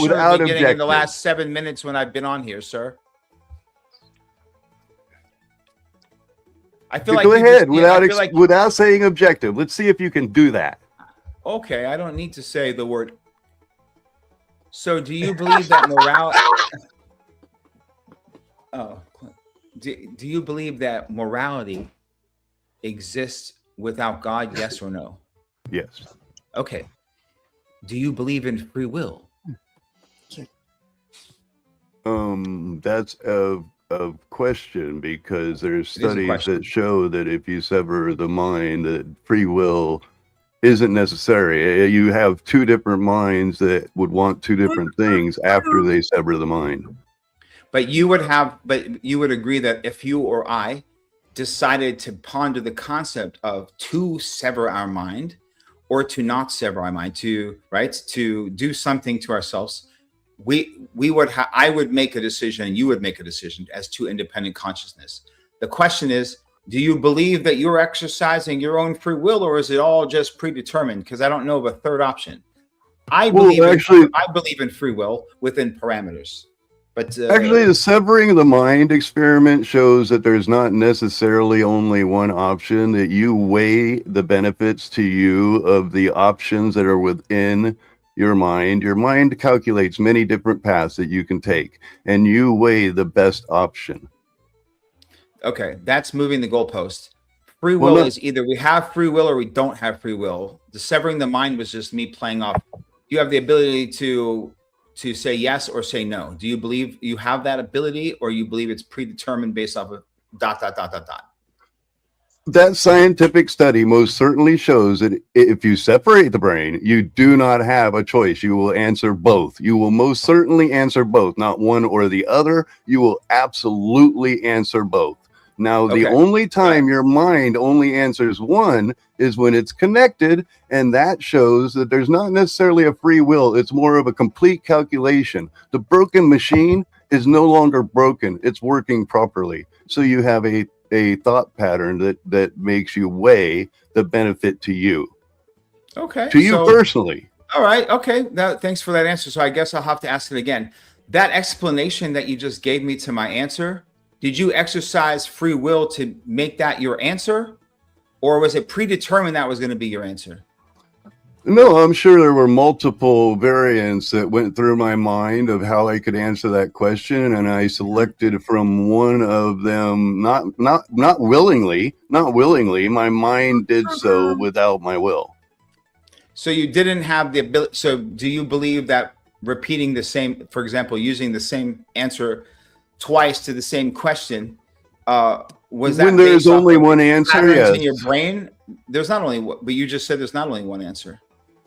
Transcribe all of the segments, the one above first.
without getting in the objecting. last 7 minutes when I've been on here, sir. I feel like Go ahead just, without saying objective. Let's see if you can do that. Okay, I don't need to say the word. So, do you believe that morality? Oh, do you believe that morality exists without God? Yes or no? Yes. Okay. Do you believe in free will? That's a question, because there's studies that show that if you sever the mind, that free will isn't necessary. You have two different minds that would want two different things after they sever the mind. But you would agree that if you or I decided to ponder the concept of to sever our mind or to not sever our mind, to do something to ourselves, I would make a decision and you would make a decision as two independent consciousness. The question is, do you believe that you're exercising your own free will, or is it all just predetermined? Because I don't know of a third option. I believe in free will within parameters. But actually, the severing the mind experiment shows that there's not necessarily only one option, that you weigh the benefits to you of the options that are within your mind. Your mind calculates many different paths that you can take, and you weigh the best option. Okay, that's moving the goalpost. Free will is either we have free will or we don't have free will. The severing the mind was just me playing off. You have the ability to say yes or say no. Do you believe you have that ability, or you believe it's predetermined based off of ... That scientific study most certainly shows that if you separate the brain, you do not have a choice. You will answer both. You will most certainly answer both, not one or the other. You will absolutely answer both. Now, the only time your mind only answers one is when it's connected, and that shows that there's not necessarily a free will. It's more of a complete calculation. The broken machine is no longer broken. It's working properly. So you have a thought pattern that makes you weigh the benefit to you. Okay. To you personally. All right. Okay. Thanks for that answer. So I guess I'll have to ask it again. That explanation that you just gave me to my answer, did you exercise free will to make that your answer? Or was it predetermined that was going to be your answer? No, I'm sure there were multiple variants that went through my mind of how I could answer that question, and I selected from one of them, not willingly. My mind did so without my will. So you didn't have the ability. So do you believe that repeating the same, for example, using the same answer twice to the same question, was that when there's only one answer? Yes. In your brain, there's not only, but you just said there's not only one answer.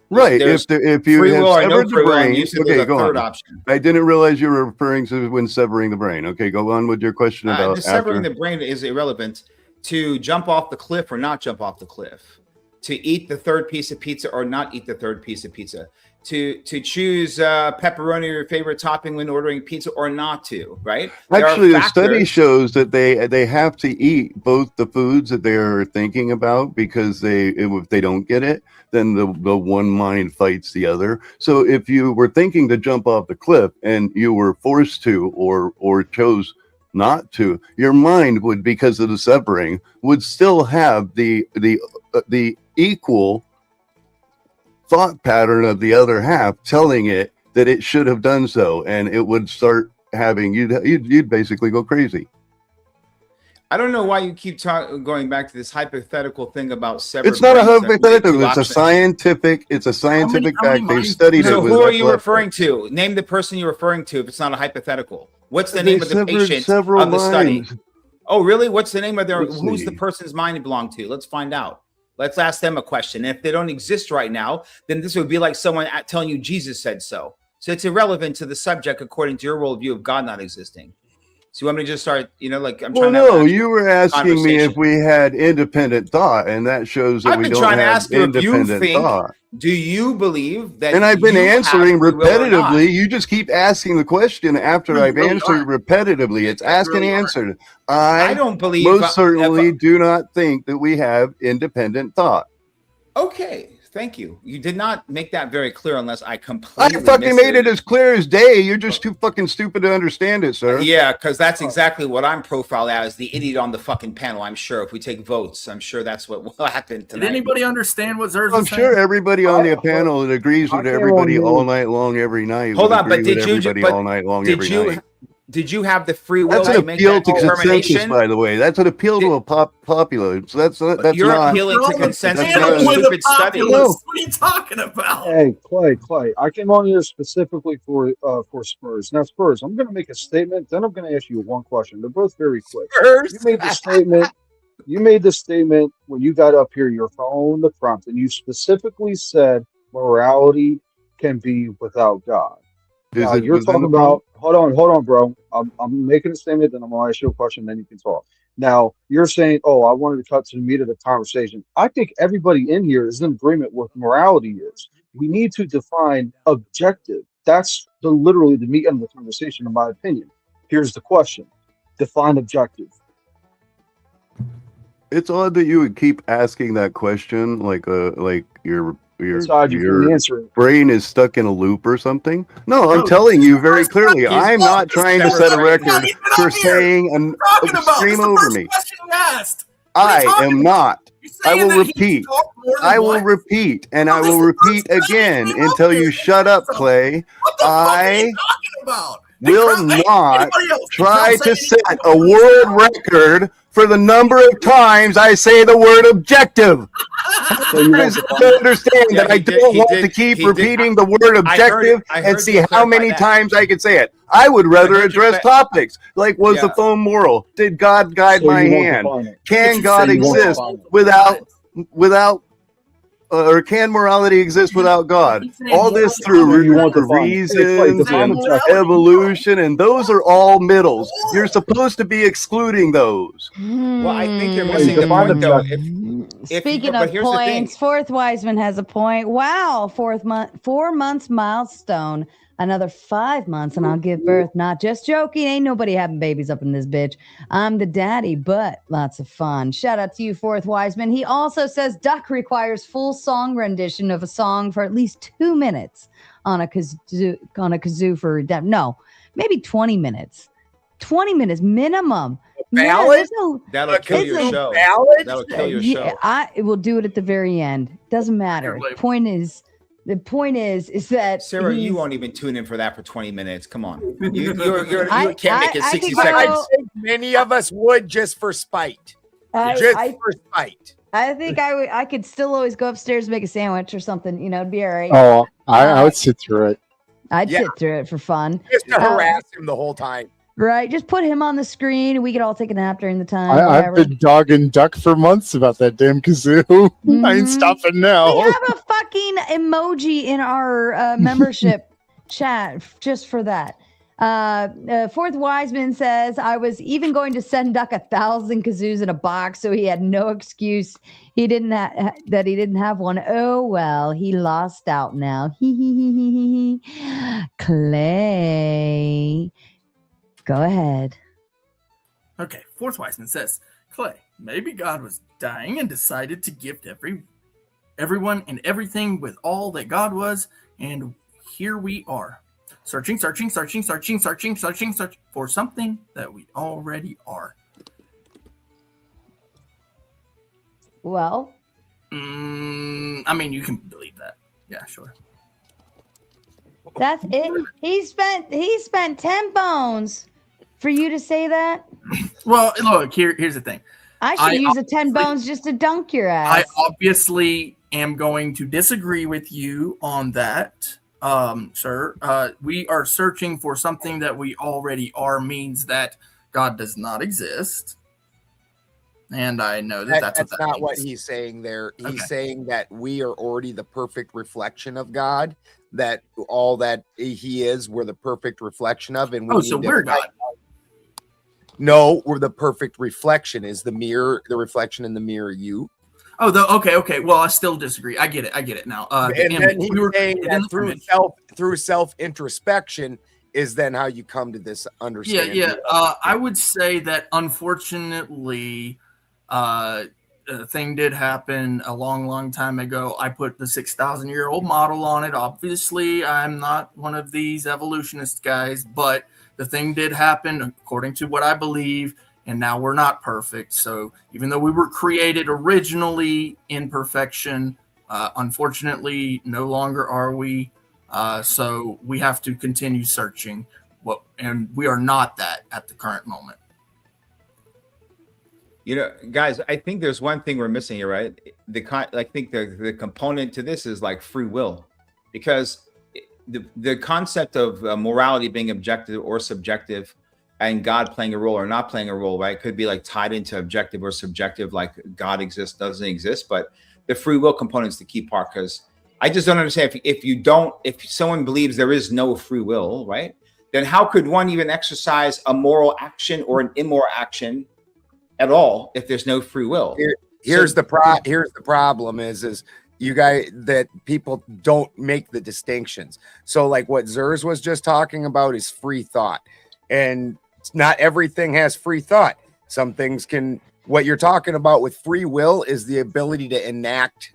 Right. If you have severed the brain, okay, go on. Option. I didn't realize you were referring to when severing the brain. Okay, go on with your question about severing the brain is irrelevant. To jump off the cliff or not jump off the cliff, to eat the third piece of pizza or not eat the third piece of pizza, to choose pepperoni, your favorite topping, when ordering pizza, or not to, right? Actually, the study shows that they have to eat both the foods that they're thinking about, because if they don't get it, then the one mind fights the other. So if you were thinking to jump off the cliff and you were forced to or chose not to, your mind would, because of the severing, would still have the equal thought pattern of the other half telling it that it should have done so, and it would start having you'd basically go crazy. I don't know why you keep going back to this hypothetical thing about severed. It's not a hypothetical. It's a scientific fact. They studied it. So who are you referring to? Name the person you're referring to if it's not a hypothetical. What's the name of the patient of the study? Oh, really? What's the name of who's the person's mind it belonged to? Let's find out. Let's ask them a question. If they don't exist right now, then this would be like someone telling you Jesus said so. So it's irrelevant to the subject according to your worldview of God not existing. So you want me to just start, like I'm trying to... No, you were asking me if we had independent thought, and that shows that we don't have independent thought. Do you believe that... And I've been answering repetitively. You just keep asking the question after I've answered repetitively. It's asked and answered. I don't believe... most certainly do not think that we have independent thought. Okay. Thank you. You did not make that very clear unless I completely I fucking missed made it as clear as day. You're just too fucking stupid to understand it, sir. Yeah, because that's exactly what I'm profiled as, the idiot on the fucking panel. I'm sure if we take votes, I'm sure that's what will happen tonight. Did anybody understand what Zerz I'm was sure saying? everybody on the panel that agrees with I came everybody on all mute. night long, every night. Hold would on, but agree with did you? everybody But all night long, did every you? night. Did you have the free will That's an to make appeal that to consensus, determination? by the way. That's an appeal to a popular. So that's You're not. appealing to We're on the consensus panel on a with stupid study. populace. What are you talking about? Hey, Clay, I came on here specifically for Spurs. Now, Spurs, I'm going to make a statement, then I'm going to ask you one question. They're both very quick. Spurs. You made the statement. You made the statement when you got up here. You're following the prompt, and you specifically said morality can be without God. Is Now it you're within talking the about. Hold on, bro. I'm making a statement, then I'm going to ask you a question, then you can talk. Now you're saying, "Oh, I wanted to cut to the meat of the conversation." I think everybody in here is in agreement with morality is. We need to define objective. That's literally the meat of the conversation, in my opinion. Here's the question: define objective. It's odd that you would keep asking that question, like your It's odd you couldn't answer it. brain is stuck in a loop or something. No, I'm No, telling you he's very clearly. he's- I'm not trying to set a record Not even for up here. saying an Talking about extreme this is the over first me. question you asked. I am not. You're I saying will that he repeat. talked more than I will once? repeat, and No, I this will is the repeat first time again you came up until with you this. shut up, Clay. What the fuck are I you talking about? will Hey, not anybody else? try Don't say to set anything. a world record for the number of times I say the word objective. So you want Please to understand Yeah, that I he did- don't he want did- to keep he did- repeating the word objective I and heard see you how clarify many that. times I can say it. I would rather heard you address cla- topics like, was the Yeah. phone moral? Did God guide So my you won't hand? define it. But Can you God said you won't exist define it. without or can morality exist without God? He's saying All this moral- So you through want to define it. Hey, Clay, reasons define and objective. evolution, and those are all middles. You're supposed to be excluding those. Well, I think you're Well, missing the define point, though. objective. If Speaking but of here's the thing. points, Fourth Wiseman has a point. Wow, 4 months milestone. Another 5 months, and I'll give birth. Not just joking. Ain't nobody having babies up in this bitch. I'm the daddy, but lots of fun. Shout out to you, Fourth Wiseman. He also says Duck requires full song rendition of a song for at least 2 minutes on a kazoo for redemption. No, maybe 20 minutes. 20 minutes minimum. Ballad? there's no- That'll kill It's your a show. ballad? That'll kill your yeah, show. it will do it at the very end. Doesn't matter. Record label. The point is that Sarah, you he's- won't even tune in for that for 20 minutes. Come on. You I- can't make it I 60 could go- I seconds. think many of us would just for spite. Just I for spite. think I could still always go upstairs and make a sandwich or something. You know, it'd be all right. Oh, I would sit through it. I'd yeah. sit through it for fun. Just to Oh. harass him the whole time. Right? Just put him on the screen and we could all take a nap during the time. I've whatever. been dog and duck for months about that damn kazoo. I Mhm. ain't stopping We now. have a fucking emoji in our membership chat just for that. Fourth Wiseman says, I was even going to send Duck 1,000 kazoos in a box, so he had no excuse. He didn't that he didn't have one. Oh well, he lost out now. Clay, go ahead. Okay, Fourth Wiseman says, Clay, maybe God was dying and decided to gift everyone and everything with all that God was, and here we are. Searching for something that we already are. Well, I mean, you can believe that. Yeah, sure. that's it. He spent 10 bones for you to say that. Well, look, here's the thing. I should use the 10 bones just to dunk your ass. I obviously am going to disagree with you on that, sir. We are searching for something that we already are means that God does not exist. And I know that's That's what that not what means. he's saying there. He's Okay. saying that we are already the perfect reflection of God, that all that he is, we're the perfect reflection of. And we So need to we're God. No, we're the perfect reflection. Is the mirror, the reflection in the mirror, you? Oh, okay. Well, I still disagree. I get it now. The And then image. he's We were saying created in that the image. through self introspection is then how you come to this understanding. Yeah. I would say that unfortunately, a thing did happen a long time ago. I put the 6,000-year-old model on it. Obviously, I'm not one of these evolutionist guys, but the thing did happen according to what I believe, and now we're not perfect. So even though we were created originally in perfection, unfortunately, no longer are we. So we have to continue searching. And we are not that at the current moment. You know, guys, I think there's one thing we're missing here, right? I think the component to this is like free will, because the concept of morality being objective or subjective, and God playing a role or not playing a role, right, could be like tied into objective or subjective, like God exists, doesn't exist. But the free will component is the key part, because I just don't understand if someone believes there is no free will, right? Then how could one even exercise a moral action or an immoral action at all if there's no free will? Here's the problem is you guys, that people don't make the distinctions. So like what Zers was just talking about is free thought, and not everything has free thought. Some things can. What you're talking about with free will is the ability to enact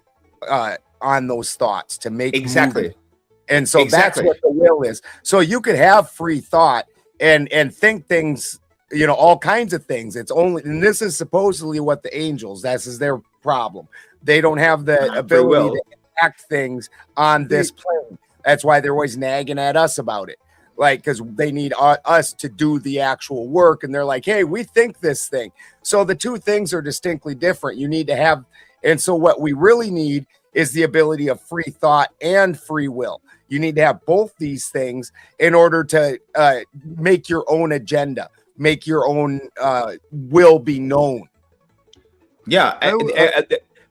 on those thoughts, to make Exactly. movement. And so that's what the will is. So you could have free thought and think things, you know, all kinds of things. It's only, and this is supposedly what the angels, this is their problem. They don't have the ability to enact things on this plane. That's why they're always nagging at us about it. Like, because they need us to do the actual work. And they're like, hey, we think this thing. So the two things are distinctly different. You need to have, and so what we really need is the ability of free thought and free will. You need to have both these things in order to make your own agenda, make your own will be known. Yeah.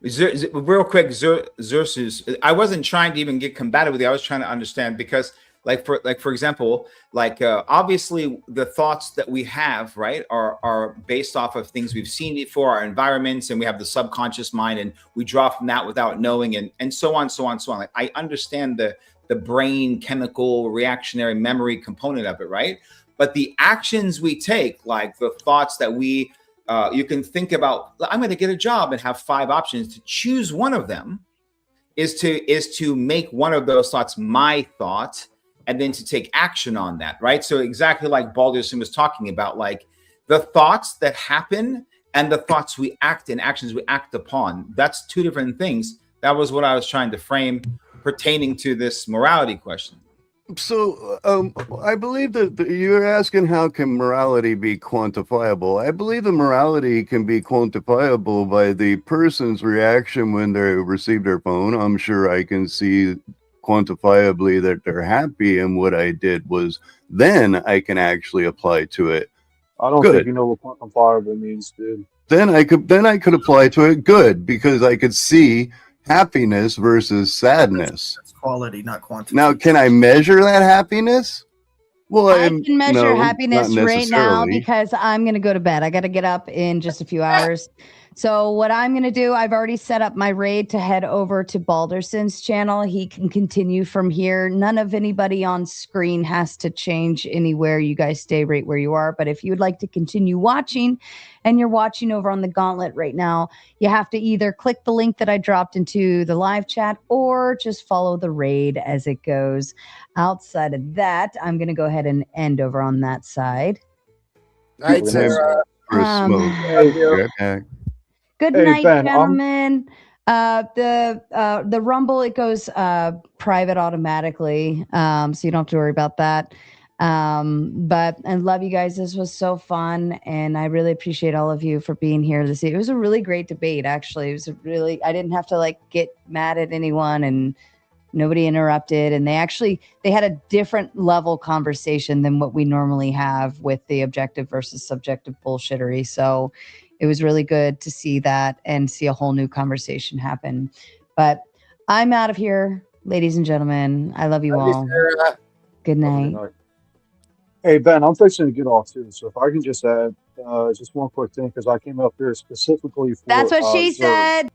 Real quick, Xerxes, I wasn't trying to even get combative with you. I was trying to understand, because for example, obviously the thoughts that we have, right, are based off of things we've seen before, our environments, and we have the subconscious mind, and we draw from that without knowing, and so on. Like, I understand the brain chemical reactionary memory component of it, right? But the actions we take, like the thoughts that we you can think about, I'm going to get a job, and have 5 options. To choose one of them is to make one of those thoughts my thought, and then to take action on that, right? So exactly like Balderson was talking about, like the thoughts that happen and the thoughts we act in, actions we act upon. That's 2 different things. That was what I was trying to frame pertaining to this morality question. So I believe that you're asking how can morality be quantifiable. I believe the morality can be quantifiable by the person's reaction when they receive their phone. I'm sure I can see quantifiably that they're happy, and what I did was then I can actually apply to it. I don't Good. think you know what quantifiable means, dude. Then I could apply to it good, because I could see happiness versus sadness. That's quality, not quantity. Now, can I measure that happiness? Well, I can measure no, happiness not right now necessarily. because I'm going to go to bed. I got to get up in just a few hours. So what I'm going to do, I've already set up my raid to head over to Balderson's channel. He can continue from here. None of anybody on screen has to change anywhere. You guys stay right where you are. But if you would like to continue watching, and you're watching over on the Gauntlet right now, you have to either click the link that I dropped into the live chat, or just follow the raid as it goes. Outside of that, I'm going to go ahead and end over on that side. Night, Sarah. For a smoke. Okay. Good Hey, night, Ben, gentlemen. The Rumble, it goes private automatically, so you don't have to worry about that. But I love you guys. This was so fun, and I really appreciate all of you for being here this evening. It was a really great debate, actually. It was I didn't have to get mad at anyone, and nobody interrupted, and they had a different level conversation than what we normally have with the objective versus subjective bullshittery. So it was really good to see that and see a whole new conversation happen. But I'm out of here, ladies and gentlemen. I love you all. Good night. Hey, Ben, I'm fixing to get off too. So if I can just add just one quick thing, because I came up here specifically for. That's what she said.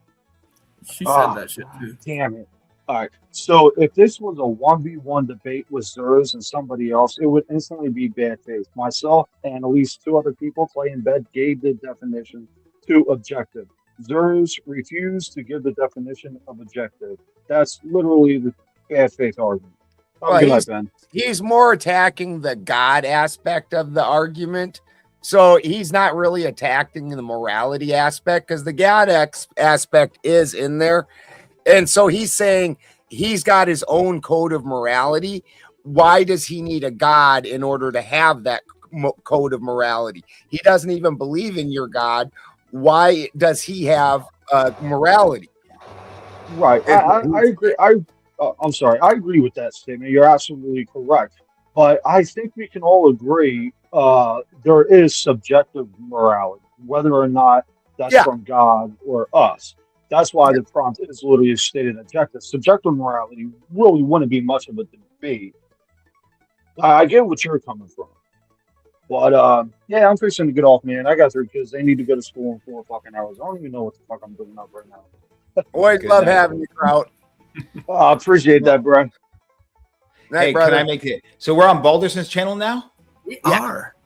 She said that shit too. Damn it. All right. So if this was a 1v1 debate with Zers and somebody else, it would instantly be bad faith. Myself and at least 2 other people playing bed gave the definition to objective. Zers refused to give the definition of objective. That's literally the bad faith argument. Have a Well, good night, Ben. he's more attacking the God aspect of the argument. So he's not really attacking the morality aspect because the God aspect is in there. And so he's saying he's got his own code of morality. Why does he need a God in order to have that code of morality? He doesn't even believe in your God. Why does he have morality? Right. I agree. I'm sorry. I agree with that statement. You're absolutely correct. But I think we can all agree there is subjective morality, whether or not that's Yeah. from God or us. That's why the prompt is literally a stated objective. Subjective morality really wouldn't be much of a debate. I get what you're coming from. But yeah, I'm fixing to get off, man. I got 3 kids. They need to go to school in 4 fucking hours. I don't even know what the fuck I'm doing up right now. Always Good love night. having you, Kraut. I appreciate that, bro. Night, Hey, brother. can I make it? So we're on Balderson's channel now? We Yeah. are.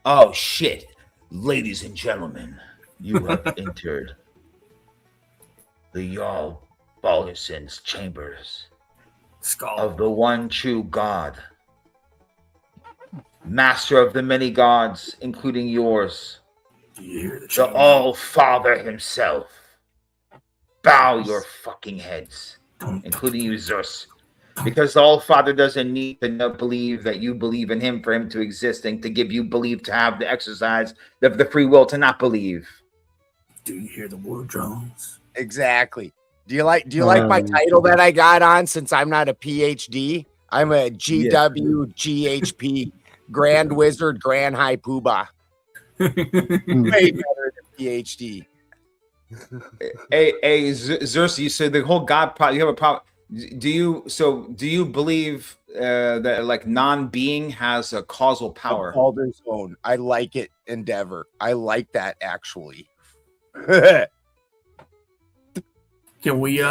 Oh, shit. Ladies and gentlemen, you have entered the Jarl Balderson's chambers Skull. of the one true God, master of the many gods, including yours, Do you hear the the chamber? All-Father himself. Bow your fucking heads, including you, Zeus. Because the All-Father doesn't need to believe that you believe in him for him to exist and to give you belief to have the exercise of the free will to not believe. Do you hear the war drones? Exactly. Do you like my title that I got on since I'm not a PhD? I'm a GWGHP Grand Wizard Grand High Poobah. Way better than PhD. Hey, Zeus, you said the whole God problem. You have a problem. Do you believe that like non-being has a causal power? Baldur's Own. I like it, Endeavor. I like that actually. Can we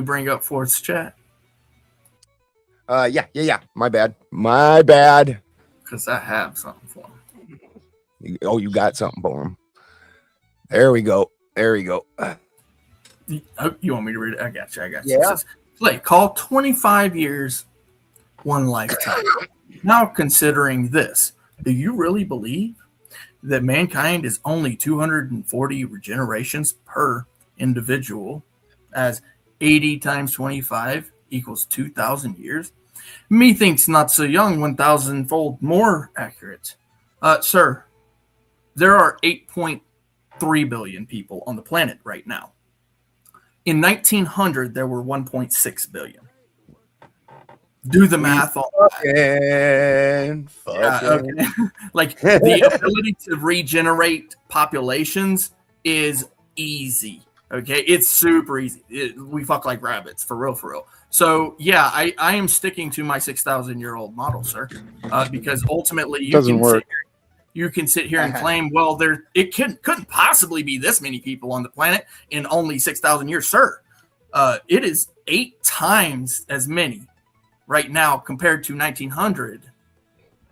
bring up Force chat? Yeah. My bad. Because I have something for him. Oh, you got something for him. There we go. You want me to read it? I got you. Yeah. It says, play call 25 years, 1 lifetime. Now considering this, do you really believe that mankind is only 240 regenerations per individual, as 80 times 25 equals 2,000 years? Methinks not so young, 1,000-fold more accurate. Sir, there are 8.3 billion people on the planet right now. In 1900, there were 1.6 billion. Do the math on that. Okay. Like the ability to regenerate populations is easy. Okay, it's super easy. We fuck like rabbits, for real. So yeah, I am sticking to my 6,000-year-old model, sir, because ultimately you can sit here and claim, well, it couldn't possibly be this many people on the planet in only 6,000 years, sir. It is 8 times as many right now compared to 1900,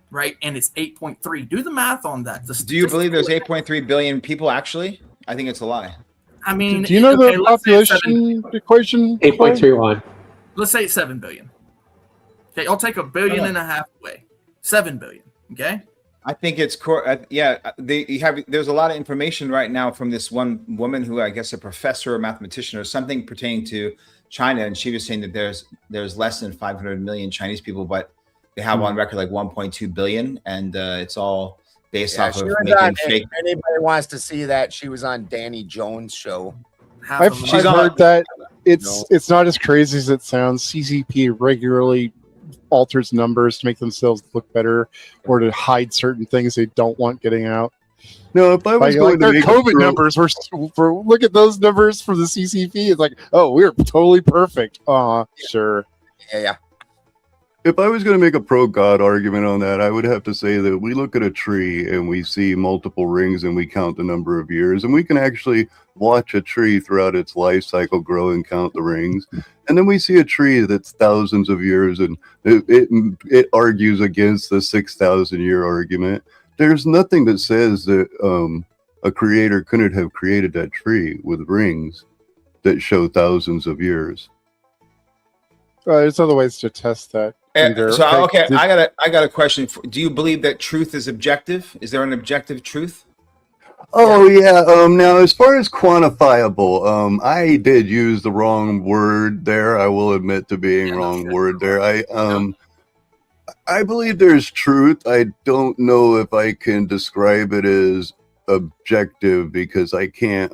right? And it's 8.3. Do the math on that. Do you believe there's 8.3 billion people actually? I think it's a lie. I mean, Do you know okay, the let's say it's 7 population equation? 8.31. Let's say it's 7 billion. Okay, I'll take $1.5 billion away. 7 billion. Okay. I think it's there's a lot of information right now from this one woman who I guess a professor or mathematician or something pertaining to China, and she was saying that there's less than 500 million Chinese people, but they have on record like 1.2 billion, and it's all based off of making fake. If anybody wants to see that, she was on Danny Jones' show. I've heard that it's not as crazy as it sounds. CCP regularly alters numbers to make themselves look better or to hide certain things they don't want getting out. No, if I was going to their make COVID numbers were look at those numbers for the CCP. It's like, oh, we're totally perfect. Sure. Yeah. If I was going to make a pro-God argument on that, I would have to say that we look at a tree and we see multiple rings and we count the number of years, and we can actually watch a tree throughout its life cycle grow and count the rings. And then we see a tree that's thousands of years, and it argues against the 6,000-year argument. There's nothing that says that a creator couldn't have created that tree with rings that show thousands of years. There's other ways to test that. So okay, I got a question. Do you believe that truth is objective? Is there an objective truth? Oh yeah. Now, as far as quantifiable, I did use the wrong word there. I will admit to being wrong word there. I believe there's truth. I don't know if I can describe it as objective because I can't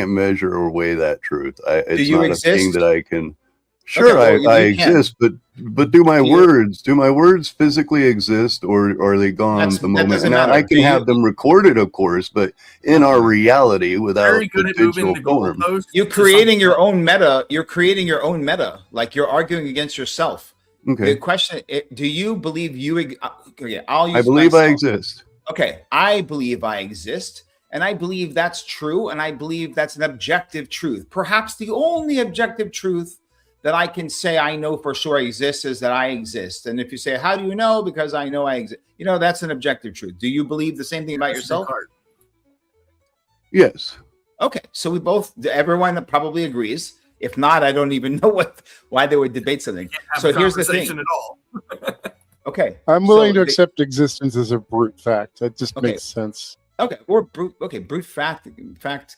measure or weigh that truth. It's you not exist? a thing that I can. Sure, Okay, well, I you can. exist, but do my words physically exist, or are they gone That the moment? doesn't Now, matter. I can have them recorded, of course, but in our reality, without Very good the at moving digital the form. goalposts. You're creating your own meta. You're creating your own meta. Like you're arguing against yourself. Okay, The question: do you believe you? Okay, I'll use I believe I myself. exist. Okay, I believe I exist, and I believe that's true, and I believe that's an objective truth. Perhaps the only objective truth that I can say I know for sure exists is that I exist. And if you say, how do you know? Because I know I exist. You know, that's an objective truth. Do you believe the same thing about yourself? Yes. Okay, so we both, everyone probably agrees. If not, I don't even know why they would debate something. So here's the thing. At all. Okay, I'm willing so to accept existence as a brute fact. That just Okay. makes sense. Okay, or brute. Okay, brute fact,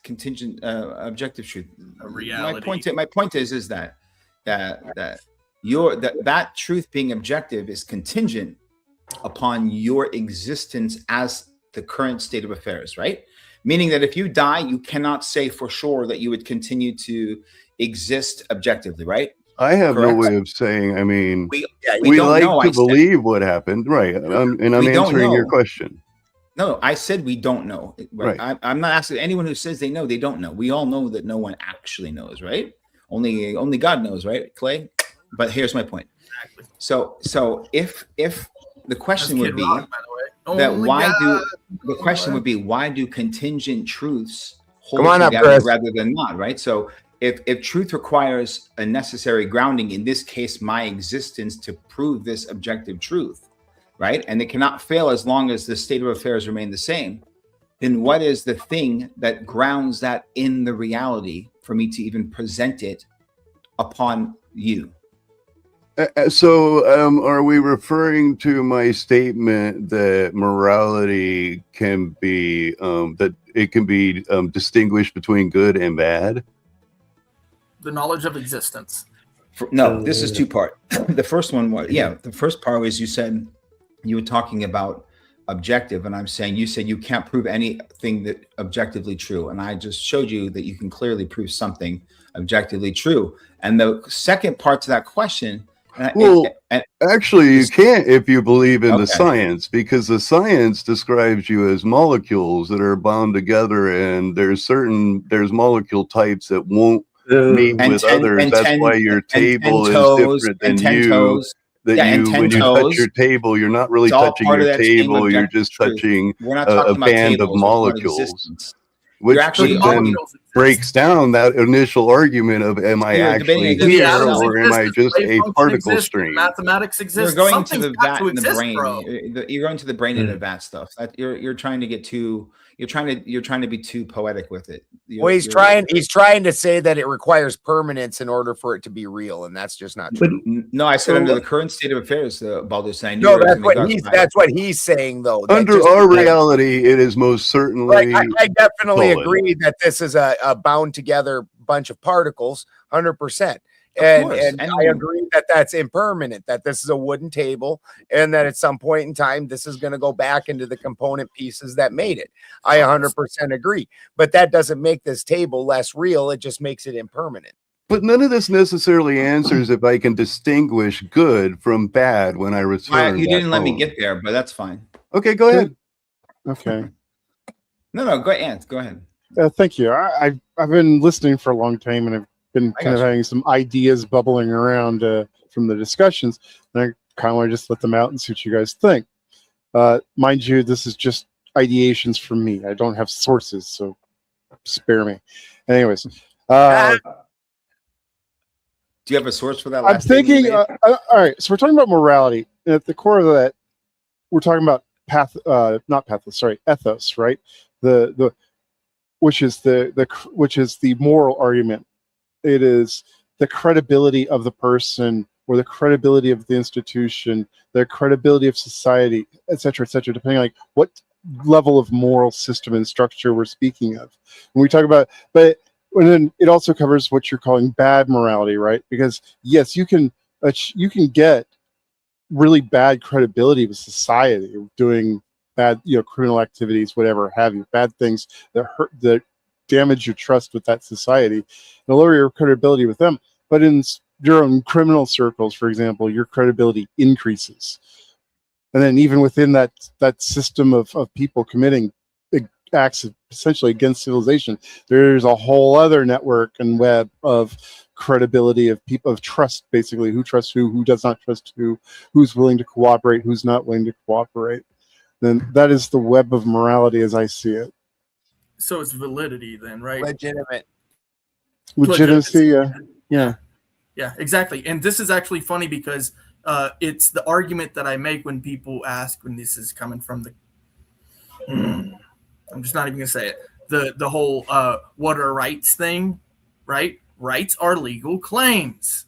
contingent, objective truth. A reality. My point is that that truth being objective is contingent upon your existence as the current state of affairs, right? Meaning that if you die, you cannot say for sure that you would continue to exist objectively, right? I have Correct. no way of saying. I mean, We we don't like know, I to said. believe what happened, right? And I'm We don't answering your know. question. No, I said we don't know. Right. I'm not asking anyone who says they know. They don't know. We all know that no one actually knows, right? Only God knows, right, Clay? But here's my point. Exactly. So if the question That's would Kid be Rock, by the way. that Only why God. the question would be why do contingent truths hold Come on up, together Chris. rather than not, right? So if truth requires a necessary grounding, in this case, my existence to prove this objective truth, right? And it cannot fail as long as the state of affairs remain the same, then what is the thing that grounds that in the reality for me to even present it upon you? So, are we referring to my statement that morality can be that it can be distinguished between good and bad? The knowledge of existence. No, this is two-part. The first one was, the first part was you said you were talking about objective, and I'm saying you said you can't prove anything that objectively true, and I just showed you that you can clearly prove something objectively true. And the second part to that question, Actually, you can't if you believe in the Okay. science, because the science describes you as molecules that are bound together, and there's molecule types that won't meet And with 10 others. and That's 10 why your and table 10 is toes, different and than 10 you. toes. That Yeah, and 10 when you touch toes. your table, you're not really It's all touching part of your that same table. You're objective just truth. touching We're not a talking about band of tables, we're talking about molecules, existence. which You're actually then Molecules exist. breaks down that initial argument of am I You're actually debating The here atoms or am exist, I the just wave a function particle exists, the stream? mathematics You're exists. going to Something's the got vat to in the exist, brain. bro. You're going to the brain in the vat stuff. You're trying to get too. You're trying to be too poetic with it. Well, he's trying to say that it requires permanence in order for it to be real, and that's just not true. No, I said So- under the current state of affairs, Baldus. I knew No, you were that's gonna what go he's by- that's what he's saying though. that Under just our because- reality, it is most certainly. Like, I definitely solid. agree that this is a bound together bunch of particles, 100%. Of And course, and I agree that that's impermanent, that this is a wooden table, and that at some point in time, this is going to go back into the component pieces that made it. I 100% agree. But that doesn't make this table less real. It just makes it impermanent. But none of this necessarily answers if I can distinguish good from bad when I return. You back didn't let me home. get there, but that's fine. Okay, go ahead. Okay. No, go ahead. Go ahead. Thank you. I've been listening for a long time, and I've been I kind of got you. having some ideas bubbling around from the discussions, and I kind of want to just let them out and see what you guys think. Mind you, this is just ideations from me. I don't have sources, so spare me. Anyways, Do you have a source for that? I'm last statement you thinking. made? All right, so we're talking about morality, and at the core of that, we're talking about ethos, right? The which is the moral argument. It is the credibility of the person or the credibility of the institution, the credibility of society, et cetera, depending on like what level of moral system and structure we're speaking of. When we talk about, and then it also covers what you're calling bad morality, right? Because yes, you can get really bad credibility with society, doing bad, criminal activities, whatever have you, bad things that hurt, that damage your trust with that society, and lower your credibility with them. But in your own criminal circles, for example, your credibility increases. And then even within that system of people committing acts essentially against civilization, there's a whole other network and web of credibility of people, of trust, basically, who trusts who does not trust who's willing to cooperate, who's not willing to cooperate. Then that is the web of morality as I see it. So it's validity then, right? Legitimacy, yeah. Yeah, exactly. And this is actually funny because it's the argument that I make when people ask, when this is coming from the I'm just not even gonna say it. The whole what are rights thing, right? Rights are legal claims.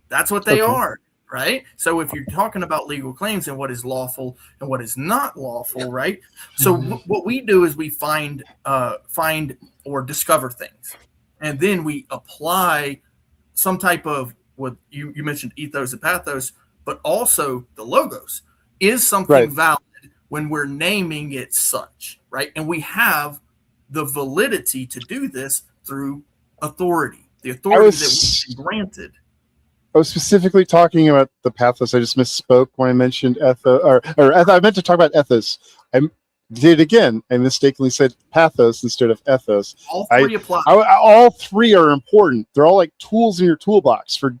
That's what they are, right? So if you're talking about legal claims and what is lawful and what is not lawful, right? So what we do is we find or discover things, and then we apply some type of what you mentioned, ethos and pathos, but also the logos is something valid when we're naming it such, right? And we have the validity to do this through authority, the authority that we've been granted. I was specifically talking about the pathos. I just misspoke when I mentioned ethos, or I meant to talk about ethos. I did again. I mistakenly said pathos instead of ethos. All three apply. All three are important. They're all like tools in your toolbox for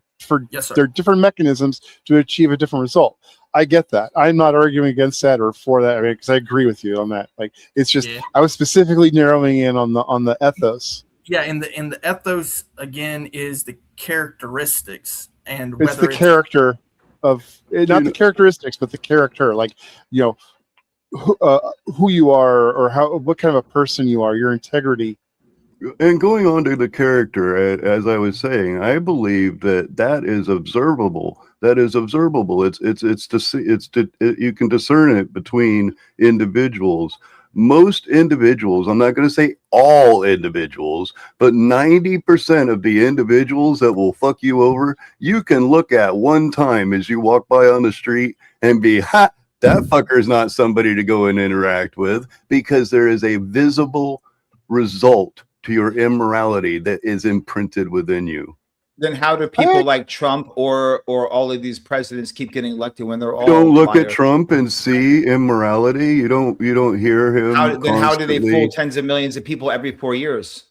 their different mechanisms to achieve a different result. I get that. I'm not arguing against that or for that. I mean, because I agree with you on that. Like, it's just I was specifically narrowing in on the ethos. Yeah, and the ethos again is the characteristics, and it's the character of not the characteristics, but the character. Like, who you are, or what kind of a person you are, your integrity. And going on to the character, as I was saying, I believe that is observable. That is observable. You can discern it between individuals. Most individuals, I'm not going to say all individuals, but 90% of the individuals that will fuck you over, you can look at one time as you walk by on the street and be, that fucker is not somebody to go and interact with, because there is a visible result to your immorality that is imprinted within you. Then how do people like Trump or all of these presidents keep getting elected when they're all? You don't look at Trump and see immorality. You don't hear him. How do they fool tens of millions of people every 4 years?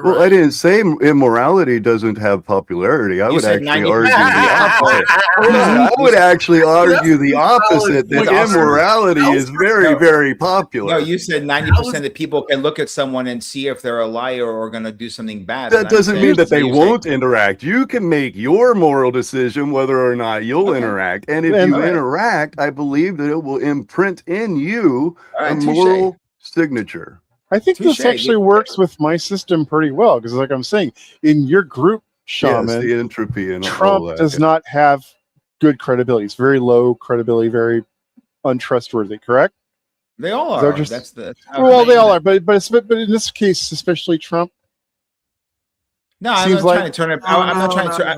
Well, I didn't say immorality doesn't have popularity. I would actually argue the opposite. I would actually argue the opposite, that immorality is very, very popular. No, you said 90% of the people can look at someone and see if they're a liar or going to do something bad. That doesn't mean that they won't interact. You can make your moral decision whether or not you'll interact. And if you interact, I believe that it will imprint in you a moral signature. I think this actually works with my system pretty well, because, like I'm saying, in your group, Shaman, the entropy and Trump does not have good credibility. It's very low credibility, very untrustworthy. Correct? They all are. They all are, but in this case, especially Trump. No, I'm not trying to turn it. I'm not trying to turn I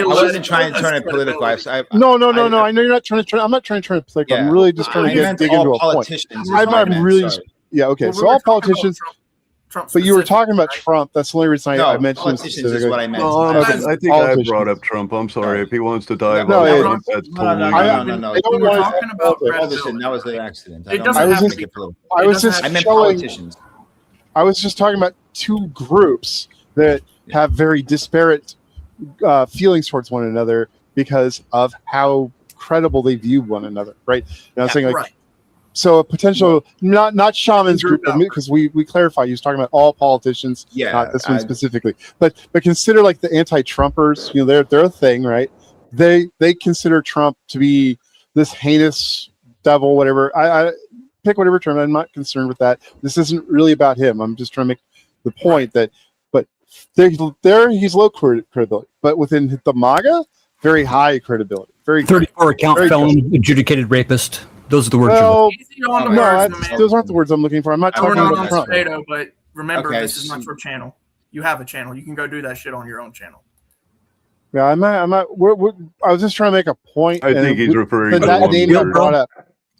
wasn't trying to turn it political. No. I know you're not trying to turn. I'm not trying to turn it political. I'm really just trying to dig into a point. I'm really. Yeah. Okay. So all politicians. Trump, but you were talking about Trump. That's the only reason I mentioned politicians is what I meant. I think I brought up Trump. I'm sorry if he wants to dive. No. We're talking about that was the accident. I meant politicians. I was just talking about two groups that have very disparate feelings towards one another because of how credible they view one another, right? And I was saying, like, so a potential not Shaman's group, because we clarify, he was talking about all politicians, not this one specifically. But consider like the anti-Trumpers, they're a thing, right? They consider Trump to be this heinous devil, whatever. pick whatever term. I'm not concerned with that. This isn't really about him. I'm just trying to make the point that, but there he's low credibility, but within the MAGA, very high credibility. Very 34 account very felon, adjudicated rapist. Those are the words. Well, Easy on the no, words, that's, man. those aren't the words I'm looking for. I'm not We're talking not about on Trump. Sado, but remember, Okay, this is not so- your channel. You have a channel. You can go do that shit on your own channel. Yeah, I'm not. I was just trying to make a point. I and think he's referring to that one name got word. brought up.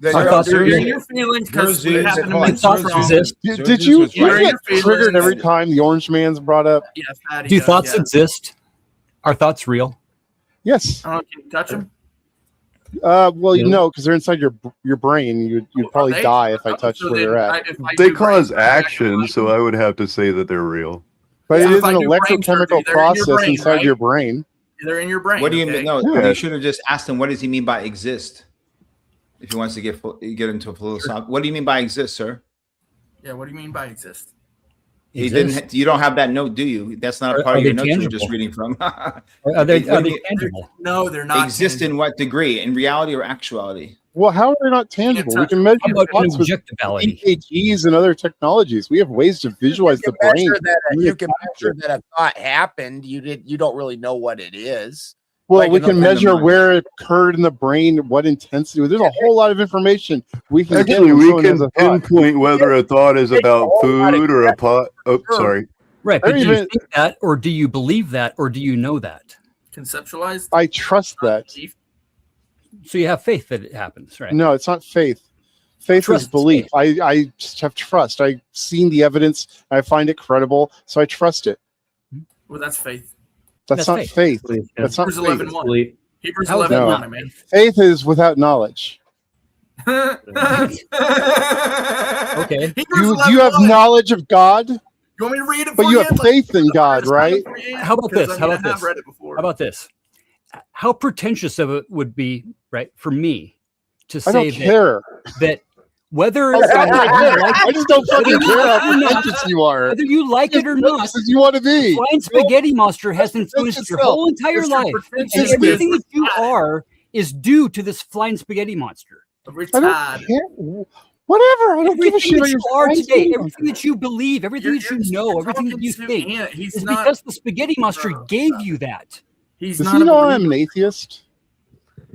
I thought You're Zeus- in your feelings because we Zeus happen and to Hawk. mention thoughts Trump. exist. Did you was right. get Your triggered feelings. every time the Orange Man's brought up? Yeah, Fatty Do does, thoughts yeah. exist? Are thoughts real? Yes. I don't know, can you touch him? Well, you No. know, because they're inside your brain. You'd probably Are they? die if I touched So where then they're at. if I They do cause brain- action, so I would have to say that they're real. But Yeah, it if is I an do brain electrochemical surgery, they're in your process brain, inside right? your brain. They're in your brain. What do you okay? mean? No, Yeah. you should have just asked him, what does he mean by exist? If he wants to get into a philosophy, what do you mean by exist, sir? Yeah, what do you mean by exist? He Exist. didn't. You don't have that note, do you? That's not a Are- part are of your they notes you were just tangible? reading from. Are they What do you- tangible? No, they're not. exist in what degree? In reality or actuality? Well, how are they not tangible? We touch can them. measure How about thoughts with objectivality? EKGs and other technologies. We have ways to visualize the brain. You can measure that a thought happened. You don't really know what it is. Well, like we in the- can in the measure mind. where it occurred in the brain, what intensity. There's a whole lot of information we can get. Actually, when we someone has can a thought. pinpoint whether a thought is about food or a pot. Oh, sorry. Right, but Or do you even- think that, or do you believe that, or do you know that? Conceptualized. I trust that. So you have faith that it happens, right? No, it's not faith. Faith Trust is is belief. faith. I just have trust. I've seen the evidence. I find it credible, so I trust it. Well, that's faith. That's That's not faith. faith. Yeah. That's not Hebrews faith. 11:1. Hebrews How is 11:1, that man. Faith is without knowledge. Okay. Hebrews You have 11:1. knowledge of God, You want me to read it but for you have Like, faith in God, right? How about Because, this? I How mean, about I have this? read it before. How about this? How pretentious of it would be, right, for me to I say don't care. that whether I whether just don't fucking care how Whether pretentious you are. you like it or not, As you want to be. Flying Spaghetti Monster has influenced your whole entire It's your life. pretentious And everything that business. you are is due to this Flying Spaghetti Monster. I Retard. don't care. Whatever. I don't give a Everything shit that about you your are friends. today, everything that you believe, everything that you know, you're everything that talking you to think him. He's is not. because the Spaghetti Monster Bro, gave stop. you that. He's Does not he a know I'm believer. an atheist?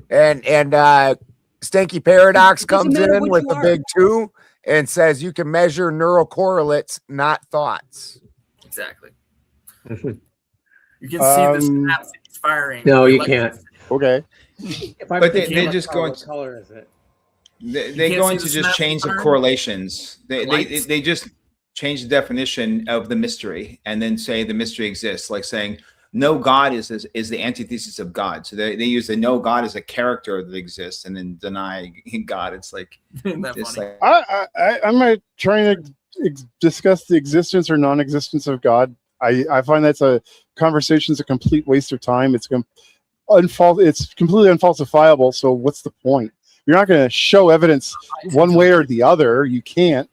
And Stanky Paradox It doesn't comes matter in what with you the are. big 2 and says you can measure neural correlates, not thoughts. Exactly. You can see the synapses firing. No, you Like- can't. Okay. If I But put the they camera just car, go what into- color is it? They can't go see into the just snap change of pattern? correlations. Lights? They just change the definition of the mystery and then say the mystery exists, like saying no God is the antithesis of God. So they use the no God as a character that exists and then deny God. It's like Isn't that it's funny? like I'm not trying to discuss the existence or non-existence of God. I find that's a conversation's a complete waste of time. It's it's completely unfalsifiable. So what's the point? You're not going to show evidence one way or the other. You can't.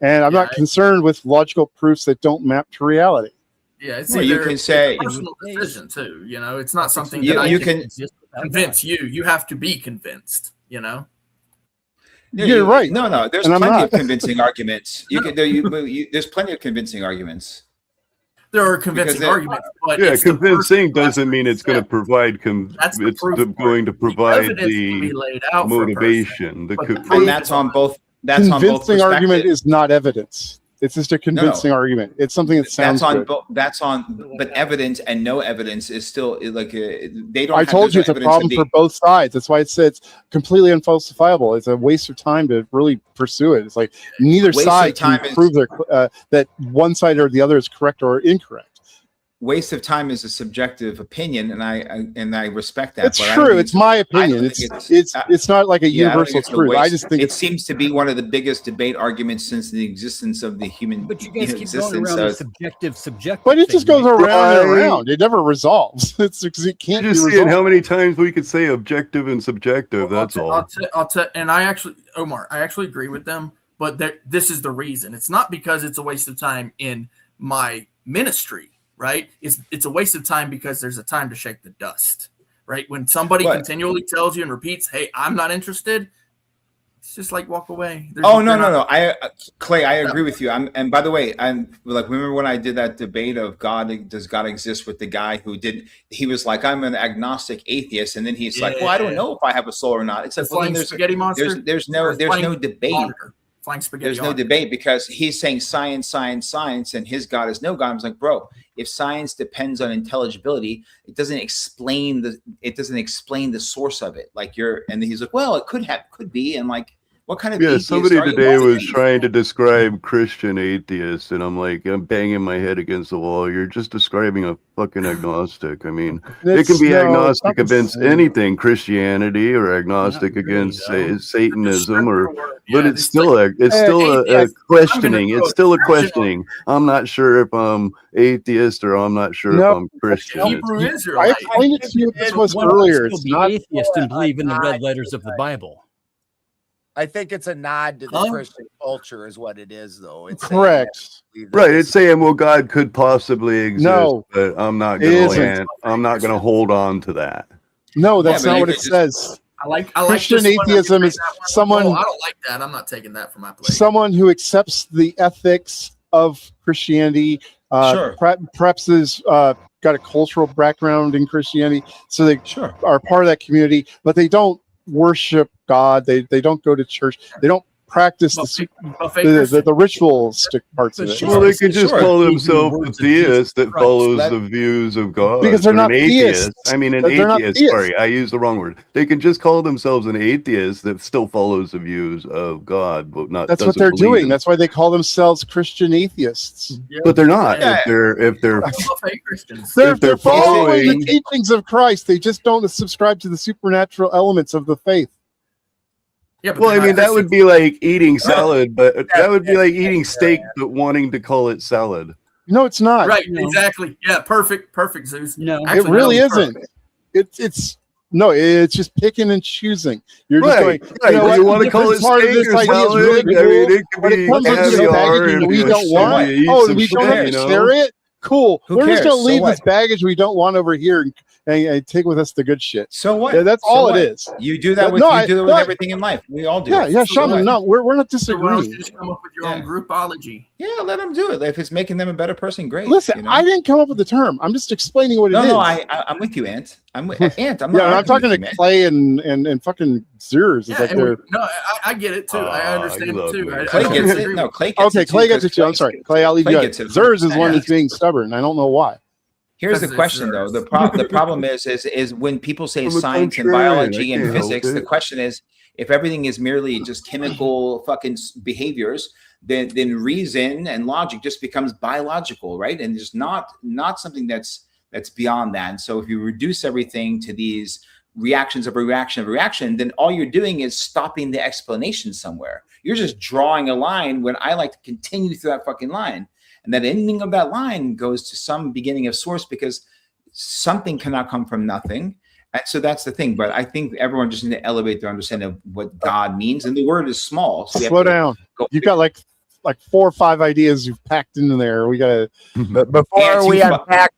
And I'm not concerned with logical proofs that don't map to reality. Yeah, it's Well, you either can say- it's a personal decision too. You know, it's not something You- that I you can can- convince you. You have to be convinced. You know. No, You're right. No, there's And I'm plenty not. of convincing arguments. There's plenty of convincing arguments. There are convincing they- arguments, but Yeah, it's the convincing person doesn't mean it's going to accept. provide. That's the It's proof going to The provide evidence can be the laid out for a person, motivation. The but the co- proof And that's on both. That's on both Convincing argument perspectives. is not evidence. It's just a convincing argument. It's something that sounds That's on good. both. That's on. But evidence and no evidence is still like they don't. I have- told there's you no it's a evidence problem to for be- both sides. That's why it said it's completely unfalsifiable. It's a waste of time to really pursue it. It's like neither Waste of side can time is- prove that one side or the other is correct or incorrect. Waste of time is a subjective opinion, and I respect that. It's but I don't true. think It's my I don't opinion. think It's not like a yeah, I don't think universal it's a truth. I waste. just think it seems to be one of the biggest debate arguments since the existence of the human But you guys keep going existence. around So the subjective. but it just goes thing, right? around and Right. around. It never resolves. It's because it can't Just be seeing how resolved. many times we could say objective and subjective. That's all. I'll tell. And I actually, Omar, I actually agree with them. But this is the reason. It's not because it's a waste of time in my ministry, right? It's a waste of time because there's a time to shake the dust, right? When somebody What? continually tells you and repeats, "Hey, I'm not interested," It's just like walk away. No. Clay, I agree with you. And by the way, I'm like, remember when I did that debate of does God exist with the guy who did? He was like, I'm an agnostic atheist, and then he's like, well, I don't know if I have a soul or not. It's like, well, then spaghetti monster. There's no debate. Monitor. Flying spaghetti. There's no debate because he's saying science, and his God is no God. I was like, bro, if science depends on intelligibility, it doesn't explain the source of it. Like and he's like, well, it could be. And like, what kind of atheist somebody are you? today was trying to describe Christian atheists, and I'm like, I'm banging my head against the wall. You're just describing a fucking agnostic. I mean, it can be agnostic against anything, Christianity, or agnostic against Satanism, but it's still a questioning. It's still a questioning. I'm not sure if I'm atheist or I'm not sure if I'm Christian. Hebrew I Israelite. explained it to you this was One earlier. can It's still not be atheist and believe in the red letters of the Bible. I think it's a nod to the Christian culture, is what it is, though. It's correct. Right, it's saying, well, God could possibly exist, but I'm not going to hold on to that. No, that's not what it says. I like Christian atheism is someone. Oh, I don't like that. I'm not taking that from my plate. Someone who accepts the ethics of Christianity. Perhaps is got a cultural background in Christianity, so they are part of that community, but they don't worship God. They don't go to church. They don't practice the ritualistic parts of it. Well, they could just call themselves a theist that follows the views of God. Because they're not theists. I mean, an atheist. Sorry, I used the wrong word. They can just call themselves an atheist that still follows the views of God, but not. That's what they're doing. That's why they call themselves Christian atheists. But they're not. If they're following the teachings of Christ, they just don't subscribe to the supernatural elements of the faith. Yeah, well, I mean, that would be like eating salad, but that would be like eating steak, but wanting to call it salad. No, it's not. Right, exactly. Yeah, perfect, Zeus. No, it really isn't. It's just picking and choosing. You're just going, you want to call it steak or salad? Really cool. I mean, it could when be it comes to the baggage we don't want. Oh, we don't have to carry it? Cool. We're just going to leave this baggage we don't want over here and take with us the good shit. So what? Yeah, that's all it is. You do that with everything in life. We all do. Yeah, Shaman. No, we're not disagreeing. You just come up with your own groupology. Yeah, let them do it. If it's making them a better person, great. Listen, I didn't come up with the term. I'm just explaining what it is. No, I'm with you, Ant. I'm with Ant. I'm talking to Clay and fucking Zers. I get it too. I understand it too. Clay gets it. No, Clay gets it. Okay, Clay gets it too. I'm sorry, Clay. I'll leave you out. Zers is one that's being stubborn. I don't know why. Here's the question, though. The problem is when people say science and biology and physics, the question is, if everything is merely just chemical fucking behaviors, then reason and logic just becomes biological, right? And there's not something that's beyond that. And so if you reduce everything to these reactions of a reaction, then all you're doing is stopping the explanation somewhere. You're just drawing a line when I like to continue through that fucking line. And that ending of that line goes to some beginning of source, because something cannot come from nothing. And so that's the thing. But I think everyone just need to elevate their understanding of what God means. And the word is small. So slow down. You've got like 4 or 5 ideas you've packed into there. We got to. Before we unpack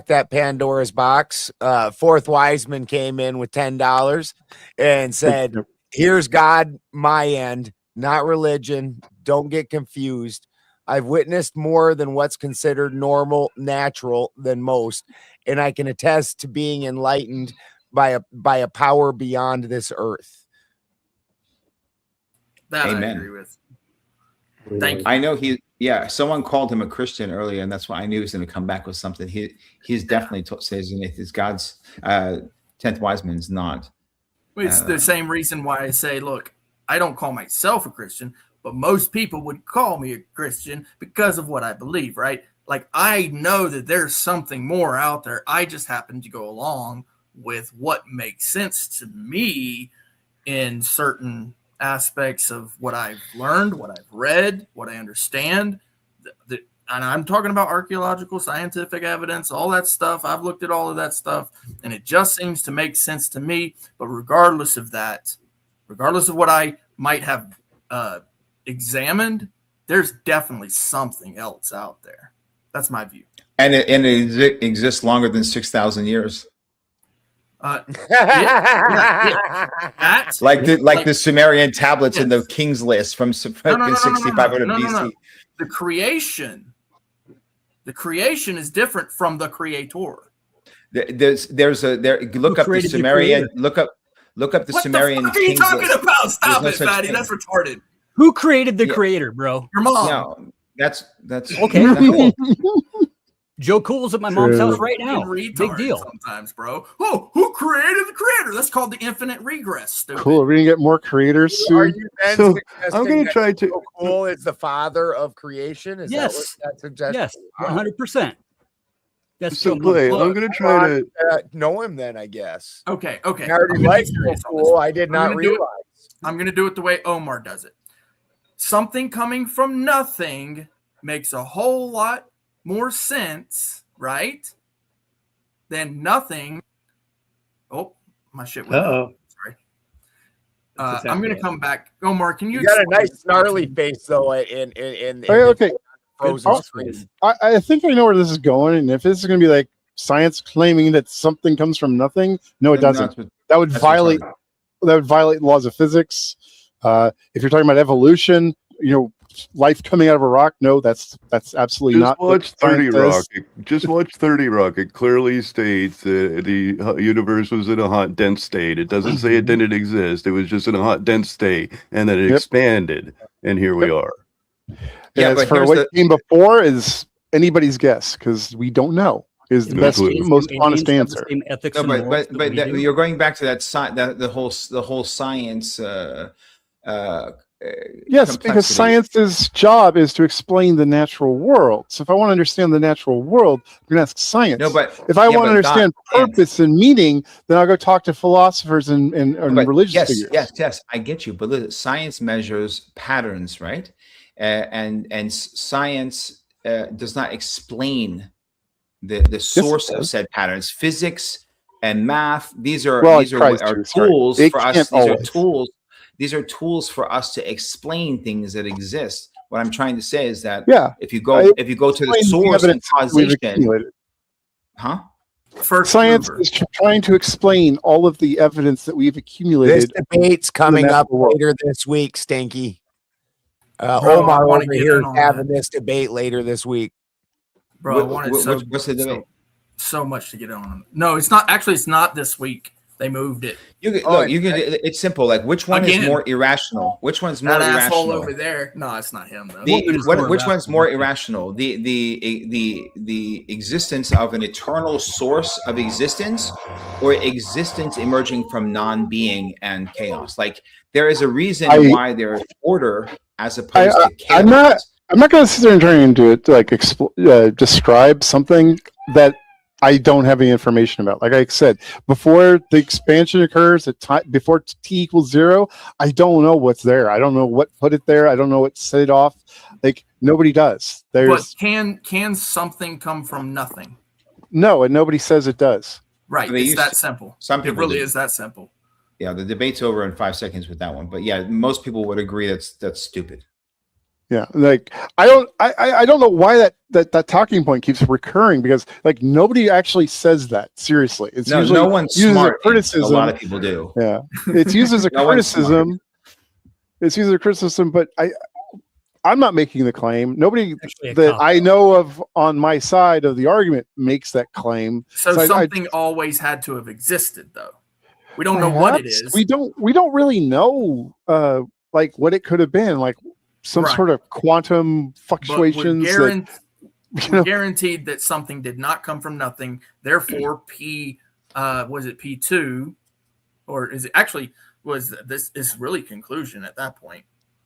that Pandora's box, Fourth Wiseman came in with $10 and said, "Here's God, my end, not religion. Don't get confused. I've witnessed more than what's considered normal, natural than most, and I can attest to being enlightened by a power beyond this earth." That Amen. I agree with. Thank you. I know someone called him a Christian earlier, and that's why I knew he was going to come back with something. He's definitely says it's God's 10th Wiseman's not. It's the same reason why I say, look, I don't call myself a Christian, but most people would call me a Christian because of what I believe, right? Like, I know that there's something more out there. I just happen to go along with what makes sense to me in certain aspects of what I've learned, what I've read, what I understand. And I'm talking about archaeological, scientific evidence, all that stuff. I've looked at all of that stuff, and it just seems to make sense to me. But regardless of that, regardless of what I might have examined, there's definitely something else out there. That's my view. And it exists longer than 6,000 years. That, like the Sumerian tablets in the King's List from 6500 BC. The creation is different from the creator. Look up the Sumerian. Look up the What Sumerian. What the fuck are you King's talking List. about? Stop There's it, no such Fatty. thing. That's retarded. Who created the creator, bro? Your mom. No, that's Okay, cool. Joe Cool's at my mom's True. house right now. Fucking Big retard deal. Sometimes, bro. Oh, who created the creator? That's called the infinite regress. Stupid. Cool. Are we gonna get more creators Are soon? you then So, suggesting I'm gonna that try to- Joe Cool is the father of creation? Is Yes. that what that suggests? Yes, Wow. 100%. That's So Joe Clay, Cool. I'm gonna try to. Know him then, I guess. Okay. I already I'm gonna like be Joe serious on this. Cool. I did not gonna do it. realize. I'm going to do it the way Omar does it. Something coming from nothing makes a whole lot more sense, right? Than nothing. Oh, my shit went out. Sorry. I'm going to come back. Omar, can you You got a explain- nice snarly face though in Okay. frozen I'll- screen. I think I know where this is going, and if this is going to be like science claiming that something comes from nothing, no, it doesn't. That would That's violate retarded. laws of physics. If you're talking about evolution, life coming out of a rock, no, that's absolutely Just not. what watch 30 science Rock. says. Just watch 30 Rock. It clearly states that the universe was in a hot, dense state. It doesn't say it didn't exist. It was just in a hot, dense state, and then it Yep. expanded, and here we are. Yeah, And but as for here's what the- came before is anybody's guess because we don't know. Is the No best, clue. most Aliens honest have the answer. same ethics No, and but morals that we do. you're going back to that the whole science. Yes, because complexity. science's job is to explain the natural world. So if I want to understand the natural world, I'm going to ask science. No, but if I yeah, want to but understand Doc, purpose and meaning, then I'll go talk to philosophers and but religious yes, figures. yes, I get you. But look, science measures patterns, right? And science does not explain the source of does. said patterns. Physics and math; these are Well, these it are, tries are to, sorry. tools It for us. can't These are always. tools. These are tools for us to explain things that exist. What I'm trying to say is that Yeah. if you go I to the explain the source and evidence we've causation, accumulated. huh? First Science mover. is trying to explain all of the evidence that we've This accumulated. debate's coming natural up world. later this week, Stinky. Bro, I Omar wanna over get here in on having that. this debate later this week. Bro, I wanted What's the debate? so much to get on. No, it's not. Actually, it's not this week. They moved it. You can, Oh, look, you can. It's simple. Like, which one Again. is more irrational? Which one's more That asshole irrational? over there. No, it's not him though. Woman is more Which one's irrational. more irrational? The existence of an eternal source of existence, or existence emerging from non-being and chaos? Like, there is a reason why there's order as opposed to chaos. I'm not going to sit there and try and do it to like describe something that I don't have any information about. Like I said, before the expansion occurs at time before t equals 0, I don't know what's there. I don't know what put it there. I don't know what set it off. Like nobody does. But There's can something come from nothing? no, and nobody says it does. Right. They It's used that to- simple. some It people really do. is that simple. Yeah, the debate's over in 5 seconds with that one. But yeah, most people would agree that's stupid. Yeah, like I don't know why that talking point keeps recurring because like nobody actually says that seriously. It's No, usually no one's used as a smart. A criticism. lot of people do. Yeah, it's used as a No one's smart. criticism. It's used as a criticism, but I'm not making the claim. Nobody Actually, a that cop. I know of on my side of the argument makes that claim. So So I- something always had to have existed, though. We don't know what it Perhaps. is. We don't really know like what it could have been, like some Right. sort of quantum but fluctuations. we're you know, guaranteed that something did not come from nothing. Therefore, was it P2, or is it actually was this is really conclusion at that point?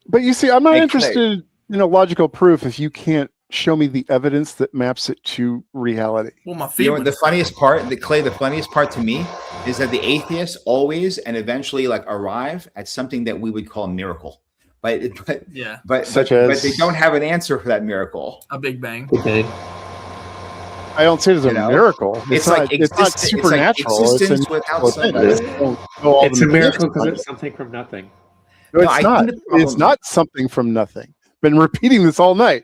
but you see, I'm not Hey, Clay. interested in a logical proof if you can't show me the evidence that maps it to reality. Well, my You know, feeling. the funniest part, the funniest part to me is that the atheists always and eventually like arrive at something that we would call a miracle. But Yeah, Such but as- they don't have an answer for that miracle. a Big Bang. Okay. I don't say it's a You know? miracle. It's not, like it's not exist- it's like supernatural. existence a without natural thing. I something. just don't know all It's the a miracle mechanics because behind it's it. something from nothing. No, No, it's I not. think the problem- It's not something from nothing. Been repeating this all night.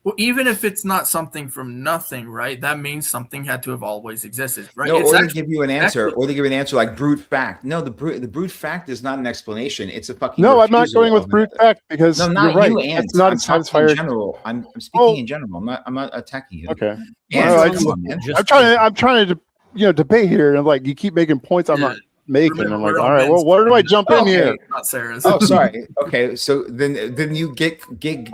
Well, even if it's not something from nothing, right? That means something had to have always existed, right? No, It's or they actually- give you an answer, or they give you an answer like brute fact. No, the brute fact is not an explanation. It's a fucking. No, I'm not refusal going with of brute it. fact because No, you're not right. you, Ant. It's not I'm a talking in satisfying. general. I'm speaking Oh. in general. I'm not attacking you. Okay. Ant, Well, I come just- on, man. Just- I'm trying to debate here, and like you keep making points I'm not making. Remember, I'm like, we're all on right, well, men's where do I team. jump in Okay. here? Not Sarah's. Oh, sorry. Okay, so then you get.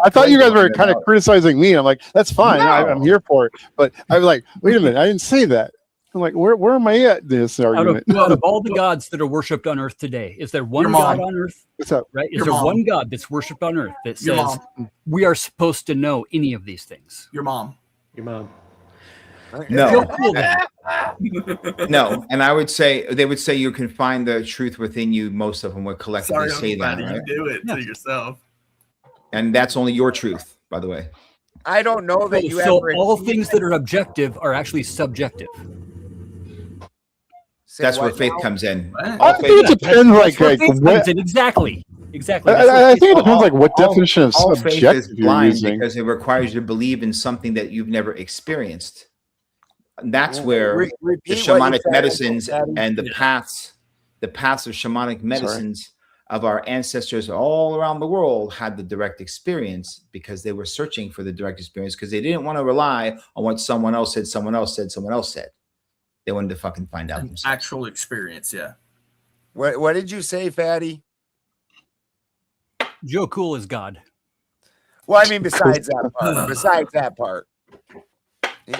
I thought you guys were kind of criticizing me. I'm like, that's fine. No. I'm here for it. But I'm like, wait a minute, I didn't say that. I'm like, where am I at in this Out of, argument? out of all the gods that are worshipped on earth today, is there one Your God mom. on earth? What's up? Right? Is Your there mom. one God that's worshipped on earth that Your says we are supposed to know any of these things? Your mom. Your mom. No. Feel cool then. No, and I would say they would say you can find the truth within you. Most of them would collectively Sorry, say that, everybody, right? you do it to yourself. And that's only your truth, by the way. I don't know that you So ever. all things that are objective are actually subjective. Say That's where what faith now? comes in. Right. I think it depends. Like, That's where like faith what, comes in. Exactly. That's where I think it faith depends. Like, what definition of all faith subjective is you're blind using. because it requires you to believe in something that you've never experienced. And that's where Repeat the what you shamanic said, medicines Daddy. and the Yeah. paths of shamanic medicines of our ancestors all around the world had the direct experience because they were searching for the direct experience because they didn't want to rely on what someone else said, someone else said, someone else said. They wanted to fucking find out An themselves. actual experience, yeah. What did you say, Fatty? Joe Cool is God. Well, I mean, besides that part.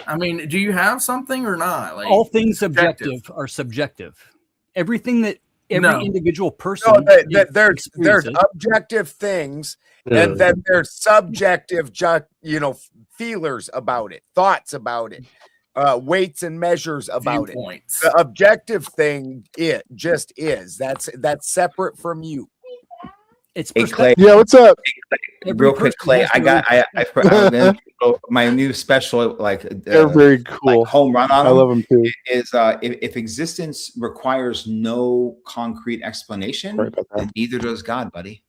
I mean, do you have something or not? Like, All things subjective. objective are subjective. Everything that every No. individual person No, there's experiences- objective things, and then there's subjective, feelers about it, thoughts about it, weights and measures about it. viewpoints. The objective thing, it just is. That's separate from you. it's Hey, perspective. Clay, Yeah, what's up? Every real quick, person Clay, has I their got my new special They're very cool. like home run on I them love them too. is if existence requires no concrete explanation, Sorry about that. then neither does God, buddy.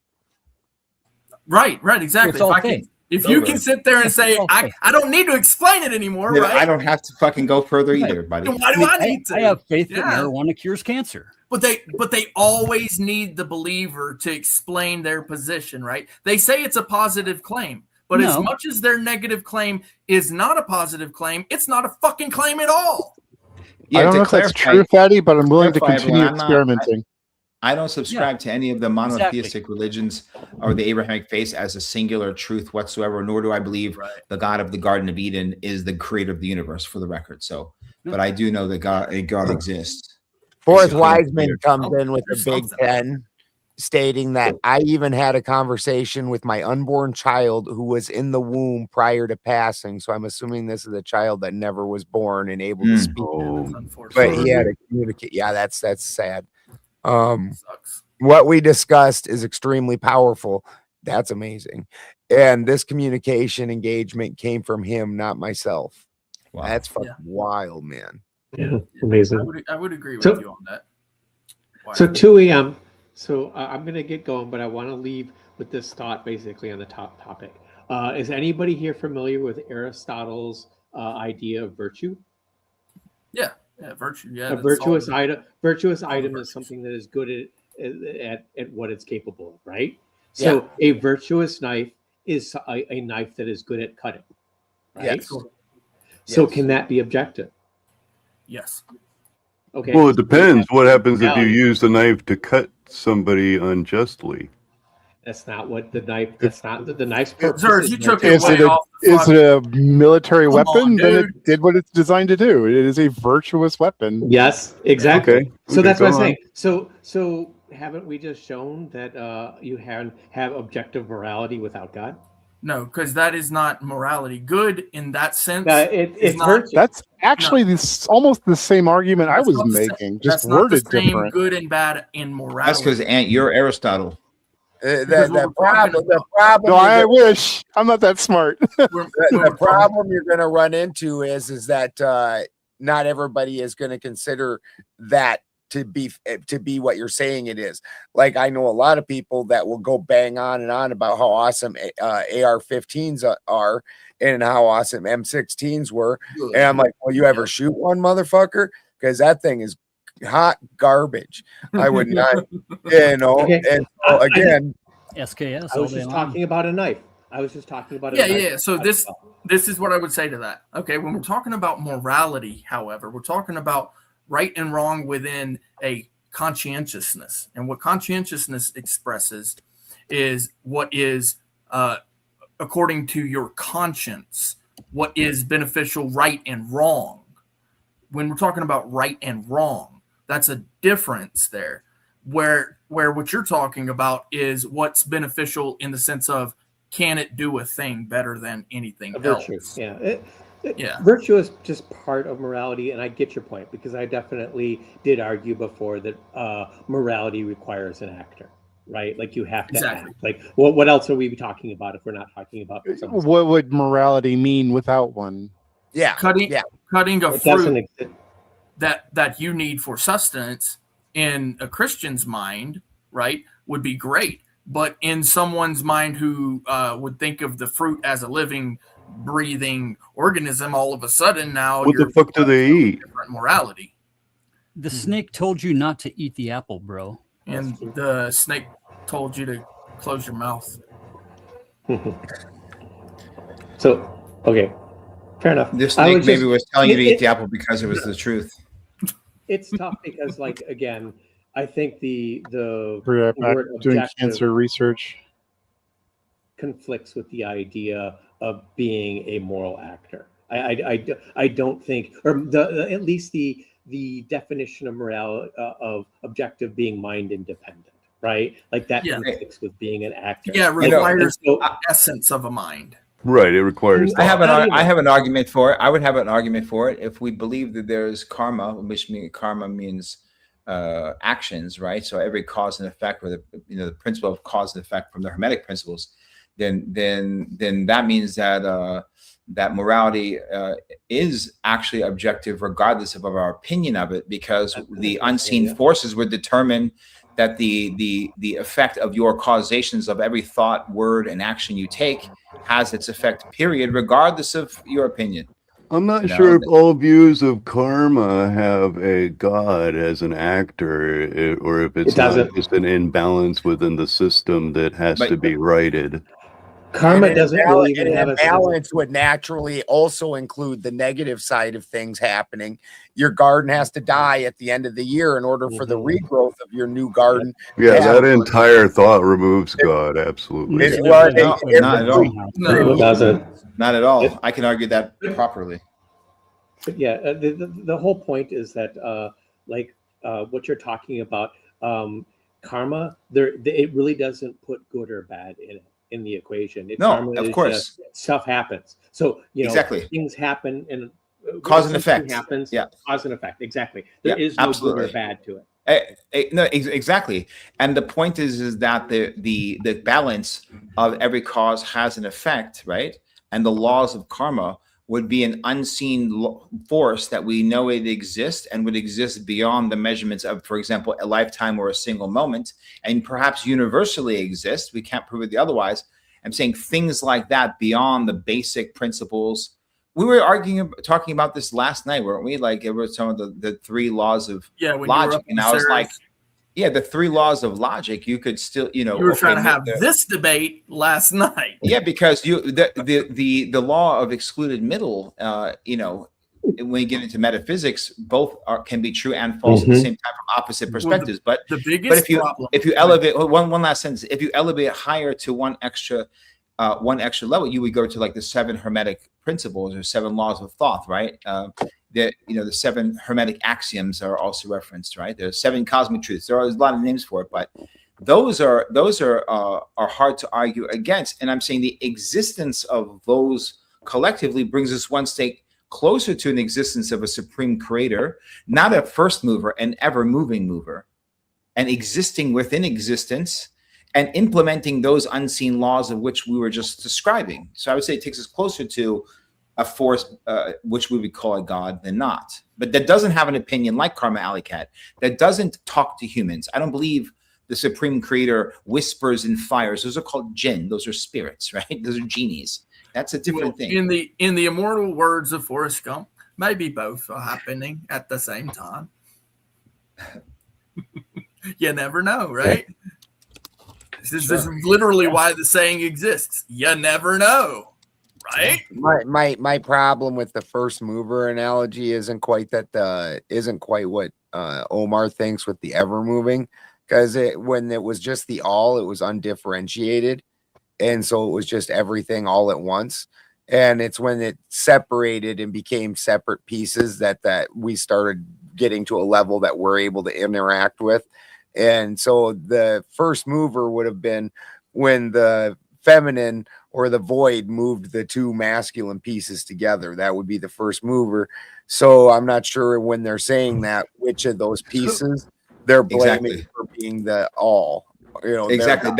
Right, exactly. It's all If, faith. you can sit there and say, It's all I faith. don't need to explain it anymore, Then right? I don't have to fucking go further either, buddy. Then why do I need to? I have faith Yeah. that marijuana cures cancer. But they always need the believer to explain their position, right? They say it's a positive claim, but as No. much as their negative claim is not a positive claim, it's not a fucking claim at all. Yeah, I don't to know if that's clarify, true, Fatty, but I'm willing to clarify, continue everyone, I'm not- experimenting. I don't subscribe to any of the Exactly. monotheistic religions or the Abrahamic faith as a singular truth whatsoever, nor do I believe Right. the God of the Garden of Eden is the creator of the universe, for the record. So, but I do know that God exists. Fourth Basically, Wiseman weird. comes in with the There's Big something. Ten, stating that I even had a conversation with my unborn child who was in the womb prior to passing. So I'm assuming this is a child that never was born and able to speak, Oh. That's unfortunate. but he had to communicate. Yeah, that's sad. Sucks. What we discussed is extremely powerful. That's amazing. And this communication engagement came from him, not myself. Wow. That's fucking Yeah. wild, man. Yeah, amazing. I would agree with So- you on that. Wow. So Tui, I'm gonna get going, but I want to leave with this thought basically on the top topic. Is anybody here familiar with Aristotle's idea of virtue? yeah, virtue. Yeah, A that's virtuous all- item. Virtuous item virtues. is something that is good at what it's capable of, right? So a virtuous knife is a knife that is good at cutting, right? Yes. So Yes. can that be objective? Yes. Okay. Well, it depends. What happens if you Reality. use the knife to cut somebody unjustly? That's not what the knife. That's not the knife's purpose. Zers, is you meant took to it Is way it a off the is fuck- it a military Come weapon? on, Then dude. it did what it's designed to do. It is a virtuous weapon. Yes, exactly. Okay. So Okay, that's what I'm go saying. So haven't we just shown that you have objective morality without God? No, because that is not morality. Good in that sense. It's is not- virtue. That's actually this almost the same argument I That's was not the same- making, that's just not the worded same different. good and bad in morality. That's because Ant, you're Aristotle. Because The what we're talking problem, the about- problem, No, I you're wish. I'm not that smart. We're- the we're- problem you're going to run into is that not everybody is going to consider that to be what you're saying it is. Like, I know a lot of people that will go bang on and on about how awesome AR-15s are and how awesome M16s were, and I'm like, well, you ever shoot one, motherfucker? Because that thing is hot garbage. I would not, you know. Okay. And so, again, SKS. I was just talking about a knife. I was just talking about a Yeah, knife. yeah. So this is what I would say to that. Okay, when we're talking about morality, however, we're talking about right and wrong within a conscientiousness, and what conscientiousness expresses is what is according to your conscience, what is beneficial, right and wrong. When we're talking about right and wrong, that's a difference there. Where what you're talking about is what's beneficial in the sense of, can it do a thing better than anything virtue. else? Yeah. Yeah. Virtue is just part of morality, and I get your point, because I definitely did argue before that morality requires an actor, right? Like, you have to Exactly. act. Like, what else are we talking about if we're not talking about something? What would morality mean without one? yeah, Cutting a It doesn't fruit exist. that you need for sustenance in a Christian's mind, right, would be great. But in someone's mind who would think of the fruit as a living, breathing organism, all of a sudden now What the fuck do they eat? different morality. The snake told you not to eat the apple, bro. And the snake told you to close your mouth. So, okay, fair enough. This I snake was maybe just- was telling you to it- eat the apple because it was the truth. It's tough because, like, again, I think the We're back word doing objective cancer research. conflicts with the idea of being a moral actor. I don't think, or at least the definition of morality of objective being mind independent, right? Like, that Yeah. conflicts with being an actor. Yeah, it You know, requires and so- the essence of a mind. Right. It requires. I have thought. I have an argument for it. I would have an argument for it if we believe that there's karma, which means karma means actions, right? So every cause and effect, or the principle of cause and effect from the Hermetic principles, then that means that that morality is actually objective, regardless of our opinion of it, because the unseen forces would determine that the effect of your causations of every thought, word, and action you take has its effect, period, regardless of your opinion. I'm not You know, sure if all views of karma have a god as an actor, or if it's It doesn't. not just an imbalance within the system that has But- to be righted. Karma doesn't really even have a balance would naturally also include the negative side of things happening. Your garden has to die at the end of the year in order for the regrowth of your new garden. Yeah, Yeah. that entire thought removes God. Absolutely. It's, No, well, no, it- not at all. It doesn't. Not at all. I can argue that properly. But yeah, the whole point is that what you're talking about, karma, it really doesn't put good or bad in the equation. No, karma of is course. just stuff happens. So Exactly. things happen, and Cause and something effect. happens. Yeah. Cause and effect. Exactly. There Yeah, is no absolutely. good or bad to it. No, exactly. And the point is that the balance of every cause has an effect, right? And the laws of karma would be an unseen force that we know it exists and would exist beyond the measurements of, for example, a lifetime or a single moment, and perhaps universally exist. We can't prove it otherwise. I'm saying things like that beyond the basic principles. We were talking about this last night, weren't we? Like, it was some of the three laws of Yeah, when you were logic, up in and I was Sarah's- like, yeah, the three laws of logic. You could still, you were trying to have the- this debate last night. yeah, because the law of excluded middle, when you get into metaphysics, both can be true and false at the same time from opposite perspectives. But The biggest problem. if you elevate one last sentence, if you elevate it higher to one extra level, you would go to like the 7 Hermetic principles or 7 laws of thought, right? The 7 Hermetic axioms are also referenced, right? There's 7 cosmic truths. There are a lot of names for it, but those are hard to argue against. And I'm saying the existence of those collectively brings us one step closer to an existence of a supreme creator, not a first mover, an ever moving mover, and existing within existence and implementing those unseen laws of which we were just describing. So I would say it takes us closer to a force which we would call a god than not, but that doesn't have an opinion like Karma Alicat, that doesn't talk to humans. I don't believe the supreme creator whispers in fires. Those are called jinn. Those are spirits, right? Those are genies. That's a different thing. In the immortal words of Forrest Gump, maybe both are happening at the same time. You never know, right? This is literally why the saying exists. You never know. Right. My problem with the first mover analogy isn't quite what Omar thinks with the ever moving, because when it was just the all, it was undifferentiated, and so it was just everything all at once. And it's when it separated and became separate pieces that we started getting to a level that we're able to interact with. And so the first mover would have been when the feminine or the void moved the two masculine pieces together. That would be the first mover. So I'm not sure when they're saying that, which of those pieces they're blaming for being the all. Exactly.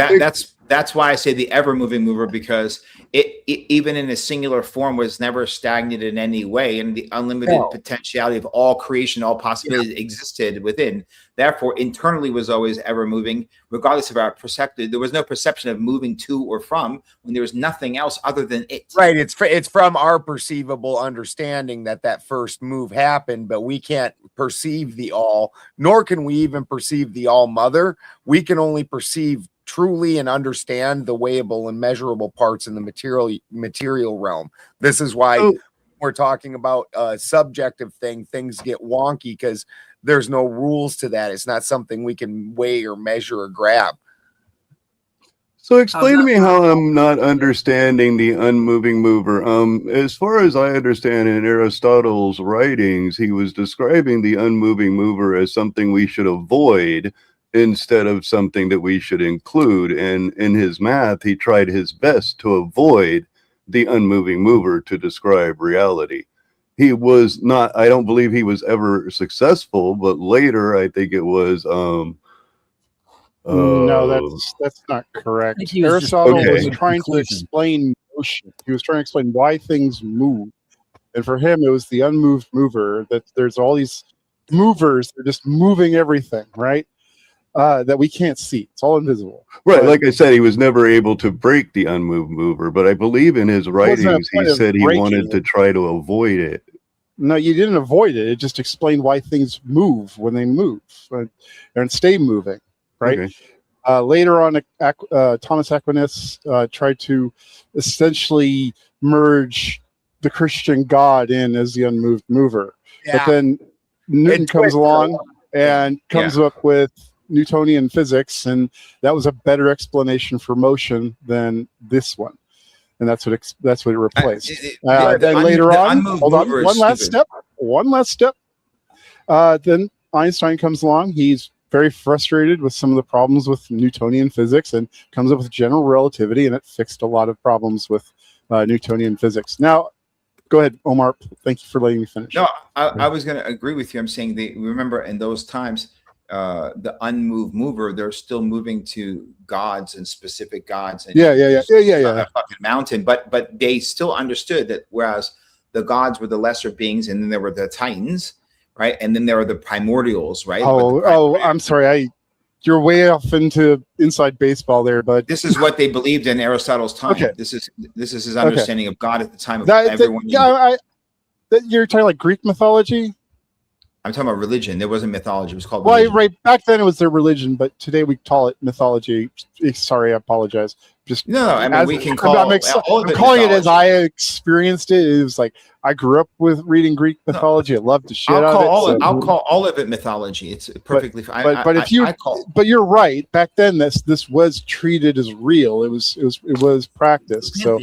That's why I say the ever moving mover, because it even in a singular form was never stagnant in any way, and the unlimited potentiality of all creation, all possibilities existed within. Therefore, internally was always ever moving, regardless of our perceptive. There was no perception of moving to or from when there was nothing else other than it. Right. It's from our perceivable understanding that first move happened, but we can't perceive the all, nor can we even perceive the all mother. We can only perceive truly and understand the weighable and measurable parts in the material realm. This is why we're talking about a subjective thing. Things get wonky because there's no rules to that. It's not something we can weigh or measure or grab. So explain to me how I'm not understanding the unmoving mover. As far as I understand in Aristotle's writings, he was describing the unmoving mover as something we should avoid instead of something that we should include. And in his math, he tried his best to avoid the unmoving mover to describe reality. He was not, I don't believe he was ever successful, but later I think it was no, that's not correct. Aristotle was trying to explain motion. He was trying to explain why things move. And for him, it was the unmoved mover, that there's all these movers, they're just moving everything, right? That we can't see. It's all invisible. Right. But, like I said, he was never able to break the unmoved mover, but I believe in his writings, he said he wanted to try to avoid it. No, you didn't avoid it. It just explained why things move when they move and stay moving, right? Okay. Later on, Thomas Aquinas tried to essentially merge the Christian God in as the unmoved mover. Yeah. But then Newton comes along and comes up with Newtonian physics, and that was a better explanation for motion than this one, and that's what it replaced. Then later on, hold on, one last step. Then Einstein comes along. He's very frustrated with some of the problems with Newtonian physics and comes up with general relativity, and it fixed a lot of problems with Newtonian physics. Now, go ahead, Omar. Thank you for letting me finish. No, I was going to agree with you. I'm saying remember in those times, the unmoved mover, they're still moving to gods and specific gods. And yeah. A fucking mountain, but they still understood that whereas the gods were the lesser beings, and then there were the titans, right? And then there were the primordials, right? I'm sorry. You're way off into inside baseball there, but this is what they believed in Aristotle's time. Okay. This is his understanding of God at the time of everyone. You're talking like Greek mythology? I'm talking about religion. There wasn't mythology. It was called religion. Right. Back then it was their religion, but today we call it mythology. Sorry, I apologize. Just no. I mean, we can call. I'm calling it as I experienced it. It was like I grew up with reading Greek mythology. I loved the shit out of it. I'll call all of it mythology. It's perfectly fine. But you're right. Back then, this was treated as real. It was practiced. So.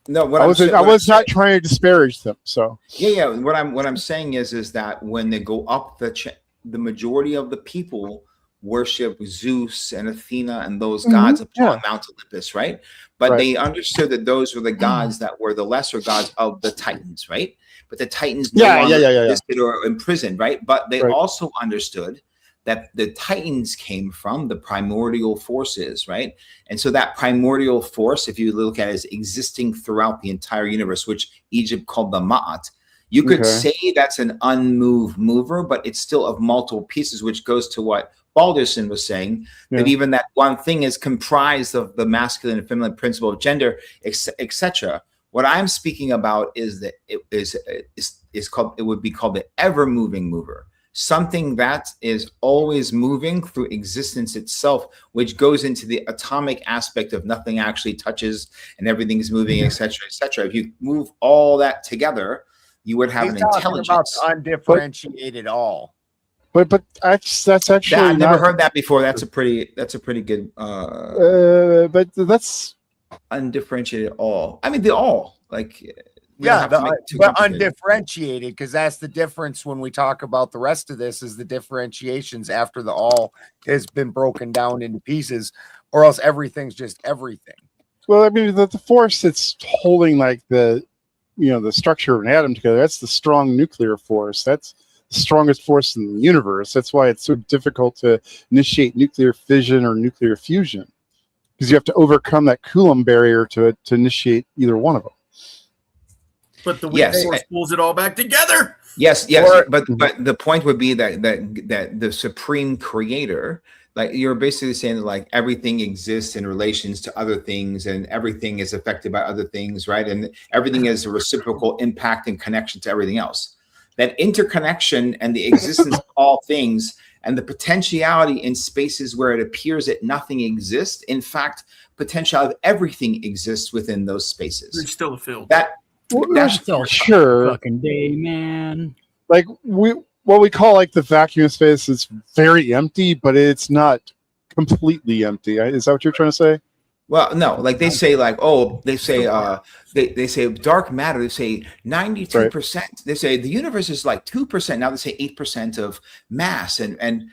No, I was not trying to disparage them. So yeah. What I'm saying is that when they go up the majority of the people worship Zeus and Athena and those gods upon Mount Olympus, right? But they understood that those were the gods that were the lesser gods of the Titans, right? But the Titans no longer existed or imprisoned, right? But they also understood that the Titans came from, the primordial forces, right? And so that primordial force, if you look at it as existing throughout the entire universe, which Egypt called the Ma'at, you could say that's an unmoved mover, but it's still of multiple pieces, which goes to what Balderson was saying, that even that one thing is comprised of the masculine and feminine principle of gender, etc. What I'm speaking about is that it would be called the ever-moving mover, something that is always moving through existence itself, which goes into the atomic aspect of nothing actually touches and everything's moving, etc., etc. If you move all that together, you would have an intelligence. About undifferentiated all. But that's actually I've never heard that before. That's a pretty good. But that's undifferentiated all. I mean, the all, like, but undifferentiated, because that's the difference when we talk about the rest of this, is the differentiations after the all has been broken down into pieces, or else everything's just everything. Well, I mean, the force that's holding like the structure of an atom together, that's the strong nuclear force. That's the strongest force in the universe. That's why it's so difficult to initiate nuclear fission or nuclear fusion, because you have to overcome that Coulomb barrier to initiate either one of them. But the weak force pulls it all back together. Yes, but the point would be that the supreme creator, like, you're basically saying that, like, everything exists in relations to other things, and everything is affected by other things, right? And everything is a reciprocal impact and connection to everything else. That interconnection and the existence of all things and the potentiality in spaces where it appears that nothing exists, in fact, potentiality of everything exists within those spaces. There's still a field. That's still sure. Fucking day, man. Like, what we call like the vacuum space is very empty, but it's not completely empty. Is that what you're trying to say? Well, no, like they say, they say dark matter. They say 92%. They say the universe is like 2%. Now they say 8% of mass, and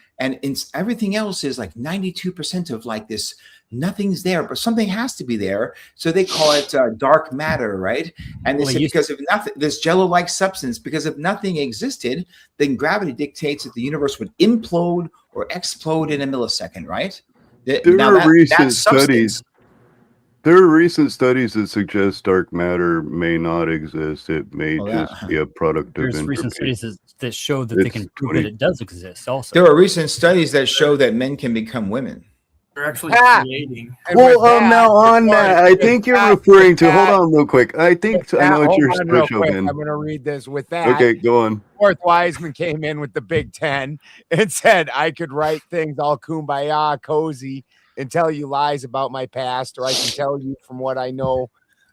everything else is like 92% of like this. Nothing's there, but something has to be there. So they call it dark matter, right? And they say because of nothing, this jello-like substance, because if nothing existed, then gravity dictates that the universe would implode or explode in a millisecond, right? There are recent studies that suggest dark matter may not exist. It may just be a product of entropy. Recent studies that show that they can prove that it does exist also. There are recent studies that show that men can become women. They're actually creating. Well, now on that, I think you're referring to. Hold on, real quick. I think I know what you're showing. I'm going to read this with that. Okay, go on. Fourth Wiseman came in with the Big Ten and said I could write things all kumbaya, cozy, and tell you lies about my past, or I can tell you from what I know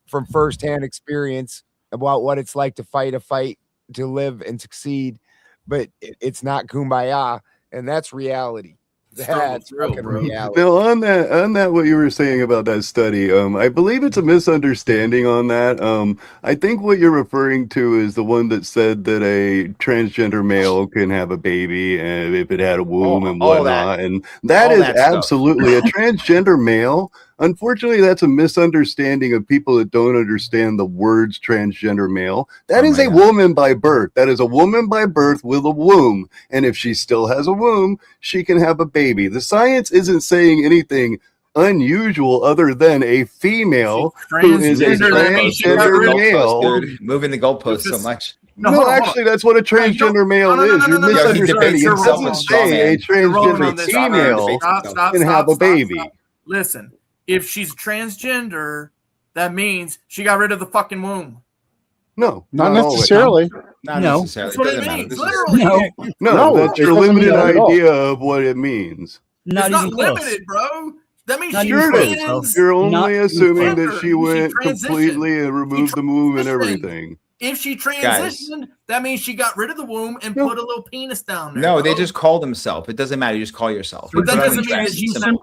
from firsthand experience about what it's like to fight a fight, to live and succeed. But it's not kumbaya, and that's reality. That's fucking reality. Now, on that, what you were saying about that study, I believe it's a misunderstanding on that. I think what you're referring to is the one that said that a transgender male can have a baby, and if it had a womb and whatnot, and that is absolutely a transgender male. Unfortunately, that's a misunderstanding of people that don't understand the words transgender male. That is a woman by birth. That is a woman by birth with a womb. And if she still has a womb, she can have a baby. The science isn't saying anything unusual other than a female who is a transgender male. Moving the goalposts so much. No, actually, that's what a transgender male is. You're misunderstanding. It doesn't say a transgender female can have a baby. Listen. If she's transgender, that means she got rid of the fucking womb. No, not necessarily. Not necessarily. That's what it means. Literally. No, that's your limited idea of what it means. It's not limited, bro. That means she is. You're only assuming that she went completely and removed the womb and everything. If she transitioned, that means she got rid of the womb and put a little penis down there. No, they just call themselves. It doesn't matter. You just call yourself. But that doesn't mean that she's a baby.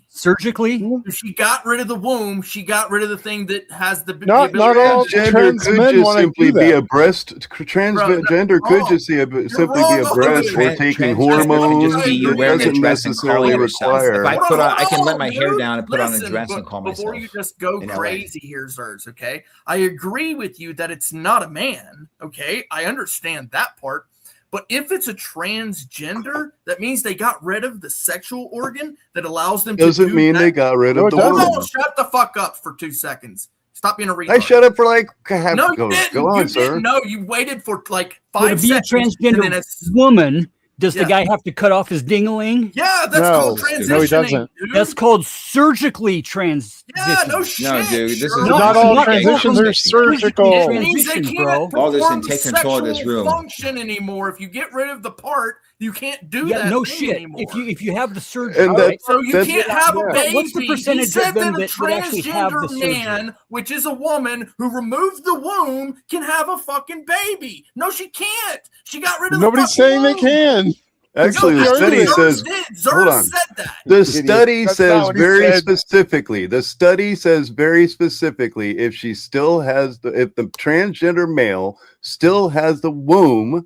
Surgically? If she got rid of the womb, she got rid of the thing that has the not all transgender could just simply be a breast. Transgender could just simply be a breast or taking hormones. It doesn't necessarily require. If I put on, I can let my hair down and put on a dress and call myself. Before you just go crazy here, Zers, okay? I agree with you that it's not a man, okay? I understand that part. But if it's a transgender, that means they got rid of the sexual organ that allows them to Doesn't do mean that. they got rid No, of it the doesn't. woman. No, shut the fuck up for 2 seconds. Stop being a retard. I shut up for like half. No, you Go didn't. on, You sir. didn't. No, you waited for like So to 5 be a seconds. And then transgender woman, does the Yeah. guy have to cut off his ding-a-ling? yeah, that's No. called No, he transitioning. doesn't. Dude. That's called surgically transition. yeah, no shit. No, dude, this is Sure. Not all not transitions are surgical. It means they transition, can't bro. All this perform and the take control of this sexual room. function anymore. If you get rid of the part, you can't do Yeah, that no thing shit. anymore. If you have the surgery, And right? So you That's- can't have a yeah. baby. What's the percentage He said of them that a that would actually have the transgender surgery? man, which is a woman who removed the womb, can have a fucking baby. No, she can't. She got rid of Nobody's the fucking saying they womb. can. Actually, No, the study Zerz says. did. hold Zerz on. said that. The Idiot. study That's says not what he very said. specifically. The study says very specifically if she still has if the transgender male still has the womb,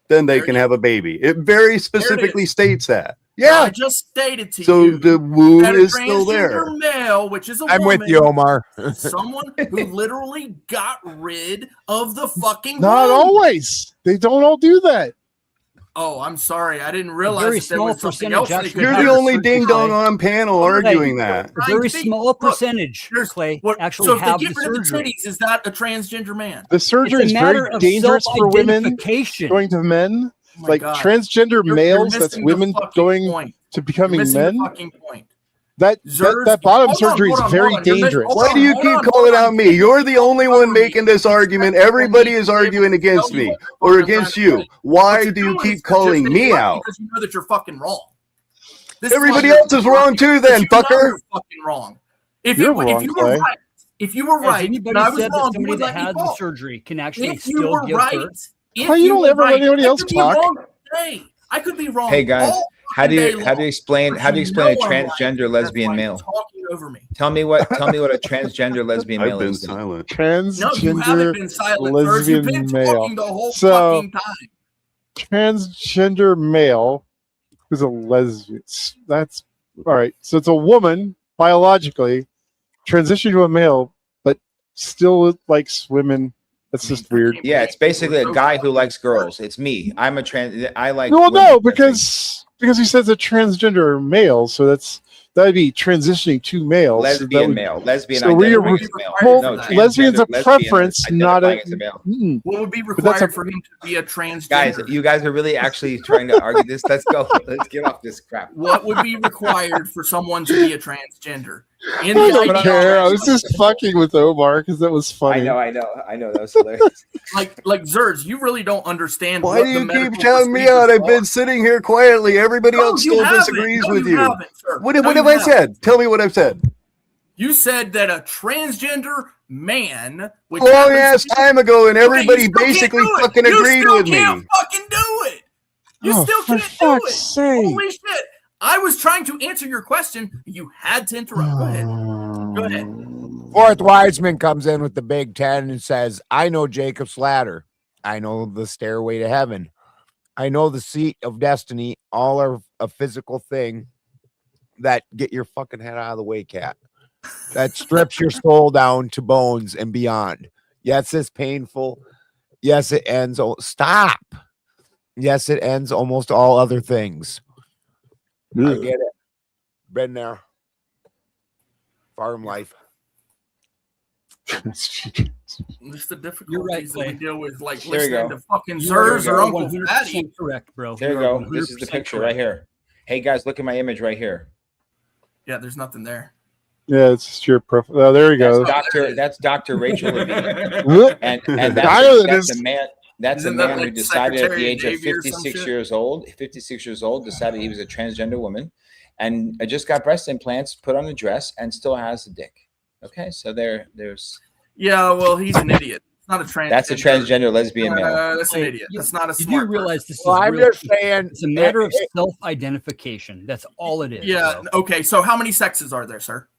then they There can you have a baby. It very specifically is. states that. I Yeah. just stated to So you the womb that a is still there. transgender male, which is a I'm woman, with you, Omar. someone who literally got rid of the fucking Not womb. always. They don't all do that. Oh, I'm sorry. I didn't realize very that there small was something percentage else. they actually could You're have the do. a only surgery ding dong play. on panel Clay, arguing that. A very I think- small look, percentage, There's- Clay, what- actually so if have they the get rid of the surgery. titties, is that a transgender man? The surgery It's is a matter very of dangerous for women self-identification. going to men. Oh my Like God. transgender You're males, that's missing the women fucking going point. to You're becoming missing men. the fucking point. That Zerz, bottom hold on, surgery hold is on, very hold on. You're dangerous. hold Why do you hold keep on, calling hold out on. me? You're the only one Over me. making this argument. Except for Everybody me is to be able arguing to against tell you me what the fuck or I'm against trying to you. say. Why What you're do you doing keep is you're calling just me interrupting out? because you know that you're fucking wrong. This is Everybody why else you're is wrong too, then, because you know fucker. you're fucking wrong. If You're you wrong, were Clay. right, if you were Has right, anybody and I was said that wrong, you somebody would that let me has the talk. surgery can actually If you still were give right, birth? if Clay, you don't were ever let right, anybody I else could be talk. wrong today. I could be wrong. Hey guys, all how do fucking you day how do you long. explain But how do you you explain a know I'm right. transgender That's lesbian why you're male? talking over me. Tell me what a transgender lesbian I've male been is. then. silent. No, you haven't Transgender been silent, Zerz. You've been lesbian male. talking the whole So- fucking time. Transgender male who's a lesbian. That's all right. So it's a woman biologically transitioned to a male, but still likes women. That's just weird. Yeah, it's basically a guy who likes girls. It's me. I'm a trans. I like. Well, women. no, because he says a transgender male, so that'd be transitioning to male. so that lesbian would- male. Lesbian so we are- identifying as male. well, No, lesbian's a transgender, lesbian preference, not a- identifying as male. Mm-mm. What would be But that's required a- for him to be a transgender? Guys, you guys are really actually trying to argue this. Let's go. Let's get off this crap. What would be required for someone to be a transgender? In I the don't ideal- care. I was just fucking with Omar because that was funny. I know. That was hilarious. like Zerz, you really don't understand. Why what do the you keep medical shouting me procedures out? I've are. been sitting here quietly. Everybody No, else you still haven't. disagrees No, with you you. haven't, sir. What No, have you I haven't. said? Tell me what I've said. You said that a transgender man, which Long happens ass to be- time ago, and Okay, everybody you still can't basically do it. fucking You agreed still with can't me. fucking do it. You Oh, still for can't do it. fuck's sake. Holy shit! I was trying to answer your question. You had to interrupt. Go ahead. Go ahead. Fourth Wiseman comes in with the Big Ten and says, I know Jacob's ladder. I know the stairway to heaven. I know the seat of destiny. All are a physical thing that get your fucking head out of the way, cat. That strips your soul down to bones and beyond. Yes, it's painful. Yes, it ends. Stop. Yes, it ends almost all other things. I get it. Been there. Farm life. Just the difficulties that we Clay. deal with, like There you listening go. to fucking You are Zerz or Uncle 100% Fatty. correct, bro. There you are go. This is the 100% picture correct. right here. Hey guys, look at my image right here. Yeah, there's nothing there. Yeah, it's just your profile. Oh, there you go. That's Dr. Rachel Levine. Whoop. And I know that's it a man. That's Isn't a that man who like decided at the Secretary age of Navy or some 56 shit? years old. 56 years old, decided he was a transgender woman, and I just got breast implants, put on a dress, and still has a dick. Okay, so there's Yeah, well, he's an idiot. It's not a transgender. that's a transgender lesbian male. That's an idiot. That's not a You smart do realize this is Well, I'm real just saying. it's a matter of self-identification. That's all it is. person. Yeah. bro. Okay. So how many sexes are there, sir?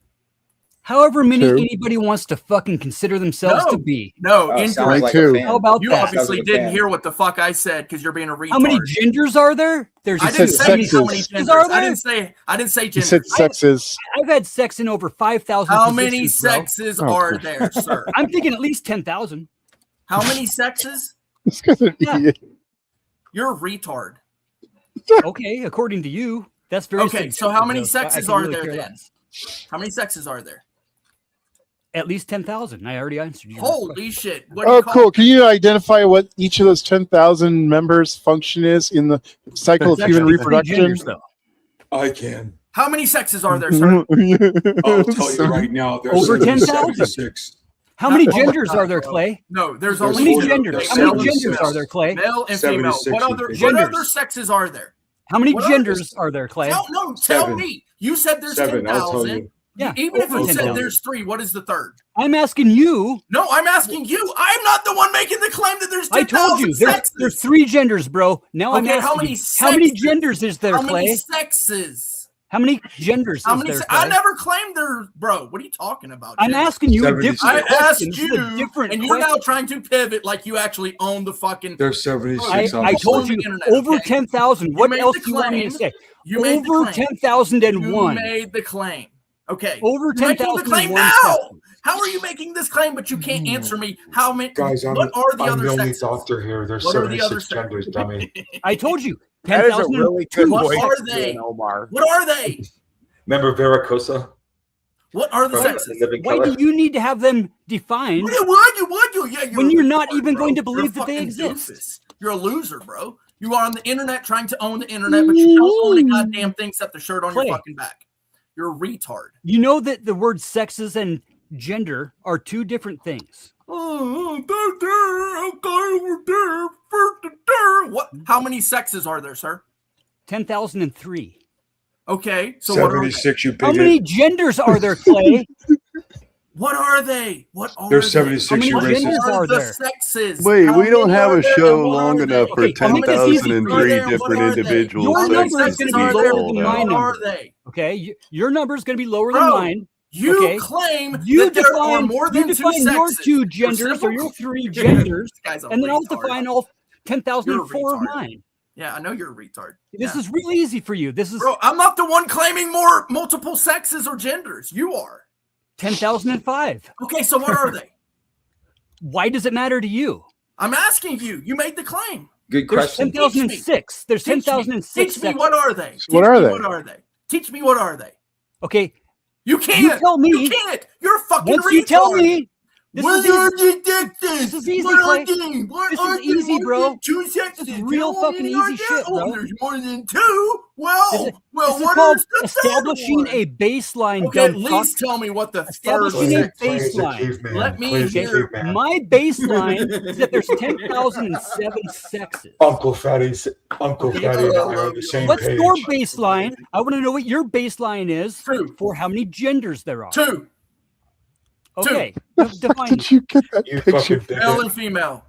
However many Two. anybody wants to fucking consider themselves No. to be. No, Oh, sounds incorrect. like Two. a fan. How about You that? obviously Sounds like a didn't fan. hear what the fuck I said because you're being a retard. How many genders are there? There's I He didn't said say how many sexes. genders. Are I there? didn't say He genders. said sexes. I've had sex in over 5,000 How many positions, bro. sexes Oh, are for- there, sir? I'm thinking at least 10,000. How many sexes? This guy's an Yeah. idiot. You're a retard. Okay, according to you, that's very Okay, so how many subjective, sexes I are can really there care then? less. How many sexes are there? At least 10,000. I already answered you. Holy shit! What do Oh, you call cool. Can you identify what each of those 10,000 members' function is in the cycle of There's human actually three reproduction? genders, though. I can. How many sexes are there, sir? I'll tell you right now. There's Over 10,000. 76. How many Oh my genders God, are there, bro. Clay? No, there's There's How only many two. genders? There's How many male and genders female. are there, Clay? Male and female. 76 What would other be what genders. other sexes are there? How many What are genders are there, Clay? Tell Seven. me. You said there's 7, I'll tell 10,000. you. Yeah, Even if over you said 10,000. there's 3, what is the third? I'm asking you. No, I'm asking you. I'm not the one making the claim that there's I 10,000 told you sexes. there's 3 genders, bro. Now I'm Okay, asking how many you, how many sexes? genders is there, How many Clay? sexes? How many genders How is many? there, I Clay? never claimed there, bro. What are you talking about? I'm Jim? asking you a 76. different I question. asked This is a you, different and you're question. now trying to pivot like you actually own the fucking. There's 76 I I on told on you the internet, over okay? 10,000. You What made else the do you want me to claim. say? You made the Over claim. 10,001. You made the claim. Okay. Over You're making the claim 10,001 now. sexes. How are you making this claim, but you can't answer me? How many? Guys, I'm what are the I'm other the only sexes? doctor here. There's What are the other 76 genders, dummy. I told you. That is a 10,002. really good What voice, are they? Dan Omar. What are they? Remember Veracosa? What are the From sexes? Living Why Color? do you need to have them defined Would you? Yeah, when you're not retarded, even bro. going to You're believe a that they fucking exist? doofus. You're a loser, bro. You are on the internet trying to own the internet, but you don't own a goddamn thing except the shirt on Clay. your fucking back. You're a retard. You know that the word sexes and gender are 2 different things. Oh, over there. What? How many sexes are there, sir? 10,003. Okay, so what are they? 76, you How bigot. many genders are there, Clay? What are they? What are There's they? 76, How many you genders racist. What are are the there? sexes? Wait, How we don't many have are a there, show and what long are enough they? for Okay, I'll make this easy for you. 10,003 What different are they? individuals. Your that number is to going to be be are lower there? called than out. my What are number. they? Okay, your number is going to be lower Bro, than mine. You Okay. claim You that there are define, more you than 2 define your sexes. 2 genders or your 3 genders, This guy's a and then I'll retard. define all You're a 10,004 of retard. mine. Yeah, I know you're a retard. This Yeah. is really easy for you. This is Bro, I'm not the one claiming multiple sexes or genders. You are. 10,005. Okay, so what are they? Why does it matter to you? I'm asking you. You made the claim. Good There's question. 10,006. There's Teach me. 10,006 Teach me sexes. what are they? What Teach are me they? What are they? Teach me what are they? Okay, You can't. you tell me. You can't. You're a fucking Once retard. you tell me, this What is easy. are the sexes? This is easy, What Clay. are they? What This are is they? easy, More bro. than 2 sexes. This is real How fucking many easy are there? shit, Oh, bro. there's more than 2. Well, This is what called is the establishing third one? a baseline. Okay, at dumb least fuck. tell me what the third Establishing a sex Clay is. is a baseline. caveman. Let me Clay is a hear- caveman. My baseline is that there's 10,007 sexes. Uncle Fatty's Uncle Okay. Fatty and I are on the same What's page. your baseline? I want to know what your baseline is 2. for how many genders there are. 2. Okay, How define did you get that You picture? fucking Male bigot. and female.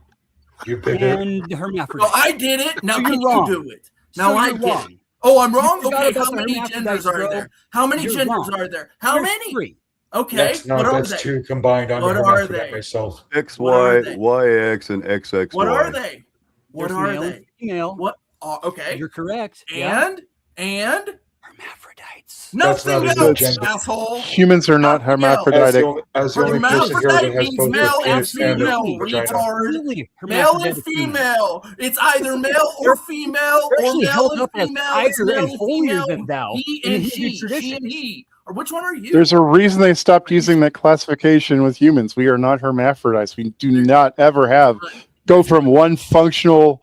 You bigot. and hermaphrodite. Well, I did it. Now So can you're you wrong. do it? Now So I you're get wrong. it. Oh, I'm wrong? You forgot Okay, about how the many hermaphrodites, genders are bro. there? How many You're genders wrong. are there? How There's many? 3. Okay, That's what are that's they? 2 combined. I'm What a are hermaphrodite they? myself. X, What are Y, they? YX, and XXY. What are they? What There's are male and they? female. What? Okay. You're correct. Yeah. And Hermaphrodites. That's nothing not else, a gender. asshole. Humans are not Nothing else. hermaphroditic. As the only person here that Hermaphrodite has means both male the and penis and female, the vagina. retard. Absolutely. Male and Hermaphroditic female. It's either male or female, They're or actually male held and up as female. higher It's male and and holier female. than thou He in the and Hindu she tradition. and he. Or which one are you? There's a reason they stopped using that classification with humans. We are not hermaphrodites. We do not ever have go from one functional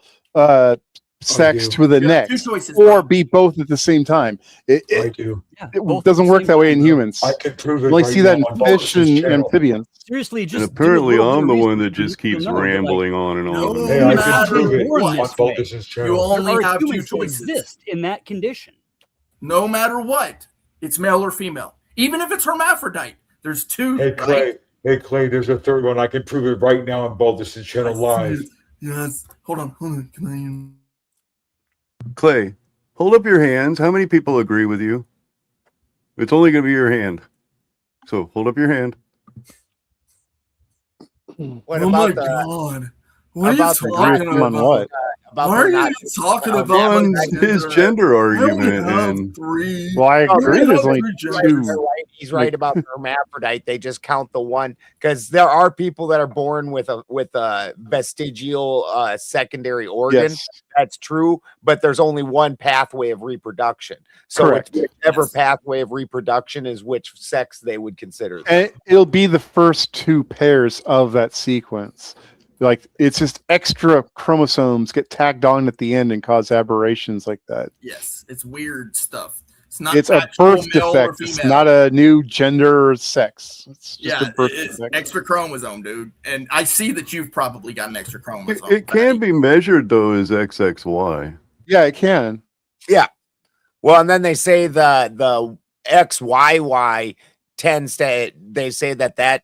sex do. to the You have next, 2 choices. or bro. be both at the same time. I do. Yeah, It both doesn't at the work same that way time, in bro. humans. I can prove it. You only right see that in now on fish and Baltus's channel. amphibians. Seriously, just And apparently, do a little I'm the bit of one that research and just keeps you'll know that, like, rambling on and on. No, and Hey, on. I matter can prove it what. on This way. Baltus's You channel. only there are have 2 humans that choices. exist in that condition. No matter what, it's male or female. Even if it's hermaphrodite, there's 2. Hey right? Clay, hey Clay, there's a third one. I can prove it right now on Baltus's channel live. Yes. Hold on. Can Clay, hold up your hands. How many people agree with you? It's only going to be your hand. So hold up your hand. What oh my about the god! What are you about the talking Agree with them on about? what? Why are her you not talking about about On my his gender argument, and three. Well, I Oh, agree. they There's have only three Right, genders. two. he's right about the hermaphrodite. They just count the one because there are people that are born with a vestigial secondary organ. Yes. That's true, but there's only one pathway of reproduction. So Correct. whichever Yes. pathway of reproduction is which sex they would consider. them. And it'll be the first two pairs of that sequence. Like it's just extra chromosomes get tagged on at the end and cause aberrations like that. Yes, it's weird stuff. It's not. It's a actual birth male or defect. It's female. not a new gender or sex. It's just Yeah, a birth it's defect. extra chromosome, dude. And I see that you've probably got an extra chromosome. it can be measured though as XXY. Yeah, it can. Well, and then they say the XYY tends to. They say that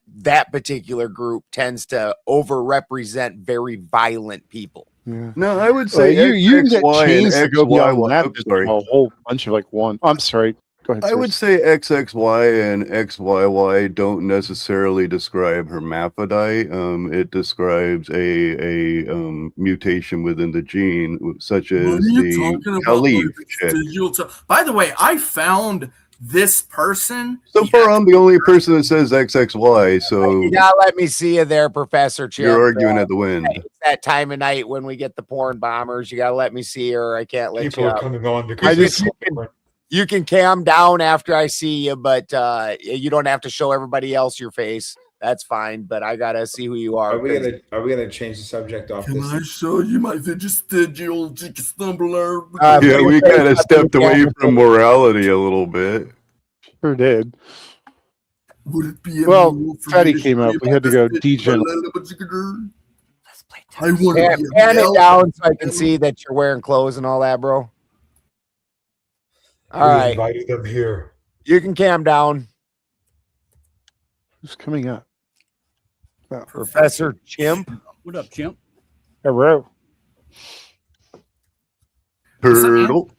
particular group tends to overrepresent very violent people. Yeah. No, I would So say you can get XXY and chains to go beyond XYY. that. Oops, There's sorry. a whole bunch of like one. I'm sorry. Go ahead. I would say XXY and XYY don't necessarily describe hermaphrodite. It describes a mutation within the gene, such What as are you the talking about? Khalif chick. By the way, I found this person. So far, I'm the only person that says XXY, so You gotta let me see you there, Professor Chip. you're arguing at the wind. It's that time of night when we get the porn bombers. You gotta let me see her. I can't let People you are up. coming on I because just- You can cam down after I see you, but you don't have to show everybody else your face. That's fine, but I gotta see who you are. Are we gonna change the subject off Can this? I show you my vestigial stumbler? Yeah, we kind of stepped away from morality a little bit. Sure did. Would it be Well, illegal for Fatty me to came show up. you We my had to go vestigial degen. I want Pan, to be a pan it male. down so I can see that you're wearing clothes and all that, bro. All we right, invited them here. you can cam down, Who's coming up? Professor Chimp. What up, Chimp? Hello. Turtle.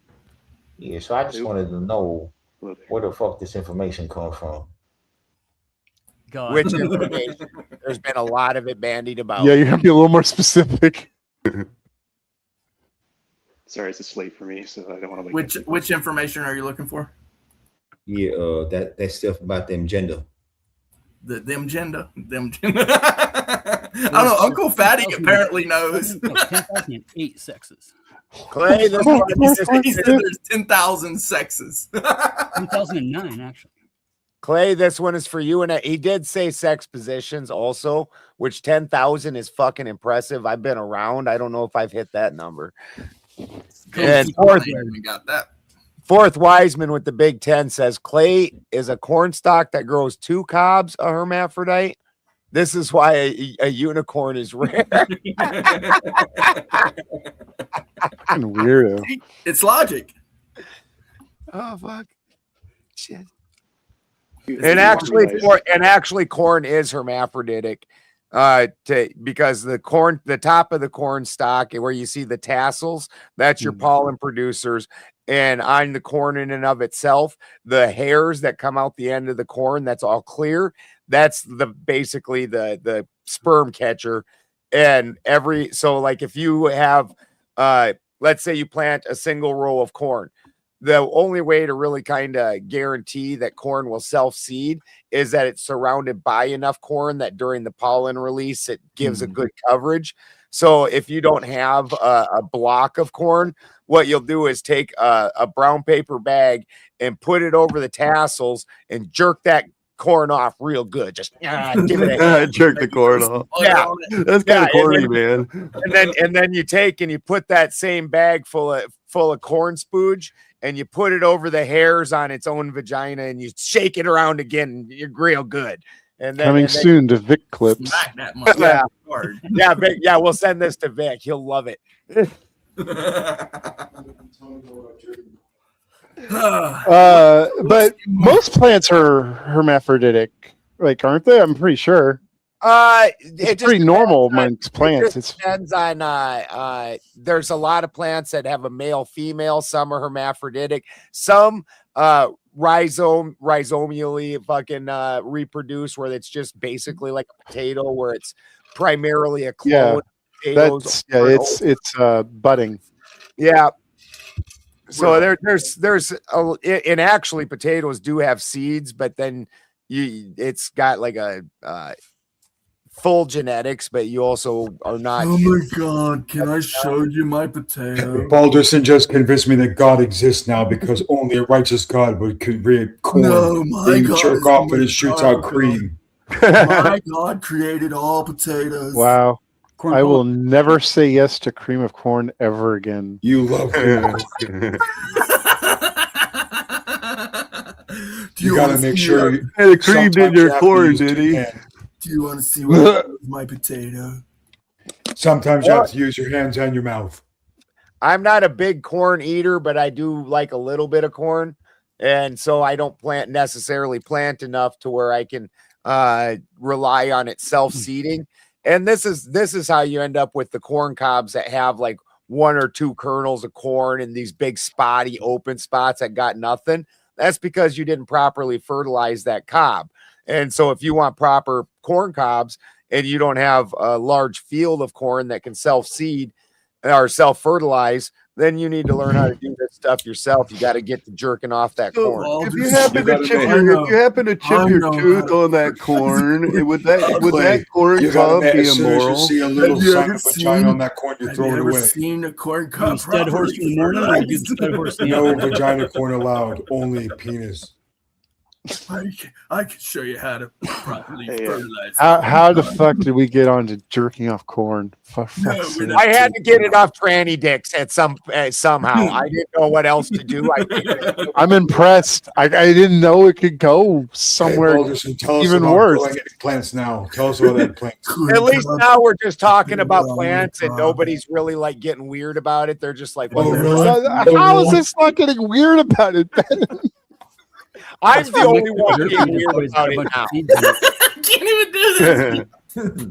Yeah, so I just wanted to know where the fuck this information comes from. God. Which information? There's been a lot of it bandied about. Yeah, you have to be a little more specific. Sorry, it's a slate for me, so I don't want to like. Which information are you looking for? Yeah, that stuff about them gender. Them gender. I don't know. Uncle Fatty apparently knows. 10,008 sexes. Clay, this He said there's 10,000 sexes. 2009, actually. Clay, this one is for you. And he did say sex positions also, which 10,000 is fucking impressive. I've been around. I don't know if I've hit that number. And fourth Wiseman with the Big Ten says Clay is a corn stalk that grows 2 cobs, a hermaphrodite. This is why a unicorn is rare. Weirdo. It's logic. Oh fuck. Shit. And actually corn is hermaphroditic. Because the top of the corn stalk where you see the tassels, that's your pollen producers. And on the corn in and of itself, the hairs that come out the end of the corn, that's all clear. That's basically the sperm catcher. And like if you have, let's say you plant a single row of corn, the only way to really kind of guarantee that corn will self-seed is that it's surrounded by enough corn that during the pollen release, it gives a good coverage. So if you don't have a block of corn, what you'll do is take a brown paper bag and put it over the tassels and jerk that corn off real good. Just give it a jerk the corn off. Yeah, that's kind of corny, man. And then you take and you put that same bag full of corn spooge and you put it over the hairs on its own vagina and you shake it around again. And you're real good. And then, Coming soon to Vic Clips. Yeah, we'll send this to Vic. He'll love it. But most plants are hermaphroditic, like, aren't they? I'm pretty sure. It's pretty normal amongst plants. It depends on there's a lot of plants that have a male female. Some are hermaphroditic. Some rhizomially fucking reproduce, where it's just basically like a potato, where it's primarily a clone. potatoes. It's budding. Yeah. So there's and actually potatoes do have seeds, but then it's got like a full genetics, but you also are not. Oh my God! Can I show you my potato? Balderson just convinced me that God exists now because only a righteous God would create corn. No, my you God jerk is off the and it most shoots powerful out cream. My God created all potatoes. Wow. Corn I pop. will never say yes to cream of corn ever again. You love cream. You gotta make sure. The cream did your corn, did he? Do you want to see what I did with my potato? Sometimes you have to use your hands and your mouth. I'm not a big corn eater, but I do like a little bit of corn. And so I don't necessarily plant enough to where I can rely on it self-seeding. And this is how you end up with the corn cobs that have like 1 or 2 kernels of corn in these big spotty open spots that got nothing. That's because you didn't properly fertilize that cob. And so if you want proper corn cobs and you don't have a large field of corn that can self-seed or self-fertilize, then you need to learn how to do this stuff yourself. You got to get to jerking off that corn. If you happen to chip your tooth on that corn, would that corn cob be immoral? See a little sign of vagina on that corn, you throw it away. Seen a corn cob? Dead horse in the morning, or you do dead horse in the No afternoon? vagina corn allowed, only penis. I can show you how to properly fertilize. How the fuck did we get on to jerking off corn? I had to get it off tranny dicks at somehow. I didn't know what else to do. I'm impressed. I didn't know it could go somewhere Balderson, tell us even about worse. organic plants now. Tell us about that plant. At least now we're just talking about plants and nobody's really like getting weird about it. They're just like, what the fuck? How is this not getting weird about it? I'm the only one getting weird about it now. I can't even do this.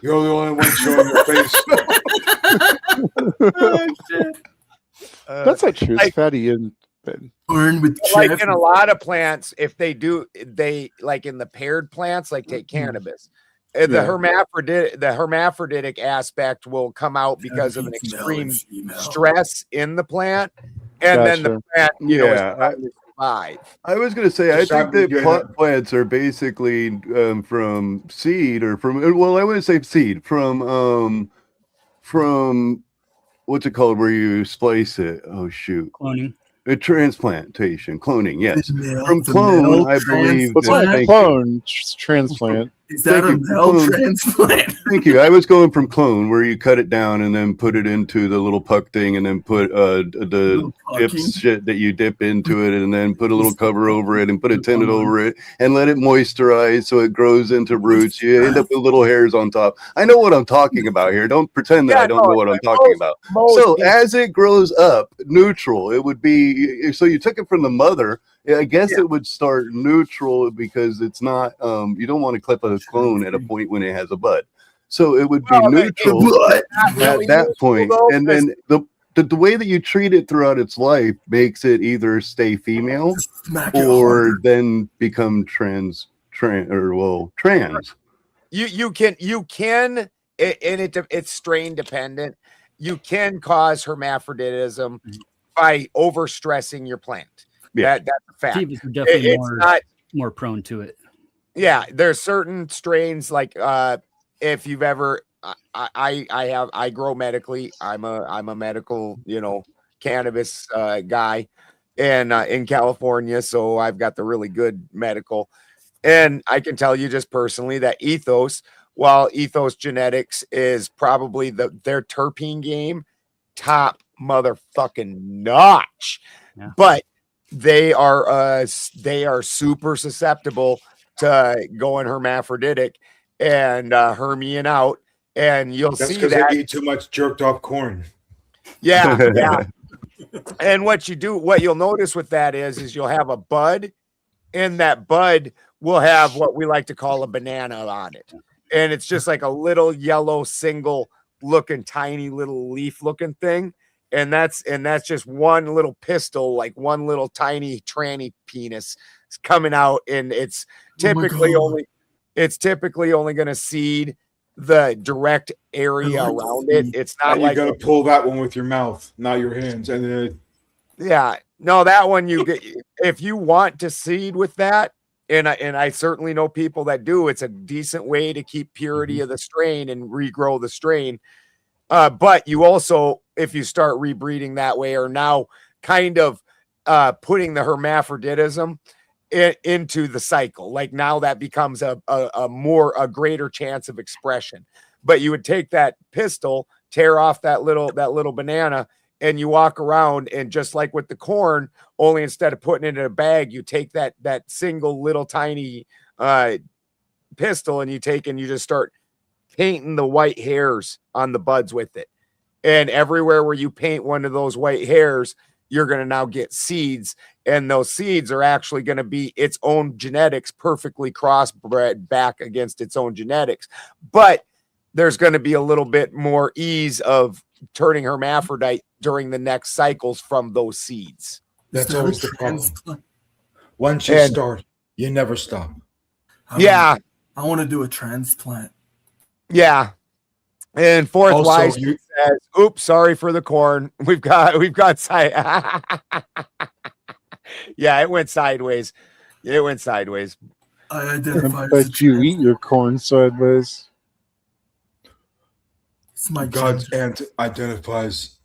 You're the only one showing your face. Oh, shit. That's not true. It's fatty and corn with like in a lot of plants, if they like in the paired plants, like take cannabis, the hermaphroditic aspect will come out because of an extreme stress in the plant, and then the plant, is trying to survive. I was going to say, I think that pot plants are basically from seed or I wouldn't say seed, from what's it called where you splice it? Oh, shoot. Cloning. A transplantation, cloning, yes. From clone, I believe. Clone transplant. Is that a male transplant? Thank you. I was going from clone, where you cut it down and then put it into the little puck thing, and then put the dip shit that you dip into it, and then put a little cover over it, and put a tenant over it, and let it moisturize so it grows into roots. You end up with little hairs on top. I know what I'm talking about here. Don't pretend that I don't know what I'm talking about. So as it grows up, neutral, it would be. So you took it from the mother. I guess it would start neutral because it's not. You don't want to clip a clone at a point when it has a bud. So it would be neutral at that point, and then the way that you treat it throughout its life makes it either stay female or then become trans. You can, and it's strain dependent. You can cause hermaphroditism by overstressing your plant. Yeah, that's a fact. Divas are definitely it's more prone to it. Yeah, there's certain strains like if you've ever I grow medically. I'm a medical, cannabis guy and in California, so I've got the really good medical. And I can tell you just personally that while Ethos Genetics is probably their terpene game top motherfucking notch. Yeah. But they are super susceptible to going hermaphroditic and herming out, and you'll That's see because that they eat too much jerked off corn. Yeah. And what you'll notice with that is you'll have a bud, and that bud will have what we like to call a banana on it, and it's just like a little yellow single looking tiny little leaf looking thing. And that's just one little pistil, like one little tiny tranny penis coming out, and it's typically only going to seed the direct area around it. It's not you like got to pull that one with your mouth, not your hands, and then yeah, no, that one you get if you want to seed with that, and I certainly know people that do. It's a decent way to keep purity of the strain and regrow the strain. But you also, if you start rebreeding that way, are now kind of putting the hermaphroditism into the cycle. Like now that becomes a greater chance of expression. But you would take that pistil, tear off that little banana, and you walk around, and just like with the corn, only instead of putting it in a bag, you take that single little tiny pistil, and you just start painting the white hairs on the buds with it. And everywhere where you paint one of those white hairs, you're going to now get seeds, and those seeds are actually going to be its own genetics, perfectly crossbred back against its own genetics. But there's going to be a little bit more ease of turning hermaphrodite during the next cycles from those seeds. That's always the problem. Once you start, you never stop. I want to do a transplant. Yeah. And fourth Also, wise says, oops, sorry for the corn. We've got side. Yeah, it went sideways. I identify but you eat your corn sideways. It's my God's aunt identifies.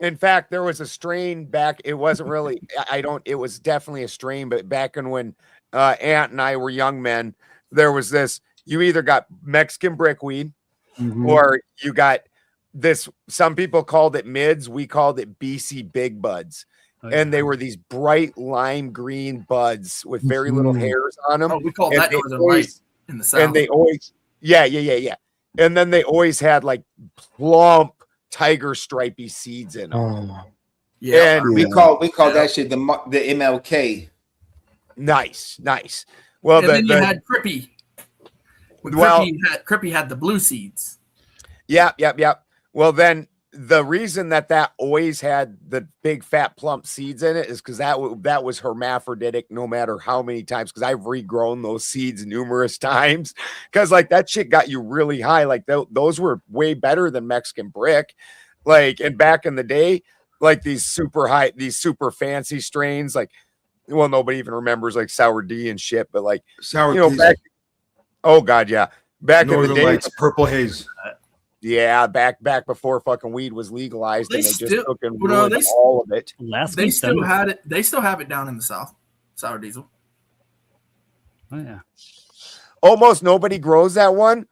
In fact, there was a strain back. It wasn't really, it was definitely a strain, but back in when Aunt and I were young men, there was this, you either got Mexican brickweed or you got this, some people called it mids. We called it BC big buds. And they were these bright lime green buds with very little hairs on them. Oh, we call that northern lights in the south. And they always, yeah. And then they always had like plump tiger stripy seeds in them. Oh. Yeah, and we call that shit the MLK. Nice. Well, then you had Crippy. Crippy had the blue seeds. Yep. Well, then the reason that always had the big fat plump seeds in it is because that was hermaphroditic no matter how many times, because I've regrown those seeds numerous times, because like that shit got you really high. Like those were way better than Mexican brick. Like, and back in the day, like these super fancy strains, like, well, nobody even remembers like Sour D and shit, but like Sour D. Oh God, yeah. Back Northern in the day, Lights, Purple Haze. Yeah, back before fucking weed was legalized, and they just took and ruined all of it. They still had it. They still have it down in the south. Sour diesel. Oh yeah. Almost nobody grows that one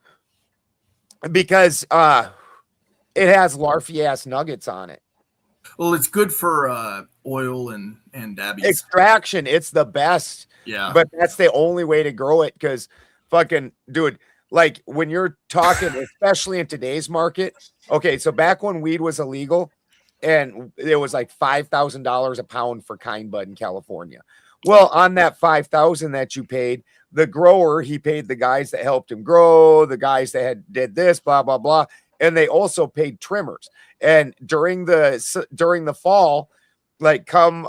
because it has larfy ass nuggets on it. Well, it's good for oil and dabbies. Extraction. It's the best. Yeah. But that's the only way to grow it, because fucking dude. Like when you're talking, especially in today's market. Okay, so back when weed was illegal, and it was like $5,000 a pound for kind bud in California. Well, on that $5,000 that you paid, the grower, he paid the guys that helped him grow, the guys that did this, blah blah blah, and they also paid trimmers. And during the fall, like come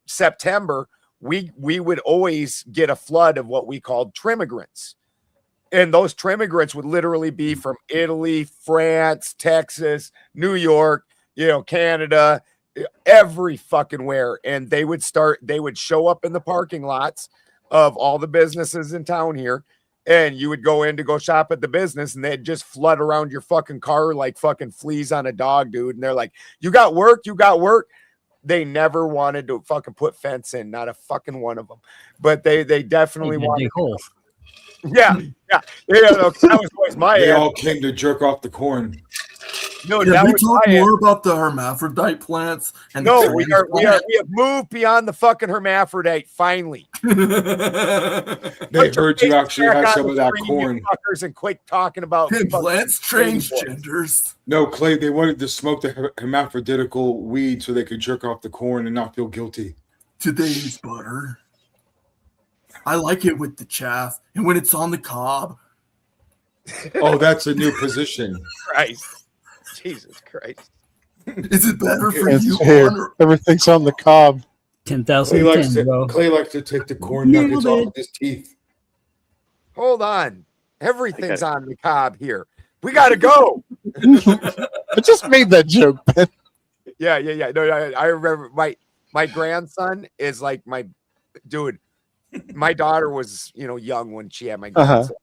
September, we would always get a flood of what we called trimmigrants. And those trimmigrants would literally be from Italy, France, Texas, New York, Canada, every fucking where. And they would show up in the parking lots of all the businesses in town here. And you would go in to go shop at the business, and they'd just flood around your fucking car like fucking fleas on a dog, dude. And they're like, you got work. They never wanted to fucking put fence in, not a fucking one of them. But they definitely wanted holes. Yeah. That was always my. They all came to jerk off the corn. No, yeah, we talk more about the hermaphrodite plants. And no, we have moved beyond the fucking hermaphrodite. Finally, they heard you actually had some of that corn. And quit talking about plants, transgenders. No, Clay, they wanted to smoke the hermaphroditical weed so they could jerk off the corn and not feel guilty. Today's butter. I like it with the chaff and when it's on the cob. Oh, that's a new position. Jesus Christ. Is it better for you? Everything's on the cob. 10,000. Clay likes to take the corn nuggets off of his teeth. Hold on. Everything's on the cob here. We got to go. I just made that joke, Ben. Yeah. No, I remember my grandson is like my dude. My daughter was, young when she had my grandson.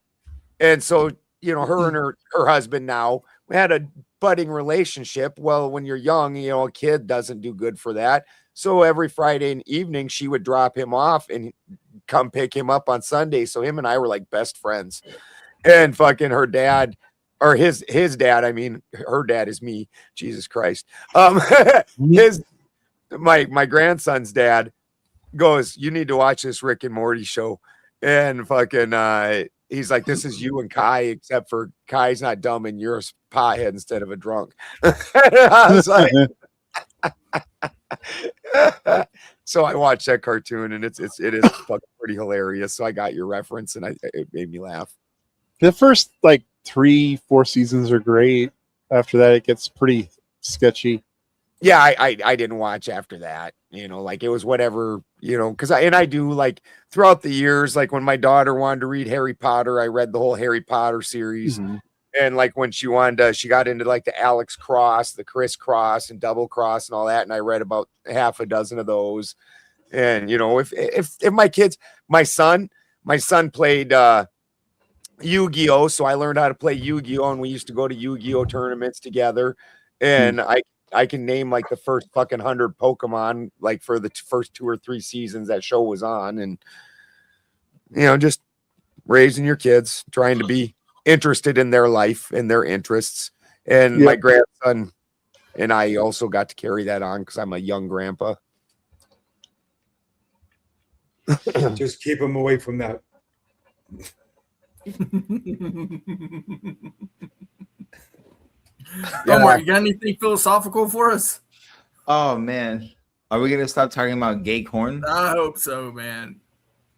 And so, her and her husband now, we had a budding relationship. Well, when you're young, a kid doesn't do good for that. So every Friday evening, she would drop him off and come pick him up on Sunday. So him and I were like best friends. And fucking her dad, or his dad, I mean, her dad is me. Jesus Christ. My grandson's dad goes, "You need to watch this Rick and Morty show." And fucking he's like, "This is you and Kai, except for Kai's not dumb and you're a pothead instead of a drunk." I was like, so I watched that cartoon and it is fucking pretty hilarious. So I got your reference and it made me laugh. The first 3-4 seasons are great. After that, it gets pretty sketchy. Yeah, I didn't watch after that. It was whatever, because I do throughout the years, when my daughter wanted to read Harry Potter, I read the whole Harry Potter series. Mm-hmm. And when she got into the Alex Cross, the Chris Cross and Double Cross and all that. And I read about half a dozen of those. And, if my son played Yu-Gi-Oh! So I learned how to play Yu-Gi-Oh! And we used to go to Yu-Gi-Oh! Tournaments together. And I can name the first fucking 100 Pokemon, for the first 2 or 3 seasons that show was on. And, just raising your kids, trying to be interested in their life and their interests. And my grandson and I also got to carry that on because I'm a young grandpa. Just keep him away from that. Omar, you got anything philosophical for us? Oh man, are we gonna stop talking about gay corn? I hope so, man.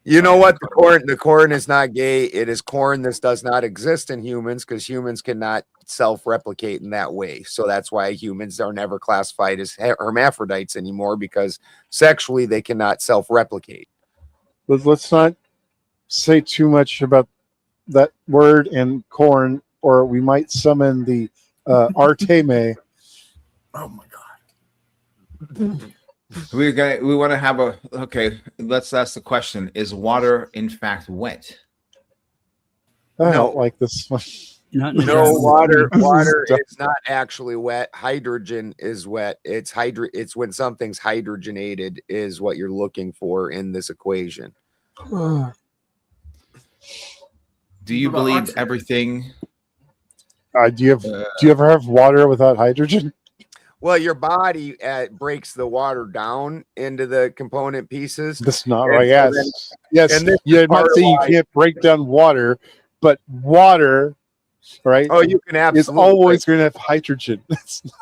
You know what? The corn is not gay. It is corn. This does not exist in humans because humans cannot self-replicate in that way. So that's why humans are never classified as hermaphrodites anymore, because sexually they cannot self-replicate. But let's not say too much about that word and corn, or we might summon the Arteme. Oh my god. We want to have let's ask the question: is water in fact wet? I don't like this one. No, water is not actually wet. Hydrogen is wet. It's when something's hydrogenated is what you're looking for in this equation. Do you believe everything? Do you ever have water without hydrogen? Well, your body breaks the water down into the component pieces. That's not right. Yes. And You're not saying you can't break down water, but water, right? Oh, you can absolutely. It's always going to have hydrogen.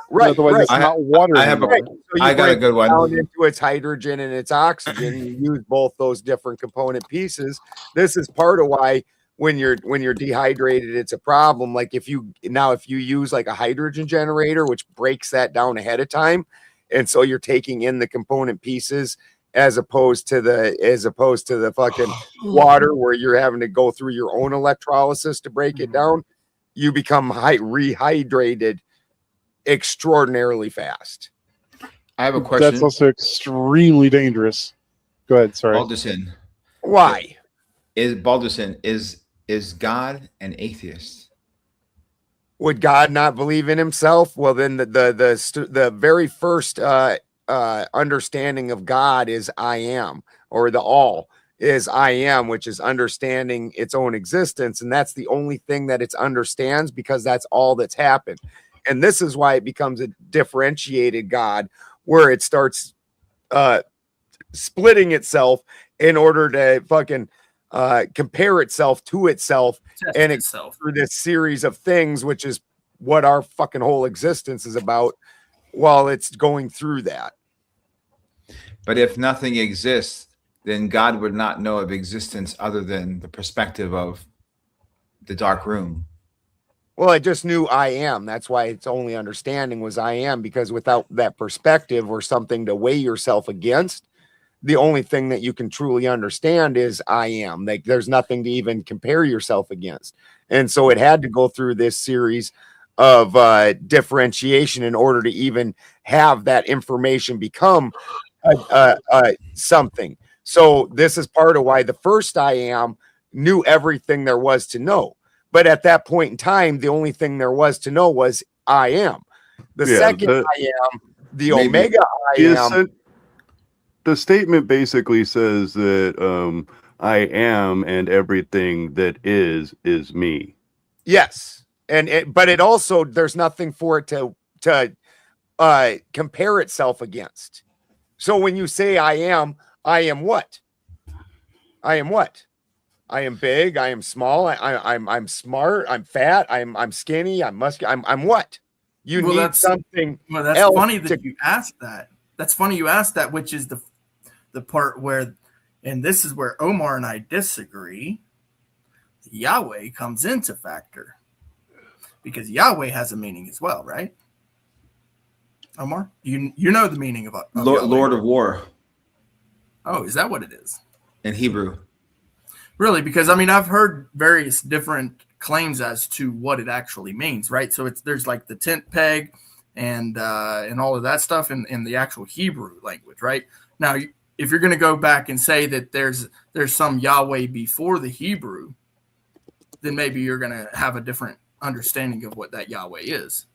Right. Otherwise, it's not water. I got a good one. Into its hydrogen and its oxygen, you use both those different component pieces. This is part of why when you're dehydrated, it's a problem. If you use a hydrogen generator, which breaks that down ahead of time, and so you're taking in the component pieces as opposed to the fucking water where you're having to go through your own electrolysis to break it down, you become rehydrated extraordinarily fast. I have a question. That's also extremely dangerous. Go ahead. Sorry. Balderson. Why? Is God an atheist? Would God not believe in himself? Well, then the very first understanding of God is I am, or the all is I am, which is understanding its own existence. And that's the only thing that it understands, because that's all that's happened. And this is why it becomes a differentiated God, where it starts splitting itself in order to fucking compare itself to itself, and itself through this series of things, which is what our fucking whole existence is about, while it's going through that. But if nothing exists, then God would not know of existence other than the perspective of the dark room. Well, I just knew I am. That's why its only understanding was I am, because without that perspective or something to weigh yourself against, the only thing that you can truly understand is I am. Like there's nothing to even compare yourself against. And so it had to go through this series of differentiation in order to even have that information become something. So this is part of why the first I am knew everything there was to know. But at that point in time, the only thing there was to know was I am. The second I am, the Omega I am. The statement basically says that I am and everything that is me. Yes. But it also, there's nothing for it to compare itself against. So when you say I am what? I am what? I am big. I am small. I'm smart. I'm fat. I'm skinny. I'm muscular. I'm what? You need something. Well, that's else funny that you asked that. That's funny you asked that, which is the part where, and this is where Omar and I disagree. Yahweh comes into factor because Yahweh has a meaning as well, right? Omar, you know the meaning of Lord of War. Oh, is that what it is? In Hebrew. Really? Because I mean, I've heard various different claims as to what it actually means, right? So there's like the tent peg and all of that stuff in the actual Hebrew language, right? Now, if you're going to go back and say that there's some Yahweh before the Hebrew, then maybe you're going to have a different understanding of what that Yahweh is.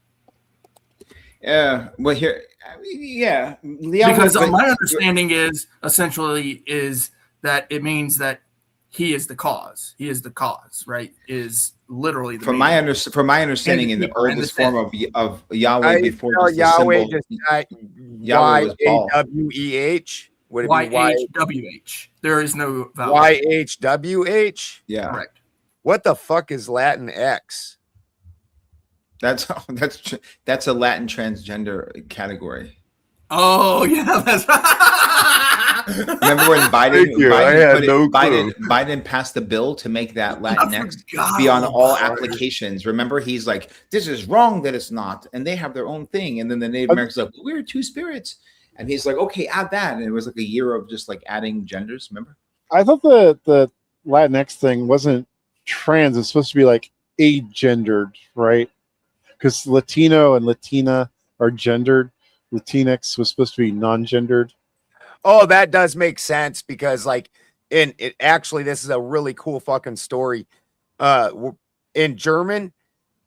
Yeah, well, here, yeah, because my understanding is essentially is that it means that he is the cause. He is the cause, right? Is literally the from my understanding in the oldest form of Yahweh before Yahweh just Y-A-W-E-H. Would it be Y-H-W-H? There is no vowel. Y-H-W-H? Yeah. Correct. What the fuck is Latin X? That's a Latin transgender category. Oh yeah, that's remember when Biden passed the bill to make that Latinx be on all applications. Remember, he's like, this is wrong that it's not, and they have their own thing. And then the Native Americans like, we're two spirits, and he's like, okay, add that. And it was like a year of just like adding genders. Remember? I thought the Latinx thing wasn't trans. It's supposed to be like agendered, right? Because Latino and Latina are gendered. Latinx was supposed to be non-gendered. Oh, that does make sense because, like, actually, this is a really cool fucking story. In German,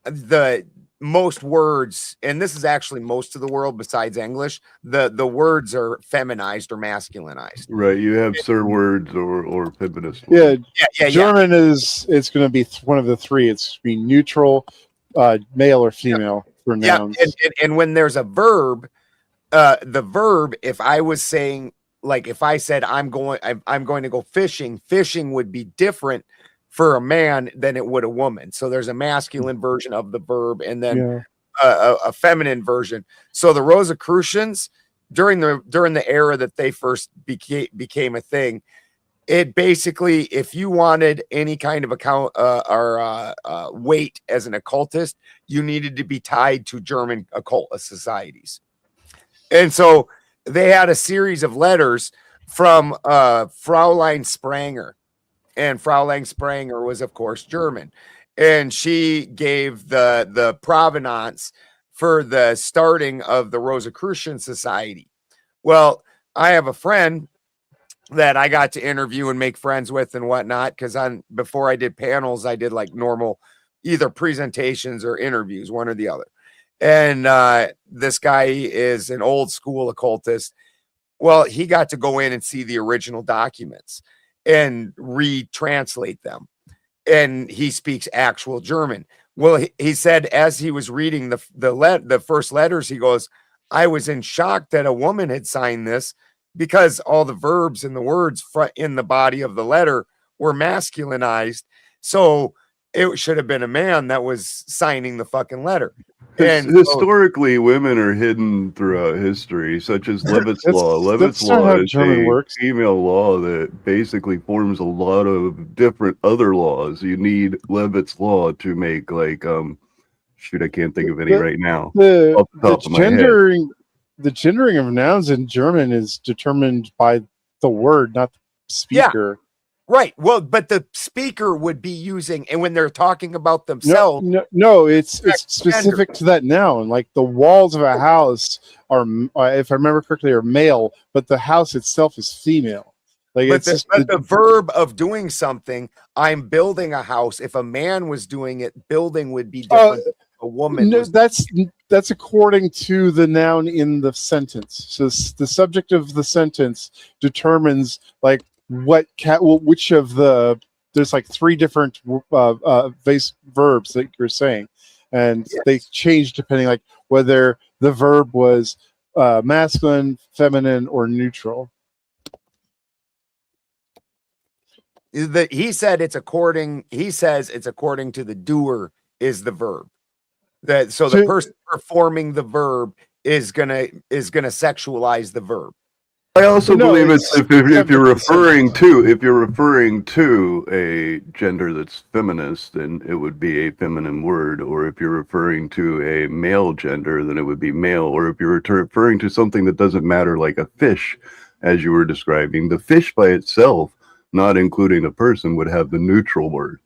the most words, and this is actually most of the world besides English, the words are feminized or masculinized. Right, you have Sir words or feminist. Yeah. German is it's going to be one of the three. It's be neutral, male or female for nouns. And when there's a verb. The verb, if I was saying, like, if I said I'm going to go fishing, fishing would be different for a man than it would a woman. So there's a masculine version of the verb and then a feminine version. So the Rosicrucians, during the era that they first became a thing, it basically, if you wanted any kind of account or weight as an occultist, you needed to be tied to German occult societies. And so they had a series of letters from Fraulein Spranger. And Fraulein Spranger was, of course, German. And she gave the provenance for the starting of the Rosicrucian Society. Well, I have a friend that I got to interview and make friends with and whatnot, because before I did panels, I did like normal either presentations or interviews, one or the other. And this guy is an old school occultist. Well, he got to go in and see the original documents and retranslate them. And he speaks actual German. Well, he said as he was reading the first letters, he goes, I was in shock that a woman had signed this because all the verbs and the words in the body of the letter were masculinized. So it should have been a man that was signing the fucking letter. And historically, women are hidden throughout history, such as Levitt's law. Levitt's law is a female law that basically forms a lot of different other laws. You need Levitt's law to make like shoot, I can't think of any right now. The gendering of nouns in German is determined by the word, not the speaker. Right. Well, but the speaker would be using, and when they're talking about No, themselves, no, it's specific to that noun. Like the walls of a house are, if I remember correctly, are male, but the house itself is female. Like but, it's the, just but the verb of doing something, I'm building a house. If a man was doing it, building would be different. A woman. No, was, that's according to the noun in the sentence. So the subject of the sentence determines like which of the, there's like 3 different base verbs that you're saying, and they change depending like whether the verb was masculine, feminine, or neutral. He says it's according to the doer is the verb. That so the person performing the verb is gonna sexualize the verb. I also believe it's if you're referring to a gender that's feminist, then it would be a feminine word, or if you're referring to a male gender, then it would be male, or if you're referring to something that doesn't matter, like a fish, as you were describing, the fish by itself, not including a person, would have the neutral word.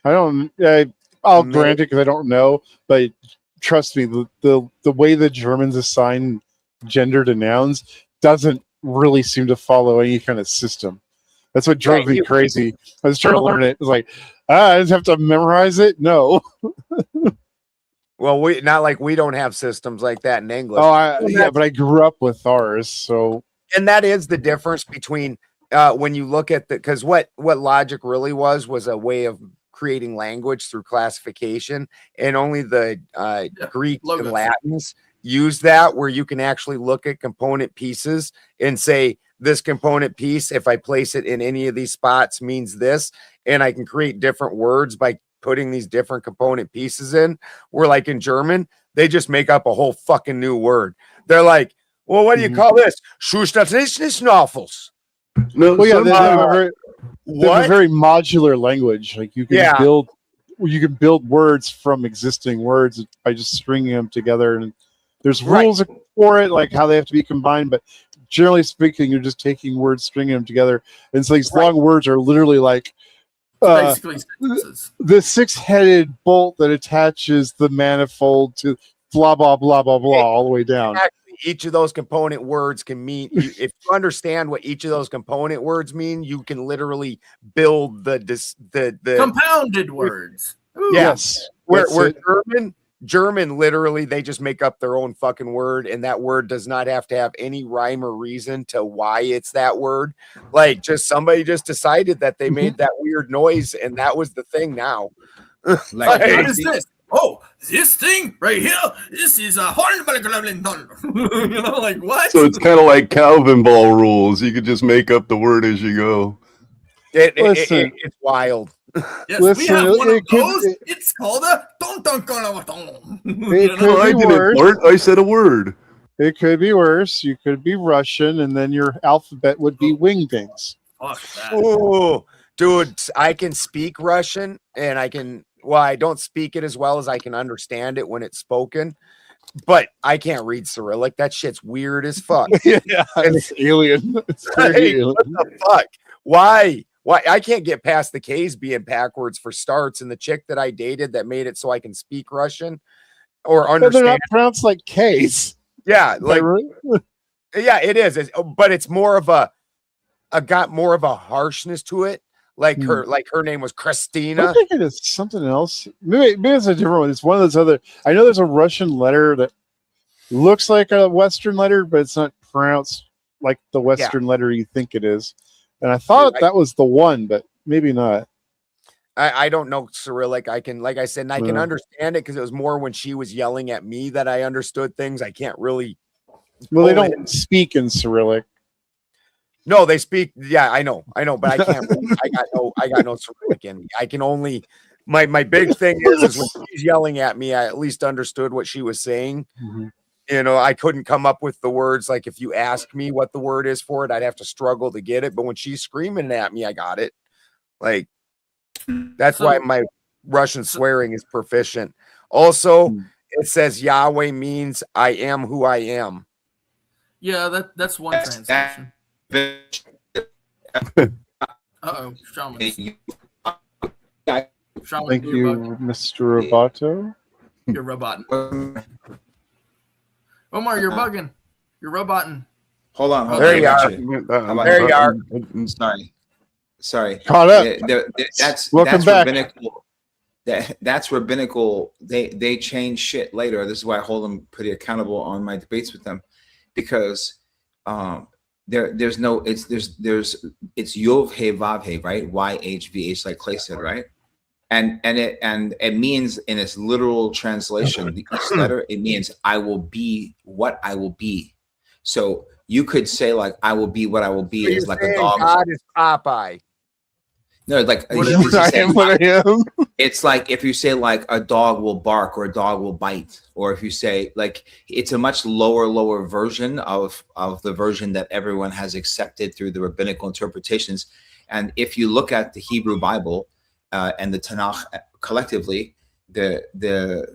I'll grant it because I don't know, but trust me, the way the Germans assign gender to nouns doesn't really seem to follow any kind of system. That's what drove me crazy. I was trying to learn it. It was like, I just have to memorize it. No. Well, we don't have systems like that in English. But I grew up with ours, so. And that is the difference between when you look at because what logic really was a way of creating language through classification, and only the Greeks and Latins use that, where you can actually look at component pieces and say this component piece, if I place it in any of these spots, means this, and I can create different words by putting these different component pieces in. Where like in German, they just make up a whole fucking new word. They're like, well, what do you call this? Schustatistnisnoffels. No, well, yeah, they have a very modular language. Like you can build words from existing words by just stringing them together, and there's rules for it, like how they have to be combined. But generally speaking, you're just taking words, stringing them together, and so these long words are literally like basically sentences. The 6-headed bolt that attaches the manifold to blah blah blah blah blah all the way down. Each of those component words can mean, if you understand what each of those component words mean, you can literally build the compounded words. Ooh. Yes. Where German literally, they just make up their own fucking word, and that word does not have to have any rhyme or reason to why it's that word. Like just somebody just decided that they made that weird noise, and that was the thing now. Like, what is this? Oh, this thing right here, this is a horn. You know, like what? So it's kind of like Calvin ball rules. You could just make up the word as you go. It's wild. Yes, we have one of those. It's called a ton. It could be worse. I said a word. It could be worse. You could be Russian, and then your alphabet would be wingdings. Oh, dude, I can speak Russian, and I can. Well, I don't speak it as well as I can understand it when it's spoken, but I can't read Cyrillic. That shit's weird as fuck. Yeah, it's alien. It's alien. What the fuck? Why? I can't get past the K's being backwards for starts, and the chick that I dated that made it so I can speak Russian or understand. They're not pronounced like K's. Yeah, like yeah, it is. But it's more of got more of a harshness to it. Like her name was Christina. I think it is something else. Maybe it's a different one. It's one of those other. I know there's a Russian letter that looks like a Western letter, but it's not pronounced like the Western letter you think it is. And I thought that was the one, but maybe not. I don't know Cyrillic. I can, like I said, and I can understand it because it was more when she was yelling at me that I understood things. I can't really. Well, they don't speak in Cyrillic. No, they speak. Yeah, I know, but I can't. I got no Cyrillic in me. I can only. My big thing is when she's yelling at me, I at least understood what she was saying. Mm-hmm. You know, I couldn't come up with the words. Like if you ask me what the word is for it, I'd have to struggle to get it. But when she's screaming at me, I got it. Like that's why my Russian swearing is proficient. Also, it says Yahweh means I am who I am. Yeah, that's one translation. Uh-oh, Shaman. Shaman, Thank you, Mr. Roboto. You're roboting. Omar, you're bugging. You're roboting. Hold on. There you are. There you are. Sorry. Caught up. Welcome back. Rabbinical. That's rabbinical. They change shit later. This is why I hold them pretty accountable on my debates with them, because there's no it's Yov He Vav He, right? YHVH, like Clay said, right? And it means in its literal translation, each letter, it means I will be what I will be. So you could say like I will be what I will be is like a dog. God is Popeye. No, like it's like if you say like a dog will bark or a dog will bite, or if you say like it's a much lower version of the version that everyone has accepted through the rabbinical interpretations. And if you look at the Hebrew Bible and the Tanakh collectively, the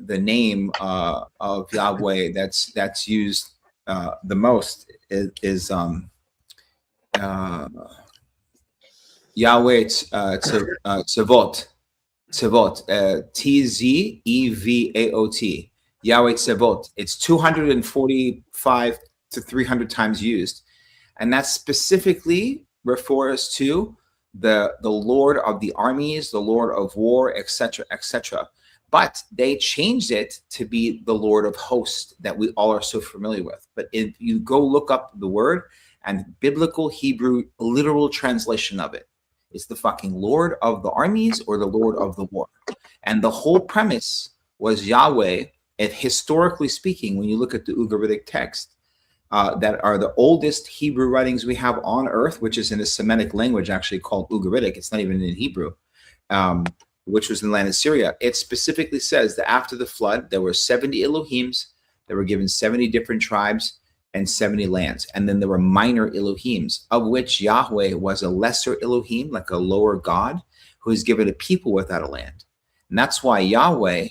name of Yahweh that's used the most is Yahweh Tzevot, Tzevaot, Yahweh Tzevot. It's 245 to 300 times used, and that specifically refers to the Lord of the armies, the Lord of war, etc., etc. But they changed it to be the Lord of hosts that we all are so familiar with. But if you go look up the word and biblical Hebrew literal translation of it, it's the fucking Lord of the armies or the Lord of the war. And the whole premise was Yahweh, and historically speaking, when you look at the Ugaritic text, that are the oldest Hebrew writings we have on earth, which is in a Semitic language actually called Ugaritic. It's not even in Hebrew, which was in the land of Syria. It specifically says that after the flood, there were 70 Elohims that were given 70 different tribes and 70 lands. And then there were minor Elohims, of which Yahweh was a lesser Elohim, like a lower God, who is given a people without a land. And that's why Yahweh,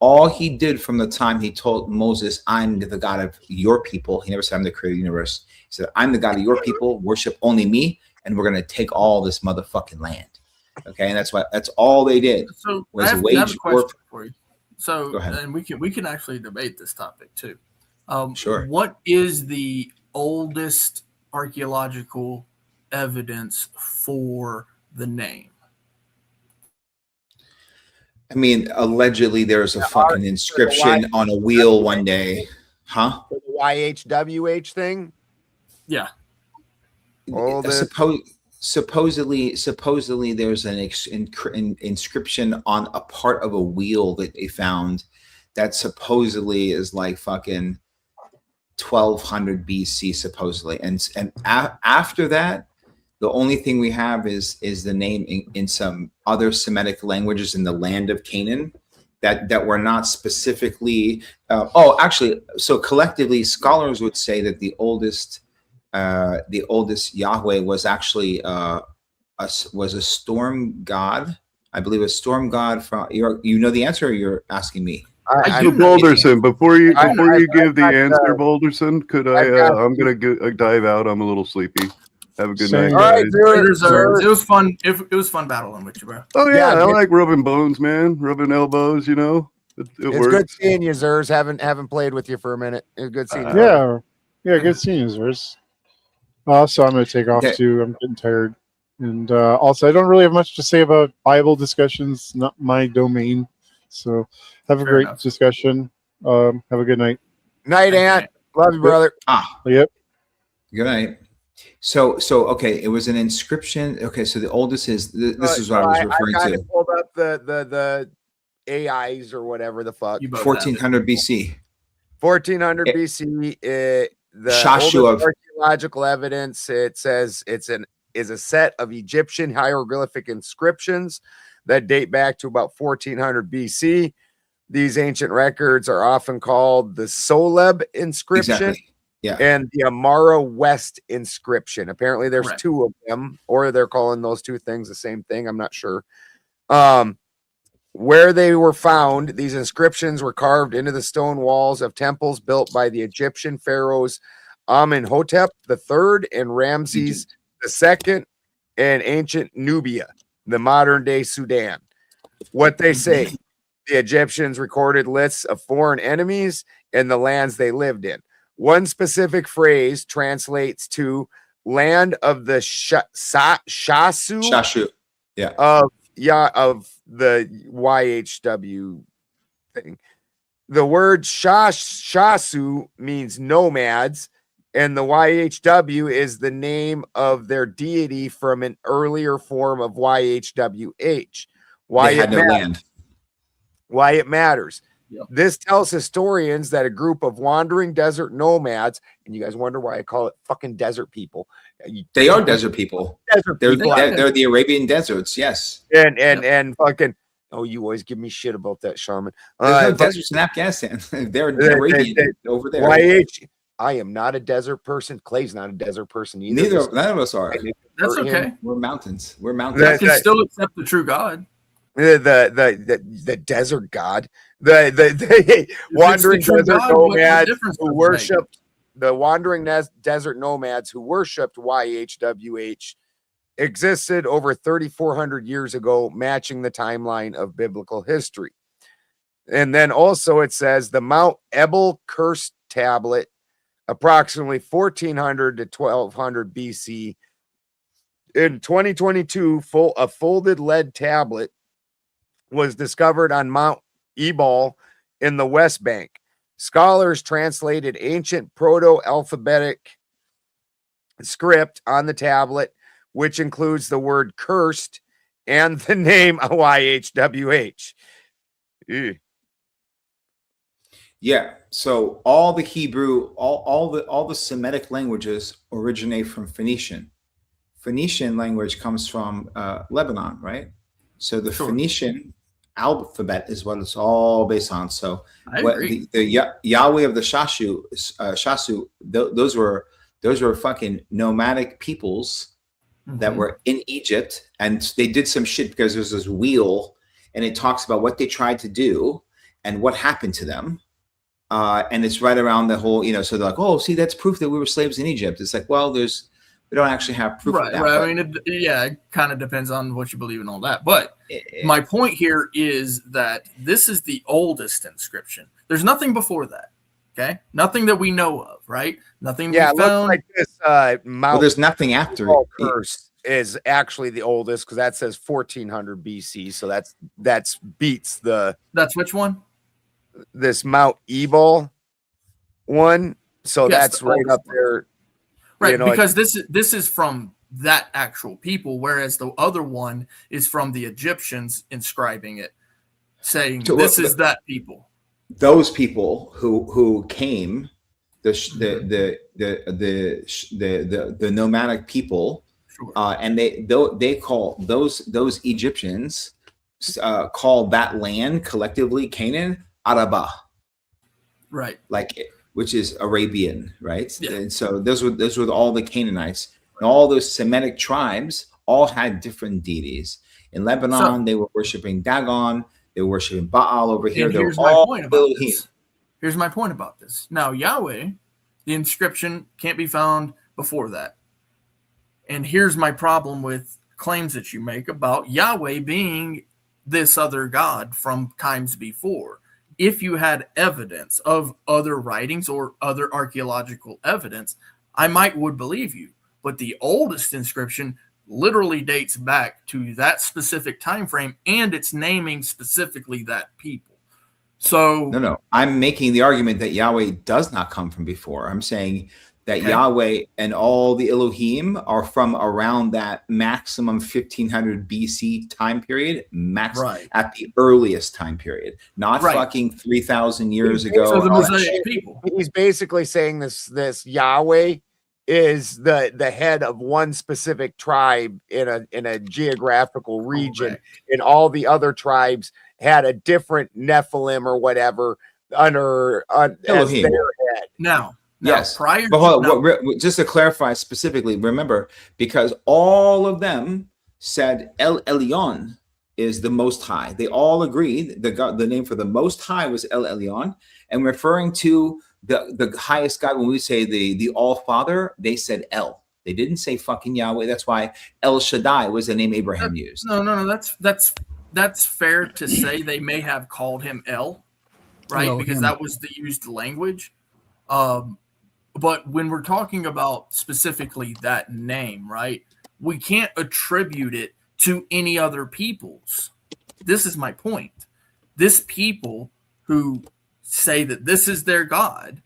all he did from the time he told Moses, I'm the God of your people. He never said, I'm the creator of the universe. He said, I'm the God of your people, worship only me, and we're going to take all this motherfucking land. Okay, and that's all they did. So was I have wage a question war. for you. So, Go ahead. and we can actually debate this topic too. Sure. What is the oldest archaeological evidence for the name? I mean, allegedly there's a fucking inscription on a wheel one day. Huh? The YHWH thing? Yeah. Supposedly there's an inscription on a part of a wheel that they found that supposedly is like fucking 1200 BC supposedly, and after that, the only thing we have is the name in some other Semitic languages in the land of Canaan that were not specifically. So collectively, scholars would say that the oldest Yahweh was actually was a storm god. I believe a storm god from. You know the answer, or you're asking me? Boulderson, before you give the answer, Boulderson, could I'm gonna dive out. I'm a little sleepy. Have a good night. All right, It was fun. It was fun battling with you, bro. Oh yeah, I like rubbing bones, man. Rubbing elbows. You know, it it's works. good seeing you, Zers. Haven't played with you for a minute. It's good seeing you. Yeah, good seeing you, Zers. So I'm gonna take off too. I'm getting tired, and also I don't really have much to say about Bible discussions. Not my domain. So have a great discussion. Have a good night. Night, Ant. Love you, brother. Yep. Good night. So okay, it was an inscription. Okay, so the oldest is this is what I was referring I to. pulled up the AIs or whatever the fuck. 1400 BC. 1400 BC. The Shashu oldest of archaeological evidence. It says is a set of Egyptian hieroglyphic inscriptions that date back to about 1400 BC. These ancient records are often called the Soleb inscription. Exactly. Yeah. And the Amara West inscription. Apparently there's two of them, or they're calling those two things the same thing. I'm not sure. Where they were found, these inscriptions were carved into the stone walls of temples built by the Egyptian pharaohs Amenhotep III and Ramses II in ancient Nubia, the modern day Sudan. What they say, the Egyptians recorded lists of foreign enemies and the lands they lived in. One specific phrase translates to land of the Shasu, yeah, of the YHW thing. The word Shasu means nomads, and the YHW is the name of their deity from an earlier form of YHWH. They had no land. Why it matters. Yep. This tells historians that a group of wandering desert nomads, and you guys wonder why I call it fucking desert people. They are desert people. They're the Arabian deserts, yes. And fucking, oh, you always give me shit about that, Shaman. There's no deserts in Afghanistan. They're Arabian over there. I am not a desert person. Clay's not a desert person either. None of us are. That's okay. We're mountains. We're mountains. I can still accept the true God. The desert god, the wandering desert nomads who worshipped the wandering desert nomads who worshipped YHWH existed over 3,400 years ago, matching the timeline of biblical history. And then also it says the Mount Ebal Cursed Tablet, approximately 1400 to 1200 BC. In 2022, a folded lead tablet was discovered on Mount Ebal in the West Bank. Scholars translated ancient proto-alphabetic script on the tablet, which includes the word cursed and the name YHWH. Ew. Yeah. So all the Hebrew, all the Semitic languages originate from Phoenician. Phoenician language comes from Lebanon, right? So the Phoenician alphabet is what it's all based on. So the Yahweh of the Shasu, those were fucking nomadic peoples that were in Egypt, and they did some shit because there's this wheel, and it talks about what they tried to do and what happened to them. And it's right around the whole, so they're like, oh, see, that's proof that we were slaves in Egypt. It's like, well, we don't actually have proof of that. Right. I mean, it kind of depends on what you believe and all that. But my point here is that this is the oldest inscription. There's nothing before that. Okay, nothing that we know of. Right? Nothing. Yeah, we found. looks like this. Well, there's nothing after it. Curse is actually the oldest because that says 1400 BC. So that's beats the. That's which one? This Mount Ebal one. So Yes, that's right up there. Right, because this is from that actual people, whereas the other one is from the Egyptians inscribing it, saying this is that people. Those people who came, the nomadic people, and they call those Egyptians call that land collectively Canaan Araba, right? Which is Arabian, right? Yeah. And so those were all the Canaanites, and all those Semitic tribes all had different deities. In Lebanon, they were worshiping Dagon. They were worshiping Baal over here. Here's my point about this. Now, Yahweh, the inscription can't be found before that. And here's my problem with claims that you make about Yahweh being this other God from times before. If you had evidence of other writings or other archaeological evidence, I would believe you. But the oldest inscription literally dates back to that specific time frame, and it's naming specifically that people. So no, I'm making the argument that Yahweh does not come from before. I'm saying that Yahweh and all the Elohim are from around that maximum 1500 BC time period, at the earliest time period, not fucking 3,000 years ago. So the Mosaic people. He's basically saying this Yahweh is the head of one specific tribe in a geographical region, and all the other tribes had a different Nephilim or whatever under as their head. Now, yes, just to clarify specifically, remember, because all of them said El Elyon, is the Most High. They all agree the name for the Most High was El Elyon, and referring to the highest God, when we say the All Father, they said El. They didn't say fucking Yahweh. That's why El Shaddai was the name Abraham used. No. That's fair to say. They may have called him El, right? Elohim. Because that was the used language. But when we're talking about specifically that name, right, we can't attribute it to any other peoples. This is my point. This people who say that this is their God,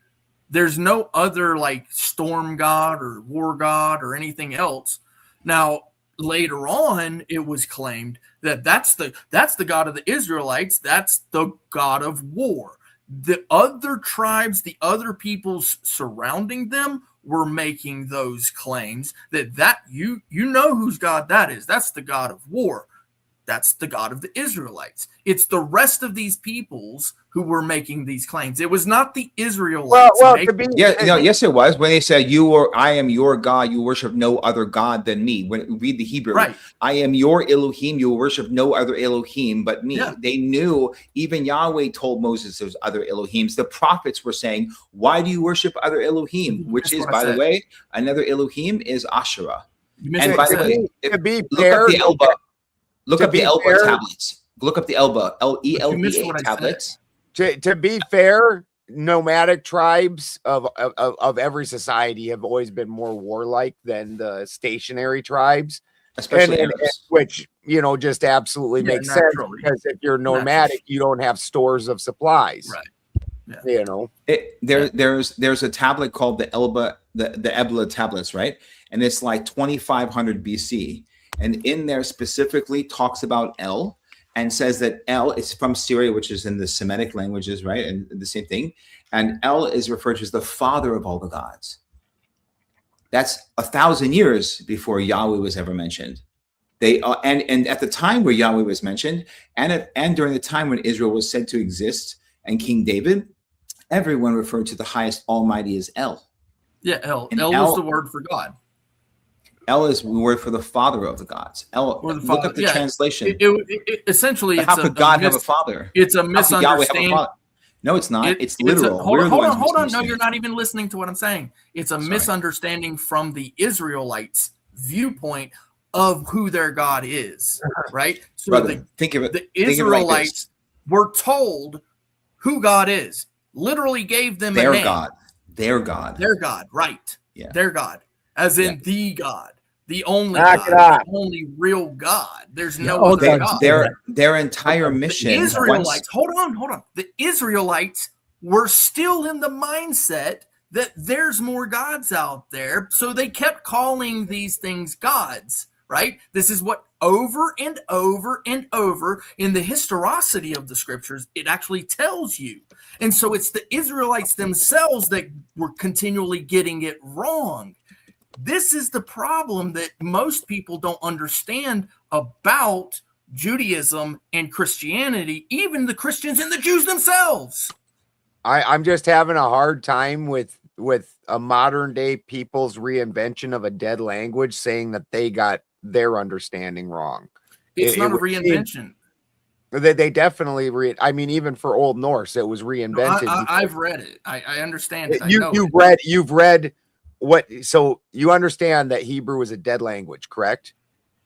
there's no other like storm god or war god or anything else. Now, later on, it was claimed that that's the God of the Israelites. That's the God of war. The other tribes, the other peoples surrounding them were making those claims that you know whose God that is. That's the God of war. That's the God of the Israelites. It's the rest of these peoples who were making these claims. It was not the Israelites. Yes, it was. When they said I am your God, you worship no other God than me. When we read the Hebrew, right. I am your Elohim, you worship no other Elohim but me. Yeah. They knew, even Yahweh told Moses there's other Elohims. The prophets were saying, why do you worship other Elohim? Which is, by the way, another Elohim is Asherah. And by the way, look up the Elba tablets. Look up the Elba, Elba tablets. To be fair, nomadic tribes of every society have always been more warlike than the stationary tribes, especially which just absolutely makes sense, because if you're nomadic, you don't have stores of supplies, right? Yeah. There's a tablet called the Elba, the Ebla tablets, right? And it's like 2500 BC, and in there specifically talks about El. And says that El is from Syria, which is in the Semitic languages, right? And the same thing. And El is referred to as the father of all the gods. That's 1,000 years before Yahweh was ever mentioned. They and at the time where Yahweh was mentioned, and during the time when Israel was said to exist, and King David, everyone referred to the highest Almighty as El. Yeah, El. And El was the word for God. El is the word for the father of the gods. Look up the translation. Essentially, how could God have a father? It's a misunderstanding. No, it's not. It's literal. Hold on. No, you're not even listening to what I'm saying. It's a misunderstanding from the Israelites' viewpoint of who their God is, right? So Brother, think of it. The Israelites were told who God is. Literally gave them their a name. God. Their God. Their God, right. Yeah. Their God. As in the God. The only God, the only real God. There's no other God. Their entire mission. The Israelites, hold on. The Israelites were still in the mindset that there's more gods out there. So they kept calling these things gods, right? This is what over and over and over in the historicity of the scriptures, it actually tells you. And so it's the Israelites themselves that were continually getting it wrong. This is the problem that most people don't understand about Judaism and Christianity, even the Christians and the Jews themselves. I'm just having a hard time with a modern day people's reinvention of a dead language, saying that they got their understanding wrong. It's not a reinvention. They definitely even for Old Norse, it was reinvented. I've read it. I understand it. You've read what? So you understand that Hebrew is a dead language, correct?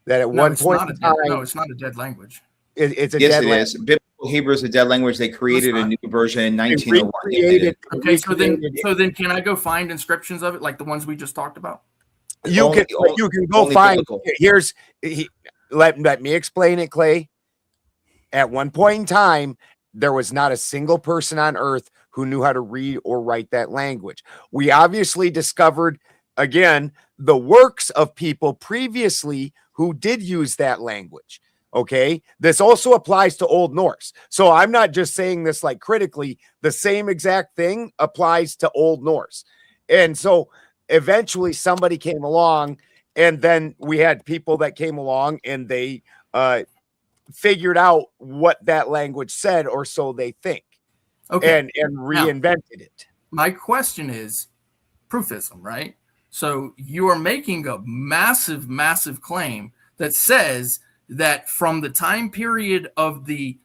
That at one point in time, no, it's not a dead language. It's a dead language. Biblical Hebrew is a dead language. They created a new version in 1901. Okay, so then can I go find inscriptions of it, like the ones we just talked about? You can go find. Let me explain it, Clay. At one point in time, there was not a single person on earth who knew how to read or write that language. We obviously discovered, again, the works of people previously who did use that language. Okay. This also applies to Old Norse. So I'm not just saying this like critically. The same exact thing applies to Old Norse. And so eventually somebody came along, and then we had people that came along and they figured out what that language said, or so they think. Okay. And reinvented it. My question is proofism, right? So you are making a massive, massive claim that says that from the time period of the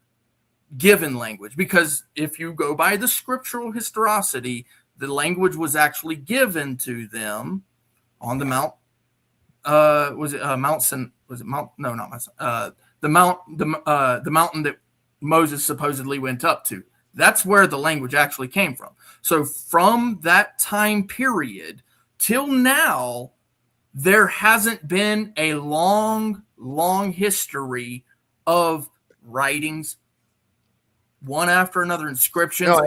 given language, because if you go by the scriptural historicity, the language was actually given to them on the Mount. Was it Mount? Was it Mount? No, not Mount. The mountain that Moses supposedly went up to. That's where the language actually came from. So from that time period till now, there hasn't been a long history of writings, one after another, inscriptions. No,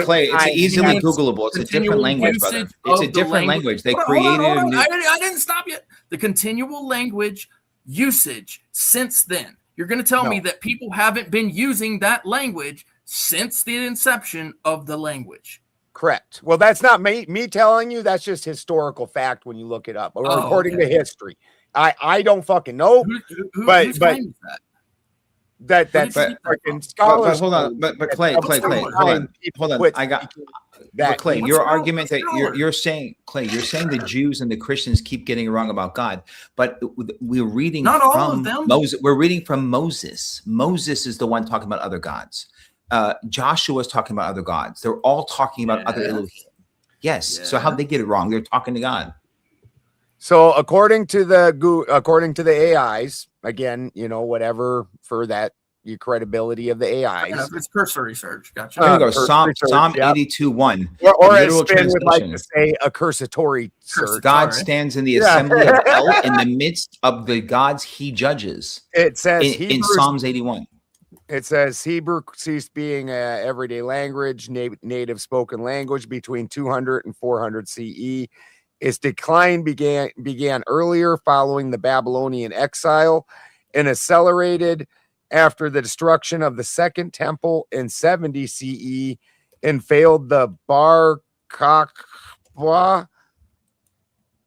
Clay, it's easily Googleable. It's a different language, brother. It's a different language. They created a new. I didn't stop yet. The continual language usage since then. You're going to tell me that people haven't been using that language since the inception of the language. Correct. Well, that's not me telling you. That's just historical fact when you look it up, or according to history. I don't fucking know. But that's freaking scholars. But hold on. But Clay, hold on. I got that. Clay, your argument that you're saying, Clay, you're saying the Jews and the Christians keep getting it wrong about God, but we're reading not all of them. Moses. We're reading from Moses. Moses is the one talking about other gods. Joshua is talking about other gods. They're all talking about other Elohim. Yes. Yeah. So how'd they get it wrong? They're talking to God. So according to the AIs, again, whatever for that credibility of the AIs. Yeah, it's cursory search. Gotcha. There we go. Psalm 82:1. Or as Spin would like to say, a cursory search. God stands in the assembly of El in the midst of the gods he judges. It says in Psalms 81. It says Hebrew ceased being an everyday language, native spoken language between 200 and 400 CE. Its decline began earlier following the Babylonian exile and accelerated after the destruction of the Second Temple in 70 CE and failed the Bar Kokhba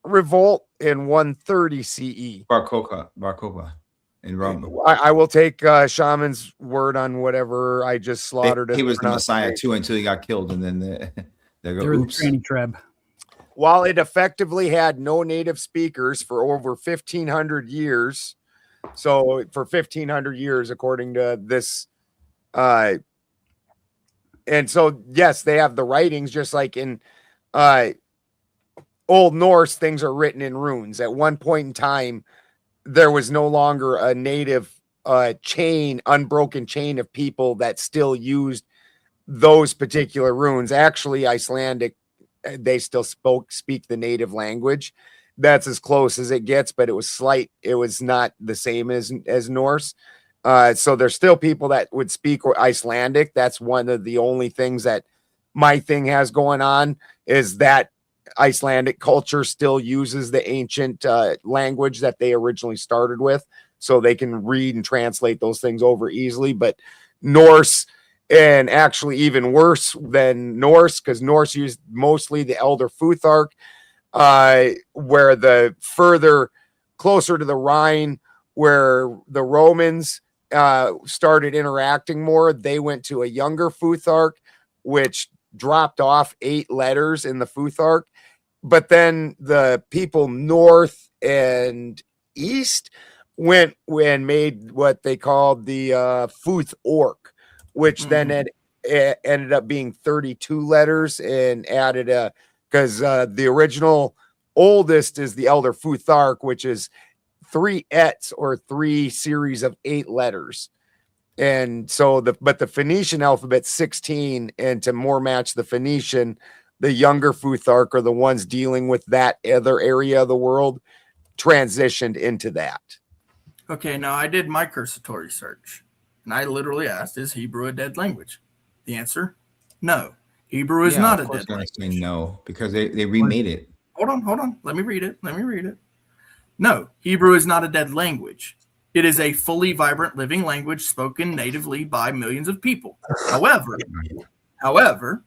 revolt in 130 CE. Bar Kokhba. In Rome. I will take Shaman's word on whatever I just slaughtered. He was the Messiah too until he got killed, and then they go, oops. The trib. While it effectively had no native speakers for over 1,500 years, so for 1,500 years, according to this, and so yes, they have the writings, just like in Old Norse, things are written in runes. At one point in time, there was no longer a native unbroken chain of people that still used those particular runes. Actually, Icelandic, they still speak the native language. That's as close as it gets, but it was slight. It was not the same as Norse. So there's still people that would speak Icelandic. That's one of the only things that my thing has going on, is that Icelandic culture still uses the ancient language that they originally started with, so they can read and translate those things over easily. But Norse, and actually even worse than Norse, because Norse used mostly the Elder Futhark, where the further closer to the Rhine, where the Romans started interacting more, they went to a younger Futhark, which dropped off 8 letters in the Futhark. But then the people north and east went and made what they called the Futh Orc, which then ended up being 32 letters and added because the original oldest is the Elder Futhark, which is 3 ets, or 3 series of 8 letters. And so but the Phoenician alphabet 16, and to more match the Phoenician, the younger Futhark, are the ones dealing with that other area of the world, transitioned into that. Okay, now I did my cursitory search, and I literally asked, is Hebrew a dead language? The answer, no. Hebrew is not a dead language. No, because they remade it. Hold on. Let me read it. No, Hebrew is not a dead language. It is a fully vibrant living language spoken natively by millions of people. However,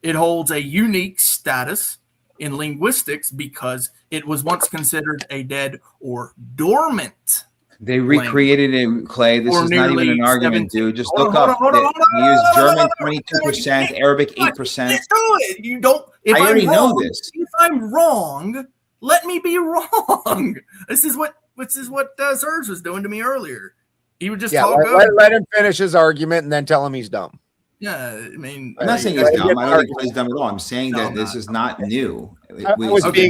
it holds a unique status in linguistics because it was once considered a dead or dormant. They recreated it, Clay. This is not even an argument, dude. Just look up. They use German 22%, Arabic 8%. You don't. I already know this. If I'm wrong, let me be wrong. This is what This is what Serge was doing to me earlier. He would just Yeah, talk over. let him finish his argument and then tell him he's dumb. Yeah, I mean, I'm not saying he's dumb. I don't think he's dumb at all. I'm saying that this is not new. We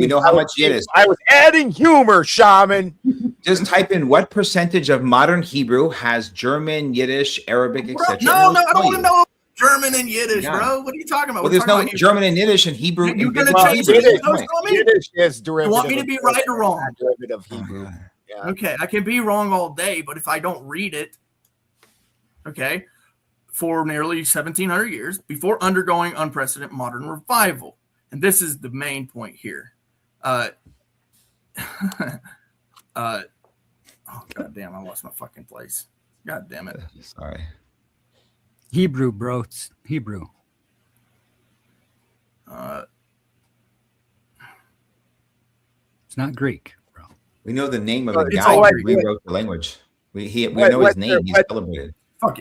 know how much it is. I was adding humor, Shaman. Just type in what percentage of modern Hebrew has German, Yiddish, Arabic, etc. No, I don't want to know German and Yiddish, bro. What are you talking about? Well, there's no German and Yiddish and Hebrew. You're going to change it. Yiddish is derivative. You want me to be right or wrong? Derivative Hebrew. Yeah. Okay, I can be wrong all day, but if I don't read it, okay, for nearly 1,700 years before undergoing unprecedented modern revival. And this is the main point here. Oh, God damn, I lost my fucking place. God damn it. Sorry. Hebrew, bro. It's Hebrew. It's not Greek, bro. We know the name of the guy who rewrote the language. We know his name. He's celebrated.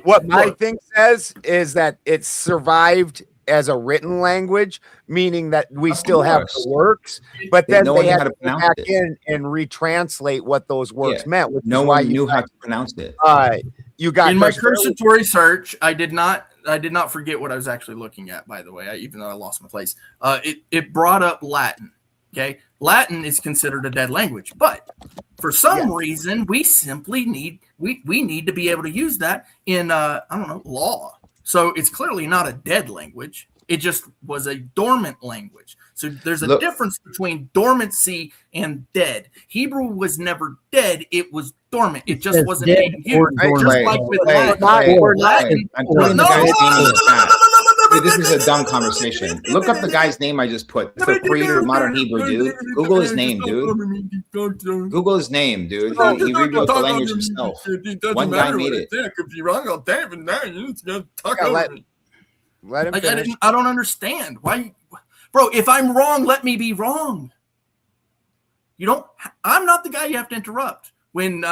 What my thing says is that it survived as a written language, meaning that we still have the works, but then they had to go back in and retranslate what those works meant. Which No one knew how to pronounce it. You got in my cursory search. I did not forget what I was actually looking at. By the way, even though I lost my place, it brought up Latin. Okay, Latin is considered a dead language, but for some reason, we simply need we need to be able to use that in I don't know, law. So it's clearly not a dead language. It just was a dormant language. So there's a difference between dormancy and dead. Hebrew was never dead. It was dormant. It just wasn't being used. Just like with Latin. This is a dumb conversation. Look up the guy's name I just put. It's the creator of modern Hebrew, dude. Google his name, dude. Google his name, dude. He rewrote the language himself. One guy made it. I could be wrong all day, but now you talk let me. Let him finish. I don't understand why, bro. If I'm wrong, let me be wrong. You don't. I'm not the guy you have to interrupt. When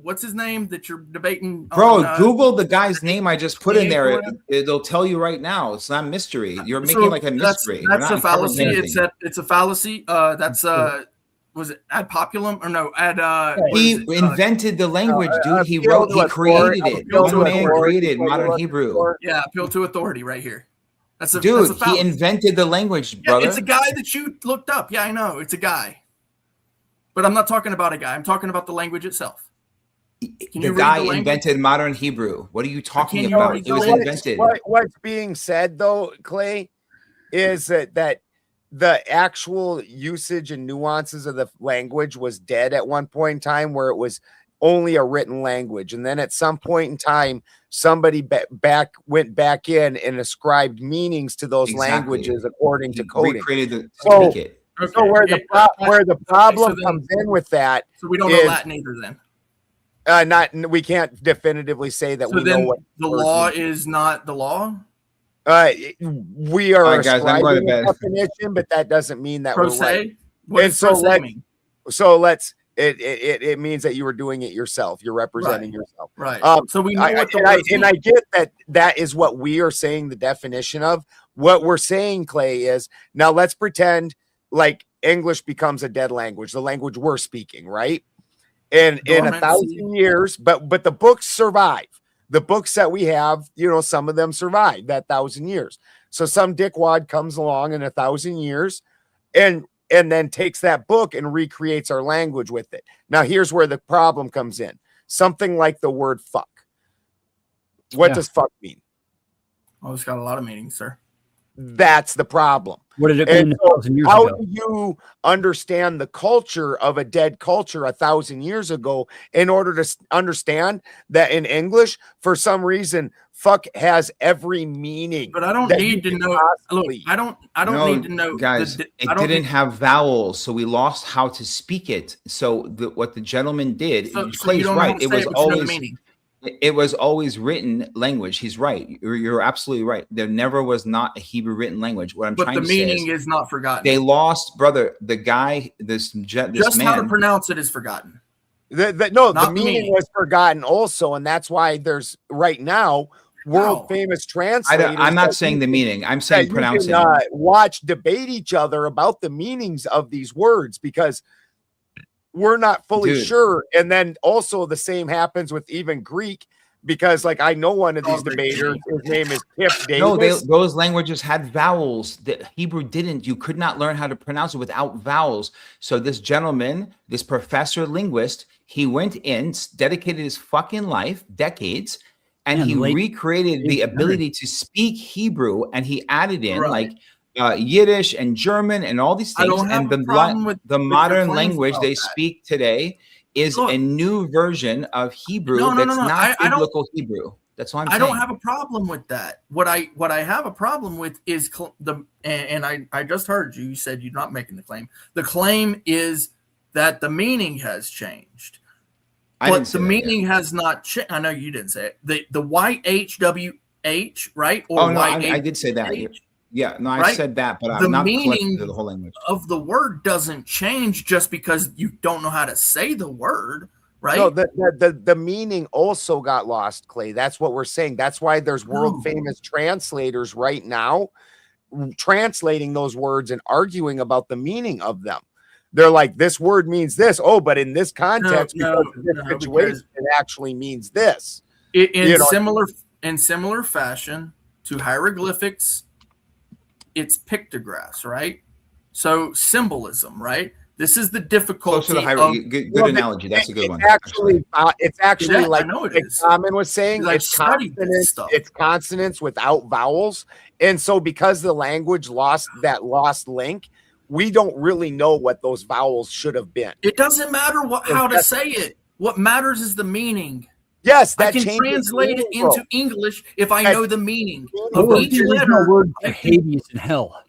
what's his name that you're debating? Bro, Google the guy's name I just put in there. It'll tell you right now. It's not mystery. You're making like a mystery. That's a fallacy. It's a fallacy. That's was it ad populum or no ad? He invented the language, dude. He created it. One man created modern Hebrew. Yeah, appeal to authority right here. That's a dude. That's a he invented the language, brother. It's a guy that you looked up. Yeah, I know. It's a guy. But I'm not talking about a guy. I'm talking about the language itself. The guy invented modern Hebrew. What are you talking about? It was invented. What's being said, though, Clay, is that the actual usage and nuances of the language was dead at one point in time, where it was only a written language. And then at some point in time, somebody went back in and ascribed meanings to those languages according to coding. Recreated speak it. Okay. So where the problem comes in with that, so we don't know Latin either. Then we can't definitively say that. So we know what the law is not the law. We are ascribing a definition, but that doesn't mean that we're right. What does mean? It means that you were doing it yourself. You're representing yourself, right? So we know what I get that is what we are saying. The definition of what we're saying, Clay, is now let's pretend like English becomes a dead language, the language we're speaking, right? And in 1,000 years, but the books survive. The books that we have, some of them survive that 1,000 years. So some dickwad comes along in 1,000 years and then takes that book and recreates our language with it. Now, here's where the problem comes in. Something like the word fuck. What does fuck mean? Oh, it's got a lot of meanings, sir. That's the problem. What did it mean 1,000 years how ago? do you understand the culture of a dead culture 1,000 years ago in order to understand that in English, for some reason, fuck has every meaning? But I don't need to know. Look, I don't need to know, guys. It didn't have vowels, so we lost how to speak it. So what the gentleman did, Clay's right. It was always. It was always written language. He's right. You're absolutely right. There never was not a Hebrew written language. What I'm trying to say is, the meaning is not forgotten. They lost, brother. The guy, this just man, how to pronounce it is forgotten. The meaning was forgotten also, and that's why there's right now world famous translators. I'm not saying the meaning. I'm saying pronouncing. Watch debate each other about the meanings of these words, because we're not fully Dude. sure. And then also the same happens with even Greek, because like I know one of these debaters, his name is Kip Davis. No, those languages had vowels that Hebrew didn't. You could not learn how to pronounce it without vowels. So this gentleman, this professor linguist, he went in, dedicated his fucking life, decades, and he recreated the ability to speak Hebrew, and he added in like Yiddish and German and all these things. And the modern language they speak today is a new version of Hebrew that's not biblical Hebrew. That's what I'm saying. I don't have a problem with that. What I have a problem with is I just heard you said you're not making the claim. The claim is that the meaning has changed. But the meaning has not changed. I know you didn't say it. The YHWH, right? Or I did say that. Yeah, no, I said that, but I'm not collecting the whole language. Of the word doesn't change just because you don't know how to say the word, right? No, the meaning also got lost, Clay. That's what we're saying. That's why there's world famous translators right now translating those words and arguing about the meaning of them. They're like, this word means this. Oh, but in this context, because of this situation, it actually means this. In similar fashion to hieroglyphics, it's pictographs, right? So symbolism, right? This is the difficulty. Good analogy. That's a good one. It's actually like Common was saying, it's consonants without vowels. And so because the language lost that link, we don't really know what those vowels should have been. It doesn't matter how to say it. What matters is the meaning. Yes, I can translate it into English if I know the meaning of each letter. No word for Hades and hell.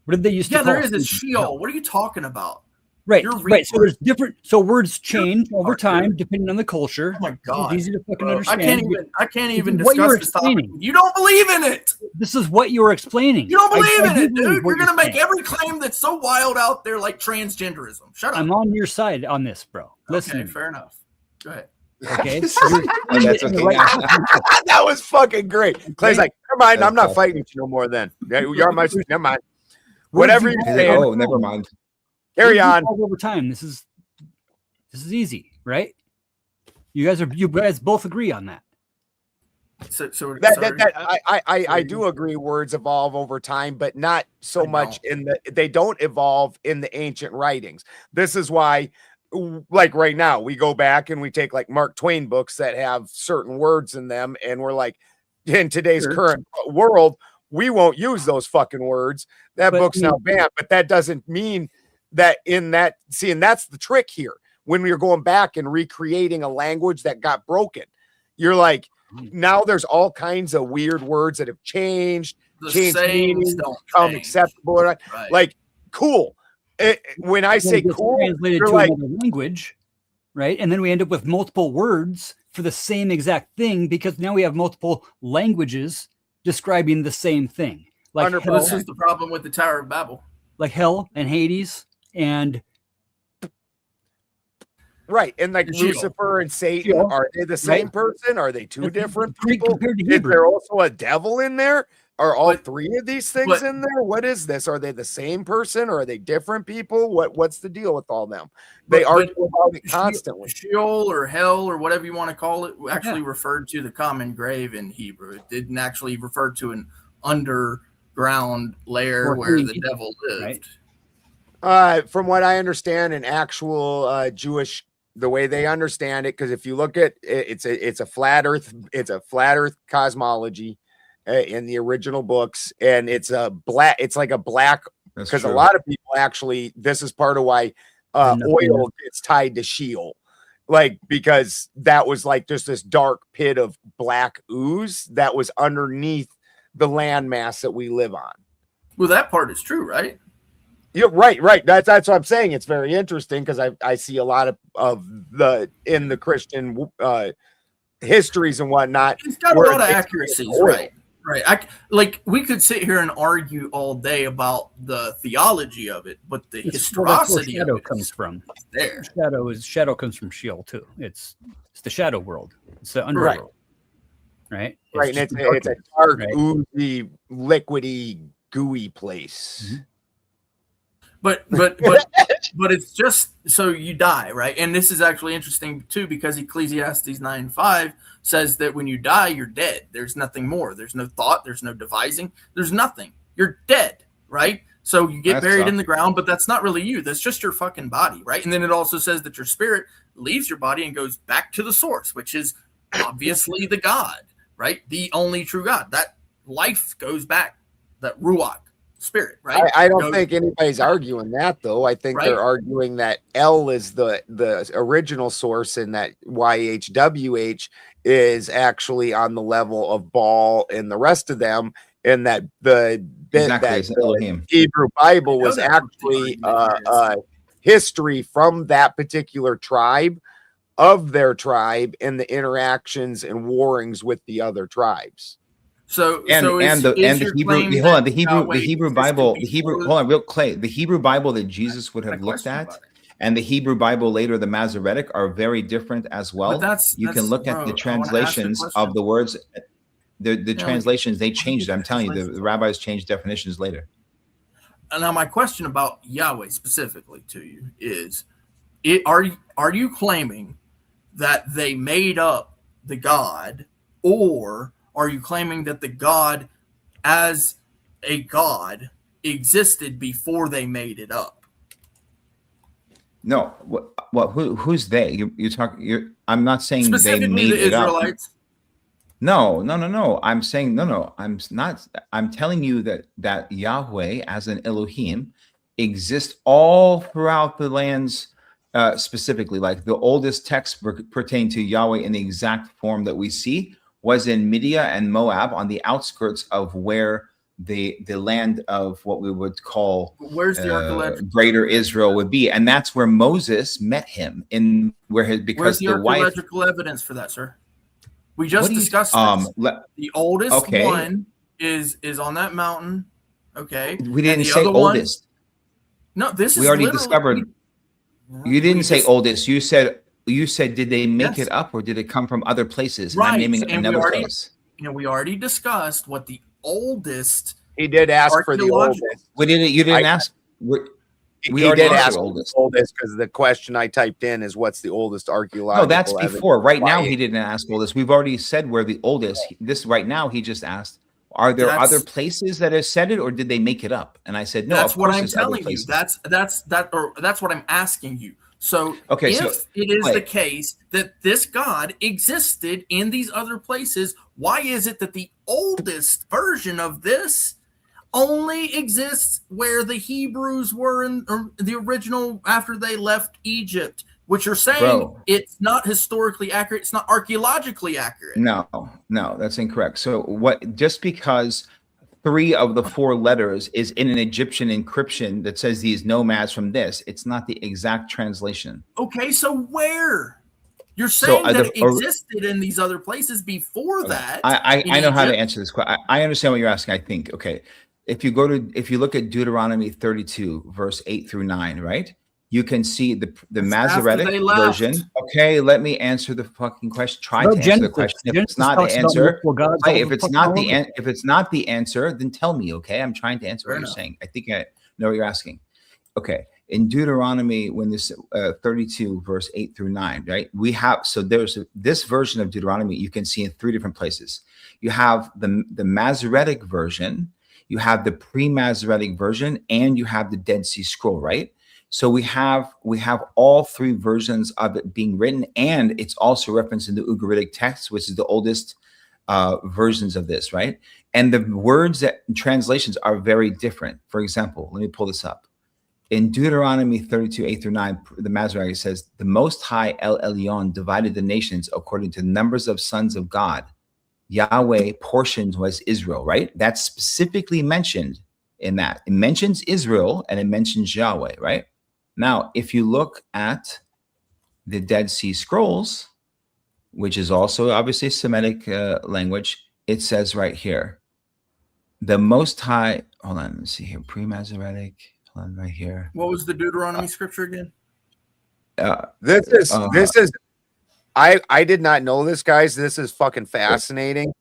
What did they used to call there is a Sheol. What are you talking about? Right. So there's different. So words change over time depending on the culture. Oh my God! It's easy to fucking understand. I can't even discuss this topic. You don't believe in it. This is what you were explaining. You don't believe in it, dude. You're gonna make every claim that's so wild out there, like transgenderism. Shut up. I'm on your side on this, bro. Listen. Okay, fair enough. Go ahead. Okay. That's okay. That was fucking great. Clay's like, never mind. I'm not fighting you no more. Then you're my. Never mind. Whatever you say. Oh, never mind. Carry on. Over time, this is easy, right? You guys both agree on that. I do agree. Words evolve over time, but not so much they don't evolve in the ancient writings. This is why, like right now, we go back and we take like Mark Twain books that have certain words in them, and we're like, in today's current world, we won't use those fucking words. That book's now banned, but that doesn't mean that and that's the trick here. When you're going back and recreating a language that got broken, you're like, now there's all kinds of weird words that have changed meanings, become acceptable. Right? Like, cool. When I say cool, translated to another language, right? And then we end up with multiple words for the same exact thing because now we have multiple languages describing the same thing. Like this is the problem with the Tower of Babel. Like hell and Hades and right, and like Lucifer and Satan, are they the same person? Are they two different people? Is there also a devil in there? Are all three of these things in there? What is this? Are they the same person or are they different people? What's the deal with all them? They argue about it constantly. Sheol or hell or whatever you want to call it actually referred to the common grave in Hebrew. It didn't actually refer to an underground lair where the devil lived. From what I understand, an actual Jewish, the way they understand it, because if you look at it, it's a flat earth cosmology in the original books, and it's like a black, because a lot of people actually, this is part of why oil gets tied to Sheol, like because that was like just this dark pit of black ooze that was underneath the landmass that we live on. Well, that part is true, right? Yeah, right. That's what I'm saying. It's very interesting because I see a lot of in the Christian histories and whatnot. It's got a lot of accuracies, right? Like we could sit here and argue all day about the theology of it, but the historicity of it comes from there. Shadow comes from Sheol too. It's the shadow world. It's the underworld, right? Right, and it's a dark, oozy, liquidy, gooey place. Mm-hmm. but it's just so you die, right? And this is actually interesting too, because Ecclesiastes 9:5 says that when you die, you're dead. There's nothing more. There's no thought. There's no devising. There's nothing. You're dead, right? So you get buried in the ground, but that's not really you. That's just your fucking body, right? And then it also says that your spirit leaves your body and goes back to the source, which is obviously the God, right? The only true God. That life goes back, that ruach spirit, right? I don't think anybody's arguing that, though. I think they're arguing that L is the original source, and that YHWH is actually on the level of Baal and the rest of them, and that the Hebrew Bible was actually history from that particular tribe, of their tribe, and the interactions and warrings with the other tribes. So the Hebrew Bible that Jesus would have looked at, and the Hebrew Bible later, the Masoretic, are very different as well. You can look at the translations of the words. The translations, they changed it. I'm telling you, the rabbis changed definitions later. Now, my question about Yahweh specifically to you is, are you claiming that they made up the God, or are you claiming that the God as a God existed before they made it up? No. Who's they? I'm not saying they made it up. No. I'm saying no. I'm not. I'm telling you that Yahweh as an Elohim exists all throughout the lands. Specifically, like the oldest texts pertain to Yahweh in the exact form that we see was in Midia and Moab, on the outskirts of where the land of what we would call Greater Israel would be, and that's where Moses met him where's the archaeological evidence for that, sir? We just discussed this. The oldest one is on that mountain. Okay, we didn't say oldest. No, this is we already discovered. You didn't say oldest. You said did they make it up, or did it come from other places? Right. And I'm naming another place. We already discussed what the oldest. He did ask for the oldest. You didn't ask. He did ask oldest because the question I typed in is what's the oldest archaeological? No, that's before. Right now, he didn't ask oldest. We've already said where the oldest. This right now, he just asked, are there other places that have said it, or did they make it up? And I said, no. That's what I'm telling you. That's what I'm asking you. So if it is the case that this God existed in these other places, why is it that the oldest version of this only exists where the Hebrews were in the original after they left Egypt, which you're saying it's not historically accurate, it's not archaeologically accurate? No, that's incorrect. So just because 3 of the 4 letters is in an Egyptian encryption that says these nomads from this, it's not the exact translation. Okay, so where? You're saying that it existed in these other places before that. I know how to answer this question. I understand what you're asking, I think. Okay. If you look at Deuteronomy 32, verse 8 through 9, right? You can see the Masoretic version. Okay, let me answer the fucking question. Try to answer the question. If it's not the answer, if it's not the answer, then tell me. Okay, I'm trying to answer what you're saying. I think I know what you're asking. Okay, in Deuteronomy, when this 32, verse 8 through 9, right? There's this version of Deuteronomy you can see in 3 different places. You have the Masoretic version, you have the pre-Masoretic version, and you have the Dead Sea Scroll, right? So we have all 3 versions of it being written, and it's also referenced in the Ugaritic text, which is the oldest versions of this, right? And the words and translations are very different. For example, let me pull this up. In Deuteronomy 32, 8 through 9, the Masoretic says, the Most High El Elyon divided the nations according to the numbers of sons of God. Yahweh portioned was Israel, right? That's specifically mentioned in that. It mentions Israel and it mentions Yahweh, right? Now, if you look at the Dead Sea Scrolls, which is also obviously Semitic language, it says right here, the Most High, hold on, let's see here, pre-Masoretic, hold on, right here. What was the Deuteronomy scripture again? This is, I did not know this, guys. This is fucking fascinating.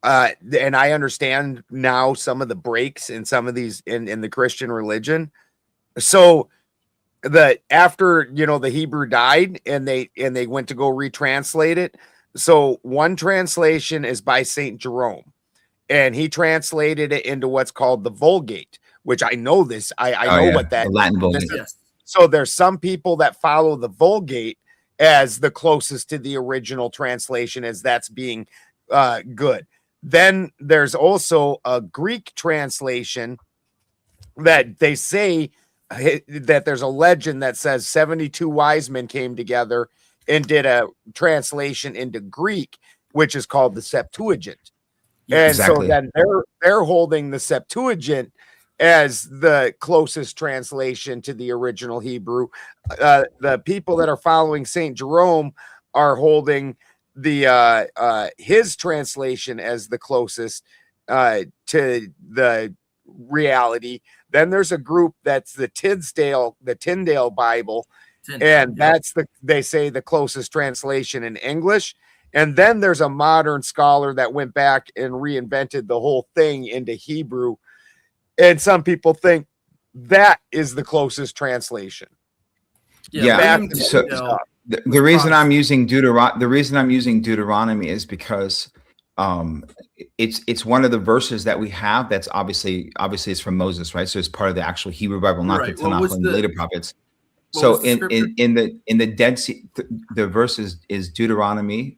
And I understand now some of the breaks in some of these in the Christian religion. So after the Hebrew died and they went to go retranslate it. So one translation is by Saint Jerome, and he translated it into what's called the Vulgate, which I know this. I know what that the Latin is. Vulgate. Yes. So there's some people that follow the Vulgate as the closest to the original translation as that's being good. Then there's also a Greek translation that they say that there's a legend that says 72 wise men came together and did a translation into Greek, which is called the Septuagint. And Exactly. so then they're holding the Septuagint as the closest translation to the original Hebrew. The people that are following Saint Jerome are holding the his translation as the closest to the reality. Then there's a group that's the Tyndale Bible, and that's they say the closest translation in English. And then there's a modern scholar that went back and reinvented the whole thing into Hebrew. And some people think that is the closest translation. Yeah. So the reason I'm using Deuteronomy is because it's one of the verses that we have that's obviously it's from Moses, right? So it's part of the actual Hebrew Bible, not the Tanakh and the later prophets. So in the Dead Sea, the verse is Deuteronomy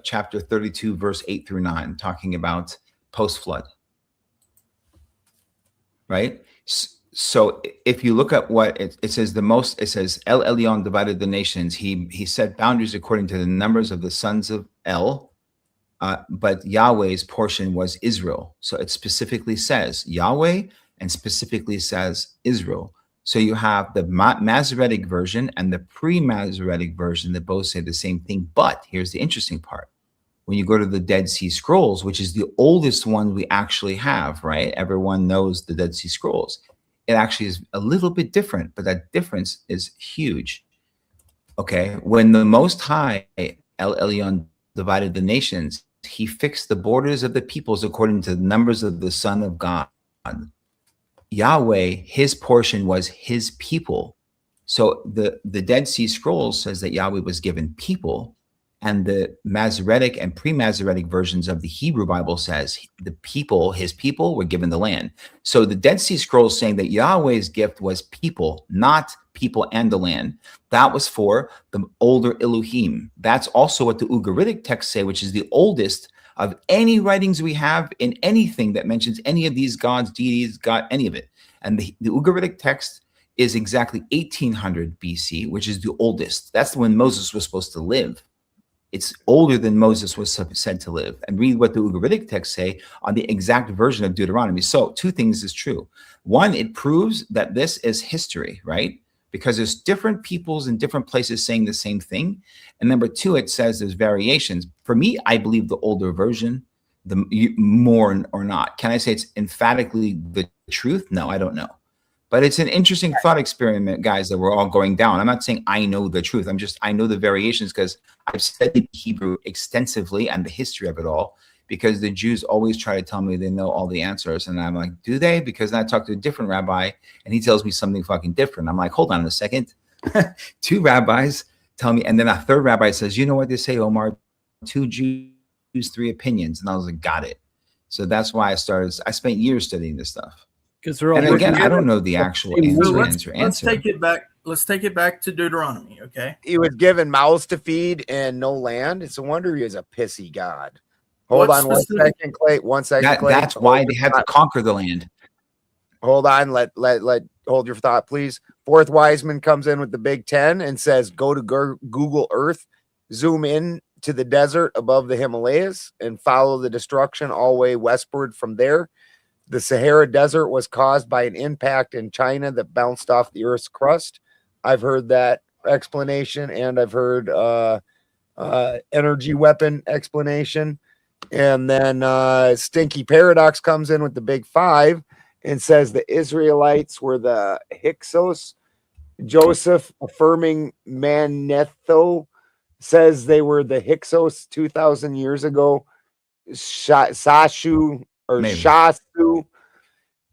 chapter 32, verse 8 through 9, talking about post-flood. Right? So if you look at what it says, it says El Elyon divided the nations. He set boundaries according to the numbers of the sons of El, but Yahweh's portion was Israel. So it specifically says Yahweh and specifically says Israel. So you have the Masoretic version and the pre-Masoretic version that both say the same thing. But here's the interesting part. When you go to the Dead Sea Scrolls, which is the oldest one we actually have, right? Everyone knows the Dead Sea Scrolls. It actually is a little bit different, but that difference is huge. Okay, when the Most High, El Elyon, divided the nations, he fixed the borders of the peoples according to the numbers of the Son of God. Yahweh, his portion was his people. So the Dead Sea Scrolls says that Yahweh was given people, and the Masoretic and pre-Masoretic versions of the Hebrew Bible says the people, his people, were given the land. So the Dead Sea Scrolls saying that Yahweh's gift was people, not people and the land. That was for the older Elohim. That's also what the Ugaritic texts say, which is the oldest of any writings we have in anything that mentions any of these gods, deities, God, any of it. And the Ugaritic text is exactly 1800 BC, which is the oldest. That's when Moses was supposed to live. It's older than Moses was said to live. And read what the Ugaritic texts say on the exact version of Deuteronomy. So two things is true. One, it proves that this is history, right? Because there's different peoples in different places saying the same thing. And number two, it says there's variations. For me, I believe the older version, more or not. Can I say it's emphatically the truth? No, I don't know. But it's an interesting thought experiment, guys, that we're all going down. I'm not saying I know the truth. I know the variations because I've studied Hebrew extensively and the history of it all, because the Jews always try to tell me they know all the answers. And I'm like, do they? Because then I talk to a different rabbi and he tells me something fucking different. I'm like, hold on a second. Two rabbis tell me. And then a third rabbi says, you know what they say, Omar? Two Jews, three opinions. And I was like, got it. So that's why I spent years studying this stuff. And again, I don't know the actual answer. Let's take it back. Let's take it back to Deuteronomy, okay? He was given mouths to feed and no land. It's a wonder he is a pissy God. Hold on 1 second, Clay. 1 second, Clay. That's why they had to conquer the land. Hold on. Hold your thought, please. Fourth Wiseman comes in with the Big Ten and says, go to Google Earth, zoom in to the desert above the Himalayas, and follow the destruction all the way westward from there. The Sahara Desert was caused by an impact in China that bounced off the Earth's crust. I've heard that explanation, and I've heard energy weapon explanation. And then Stinky Paradox comes in with the Big Five and says the Israelites were the Hyksos. Joseph, affirming Manetho, says they were the Hyksos 2,000 years ago. Shasu.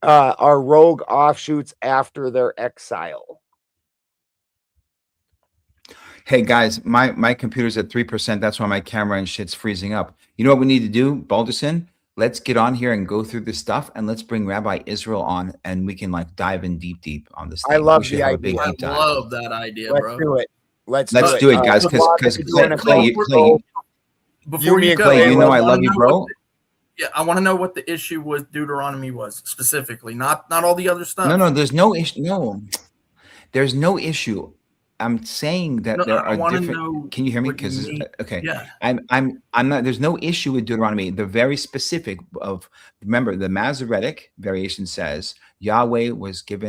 are rogue offshoots after their exile. Hey guys, my computer's at 3%. That's why my camera and shit's freezing up. You know what we need to do, Balderson? Let's get on here and go through this stuff, and let's bring Rabbi Israel on, and we can like dive in deep on this thing. I love We should the have a idea. big I deep dive. love that idea, Let's bro. do it. Let's do it, guys. Because Clay, Before you go, Clay, you know I wanna love you, know bro. what yeah, I want to know what the issue with Deuteronomy was specifically, not all the other stuff. No, there's no issue. No, there's no issue. I'm saying that No, there I are wanna different. know Can you hear me? what you Because mean. okay, Yeah. I'm not. There's no issue with Deuteronomy. The very specific of remember the Masoretic variation says Yahweh was give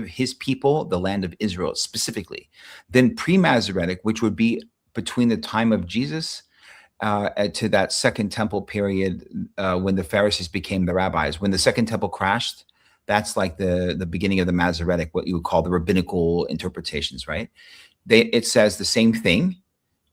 his people the land of Israel specifically. Then pre-Masoretic, which would be between the time of Jesus to that Second Temple period when the Pharisees became the rabbis. When the Second Temple crashed, that's like the beginning of the Masoretic, what you would call the rabbinical interpretations, right? It says the same thing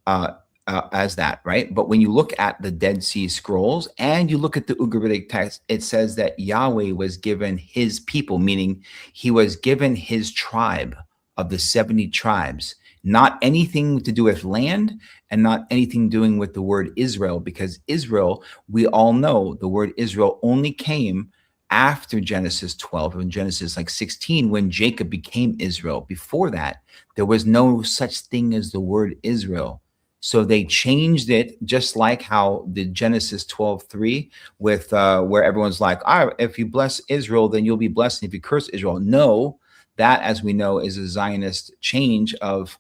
as that, right? But when you look at the Dead Sea Scrolls and you look at the Ugaritic text, it says that Yahweh was given his people, meaning he was given his tribe of the 70 tribes, not anything to do with land and not anything doing with the word Israel, because Israel, we all know the word Israel only came after Genesis 12 and Genesis like 16 when Jacob became Israel. Before that, there was no such thing as the word Israel. So they changed it, just like how the Genesis 12:3 with where everyone's like, if you bless Israel, then you'll be blessed. And if you curse Israel, no, that, as we know, is a Zionist change of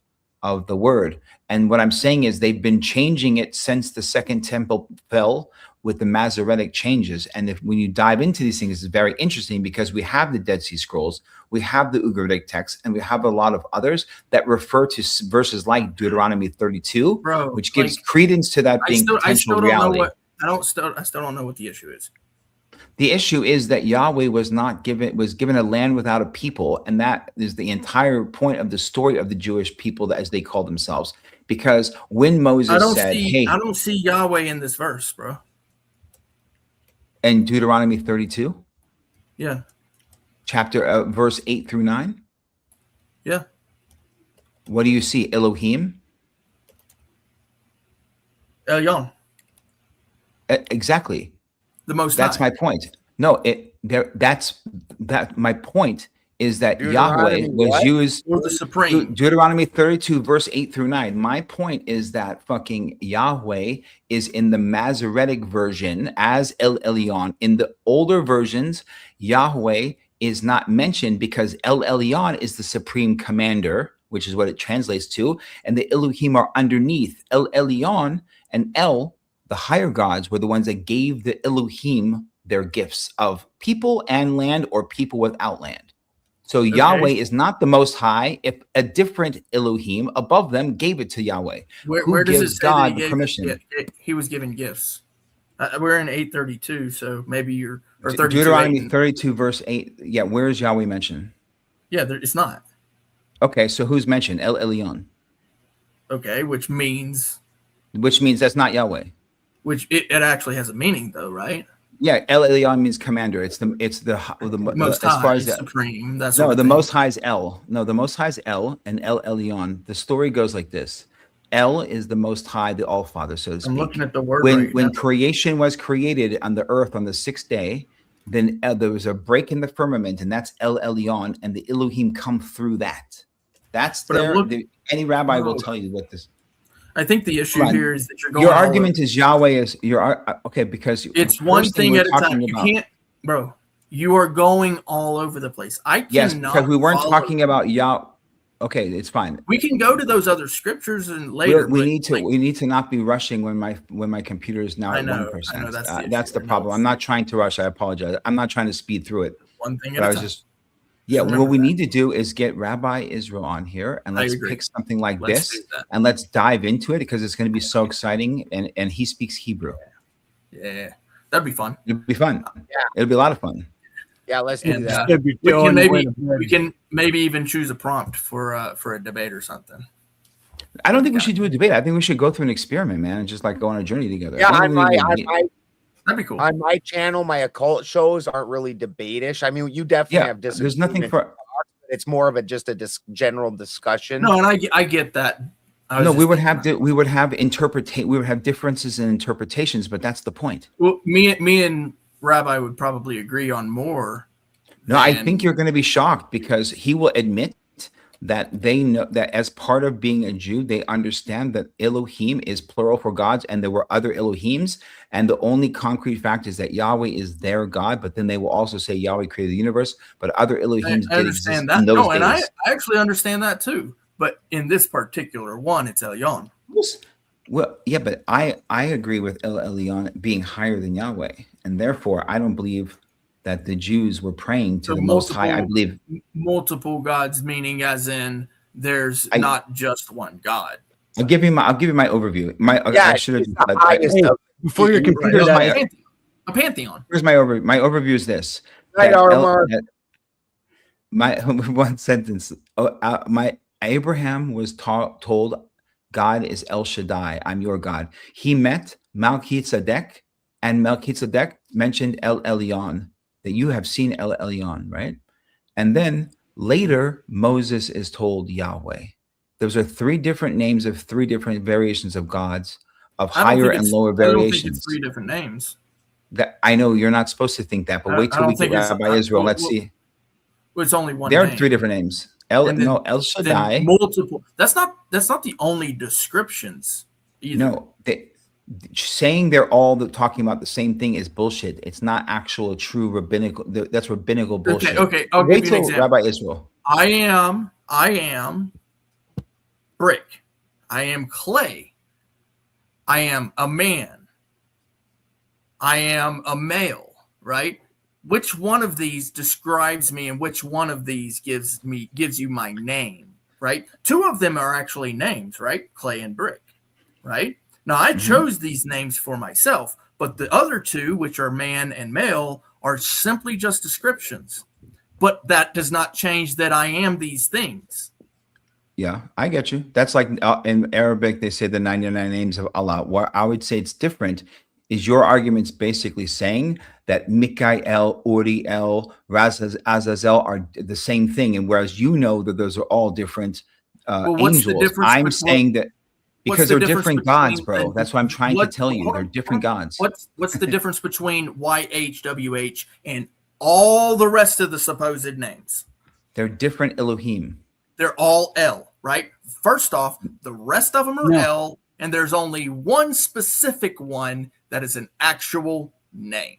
the word. And what I'm saying is they've been changing it since the Second Temple fell with the Masoretic changes. And when you dive into these things, it's very interesting because we have the Dead Sea Scrolls, we have the Ugaritic text, and we have a lot of others that refer to verses like Deuteronomy 32, which gives credence to that being potential reality. I still don't know what the issue is. The issue is that Yahweh was given a land without a people, and that is the entire point of the story of the Jewish people, as they call themselves. Because when Moses said, "Hey," I don't see Yahweh in this verse, bro. In Deuteronomy 32, Yeah, chapter verse 8 through 9. yeah. What do you see? Elohim. Elyon. Exactly. The Most That's High. my point. No, my point is that Yahweh was used or the Supreme. Deuteronomy 32 verse 8 through 9. My point is that fucking Yahweh is in the Masoretic version as El Elyon. In the older versions, Yahweh is not mentioned because El Elyon is the supreme commander, which is what it translates to, and the Elohim are underneath. El Elyon and El, the higher gods, were the ones that gave the Elohim their gifts of people and land, or people without land. So Yahweh is not the Most High if a different Elohim above them gave it to Yahweh. Where does it gives say God that he the gave- permission? he was given gifts? We're in 832, so maybe you're or 32. Deuteronomy 32 verse 8. Yeah, where is Yahweh mentioned? Yeah, it's not. Okay, so who's mentioned? El Elyon. Okay, which means that's not Yahweh. Which it actually has a meaning, though, right? Yeah, El Elyon means commander. It's the Most as High, far as Supreme. That's no, what the they- Most High is El. No, the Most High is El and El Elyon. The story goes like this: El is the Most High, the All Father, so to speak. I'm looking at the word When right now. creation was created on the earth on the sixth day, then there was a break in the firmament, and that's El Elyon, and the Elohim come through that. That's But I'm any rabbi will tell you what this. I think the issue Come on. here is that you're going. Your all argument is Yahweh is okay because It's the one first thing we're at a time. talking You about- can't, bro. You are going all over the place. I cannot. Yes, because we weren't follow- talking about Yah. Okay, it's fine. We can go to those other scriptures and later. We but, need to like, we need to not be rushing when my computer is now I at know, 1%. I know, that's the That's the issue. I know problem. I'm not trying to rush. I apologize. I'm not trying to speed through it. One thing But at I a was time. just yeah. Remember What we need to do is get Rabbi Israel on here and I let's agree. pick something like Let's this do that. and let's dive into it because it's going to be so exciting and he speaks Hebrew. Yeah, that'd be fun. It'll be fun. Yeah. It'll be a lot of fun. Yeah, let's do And, that. we can maybe even choose a prompt for a debate or something. I don't think we should do a debate. I think we should go through an experiment, man, and just like go on a journey together. Yeah, I I don't think we might, need- That'd be cool. On my channel, my occult shows aren't really debate-ish. I mean, you definitely have there's nothing disagreement. for. It's more of a just a general discussion. No, and I get that. No, we would have differences in interpretations, but that's the point. Well, me and Rabbi would probably agree on more. No, I think you're going to be shocked because he will admit that they know that as part of being a Jew, they understand that Elohim is plural for gods and there were other Elohims. And the only concrete fact is that Yahweh is their God, but then they will also say Yahweh created the universe, but other Elohims I did exist understand that. in those No, days. and I actually understand that too. But in this particular one, it's Elyon. Well, yeah, but I agree with El Elyon being higher than Yahweh. And therefore, I don't believe that the Jews were praying to the Most High. I believe multiple gods, meaning as in there's not just one God. I'll give you my overview. I should have before your computer dies. A pantheon. Here's my overview. My overview is this. My one sentence. My Abraham was told God is El Shaddai. I'm your God. He met Melchizedek, and Melchizedek mentioned El Elyon, that you have seen El Elyon, right? And then later, Moses is told Yahweh. Those are three different names of three different variations of gods, of higher and lower variations. I don't think it's three different names. That I know you're not supposed to think that, but wait till we get Rabbi Israel. Let's see. It's only one. There name. are three different names. El Shaddai. Multiple. That's not the only descriptions either. No, saying they're all talking about the same thing is bullshit. It's not actual true rabbinical. That's rabbinical bullshit. Okay. I'll give you an example. Rabbi Israel. I am brick. I am clay. I am a man. I am a male, right? Which one of these describes me and which one of these gives you my name, right? Two of them are actually names, right? Clay and brick, right? Now, I chose these names for myself, but the other two, which are man and male, are simply just descriptions. But that does not change that I am these things. Yeah, I get you. That's like in Arabic, they say the 99 names of Allah. What I would say it's different is your argument's basically saying that Mikael, Uriel, Azazel are the same thing. And whereas you know that those are all different angels, I'm saying that because they're different gods, bro. That's what I'm trying to tell you. They're different gods. What's the difference between YHWH and all the rest of the supposed names? They're different Elohim. They're all L, right? First off, the rest of them are L, and there's only one specific one that is an actual name.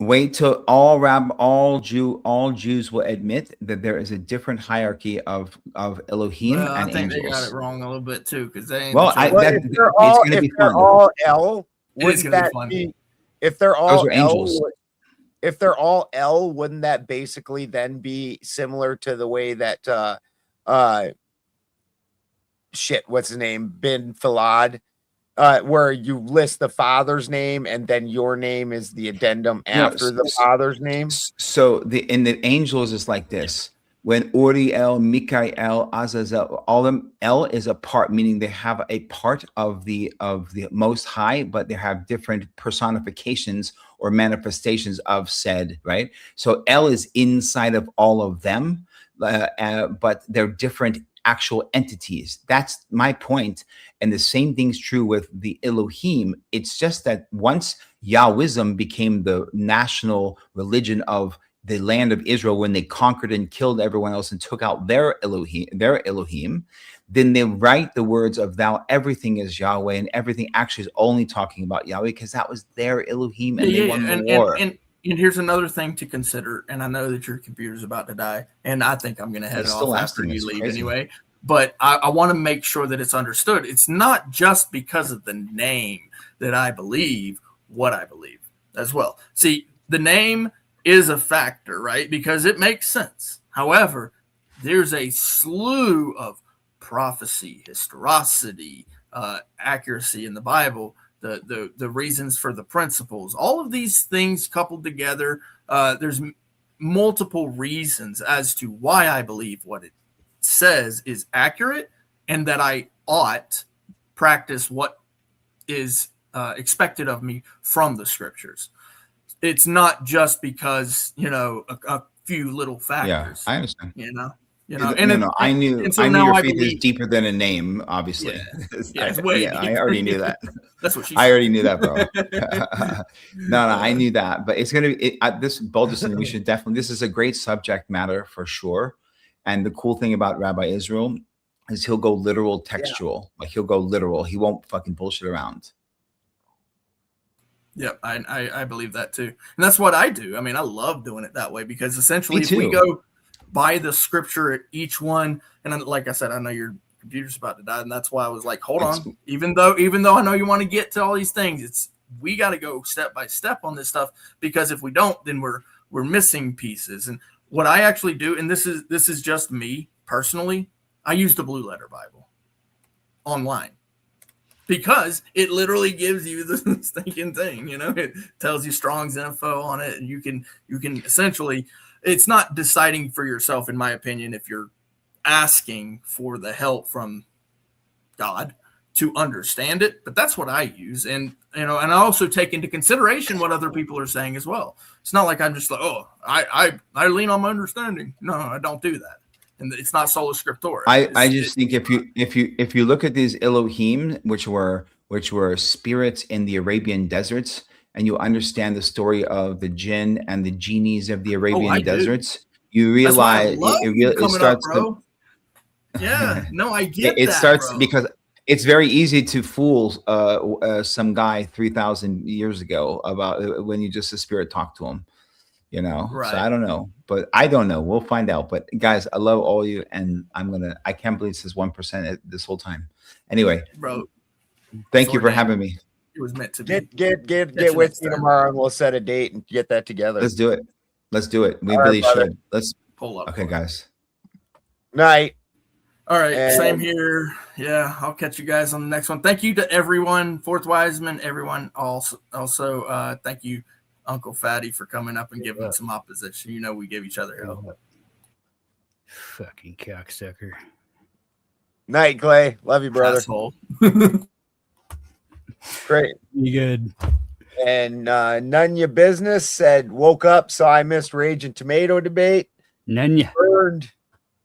Wait till all Jews will admit that there is a different hierarchy of Elohim and I think angels. they got it wrong a little bit too, because they ain't. If they're all L, wouldn't that be? If they're all L, if they're all L, wouldn't that basically then be similar to the way that what's his name, Bin Falad, where you list the father's name and then your name is the addendum after the father's name? So in the angels is like this. When Uriel, Mikael, Azazel, all of them, L is a part, meaning they have a part of the Most High, but they have different personifications or manifestations of said, right? So L is inside of all of them, but they're different actual entities. That's my point. And the same thing's true with the Elohim. It's just that once Yahwism became the national religion of the land of Israel, when they conquered and killed everyone else and took out their Elohim, then they write the words of thou, everything is Yahweh, and everything actually is only talking about Yahweh because that was their Elohim and they won the war. And here's another thing to consider, and I know that your computer's about to die, and I think I'm going to head it off after you leave anyway, but I want to make sure that it's understood. It's not just because of the name that I believe what I believe as well. See, the name is a factor, right? Because it makes sense. However, there's a slew of prophecy, historicity, accuracy in the Bible, the reasons for the principles, all of these things coupled together. There's multiple reasons as to why I believe what it says is accurate and that I ought practice what is expected of me from the scriptures. it's not just because, you know, a few little factors. I understand. You know, I knew and so I knew now your I faith is believe- deeper than a name, obviously. it's way I deeper. already knew that. That's what she I said. already knew that, bro. No, I knew that, but it's gonna be this Balderson. We should definitely. This is a great subject matter for sure. And the cool thing about Rabbi Israel is he'll go literal, textual. Like he'll go literal. He won't fucking bullshit around. Yep, I believe that too, and that's what I do. I mean, I love doing it that way because essentially, Me if we too. go by the scripture at each one, and then, like I said, I know your computer's about to die, and that's why I was like, hold on. Even though I know you want to get to all these things, we got to go step by step on this stuff because if we don't, then we're missing pieces. And what I actually do, and this is just me personally, I use the Blue Letter Bible online. Because it literally gives you the stinking thing, you know, it tells you Strong's info on it, and you can essentially, it's not deciding for yourself, in my opinion, if you're asking for the help from God to understand it, but that's what I use. And, you know, and I also take into consideration what other people are saying as well. It's not like I'm just like, oh, I lean on my understanding. No, I don't do that. And it's not sola scriptura. I just think if you look at these Elohim, which were spirits in the Arabian deserts, and you understand the story of the jinn and the genies of the Arabian deserts, you realize it starts bro. Yeah, no, I get it that, starts bro. because it's very easy to fool some guy 3,000 years ago about when you just a spirit talk to him. You know, Right. so I don't know, but I don't know. We'll find out. But guys, I love all of you, and I can't believe this is 1% this whole time. Anyway, bro, thank you for having me. It was meant to be. Get with you tomorrow, and we'll set a date and get that together. Let's do it. Let's do it. We All right, really brother. should. Let's pull up. Okay, guys. Night. All right, And- same here. Yeah, I'll catch you guys on the next one. Thank you to everyone, Fourth Wiseman, everyone. Also, thank you, Uncle Fatty, for coming up and giving some opposition. You know, we give each other help. Fucking cocksucker. Night, Clay. Love you, brother. Asshole. Great. You good? And none your business said, woke up, saw I missed Rage and Tomato debate. None ya. Burned,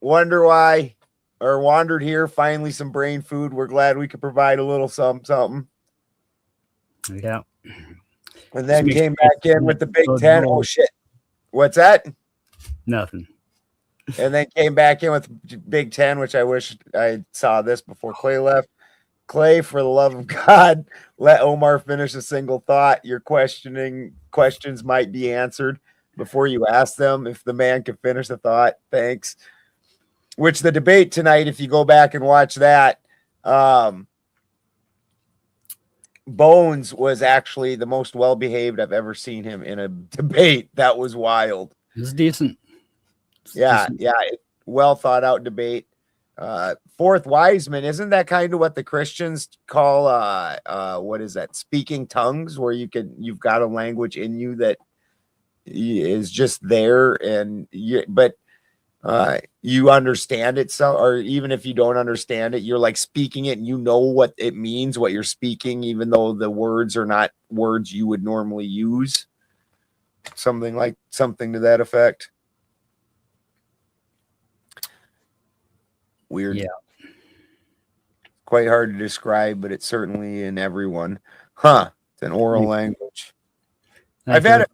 wonder why, or wandered here, finally some brain food. We're glad we could provide a little something. Yeah. And then came back in with the Big Ten. Oh, shit. What's that? Nothing. And then came back in with Big Ten, which I wish I saw this before Clay left. Clay, for the love of God, let Omar finish a single thought. Your questions might be answered before you ask them. If the man can finish a thought, thanks. Which the debate tonight, if you go back and watch that, Bones was actually the most well-behaved I've ever seen him in a debate. That was wild. It's decent. Yeah. Well thought out debate. Fourth Wiseman, isn't that kind of what the Christians call what is that? Speaking tongues, where you've got a language in you that is just there, and you understand it. So, or even if you don't understand it, you're like speaking it and you know what it means, what you're speaking, even though the words are not words you would normally use. Something to that effect. Weird. Yeah. Quite hard to describe, but it's certainly in everyone. Huh. It's an oral language. I've had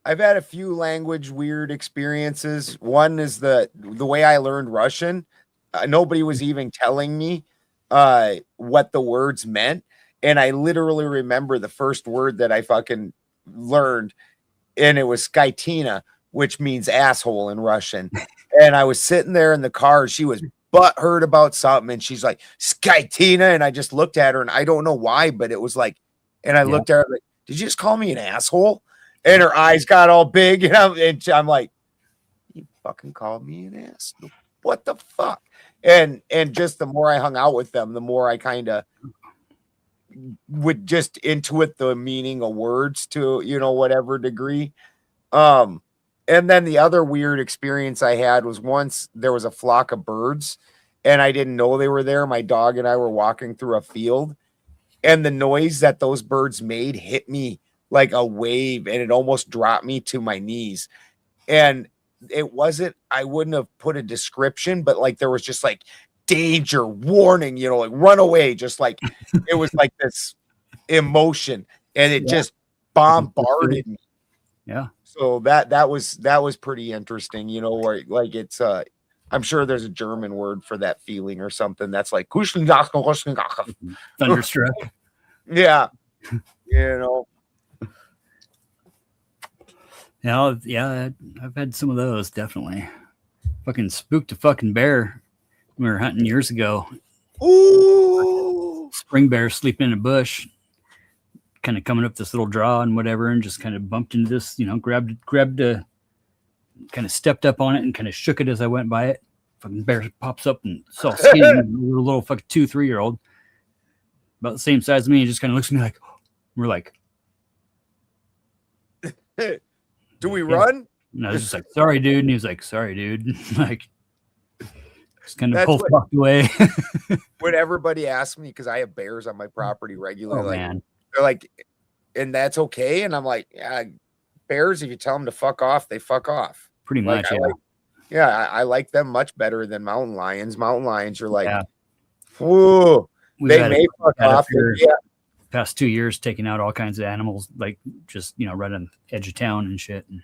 a few language weird experiences. One is the way I learned Russian. Nobody was even telling me what the words meant. And I literally remember the first word that I fucking learned, and it was Skytina, which means asshole in Russian. And I was sitting there in the car. She was butthurt about something, and she's like, Skytina. And I just looked at her, and I don't know why, but it was like, and I looked at her like, did you just call me an asshole? And her eyes got all big, and I'm like, you fucking called me an ass? What the fuck? And just the more I hung out with them, the more I kind of would just intuit the meaning of words to, whatever degree. And then the other weird experience I had was once there was a flock of birds and I didn't know they were there. My dog and I were walking through a field, and the noise that those birds made hit me like a wave, and it almost dropped me to my knees. And it wasn't, I wouldn't have put a description, but like there was just like danger, warning, you know, like run away, just like it was like this emotion, and it just bombarded me. Yeah. So that was pretty interesting, you know, where like it's I'm sure there's a German word for that feeling or something that's like thunderstruck. Yeah. You know. Yeah, I've had some of those, definitely. Fucking spooked a fucking bear when we were hunting years ago. Ooh. Spring bear sleeping in a bush, kind of coming up this little draw and whatever, and just kind of bumped into this, you know, grabbed kind of stepped up on it and kind of shook it as I went by it. Fucking bear pops up and saw skin, a little fucking 2-3-year-old, about the same size as me, and just kind of looks at me like, we're like, do we run? And I was just like, sorry, dude. And he was like, sorry, dude. Like, just kind of That's walked away. When everybody asks me, because I have bears on my property regularly, Oh, like man. they're like, and that's okay. And I'm like, yeah, bears, if you tell them to fuck off, they fuck off. Pretty Like, much, yeah. I like them much better than mountain lions. Mountain lions are like, whoa, they may fuck off. Yeah. Past 2 years, taking out all kinds of animals, like just, you know, right on the edge of town and shit. And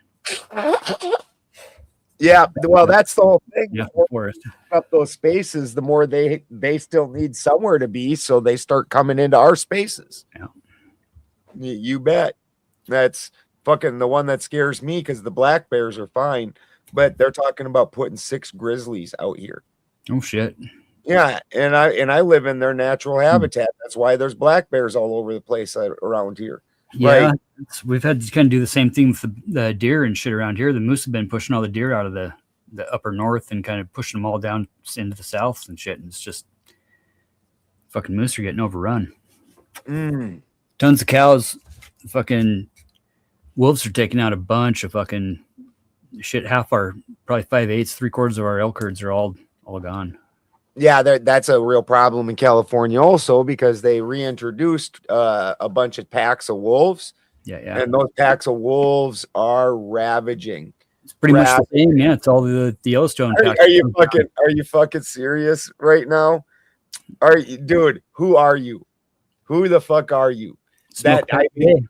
yeah, well, that's the whole thing. Yeah, The more forest. they up those spaces, the more they still need somewhere to be, so they start coming into our spaces. Yeah, you bet. That's fucking the one that scares me, because the black bears are fine, but they're talking about putting 6 grizzlies out here. Oh shit. Yeah, and I live in their natural habitat. That's why there's black bears all over the place around here. Yeah, Right? we've had to kind of do the same thing with the deer and shit around here. The moose have been pushing all the deer out of the upper north and kind of pushing them all down into the south and shit. And it's just fucking moose are getting overrun. Tons of cows. Fucking wolves are taking out a bunch of fucking shit. Half our, probably 5/8, 3/4 of our elk herds are all gone. Yeah, that's a real problem in California also, because they reintroduced a bunch of packs of wolves. Yeah. And those packs of wolves are ravaging. It's pretty much the same. Yeah, it's all the Yellowstone packs. Are you fucking serious right now? Dude, who are you? Who the fuck are you? Smoke a pack a day.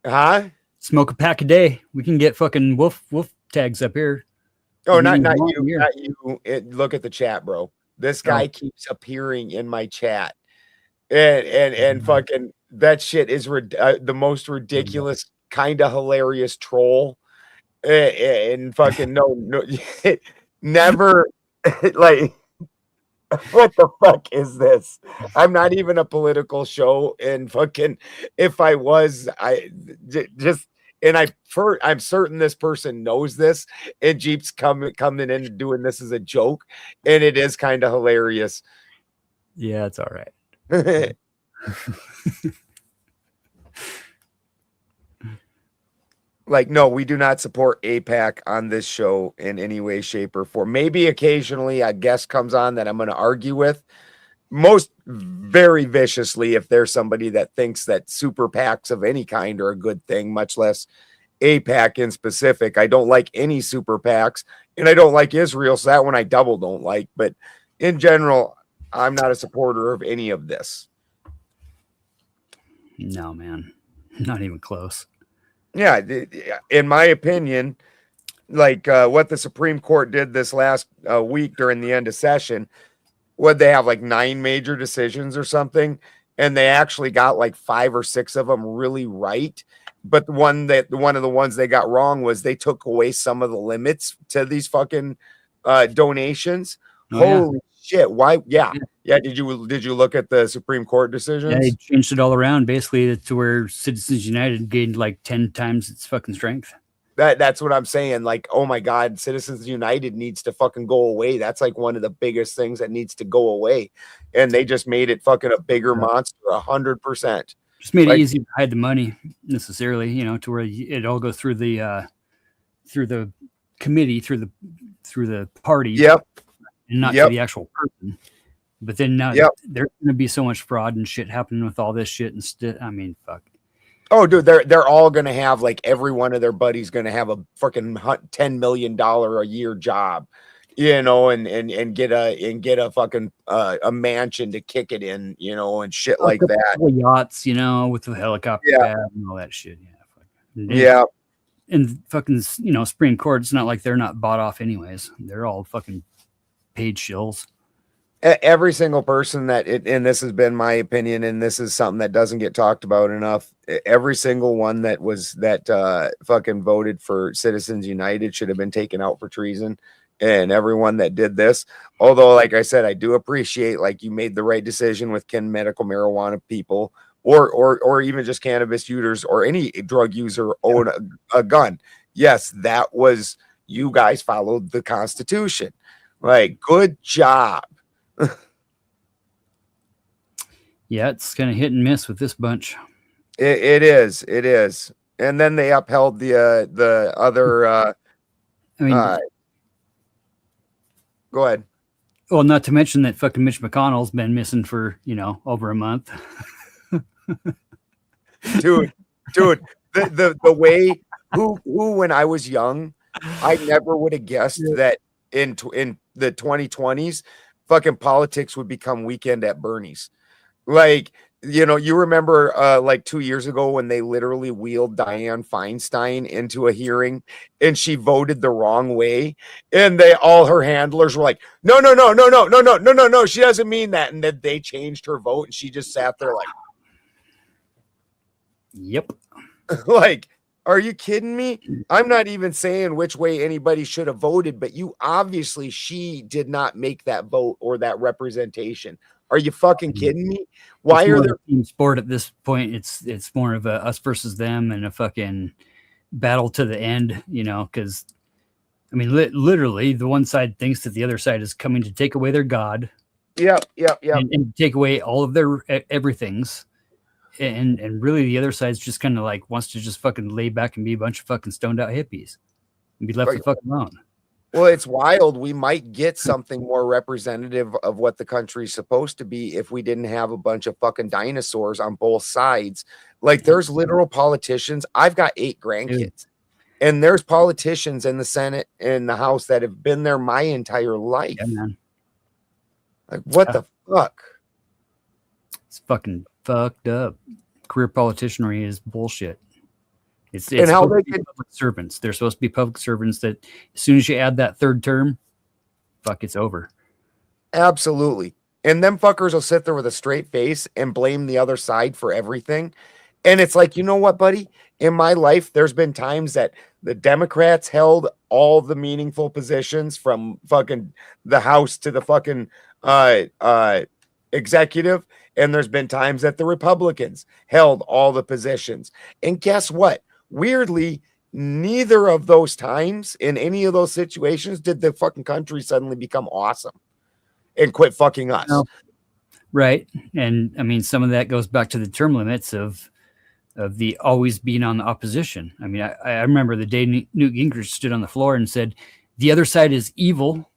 Huh? Smoke a pack a day. We can get fucking wolf tags up here. Oh, not you. Look at the chat, bro. This guy keeps appearing in my chat, and fucking that shit is the most ridiculous, kind of hilarious troll, and fucking no, never like. What the fuck is this? I'm not even a political show, and fucking if I was, I'm certain this person knows this, and Jeep's coming in and doing this as a joke, and it is kind of hilarious. Yeah, it's all right. Like, no, we do not support APAC on this show in any way, shape, or form. Maybe occasionally a guest comes on that I'm going to argue with, most very viciously, if there's somebody that thinks that super PACs of any kind are a good thing, much less APAC in specific. I don't like any super PACs, and I don't like Israel, so that one I double don't like. But in general, I'm not a supporter of any of this. No, man, not even close. Yeah, in my opinion, like what the Supreme Court did this last week during the end of session, would they have like 9 major decisions or something, and they actually got like 5 or 6 of them really right. But one of the ones they got wrong was they took away some of the limits to these fucking donations. Holy shit! Why? Yeah. Did you look at the Supreme Court decisions? Yeah, they changed it all around basically to where Citizens United gained like 10 times its fucking strength. That's what I'm saying. Like, oh my God, Citizens United needs to fucking go away. That's like one of the biggest things that needs to go away. And they just made it fucking a bigger monster, 100%. Just made it easy to hide the money necessarily, to where it all goes through the committee, through the party. Yep. And not to the actual person. But then now Yep. there's going to be so much fraud and shit happening with all this shit. And I mean, fuck. Oh, dude, they're all gonna have, like, every one of their buddies gonna have a freaking $10 million a year job, you know, and get a fucking a mansion to kick it in, you know, and shit like that. Couple yachts, you know, with the helicopter Yeah. pad and all that shit. Yeah. Fuck. Yeah. And fucking, you know, Supreme Court, it's not like they're not bought off anyways. They're all fucking paid shills. Every single person and this has been my opinion, and this is something that doesn't get talked about enough. Every single one that fucking voted for Citizens United should have been taken out for treason. And everyone that did this, although, like I said, I do appreciate, like, you made the right decision with medical marijuana people, or even just cannabis users, or any drug user own a gun. Yes, that was, you guys followed the Constitution. Like, good job. Yeah, it's kind of hit and miss with this bunch. It is. And then they upheld the other. I mean, go ahead. Well, not to mention that fucking Mitch McConnell's been missing for, you know, over a month. dude, the way who when I was young, I never would have guessed that in the 2020s, fucking politics would become Weekend at Bernie's. Like, you know, you remember like 2 years ago when they literally wheeled Dianne Feinstein into a hearing and she voted the wrong way, and all her handlers were like, no, she doesn't mean that, and then they changed her vote, and she just sat there like, yep. Like, are you kidding me? I'm not even saying which way anybody should have voted, but she did not make that vote or that representation. Are you fucking kidding me? Why are there team sport at this point? It's more of a us versus them and a fucking battle to the end, you know, because I mean, literally the one side thinks that the other side is coming to take away their God. Yep. And take away all of their everythings. And really the other side's just kind of like wants to just fucking lay back and be a bunch of fucking stoned out hippies and be left the fuck alone. Well, it's wild. We might get something more representative of what the country's supposed to be if we didn't have a bunch of fucking dinosaurs on both sides. Like, there's literal politicians. I've got 8 grandkids, and there's politicians in the Senate and the House that have been there my entire life. Yeah, man. Like, what the fuck? It's fucking fucked up. Career politicianry is bullshit. It's and how they public servants. They're supposed to be public servants that as soon as you add that third term, fuck, it's over. Absolutely. And them fuckers will sit there with a straight face and blame the other side for everything. And it's like, you know what, buddy? In my life, there's been times that the Democrats held all the meaningful positions from fucking the House to the fucking executive. And there's been times that the Republicans held all the positions. And guess what? Weirdly, neither of those times in any of those situations did the fucking country suddenly become awesome and quit fucking us. No. Right. And I mean, some of that goes back to the term limits of the always being on the opposition. I mean, I remember the day Newt Gingrich stood on the floor and said, the other side is evil,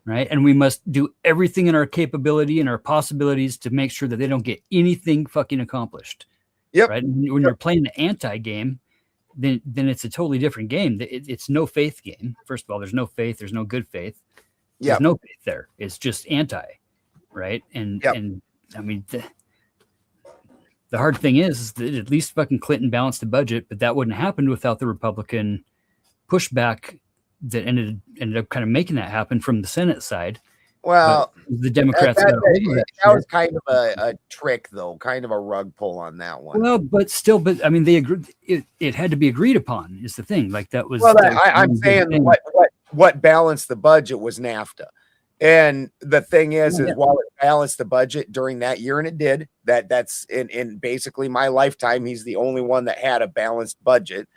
right? And we must do everything in our capability and our possibilities to make sure that they don't get anything fucking accomplished. Yep. Right. And when you're playing the anti-game, then it's a totally different game. It's no faith game. First of all, there's no faith. There's no good faith. There's no faith there. It's just anti. Right. And I mean, the hard thing is that at least fucking Clinton balanced the budget, but that wouldn't happen without the Republican pushback that ended up kind of making that happen from the Senate side. Well, but the Democrats that was kind of a trick, though, kind of a rug pull on that one. Well, but I mean, they agreed. It had to be agreed upon. Is the thing. Like that was. Well, I'm saying what balanced the budget was NAFTA, and the thing is while it balanced the budget during that year, and it did that's in basically my lifetime, he's the only one that had a balanced budget.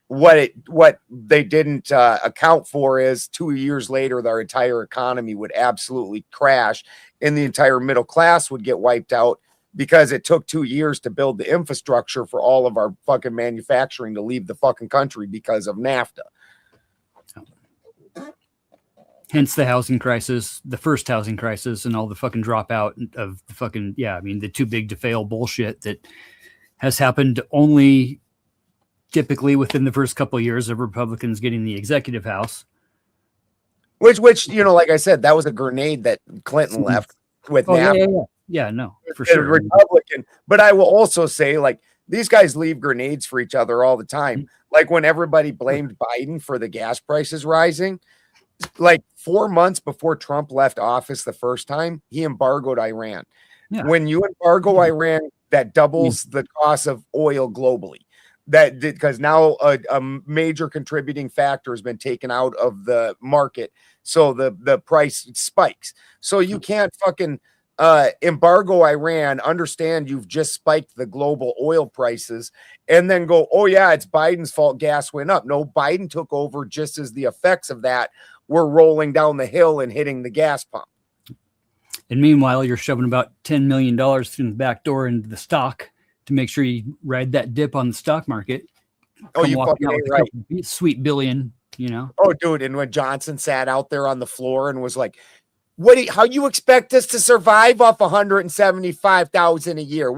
What they didn't account for is 2 years later, their entire economy would absolutely crash and the entire middle class would get wiped out because it took 2 years to build the infrastructure for all of our fucking manufacturing to leave the fucking country because of NAFTA. Hence the housing crisis, the first housing crisis, and all the fucking dropout of the fucking, I mean, the too big to fail bullshit that has happened only typically within the first couple of years of Republicans getting the executive house. Which, you know, like I said, that was a grenade that Clinton left with NAFTA. Yeah, no, for sure. Republican. But I will also say, like, these guys leave grenades for each other all the time. Like when everybody blamed Biden for the gas prices rising, like 4 months before Trump left office the first time, he embargoed Iran. Yeah. When you embargo Iran, that doubles the cost of oil globally. That because now a major contributing factor has been taken out of the market, so the price spikes. So you can't fucking embargo Iran, understand you've just spiked the global oil prices, and then go, oh yeah, it's Biden's fault gas went up. No, Biden took over just as the effects of that were rolling down the hill and hitting the gas pump. And meanwhile, you're shoving about $10 million through the back door into the stock to make sure you ride that dip on the stock market. Oh, you fucking ain't right. Sweet billion, you know. Oh, dude, and when Johnson sat out there on the floor and was like, how you expect us to survive off 175,000 a year?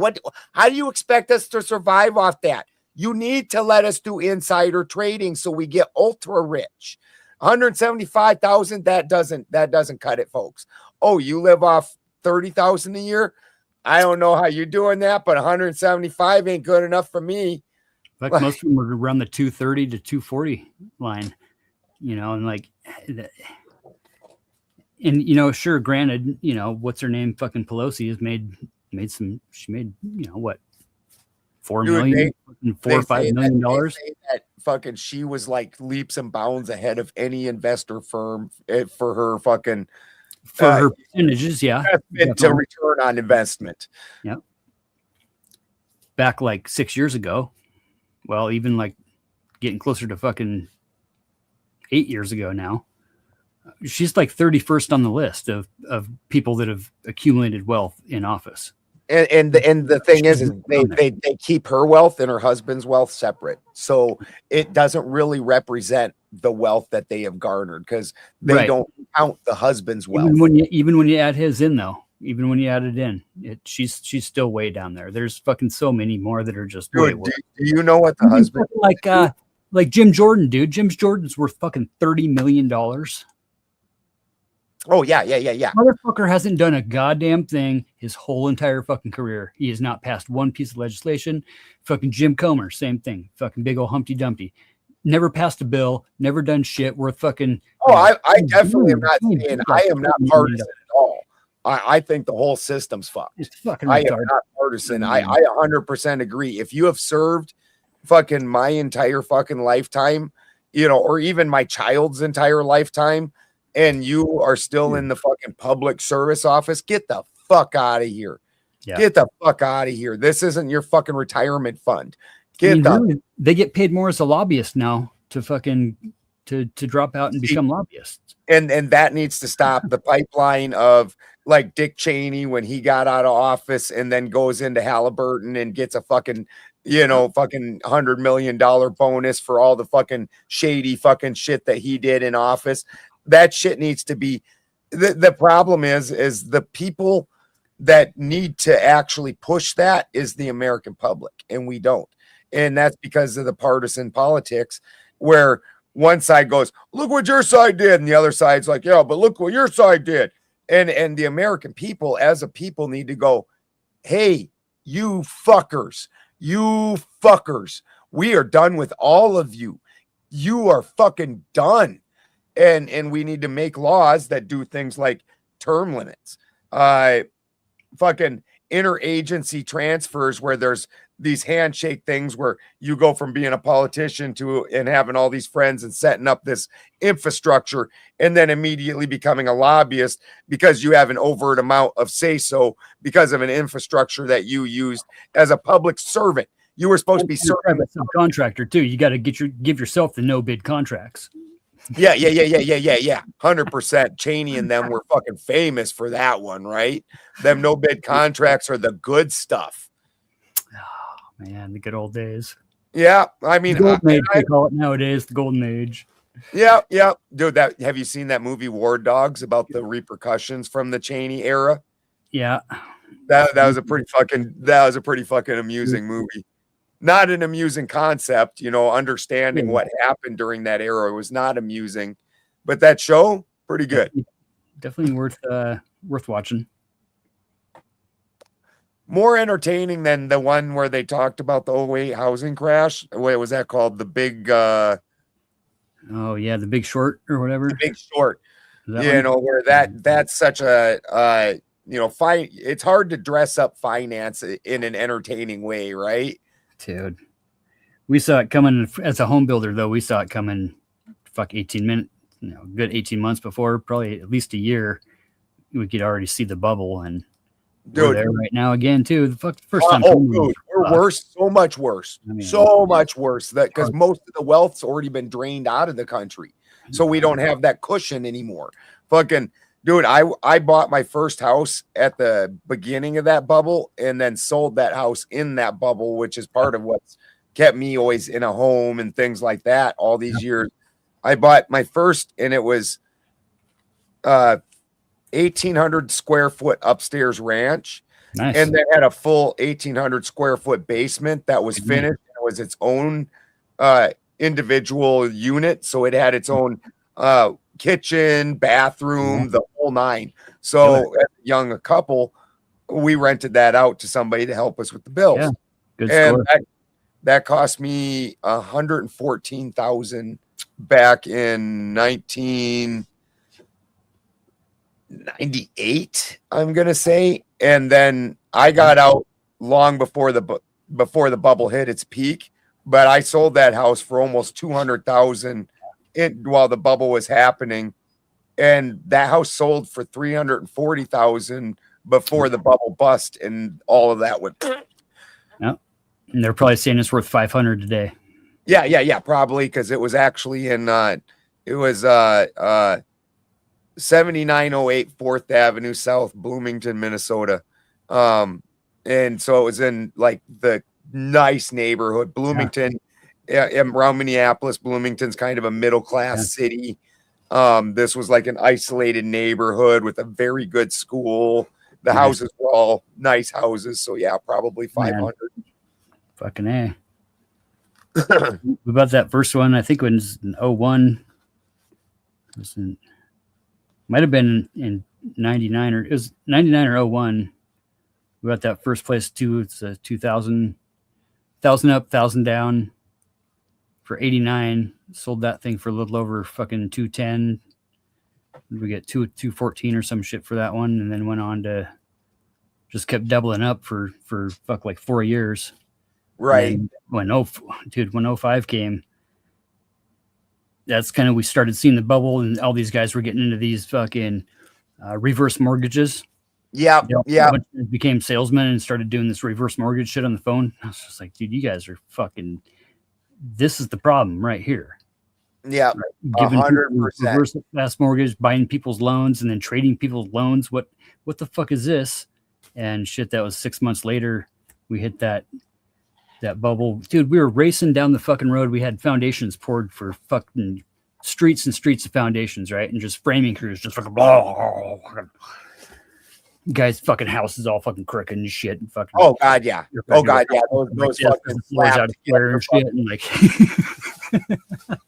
How do you expect us to survive off that? You need to let us do insider trading so we get ultra rich. 175,000, that doesn't cut it, folks. Oh, you live off 30,000 a year? I don't know how you're doing that, but 175 ain't good enough for me. Like most of them were around the 230 to 240 line, you know, and like, and you know, sure, granted, you know, what's her name? Fucking Pelosi has made some. She made, you know, what, $4 or $5 million. That fucking she was like leaps and bounds ahead of any investor firm for her fucking. For her percentages, yeah. To return on investment. Yeah. Back like 6 years ago. Well, even like getting closer to fucking 8 years ago now. She's like 31st on the list of people that have accumulated wealth in office. And the thing is they keep her wealth and her husband's wealth separate. So it doesn't really represent the wealth that they have garnered because they don't count the husband's wealth. Even when you add his in though, even when you add it in, she's still way down there. There's fucking so many more that are just way worse. Do you know what the husband like Jim Jordan, dude? Jim Jordan's worth fucking $30 million. Oh, yeah. Motherfucker hasn't done a goddamn thing his whole entire fucking career. He has not passed one piece of legislation. Fucking Jim Comer, same thing. Fucking big old Humpty Dumpty. Never passed a bill, never done shit worth fucking. Oh, I definitely am not saying I am not partisan at all. I think the whole system's fucked. It's fucking I retarded. am not partisan. I 100% agree. If you have served fucking my entire fucking lifetime, you know, or even my child's entire lifetime, and you are still in the fucking public service office, get the fuck out of here. Yeah. Get the fuck out of here. This isn't your fucking retirement fund. They get paid more as a lobbyist now to fucking to drop out and become lobbyists. And that needs to stop. The pipeline of like Dick Cheney when he got out of office and then goes into Halliburton and gets a fucking, you know, fucking $100 million bonus for all the fucking shady fucking shit that he did in office. That shit needs to be. The problem is the people that need to actually push that is the American public, and we don't. And that's because of the partisan politics where one side goes, look what your side did. And the other side's like, yeah, but look what your side did. And the American people as a people need to go, hey, you fuckers, we are done with all of you. You are fucking done. And we need to make laws that do things like term limits, fucking interagency transfers where there's these handshake things where you go from being a politician and having all these friends and setting up this infrastructure and then immediately becoming a lobbyist because you have an overt amount of say-so because of an infrastructure that you used as a public servant. You were supposed to be serving a subcontractor too. You got to give yourself the no bid contracts. Yeah. 100%. Cheney and them were fucking famous for that one, right? Them no bid contracts are the good stuff. Oh man, the good old days. Yeah, I mean, the golden age, they call it nowadays, the golden age. Yeah, yeah, dude. That have you seen that movie War Dogs about the repercussions from the Cheney era? Yeah. That was a pretty fucking amusing movie. Not an amusing concept, understanding what happened during that era was not amusing, but that show pretty good. Definitely worth watching. More entertaining than the one where they talked about the 08 housing crash. What was that called? The Big Oh yeah, The Big Short or whatever. The Big Short. That one? Where that's such a it's hard to dress up finance in an entertaining way, right? Dude. We saw it coming as a home builder, though. We saw it coming 18 minutes, good 18 months before, probably at least a year. We could already see the bubble, and we're there right now again, too. The first time. Dude, we're worse, so much worse. Much worse. That because most of the wealth's already been drained out of the country. So we don't have that cushion anymore. Fucking dude, I bought my first house at the beginning of that bubble and then sold that house in that bubble, which is part of what's kept me always in a home and things like that all these years. I bought my first and it was 1,800 square foot upstairs ranch. Nice. And they had a full 1,800 square foot basement that was finished. It was its own individual unit. So it had its own kitchen, bathroom, the whole nine. So as a young couple, we rented that out to somebody to help us with the bills. Yeah. Good and score. that cost me $114,000 back in 1998, I'm gonna say. And then I got out long before the bubble hit its peak, but I sold that house for almost $200,000 while the bubble was happening, and that house sold for $340,000 before the bubble bust, and all of that went. Yeah, and they're probably saying it's worth 500 today. Yeah, probably because it was actually in 7908 4th Avenue South, Bloomington, Minnesota. And so it was in like the nice neighborhood, Bloomington, around Minneapolis. Bloomington's kind of a middle-class city. This was like an isolated neighborhood with a very good school. The houses were all nice houses. So yeah, probably 500. Fucking A. We bought that first one, I think it was in 01. Might have been in 99 or it was 99 or 01. We got that first place too. It's a 2,000 up, 1,000 down for 89. Sold that thing for a little over fucking 210. We get 214 or some shit for that one, and then went on to just kept doubling up for like 4 years. Right. And when 05 came, that's kind of we started seeing the bubble, and all these guys were getting into these fucking reverse mortgages. Yeah. Became salesmen and started doing this reverse mortgage shit on the phone. I was just like, dude, you guys are fucking. This is the problem right here. Yeah, giving 100%. Reverse fast mortgage, buying people's loans, and then trading people's loans. What the fuck is this? And shit, that was 6 months later. We hit that bubble, dude. We were racing down the fucking road. We had foundations poured for fucking streets and streets of foundations, right? And just framing crews, just fucking blah. Guys, fucking houses all fucking crooked and shit, and fucking. Oh god, yeah. Those fucking floors out of square and shit, and like.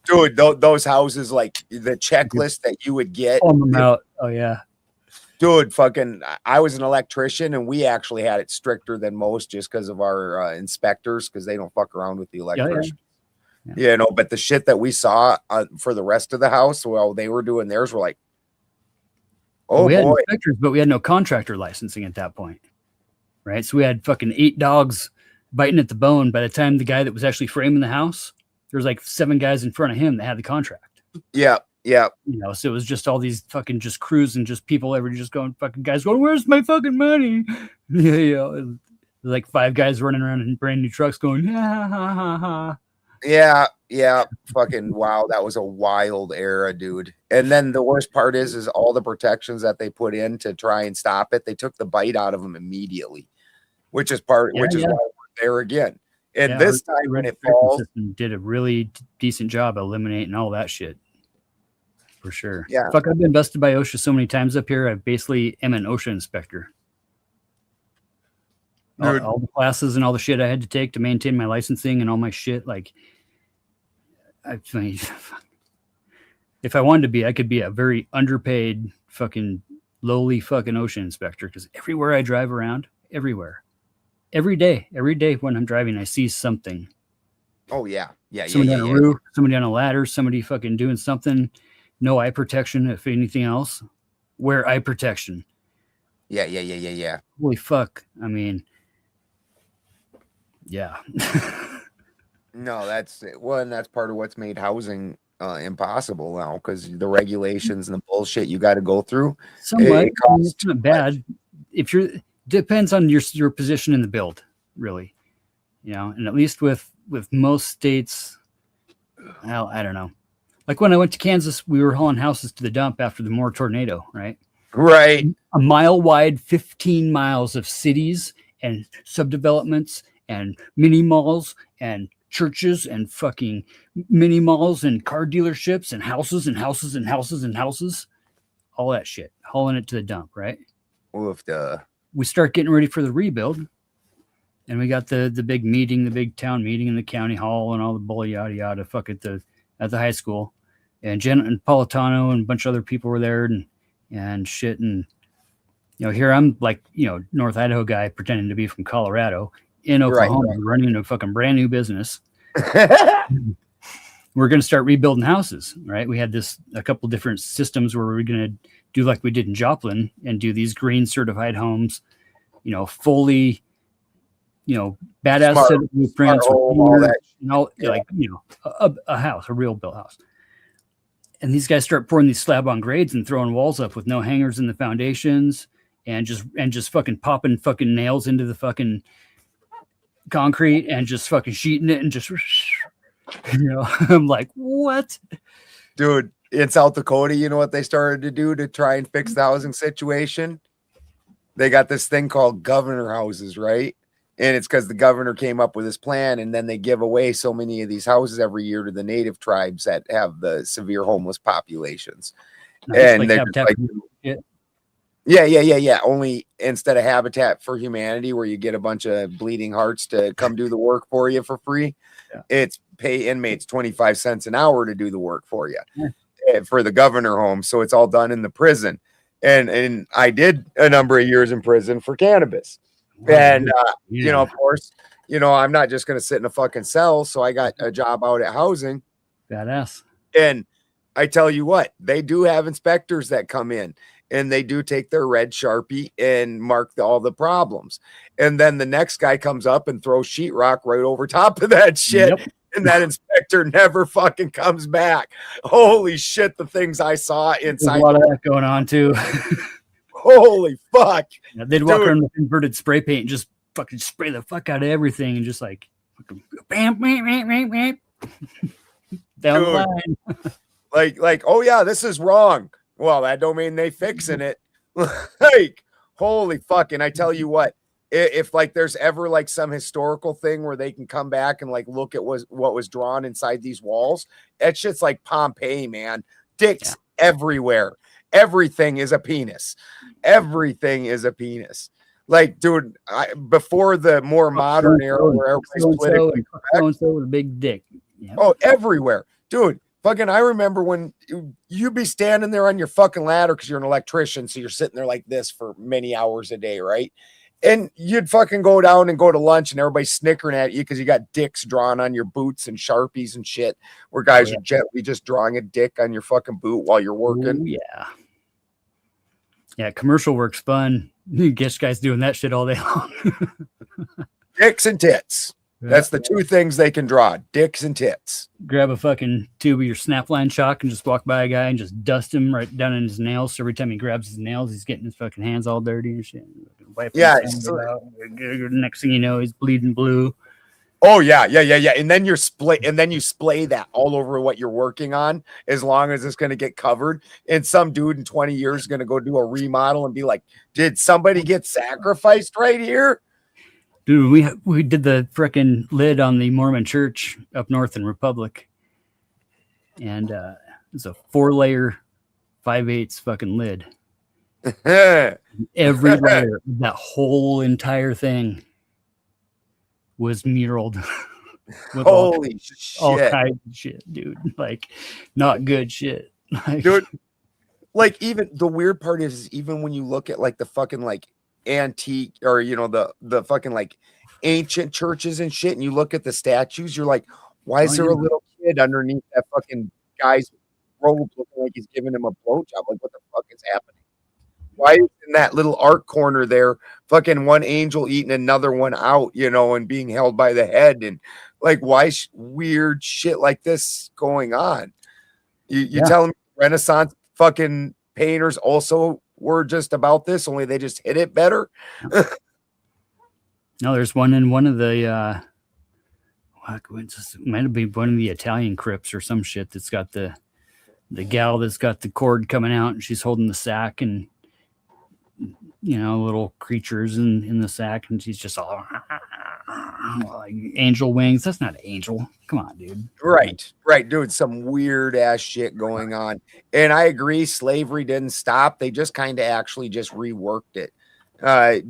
Dude, those houses, like the checklist that you would get. Out. Oh yeah. Dude, fucking, I was an electrician, and we actually had it stricter than most just because of our inspectors, because they don't fuck around with the electricians. Yeah. But the shit that we saw for the rest of the house, well, they were doing theirs, were like, we had inspectors, but we had no contractor licensing at that point, right? So we had fucking 8 dogs biting at the bone. By the time the guy that was actually framing the house, there was like 7 guys in front of him that had the contract. Yeah. So it was just all these fucking just crews and just people just going fucking guys going, where's my fucking money? Like 5 guys running around in brand new trucks going, ha ha ha ha. Yeah. Fucking wow. That was a wild era, dude. And then the worst part is all the protections that they put in to try and stop it. They took the bite out of them immediately, which is why we're there again. And this time when it falls, did a really decent job eliminating all that shit. for sure. Yeah. Fuck, I've been busted by OSHA so many times up here. I basically am an OSHA inspector. All the classes and all the shit I had to take to maintain my licensing and all my shit. Like, I mean, if I wanted to be, I could be a very underpaid fucking lowly fucking OSHA inspector, because everywhere I drive around, everywhere, every day when I'm driving, I see something. Oh yeah. Somebody on a roof, somebody on a ladder, somebody fucking doing something. No eye protection, if anything else. Wear eye protection. Yeah. Holy fuck. I mean, yeah. No, that's and that's part of what's made housing impossible now, because the regulations and the bullshit you got to go through. Somewhat, it's not bad. If you're, depends on your position in the build, really. You know, and at least with most states, well, I don't know. Like when I went to Kansas, we were hauling houses to the dump after the Moore tornado, right? Right. A mile wide, 15 miles of cities and subdevelopments and mini malls and churches and fucking mini malls and car dealerships and houses and houses and houses and houses. All that shit. Hauling it to the dump, right? We start getting ready for the rebuild. And we got the big meeting, the big town meeting in the county hall and all the bull yada yada fuck at the high school. And Jen and Politano and a bunch of other people were there and shit. And, you know, here I'm like, you know, North Idaho guy pretending to be from Colorado in Oklahoma, running a fucking brand new business. We're going to start rebuilding houses, right? We had a couple different systems where we're going to do like we did in Joplin and do these green certified homes, you know, fully, you know, badass set of blueprints, all that, and all, like, you know, a house, a real built house. And these guys start pouring these slab on grades and throwing walls up with no hangers in the foundations and just fucking popping fucking nails into the fucking concrete and just fucking sheeting it and just, you know, I'm like, what? Dude, in South Dakota, you know what they started to do to try and fix the housing situation? They got this thing called governor houses, right? And it's because the governor came up with this plan, and then they give away so many of these houses every year to the native tribes that have the severe homeless populations. And like they're like, yeah. Only instead of Habitat for Humanity, where you get a bunch of bleeding hearts to come do the work for you for free, it's pay inmates 25 cents an hour to do the work for you for the governor home. So it's all done in the prison. And I did a number of years in prison for cannabis. And, you know, of course, you know, I'm not just going to sit in a fucking cell. So I got a job out at housing. Badass. And I tell you what, they do have inspectors that come in and they do take their red Sharpie and mark all the problems. And then the next guy comes up and throws sheetrock right over top of that shit. Yep. And that inspector never fucking comes back. Holy shit. The things I saw inside. There's a lot of that going on too. Holy fuck. Yeah, they'd walk around with inverted spray paint and just fucking spray the fuck out of everything and just like bam, down the line. like, oh yeah, this is wrong. Well, that don't mean they fixing it. Like, holy fucking, I tell you what, if like there's ever like some historical thing where they can come back and like look at what was drawn inside these walls, that shit's like Pompeii, man. Dicks everywhere. Everything is a penis. Everything is a penis. Like, dude, before the more modern era where everybody's politically correct, with a big dick. Yep. Oh, everywhere, dude. Fucking, I remember when you'd be standing there on your fucking ladder because you're an electrician, so you're sitting there like this for many hours a day, right? And you'd fucking go down and go to lunch, and everybody's snickering at you because you got dicks drawn on your boots and Sharpies and shit, where guys are gently just drawing a dick on your fucking boot while you're working. Ooh, yeah, commercial work's fun. You guess guys doing that shit all day long. Dicks and tits. That's the two things they can draw: dicks and tits. Grab a fucking tube of your Snapline chalk and just walk by a guy and just dust him right down in his nails. So every time he grabs his nails, he's getting his fucking hands all dirty and shit. Next thing you know, he's bleeding blue. Oh yeah. And then you splay that all over what you're working on, as long as it's going to get covered. And some dude in 20 years is going to go do a remodel and be like, "Did somebody get sacrificed right here?" Dude, we did the frickin' lid on the Mormon church up north in Republic, and it's a 4-layer 5/8 fucking lid. Yeah. Every layer of that whole entire thing was muraled with Holy all shit. kinds of shit, dude. Like, not good shit. Like, Dude, like, even the weird part is even when you look at like the fucking like antique or the fucking like ancient churches and shit, and you look at the statues, you're like, why is there a little kid underneath that fucking guy's robe looking like he's giving him a blowjob? Like, what the fuck is happening? Why is in that little art corner there fucking one angel eating another one out, and being held by the head? And like, why weird shit like this going on? You telling me Renaissance fucking painters also were just about this, only they just hit it better? No, there's one in one of the might be one of the Italian crypts or some shit that's got the gal that's got the cord coming out and she's holding the sack and little creatures in the sack, and she's just all like angel wings. That's not an angel. Come on, dude. Right, dude. Some weird ass shit going on. And I agree, slavery didn't stop. They just kind of actually just reworked it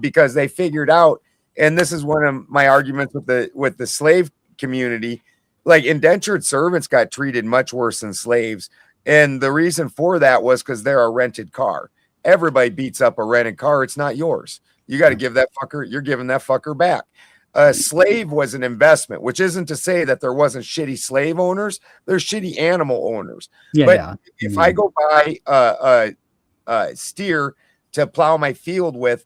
because they figured out, and this is one of my arguments with the slave community, like indentured servants got treated much worse than slaves. And the reason for that was because they're a rented car. Everybody beats up a rented car. It's not yours. You got to give that fucker, you're giving that fucker back. A slave was an investment, which isn't to say that there wasn't shitty slave owners. There's shitty animal owners. If I go buy a steer to plow my field with,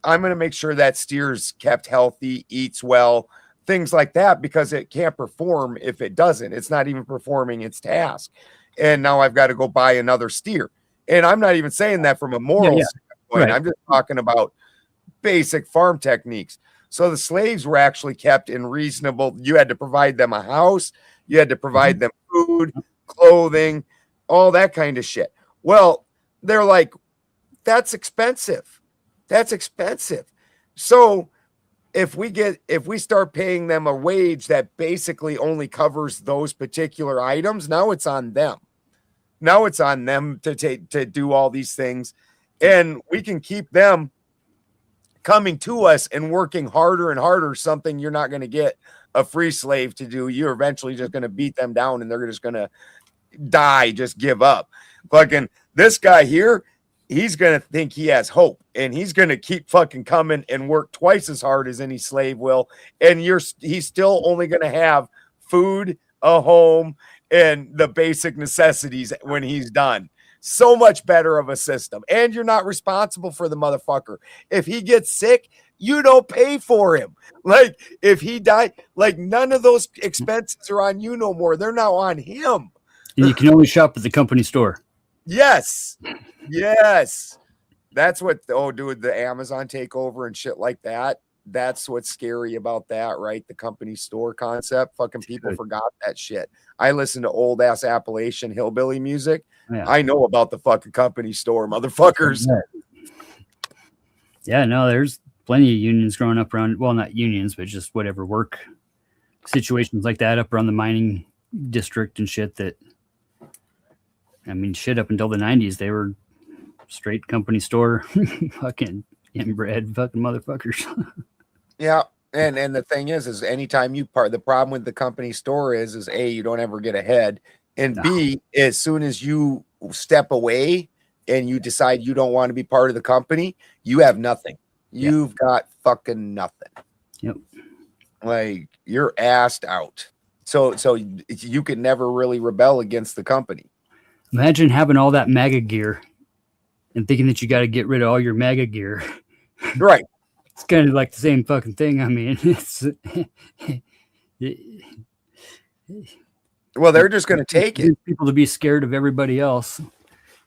I'm going to make sure that steer's kept healthy, eats well, things like that, because it can't perform if it doesn't. It's not even performing its task. And now I've got to go buy another steer. And I'm not even saying that from a moral standpoint. I'm just talking about basic farm techniques. So the slaves were actually kept in reasonable. You had to provide them a house. You had to provide them food, clothing, all that kind of shit. Well, they're like, that's expensive. That's expensive. So if we start paying them a wage that basically only covers those particular items, now it's on them. Now it's on them to do all these things, and we can keep them coming to us and working harder and harder, something you're not going to get a free slave to do. You're eventually just going to beat them down and they're just going to die, just give up. Fucking this guy here, he's going to think he has hope, and he's going to keep fucking coming and work twice as hard as any slave will. And he's still only going to have food, a home, and the basic necessities when he's done. So much better of a system. And you're not responsible for the motherfucker. If he gets sick, you don't pay for him. Like, if he died, like, none of those expenses are on you no more. They're now on him. And you can only shop at the company store. Yes. That's what, dude, the Amazon takeover and shit like that. That's what's scary about that, right? The company store concept. Fucking people forgot that shit. I listen to old ass Appalachian hillbilly music. Yeah. I know about the fucking company store, motherfuckers. Yeah, no, there's plenty of unions growing up around. Well, not unions, but just whatever work situations like that up around the mining district and shit. That, I mean, shit, up until the 90s, they were straight company store, fucking inbred fucking motherfuckers. Yeah. And the thing is anytime the problem with the company store is A, you don't ever get ahead. And B, as soon as you step away and you decide you don't want to be part of the company, you have nothing. You've got fucking nothing. Yep. Like, you're assed out. So you can never really rebel against the company. Imagine having all that MAGA gear and thinking that you got to get rid of all your MAGA gear. Right. It's kind of like the same fucking thing. I mean, it's well, they're just going to take it. People to be scared of everybody else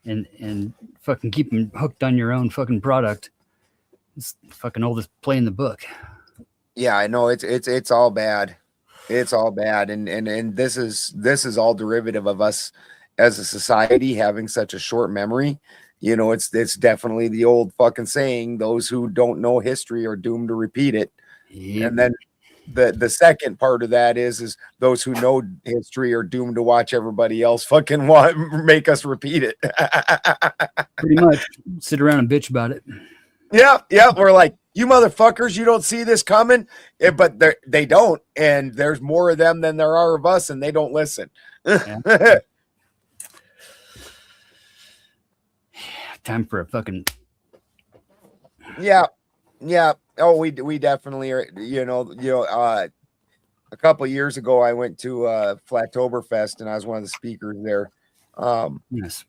and fucking keep them hooked on your own fucking product. It's fucking oldest play in the book. Yeah, I know. It's all bad. It's all bad. And this is all derivative of us as a society having such a short memory. You know, it's definitely the old fucking saying, those who don't know history are doomed to repeat it. Yep. And then the second part of that is those who know history are doomed to watch everybody else fucking make us repeat it. Pretty much sit around and bitch about it. Yeah, we're like, you motherfuckers, you don't see this coming, but they don't, and there's more of them than there are of us, and they don't listen. Yeah. Time for a fucking yeah. Oh, we definitely are. A couple years ago, I went to Flattoberfest, and I was one of the speakers there. Yes.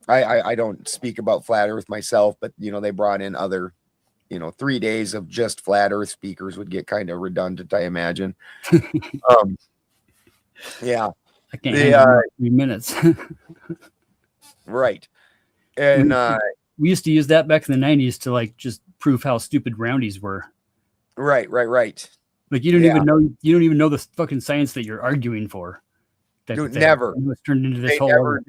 I don't speak about flat Earth myself, but they brought in other, 3 days of just flat Earth speakers would get kind of redundant, I imagine. Yeah, I can't handle 3 minutes. Right, and we used to use that back in the 90s to like just prove how stupid roundies were. Right. Like you don't even know the fucking science that you're arguing for. Never. It's turned into this whole other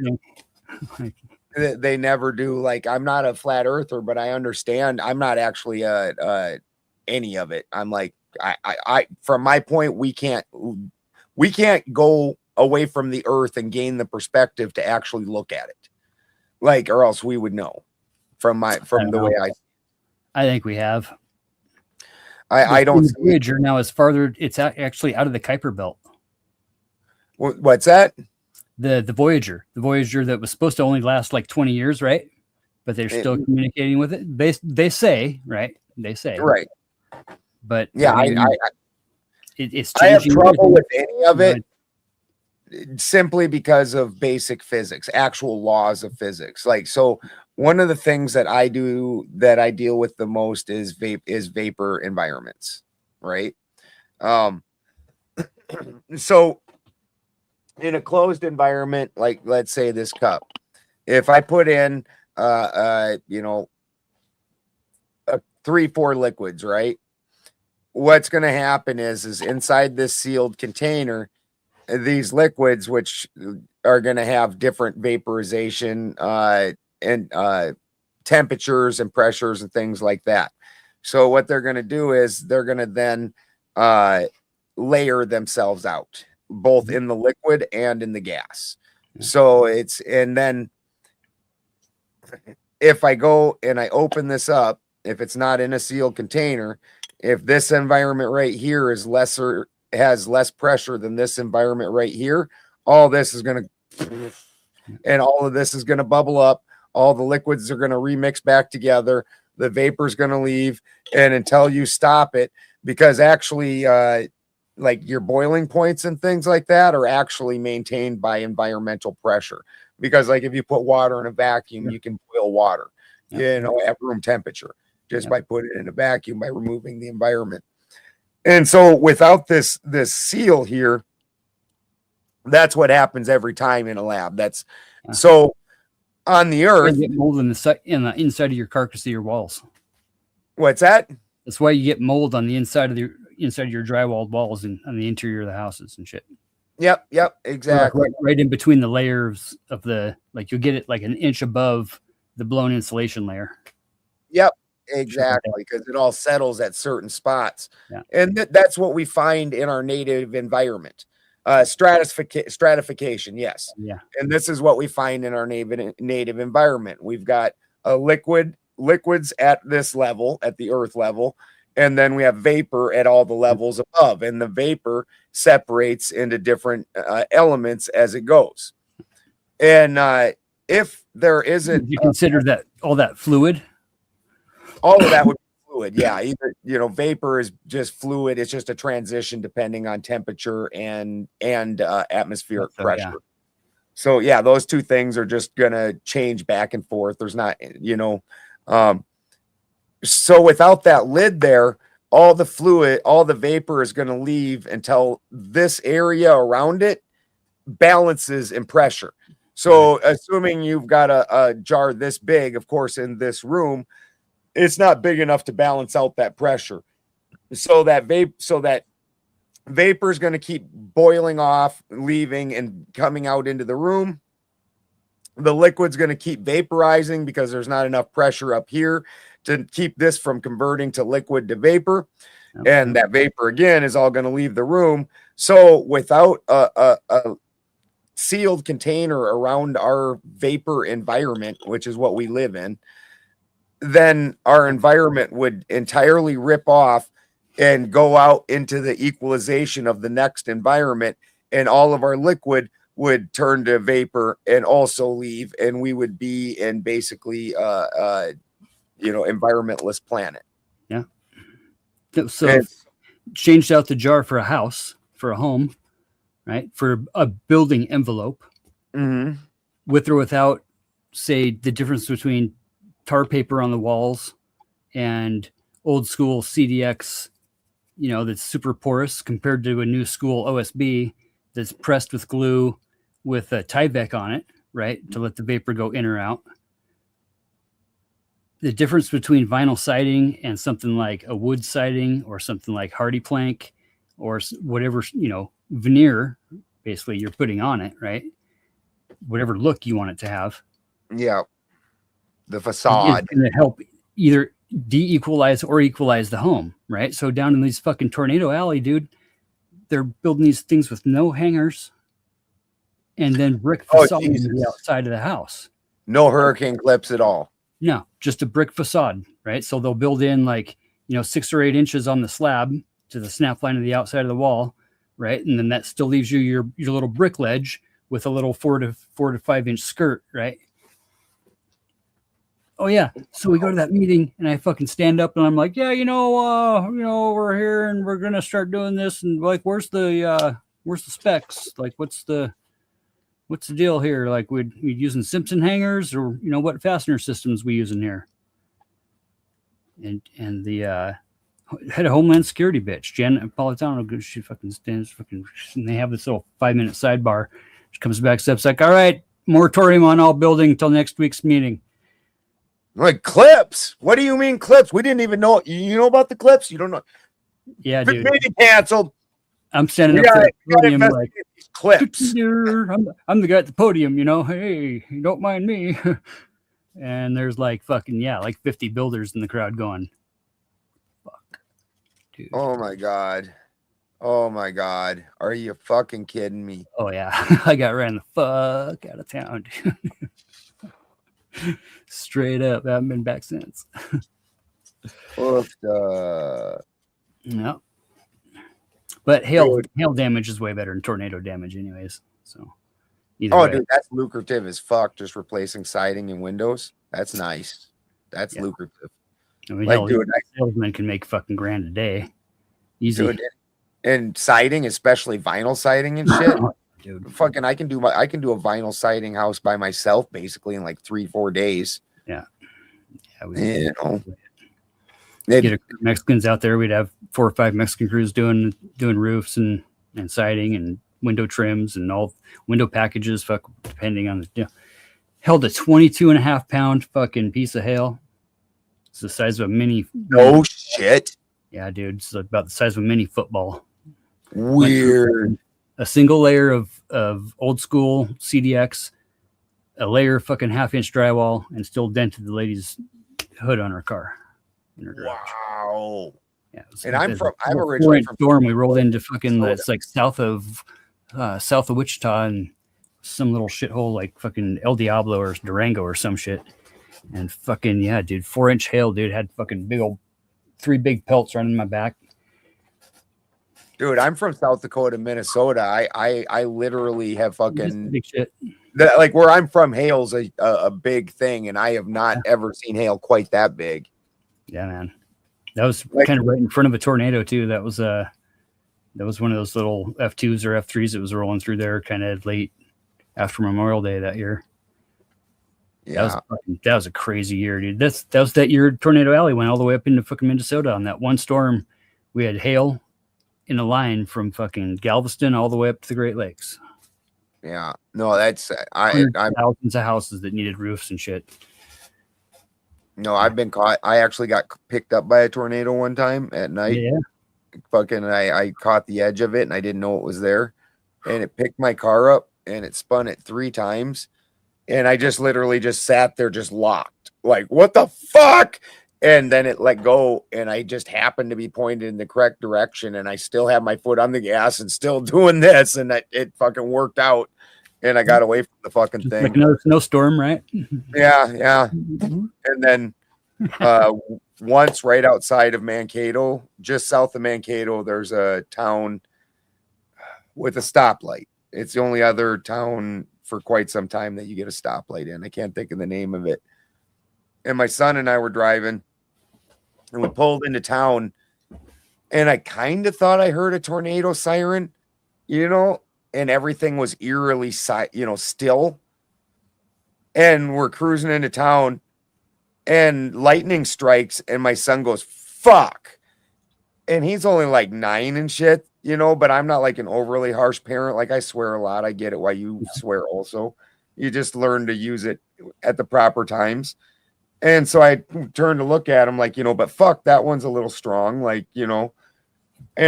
thing. They never do. Like, I'm not a flat earther, but I understand. I'm not actually any of it. I'm like, I from my point, we can't go away from the earth and gain the perspective to actually look at it, like, or else we would know from the way I think we have. I don't see Voyager now is farther. It's actually out of the Kuiper belt. What's that? The Voyager that was supposed to only last like 20 years, right? But they're still communicating with it. They say, right? They say, right. But yeah, it's I have trouble with any of it simply because of basic physics, actual laws of physics. Like, so one of the things that I deal with the most is vapor environments, right? So in a closed environment, like let's say this cup, if I put in 3-4 liquids, right? What's going to happen is inside this sealed container, these liquids, which are going to have different vaporization and temperatures and pressures and things like that. So what they're going to do is they're going to then layer themselves out, both in the liquid and in the gas. So and then if I go and I open this up, if it's not in a sealed container, if this environment right here has less pressure than this environment right here, all this is going to, and all of this is going to bubble up. All the liquids are going to remix back together. The vapor is going to leave. And until you stop it, because actually, like your boiling points and things like that are actually maintained by environmental pressure. Because like if you put water in a vacuum, you can boil water, at room temperature, just by putting it in a vacuum, by removing the environment. And so without this seal here, that's what happens every time in a lab. So on the earth, you get mold in the inside of your carcass of your walls. What's that? That's why you get mold on the inside of your drywalled walls and on the interior of the houses and shit. Yep, exactly. Right in between the layers of you'll get it like an inch above the blown insulation layer. Yep, exactly, because it all settles at certain spots. Yeah. And that's what we find in our native environment. Stratification, yes. Yeah. And this is what we find in our native environment. We've got liquids at this level, at the earth level, and then we have vapor at all the levels above, and the vapor separates into different elements as it goes. And if there isn't, you consider that all that fluid, all of that would be fluid. Yeah, either vapor is just fluid. It's just a transition depending on temperature and atmospheric pressure. Yeah. So yeah, those two things are just gonna change back and forth. There's not, so without that lid there, all the fluid, all the vapor is going to leave until this area around it balances in pressure. So assuming you've got a jar this big, of course, in this room, it's not big enough to balance out that pressure. So that vapor is going to keep boiling off, leaving and coming out into the room. The liquid's going to keep vaporizing because there's not enough pressure up here to keep this from converting to liquid to vapor. and that vapor again is all going to leave the room. So without a sealed container around our vapor environment, which is what we live in, then our environment would entirely rip off and go out into the equalization of the next environment, and all of our liquid would turn to vapor and also leave, and we would be in basically environmentless planet. Yeah. So changed out the jar for a house, for a home, right? For a building envelope, with or without, say, the difference between tar paper on the walls and old school CDX, that's super porous compared to a new school OSB that's pressed with glue with a Tyvek on it, right? To let the vapor go in or out. The difference between vinyl siding and something like a wood siding or something like hardy plank or whatever, veneer, basically you're putting on it, right? Whatever look you want it to have. Yeah. The facade. It's going to help either de-equalize or equalize the home, right? So down in these fucking Tornado Alley, dude, they're building these things with no hangers and then brick facade on the outside of the house. No hurricane clips at all. No, just a brick facade, right? So they'll build in 6 or 8 inches on the slab to the snap line of the outside of the wall, right? And then that still leaves you your little brick ledge with a little 4 to 5 inch skirt, right? Oh yeah. So we go to that meeting and I fucking stand up and I'm like, yeah, we're here and we're gonna start doing this, and like, where's the specs? Like, what's the deal here? Like, we using Simpson hangers, or what fastener systems we using here? And the head of Homeland Security bitch, Jen Napolitano, she fucking stands and they have this little 5-minute sidebar. She comes back, steps like, all right, moratorium on all building until next week's meeting. Like, clips? What do you mean clips? We didn't even know. You know about the clips? You don't know? Yeah, dude. Meeting canceled. I'm standing up at the podium like, clips. I'm the guy at the podium, hey, you don't mind me. And there's like 50 builders in the crowd going, fuck, dude. Oh my God. Are you fucking kidding me? Oh yeah. I got ran the fuck out of town, dude. Straight up. I haven't been back since. No. But hail damage is way better than tornado damage anyways. So dude, that's lucrative as fuck. Just replacing siding and windows. That's nice. That's lucrative. I mean, salesmen can make fucking $1,000 a day. Easy. Dude, and siding, especially vinyl siding and shit. Dude, fucking, I can do a vinyl siding house by myself basically in like 3-4 days. Yeah. Get Mexicans out there. We'd have 4 or 5 Mexican crews doing roofs and siding and window trims and all window packages. Depending on held a 22.5-pound fucking piece of hail. It's the size of a mini. No shit. Yeah, dude. It's about the size of a mini football. Weird. A single layer of old school CDX, a layer of fucking 1/2-inch drywall, and still dented the lady's hood on her car. In her garage. Wow. Yeah. And I'm originally from Storm. We rolled into fucking it's like south of Wichita, and some little shithole like fucking El Diablo or Durango or some shit. And fucking yeah, dude, 4-inch hail, dude, had fucking 3 big pelts running my back. Dude, I'm from South Dakota, Minnesota. I literally have fucking big shit. Like where I'm from, hail's a big thing, and I have not ever seen hail quite that big. Yeah, man. That was kind of right in front of a tornado too. That was one of those little F2s or F3s that was rolling through there kind of late after Memorial Day that year. Yeah, that was a crazy year, dude. That was that year Tornado Alley went all the way up into fucking Minnesota. On that one storm, we had hail in a line from fucking Galveston all the way up to the Great Lakes. Yeah, no, that's I'm thousands of houses that needed roofs and shit. No, I've been caught. I actually got picked up by a tornado one time at night. Yeah. Fucking, I caught the edge of it and I didn't know it was there, and it picked my car up and it spun it 3 times, and I just literally just sat there just locked. Like, what the fuck? And then it let go, and I just happened to be pointed in the correct direction, and I still have my foot on the gas and still doing this, and it fucking worked out, and I got away from the fucking Just thing. like another snowstorm, right? Yeah. And then once right outside of Mankato, just south of Mankato, there's a town with a stoplight. It's the only other town for quite some time that you get a stoplight in. I can't think of the name of it. And my son and I were driving, and we pulled into town, and I kind of thought I heard a tornado siren, and everything was eerily, still. And we're cruising into town, and lightning strikes, and my son goes, fuck. And he's only like 9 and shit, but I'm not like an overly harsh parent. Like, I swear a lot. I get it why you swear also. You just learn to use it at the proper times. And so I turned to look at him like, but fuck, that one's a little strong. Like, and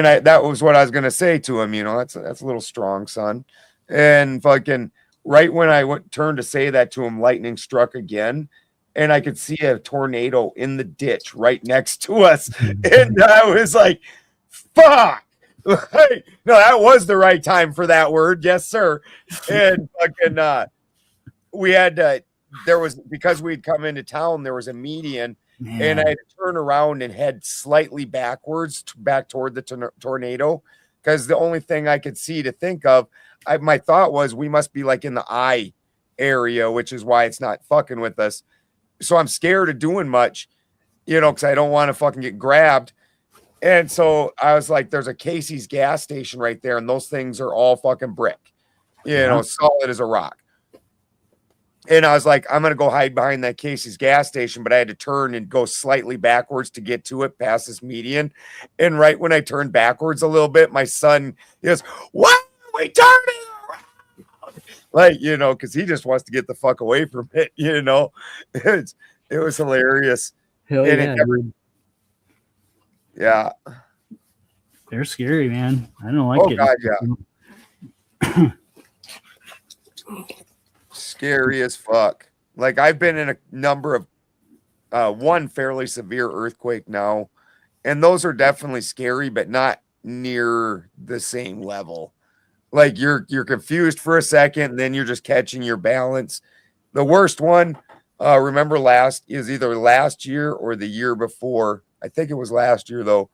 that was what I was going to say to him, that's a little strong, son. And fucking right when I turned to say that to him, lightning struck again. And I could see a tornado in the ditch right next to us. And I was like, fuck. Like, no, that was the right time for that word. Yes, sir. And fucking, we had to, because we'd come into town, there was a median, and I had to turn around and head slightly backwards back toward the tornado, because the only thing I could see to think of, my thought was we must be like in the eye area, which is why it's not fucking with us. So I'm scared of doing much, because I don't want to fucking get grabbed. And so I was like, there's a Casey's gas station right there, and those things are all fucking brick, solid as a rock. And I was like, I'm going to go hide behind that Casey's gas station, but I had to turn and go slightly backwards to get to it past this median. And right when I turned backwards a little bit, my son goes, why are we turning around? Like, because he just wants to get the fuck away from it, It was hilarious. Hell yeah. Yeah. They're scary, man. I don't like it. God, yeah. Scary as fuck. Like, I've been in a number of one fairly severe earthquake now, and those are definitely scary, but not near the same level. Like, you're confused for a second, and then you're just catching your balance. The worst one, remember is either last year or the year before. I think it was last year though.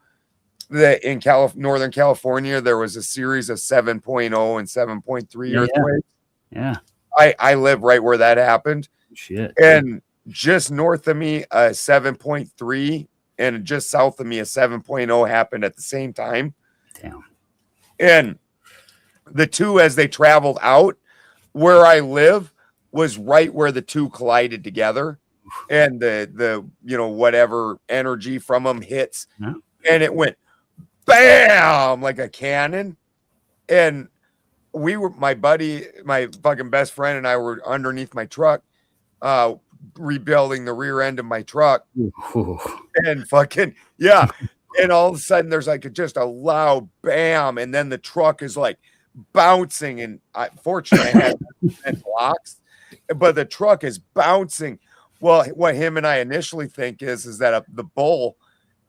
That in Northern California, there was a series of 7.0 and 7.3 earthquakes. Yeah. I live right where that happened. Shit. And just north of me, a 7.3, and just south of me, a 7.0 happened at the same time. Damn. And the two, as they traveled out, where I live was right where the two collided together, and the whatever energy from them hits, and it went bam like a cannon. And my fucking best friend and I were underneath my truck, rebuilding the rear end of my truck. And fucking, yeah. And all of a sudden there's like just a loud bam. And then the truck is like bouncing. And fortunately I had 10 blocks, but the truck is bouncing. Well, what him and I initially think is that the bull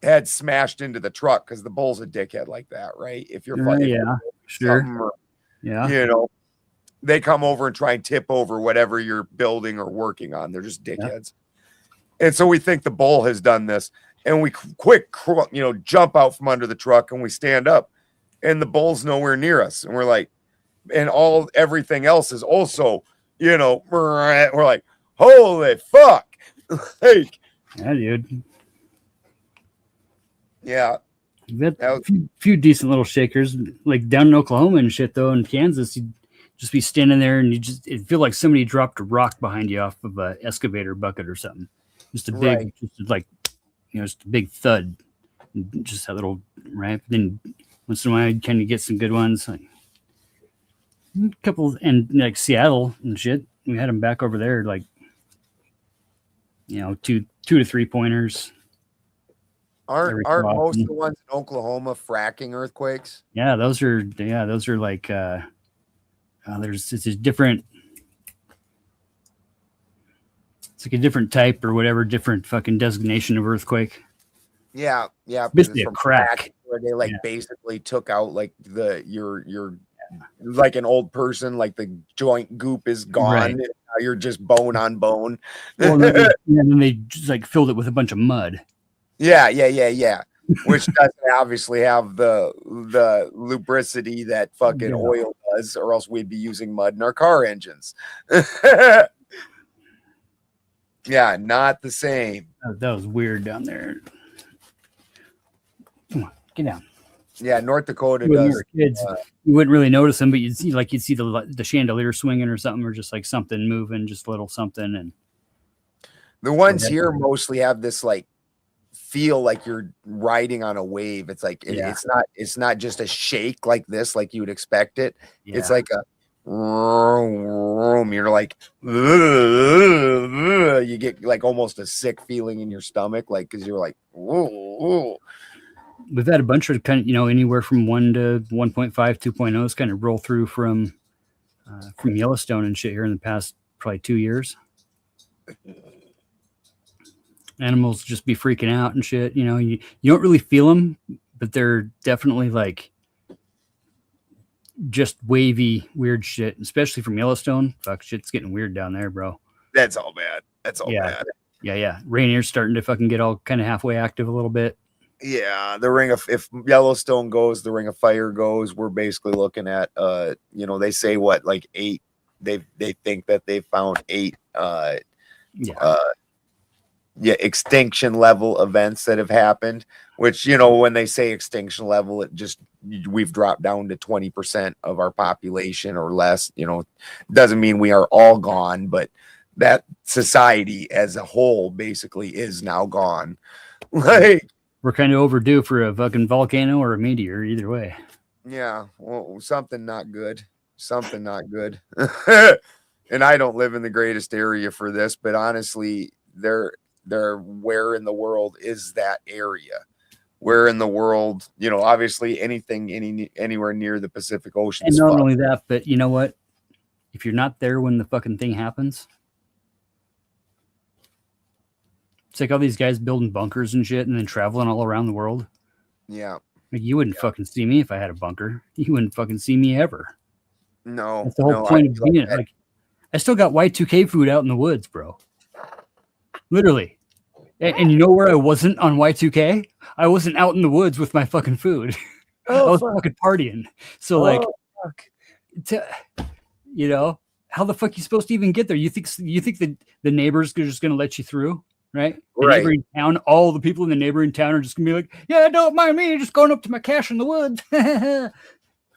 had smashed into the truck, because the bull's a dickhead like that, right? If you're fighting, sure. Yeah. They come over and try and tip over whatever you're building or working on. They're just dickheads. Yeah. And so we think the bull has done this, and we jump out from under the truck, and we stand up, and the bull's nowhere near us. And we're like, and everything else is also, we're like, holy fuck. Like, yeah, dude. Yeah. We've had a few decent little shakers, like down in Oklahoma and shit, though. In Kansas, you'd just be standing there, and it feel like somebody dropped a rock behind you off of an excavator bucket or something. Just a big, just a big thud. Just that little right. Then once in a while, you kind of get some good ones. Like a couple, and like Seattle and shit, we had them back over there, like 2 to 3 pointers. Aren't most of the ones in Oklahoma fracking earthquakes? Yeah, those are like it's a different. It's like a different type or whatever, different fucking designation of earthquake. Yeah, yeah. Basically a from crack. where they like basically took out like your like an old person, like the joint goop is gone. Right. And now you're just bone on bone. Well, and then they just like filled it with a bunch of mud. Yeah. Which doesn't obviously have the lubricity that fucking oil does, or else we'd be using mud in our car engines. Yeah, not the same. That was weird down there. Come on, get down. Yeah, North Dakota When we does. were kids, you wouldn't really notice them, but you'd see the chandelier swinging or something, or just like something moving, just a little something. And the ones here mostly have this like feel like you're riding on a wave. It's like it's not just a shake like this, like you would expect it. Yeah. It's like a you're like you get like almost a sick feeling in your stomach, like because you're like whoa. We've had a bunch of kind of, anywhere from 1 to 1.5, 2.0s kind of roll through from Yellowstone and shit here in the past probably 2 years. Animals just be freaking out and shit. You don't really feel them, but they're definitely like just wavy, weird shit, especially from Yellowstone. Fuck, shit's getting weird down there, bro. That's all bad. That's all bad. Yeah. Rainier's starting to fucking get all kind of halfway active a little bit. Yeah, the ring of if Yellowstone goes, the Ring of Fire goes. We're basically looking at they say what, like 8. They think that they found 8 extinction level events that have happened, which when they say extinction level, it just we've dropped down to 20% of our population or less. Doesn't mean we are all gone, but that society as a whole basically is now gone. Like, we're kind of overdue for a fucking volcano or a meteor, either way. yeah, well, something not good. And I don't live in the greatest area for this, but honestly, they're where in the world is that area? Where in the world, obviously anywhere near the Pacific Ocean. And not only that, but you know what? If you're not there when the fucking thing happens, it's like all these guys building bunkers and shit and then traveling all around the world. Yeah. Like you wouldn't fucking see me if I had a bunker. You wouldn't fucking see me ever. No. That's the whole point of being it. Like, I still got Y2K food out in the woods, bro. Literally. And you know where I wasn't on Y2K? I wasn't out in the woods with my fucking food. I was fucking partying. So how the fuck you supposed to even get there? You think the neighbors are just gonna let you through, right? The neighboring town, all the people in the neighboring town are just gonna be like, yeah, don't mind me, just going up to my cache in the woods.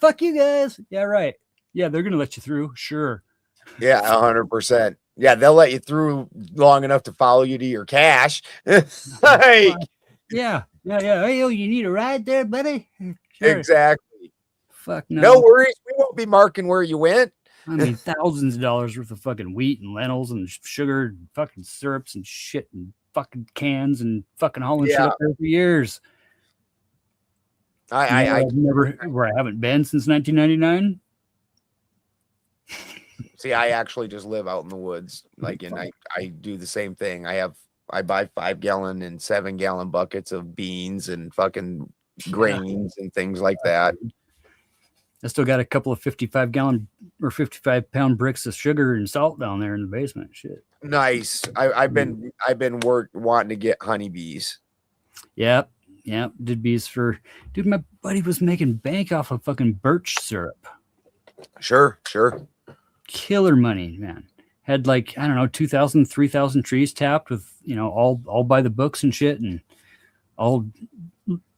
Fuck you guys. Yeah, right. Yeah, they're gonna let you through, sure. Yeah, 100%. Yeah, they'll let you through long enough to follow you to your cache. Like, yeah. Hey, you need a ride there, buddy? Sure. Exactly. Fuck no. No worries. We won't be marking where you went. I mean, thousands of dollars worth of fucking wheat and lentils and sugar and fucking syrups and shit and fucking cans and fucking hauling shit up there for years. I've never where I haven't been since 1999. See, I actually just live out in the woods. Like, and I do the same thing. I buy 5-gallon and 7-gallon buckets of beans and fucking grains and things like that. I still got a couple of 55-gallon or 55-pound bricks of sugar and salt down there in the basement. Shit. Nice. I've been wanting to get honeybees. Yep. Did bees for dude. My buddy was making bank off of fucking birch syrup. Sure. Killer money, man. Had like, I don't know, 2,000, 3,000 trees tapped with, all by the books and shit, and all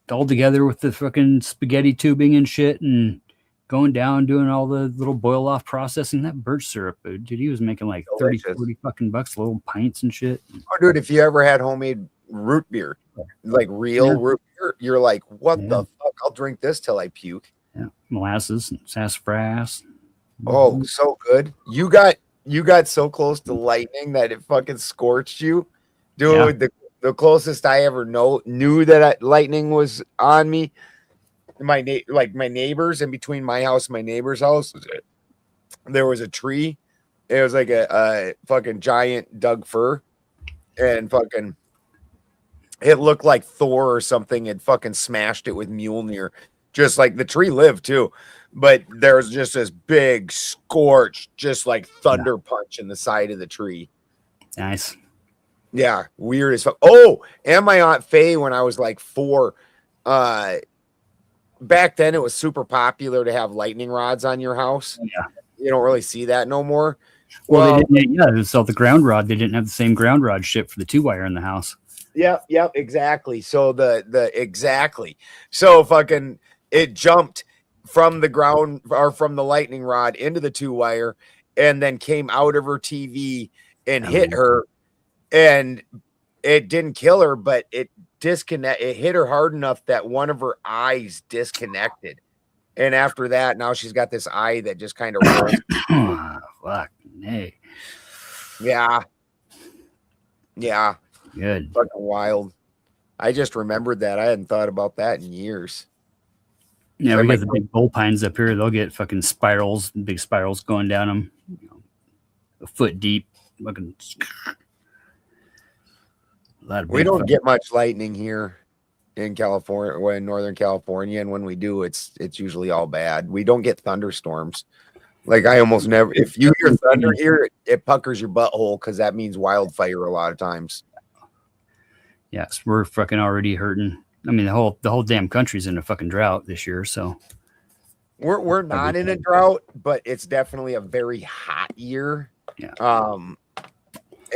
together with the fucking spaghetti tubing and shit, and going down, doing all the little boil off processing. That birch syrup, dude, he was making like 30, 40 fucking bucks, little pints and shit. Oh, dude, if you ever had homemade root beer, like real root beer, you're like, what the fuck? I'll drink this till I puke. Yeah, molasses and sassafras. Oh, so good. You got so close to lightning that it fucking scorched you, dude. Yeah. The closest I ever knew that lightning was on me. My neighbors, in between my house and my neighbor's house, there was a tree. It was like a fucking giant Doug fir, and fucking it looked like Thor or something had fucking smashed it with Mjolnir. Just like the tree lived too, but there's just this big scorch, just like thunder punch in the side of the tree. Nice. Yeah, weird as fuck. Oh, and my Aunt Faye, when I was like 4, back then it was super popular to have lightning rods on your house. Yeah. You don't really see that no more. Well, they didn't. Yeah, they sell the ground rod. They didn't have the same ground rod ship for the 2-wire in the house. Yep, exactly. So exactly. So fucking it jumped from the ground or from the lightning rod into the 2-wire and then came out of her TV and hit her, and it didn't kill her, but it hit her hard enough that one of her eyes disconnected. And after that, now she's got this eye that just kind of fuck, hey. Yeah. Good. Fucking wild. I just remembered that. I hadn't thought about that in years. Yeah, we got the big bull pines up here. They'll get fucking spirals, big spirals going down them, a foot deep. Fucking. We don't get much lightning here in California, or in Northern California, and when we do, it's usually all bad. We don't get thunderstorms. Like I almost never. If you hear thunder here, it puckers your butthole because that means wildfire a lot of times. Yes, we're fucking already hurting. I mean, the whole damn country's in a fucking drought this year. So we're not in a drought, but it's definitely a very hot year. Yeah.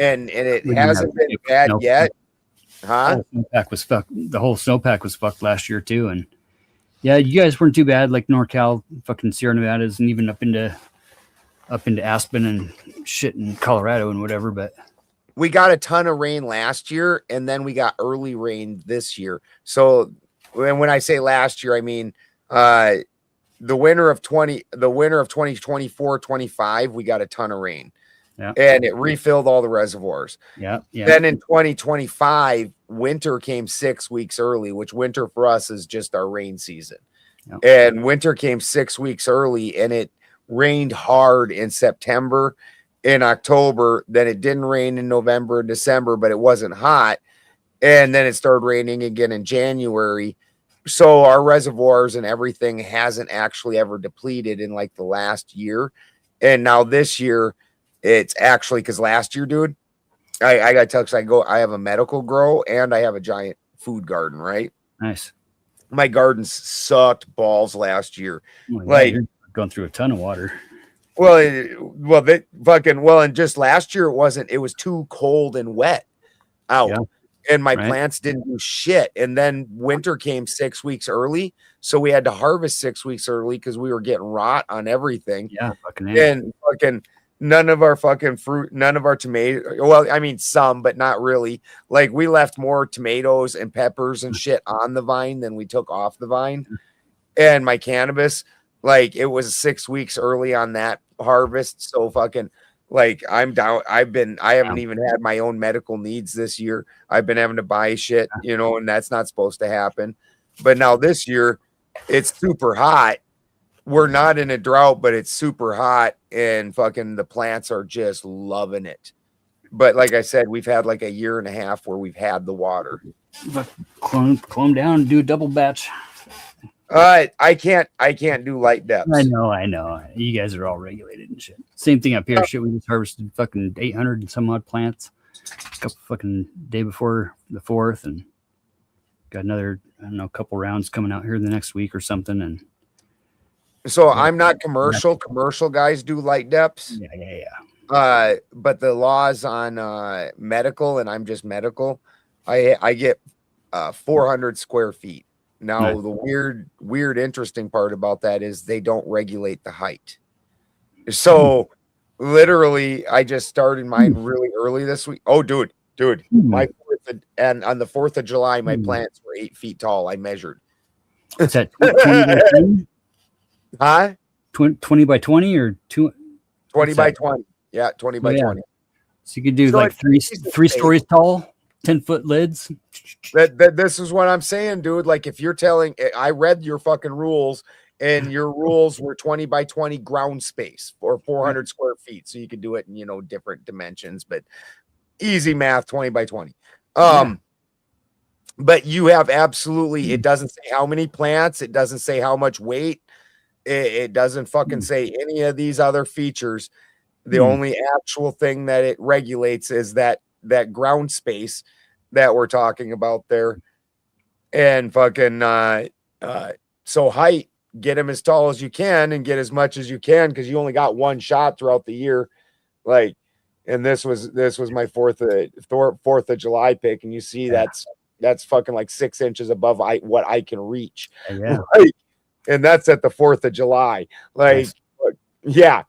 And it hasn't been bad yet. Huh? The whole snowpack was fucked last year too, and yeah, you guys weren't too bad. Like NorCal, fucking Sierra Nevadas, and even up into Aspen and shit in Colorado and whatever. But we got a ton of rain last year, and then we got early rain this year. So when I say last year, I mean the winter of 2024-25, we got a ton of rain. Yeah. And it refilled all the reservoirs. Yeah. Then in 2025, winter came 6 weeks early, which winter for us is just our rain season. Yeah. And winter came 6 weeks early, and it rained hard in September, in October. Then it didn't rain in November and December, but it wasn't hot. And then it started raining again in January. So our reservoirs and everything hasn't actually ever depleted in like the last year. And now this year, it's actually because last year, dude, I got to tell you, I have a medical grow and I have a giant food garden, right? Nice. My gardens sucked balls last year. Oh, yeah, like you're going through a ton of water. And just last year it was too cold and wet out. Yeah. And my plants didn't do shit. And then winter came 6 weeks early. So we had to harvest 6 weeks early because we were getting rot on everything. Yeah, fucking and fucking none of our fucking fruit, none of our tomato. Well, I mean, some, but not really. Like we left more tomatoes and peppers and shit on the vine than we took off the vine. And my cannabis, like it was 6 weeks early on that harvest. So fucking like I'm down. I haven't even had my own medical needs this year. I've been having to buy shit, and that's not supposed to happen. But now this year it's super hot. We're not in a drought, but it's super hot and fucking the plants are just loving it. But like I said, we've had like a year and a half where we've had the water. Clone down and do a double batch. I can't do light depths. I know. You guys are all regulated and shit. Same thing up here. Shit, we just harvested fucking 800 and some odd plants a couple fucking day before the 4th, and got another, I don't know, couple rounds coming out here the next week or something. And so I'm not commercial. Commercial guys do light depths. Yeah. But the laws on medical, and I'm just medical, I get 400 square feet. Now, the weird, interesting part about that is they don't regulate the height. So literally, I just started mine really early this week. Oh, dude, my 4th and on the 4th of July, my plants were 8 feet tall. I measured. Is that 20 by 20? Huh? 20 by 20 or 20 by 20. Yeah, 20 by 20. So you could do like three stories tall, 10-foot lids. This is what I'm saying, dude. Like if you're telling, I read your fucking rules, and your rules were 20 by 20 ground space or 400 square feet. So you could do it in, different dimensions. But Easy math, 20 by 20. But you have absolutely, it doesn't say how many plants, it doesn't say how much weight, it doesn't fucking say any of these other features. The only actual thing that it regulates is that ground space that we're talking about there. And fucking so height, get them as tall as you can and get as much as you can, because you only got one shot throughout the year. Like, and this was my 4th of July pick, and you see that's fucking like 6 inches above what I can reach. Yeah. Like, and that's at the 4th of July. Like, yeah.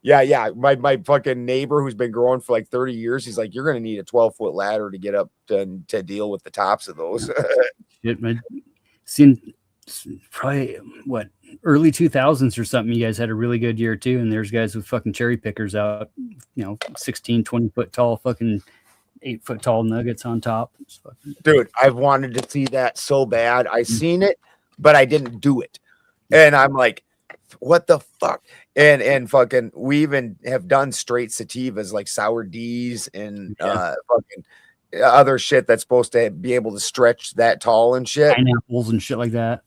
My fucking neighbor who's been growing for like 30 years, he's like, you're gonna need a 12-foot ladder to get up to deal with the tops of those. Shit, man. Seen probably early 2000s or something. You guys had a really good year too, and there's guys with fucking cherry pickers out, 16, 20 foot tall, fucking 8 foot tall nuggets on top. Dude, I've wanted to see that so bad. I seen it, but I didn't do it. And I'm like, what the fuck? And fucking, we even have done straight sativas like sour D's and fucking other shit that's supposed to be able to stretch that tall and shit. Pineapples and shit like that.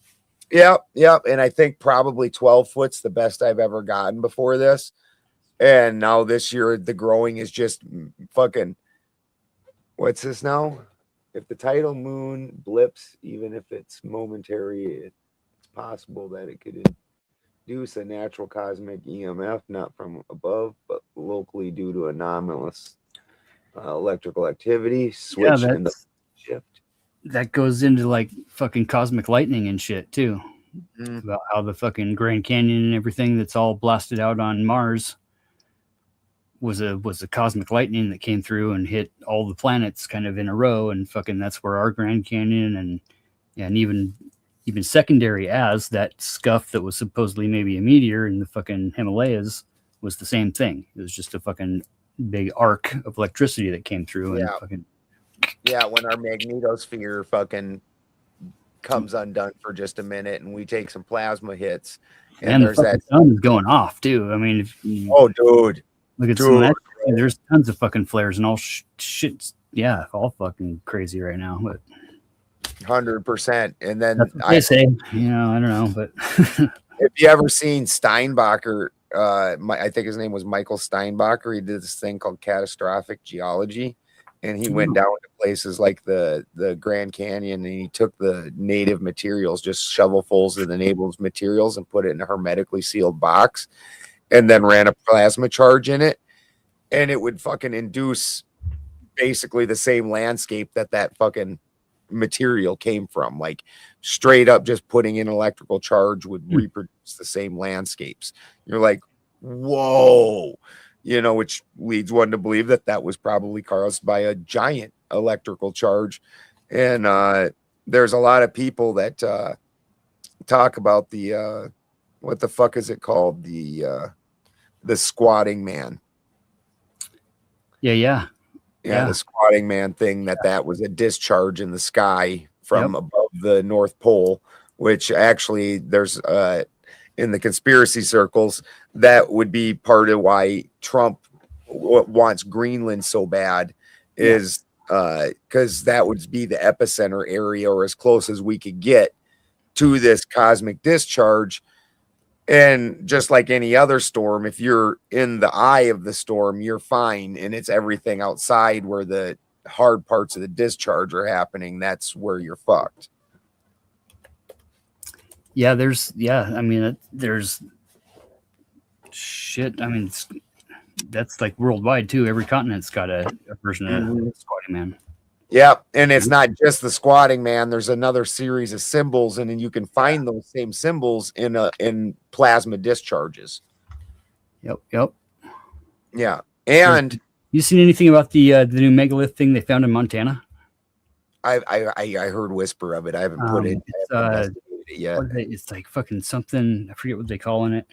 Yep. And I think probably 12 foot's the best I've ever gotten before this. And now this year, the growing is just fucking, what's this now? If the tidal moon blips, even if it's momentary, it's possible that it could induce a natural cosmic EMF, not from above, but locally due to anomalous electrical activity. Switch in the shift. That goes into like fucking cosmic lightning and shit too. About how the fucking Grand Canyon and everything that's all blasted out on Mars was a cosmic lightning that came through and hit all the planets kind of in a row, and fucking that's where our Grand Canyon and even secondary as that scuff that was supposedly maybe a meteor in the fucking Himalayas was the same thing. It was just a fucking big arc of electricity that came through and fucking when our magnetosphere fucking comes undone for just a minute and we take some plasma hits, and there's that sun's going off too. I mean, dude, look at some of that. There's tons of fucking flares and all shit. Yeah, all fucking crazy right now. But 100%. And then I say, I don't know, but if you ever seen Steinbacher, I think his name was Michael Steinbacher. He did this thing called catastrophic geology, and he went down to places like the Grand Canyon, and he took the native materials, just shovelfuls of the native materials, and put it in a hermetically sealed box, and then ran a plasma charge in it, and it would fucking induce basically the same landscape that fucking material came from. Like, straight up just putting in electrical charge would reproduce the same landscapes. You're like, whoa, which leads one to believe that was probably caused by a giant electrical charge. And there's a lot of people that talk about the what the fuck is it called, the squatting man. The squatting man thing, that was a discharge in the sky from above the North Pole, which actually there's in the conspiracy circles, that would be part of why Trump wants Greenland so bad, is because that would be the epicenter area, or as close as we could get to this cosmic discharge. And just like any other storm, if you're in the eye of the storm, you're fine. And it's everything outside where the hard parts of the discharge are happening, that's where you're fucked. There's shit. I mean, that's like worldwide too. Every continent's got a version of Squatting Man. Yeah, and it's not just the squatting man. There's another series of symbols, and then you can find those same symbols in plasma discharges. Yep. Yeah, and you seen anything about the new megalith thing they found in Montana? I heard whisper of it. I haven't put it yet. It's like fucking something. I forget what they're calling it,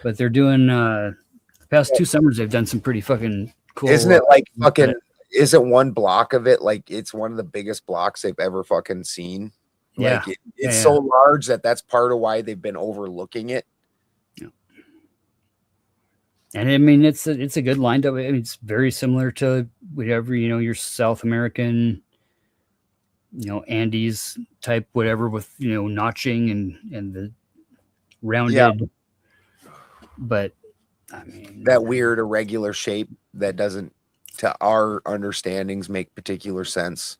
but they're doing the past 2 summers. They've done some pretty fucking cool. Isn't it like fucking? Isn't one block of it like it's one of the biggest blocks they've ever fucking seen? Yeah, like it's so large that's part of why they've been overlooking it. And I mean, it's a good lined up. I mean, it's very similar to whatever, your South American, Andes type, whatever, with, notching and the rounded. Yeah. But I mean, that weird irregular shape that doesn't, to our understandings, make particular sense.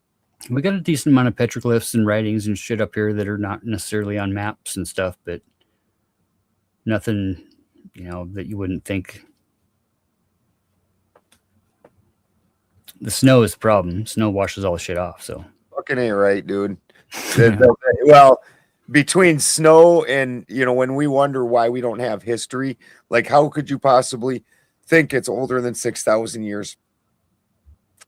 We got a decent amount of petroglyphs and writings and shit up here that are not necessarily on maps and stuff, but nothing, that you wouldn't think. The snow is the problem. Snow washes all the shit off. So Fucking ain't right, dude. Well, between snow and, when we wonder why we don't have history, like how could you possibly think it's older than 6,000 years?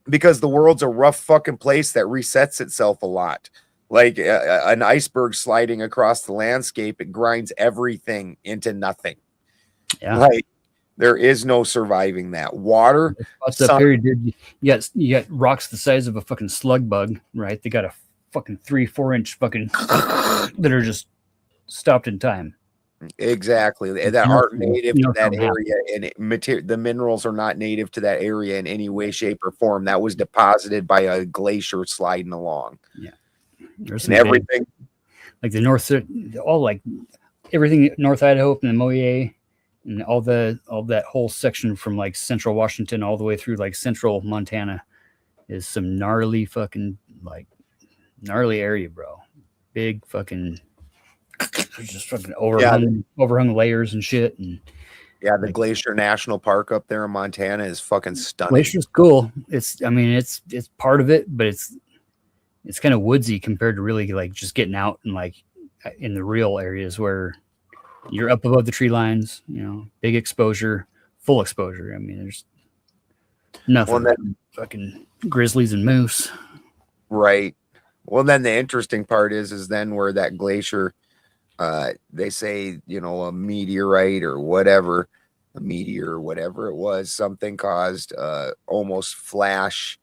Because the world's a rough fucking place that resets itself a lot. Like an iceberg sliding across the landscape, it grinds everything into nothing. Yeah. Like there is no surviving that. Water. Up here, dude, you got rocks the size of a fucking slug bug, right? They got a fucking 3-4 inch fucking that are just stopped in time. Exactly. That aren't native to that area, and the minerals are not native to that area in any way, shape, or form. That was deposited by a glacier sliding along. Yeah, there's and everything like the north, all like everything North Idaho and the Moye, and all that whole section from like central Washington all the way through like central Montana is some gnarly area, bro. Big fucking. Just fucking overhung layers and shit. And the Glacier National Park up there in Montana is fucking stunning. Glacier's cool. It's part of it, but it's kind of woodsy compared to really like just getting out and like in the real areas where you're up above the tree lines, big exposure, full exposure. I mean, there's nothing but fucking grizzlies and moose. Right. Well, then the interesting part is then where that glacier, they say, a meteorite or whatever, a meteor or whatever it was, something caused almost flash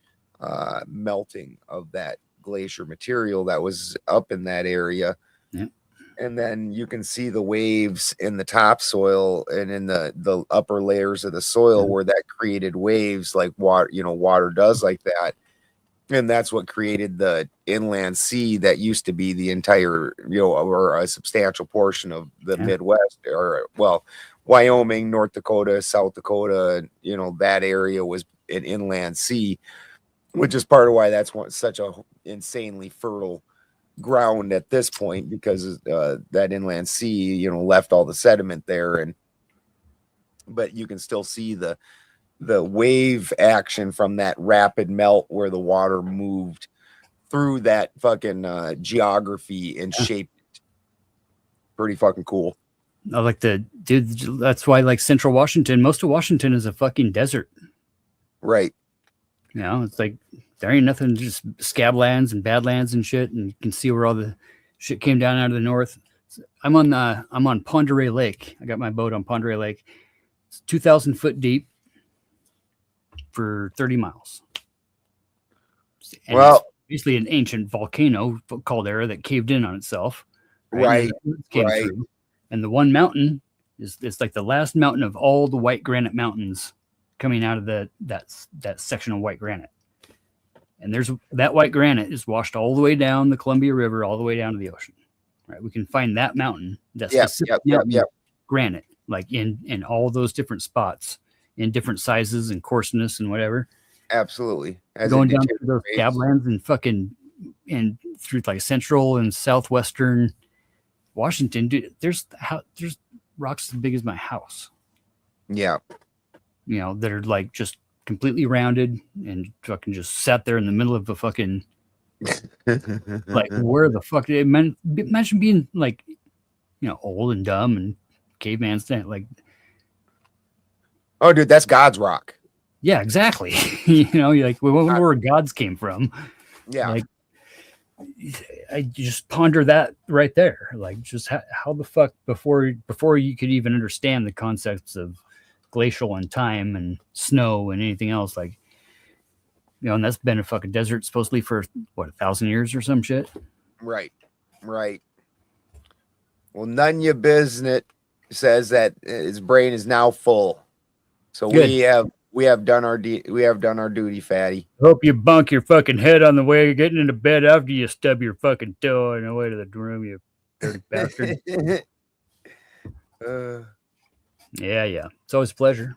melting of that glacier material that was up in that area. Yeah. And then you can see the waves in the topsoil and in the upper layers of the soil where that created waves like water, water does like that. And that's what created the inland sea that used to be the entire, or a substantial portion of the Midwest, or Wyoming, North Dakota, South Dakota, that area was an inland sea, which is part of why that's such a insanely fertile ground at this point, because that inland sea, left all the sediment there, but you can still see the wave action from that rapid melt where the water moved through that fucking geography and shaped it. Pretty fucking cool. I like that's why like central Washington, most of Washington is a fucking desert. Right. It's like there ain't nothing, just scablands and badlands and shit, and you can see where all the shit came down out of the north. I'm on Pend Oreille Lake. I got my boat on Pend Oreille Lake. It's 2,000 foot deep for 30 miles. And it's basically an ancient volcano caldera that caved in on itself. Right. Through. And the one mountain it's like the last mountain of all the white granite mountains coming out of that section of white granite. And there's that white granite is washed all the way down the Columbia River, all the way down to the ocean. Right. We can find that mountain, that specific granite, like in all those different spots, in different sizes and coarseness and whatever. Absolutely. Going down through those scablands and fucking and through like central and southwestern Washington, dude, there's rocks as big as my house. Yeah. That are like just completely rounded and fucking just sat there in the middle of a fucking like where the fuck imagine being like old and dumb and caveman stand like. Oh, dude, that's God's rock. Yeah, exactly. You're like, we wonder where gods came from. Yeah. Like, I just ponder that right there. Like, just how the fuck before you could even understand the concepts of glacial and time and snow and anything else, like, and that's been a fucking desert supposedly for 1,000 years or some shit. Right. Well, Nunya Business says that his brain is now full. So Good. we have done our duty, Fatty. Hope you bunk your fucking head on the way you're getting into bed after you stub your fucking toe on the way to the room, you dirty bastard. Yeah. It's always a pleasure.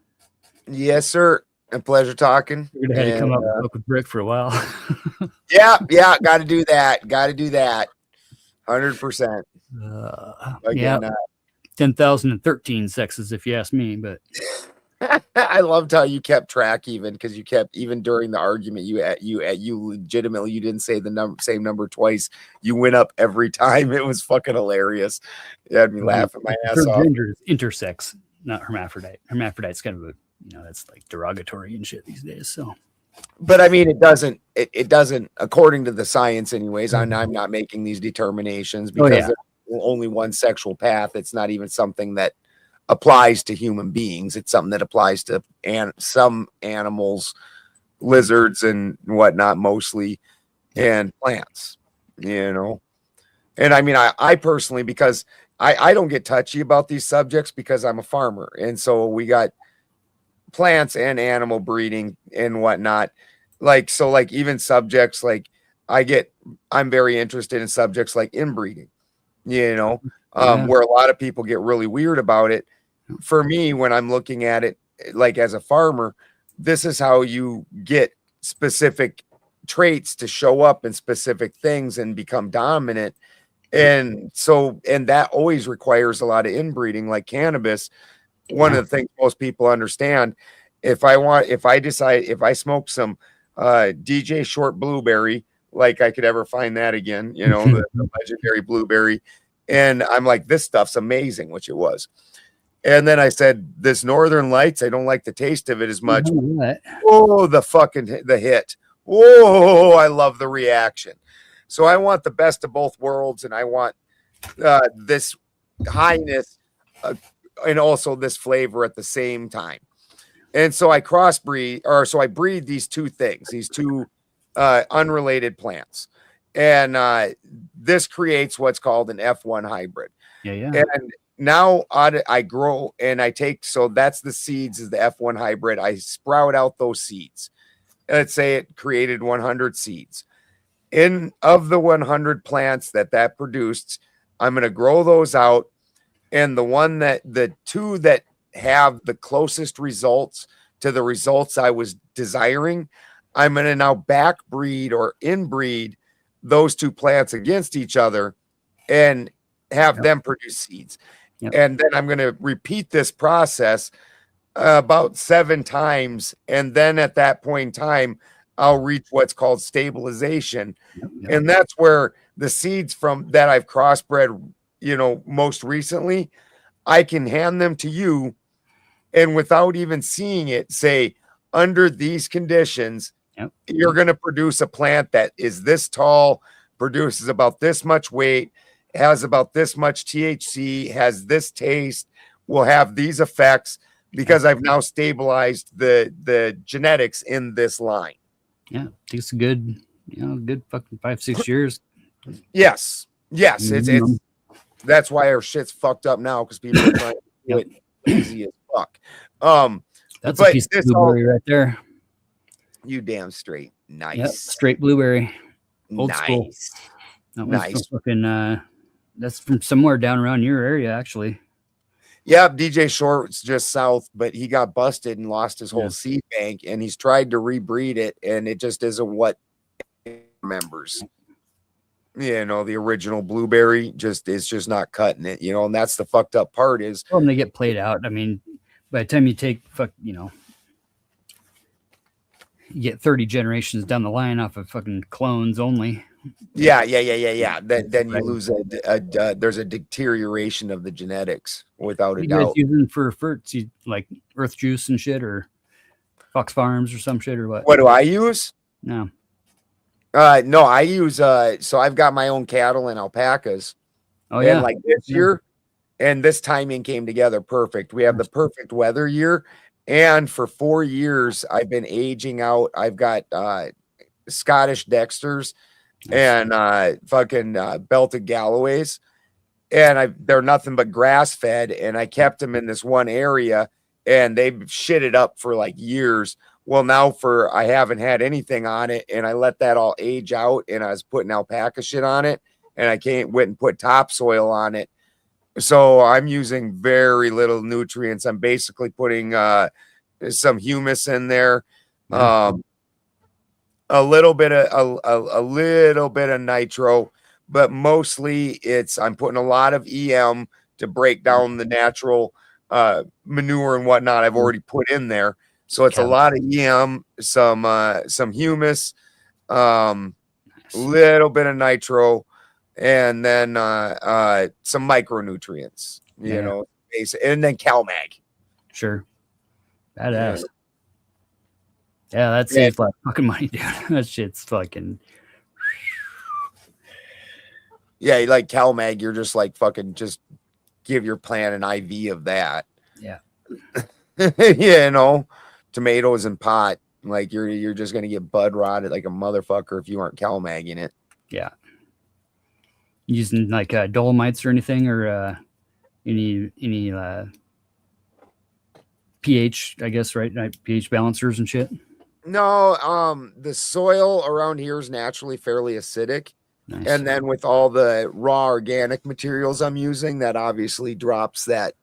Yes, sir. A pleasure talking. You're gonna have to come up and fuck with Brick for a while. Yeah, got to do that. 100%. Yeah. 10,013 sexes, if you ask me. But I loved how you kept track, even because you kept, even during the argument, you legitimately, you didn't say the same number twice. You went up every time. It was fucking hilarious. It had me laughing my ass off. Gender is intersex, not hermaphrodite. Hermaphrodite's kind of a, that's like derogatory and shit these days. So, but I mean, it doesn't, according to the science, anyways. I'm not making these determinations because there's only one sexual path. It's not even something that applies to human beings. It's something that applies to some animals, lizards and whatnot, mostly, and plants, And I mean, I personally, because I don't get touchy about these subjects because I'm a farmer. And so we got plants and animal breeding and whatnot. Like even subjects like I'm very interested in subjects like inbreeding, where a lot of people get really weird about it. For me, when I'm looking at it, like as a farmer, this is how you get specific traits to show up in specific things and become dominant. And that always requires a lot of inbreeding, like cannabis. One of the things most people understand, if I smoke some DJ Short Blueberry, like I could ever find that again, the legendary blueberry. And I'm like, this stuff's amazing, which it was. And then I said, this Northern Lights, I don't like the taste of it as much. Oh, the hit. Oh, I love the reaction. So I want the best of both worlds. And I want this highness and also this flavor at the same time. And so I I breed these two things, these two unrelated plants. And this creates what's called an F1 hybrid. Yeah. And now I grow and I take, so that's the seeds is the F1 hybrid. I sprout out those seeds. Let's say it created 100 seeds. Of the 100 plants that produced, I'm going to grow those out. And the two that have the closest results to the results I was desiring, I'm going to now backbreed or inbreed those two plants against each other and have them produce seeds. Yep. And then I'm going to repeat this process about 7 times. And then at that point in time, I'll reach what's called stabilization. Yep. And that's where the seeds from that I've crossbred, most recently, I can hand them to you. And without even seeing it, say, under these conditions, you're going to produce a plant that is this tall, produces about this much weight, has about this much THC, has this taste, will have these effects because I've now stabilized the genetics in this line. Yeah, it's a good fucking 5-6 years. Yes. It's that's why our shit's fucked up now because people are trying to do it easy as fuck. That's a piece of blueberry right there. You damn straight. Nice. Yep, straight blueberry. Old school. That nice. That's from somewhere down around your area, actually. Yeah, DJ Short's just south, but he got busted and lost his whole seed bank, and he's tried to rebreed it, and it just isn't what he remembers. The original blueberry is just not cutting it, and that's the fucked up part is when they get played out. I mean, by the time you take you get 30 generations down the line off of fucking clones only. Yeah. Then you lose there's a deterioration of the genetics without a doubt. Using for fruits, like Earth Juice and shit, or Fox Farms or some shit, or what? What do I use? No, I use so I've got my own cattle and alpacas. Oh yeah, and like this year, and this timing came together perfect. We have the perfect weather year. And for 4 years, I've been aging out. I've got Scottish Dexters and fucking belted Galloways. And they're nothing but grass fed. And I kept them in this one area. and they've shit it up for like years. Well, now I haven't had anything on it, and I let that all age out, and I was putting alpaca shit on it, and I went and put topsoil on it. So I'm using very little nutrients. I'm basically putting some humus in there, a little bit of nitro, but mostly I'm putting a lot of EM to break down the natural manure and whatnot I've already put in there. So it's a lot of EM, some humus, little bit of nitro, and then some micronutrients, you know, and then CalMag. Sure. Badass. Yeah, that saves a lot of fucking money, dude. That shit's fucking. Yeah, like CalMag, you're just like fucking just give your plant an IV of that. Yeah. You know, tomatoes and pot. Like you're just gonna get bud rotted like a motherfucker if you aren't CalMagging it. Yeah. Using like dolomites or anything, or any pH, I guess, right? pH balancers and shit. No, the soil around here is naturally fairly acidic. Nice. And then with all the raw organic materials I'm using, that obviously drops that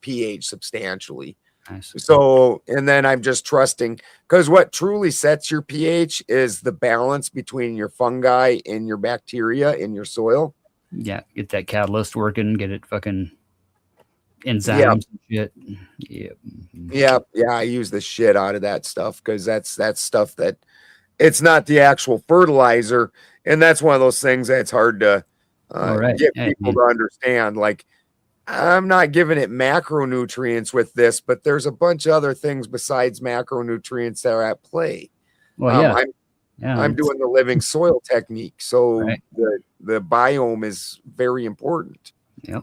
pH substantially. Nice. So, and then I'm just trusting, because what truly sets your pH is the balance between your fungi and your bacteria in your soil. Yeah, get that catalyst working, get it fucking enzymes and shit. Yeah, I use the shit out of that stuff, because that's stuff that it's not the actual fertilizer, and that's one of those things that's hard to get people to understand. Like, I'm not giving it macronutrients with this, but there's a bunch of other things besides macronutrients that are at play. Well, I'm doing the living soil technique, so the biome is very important. Yep.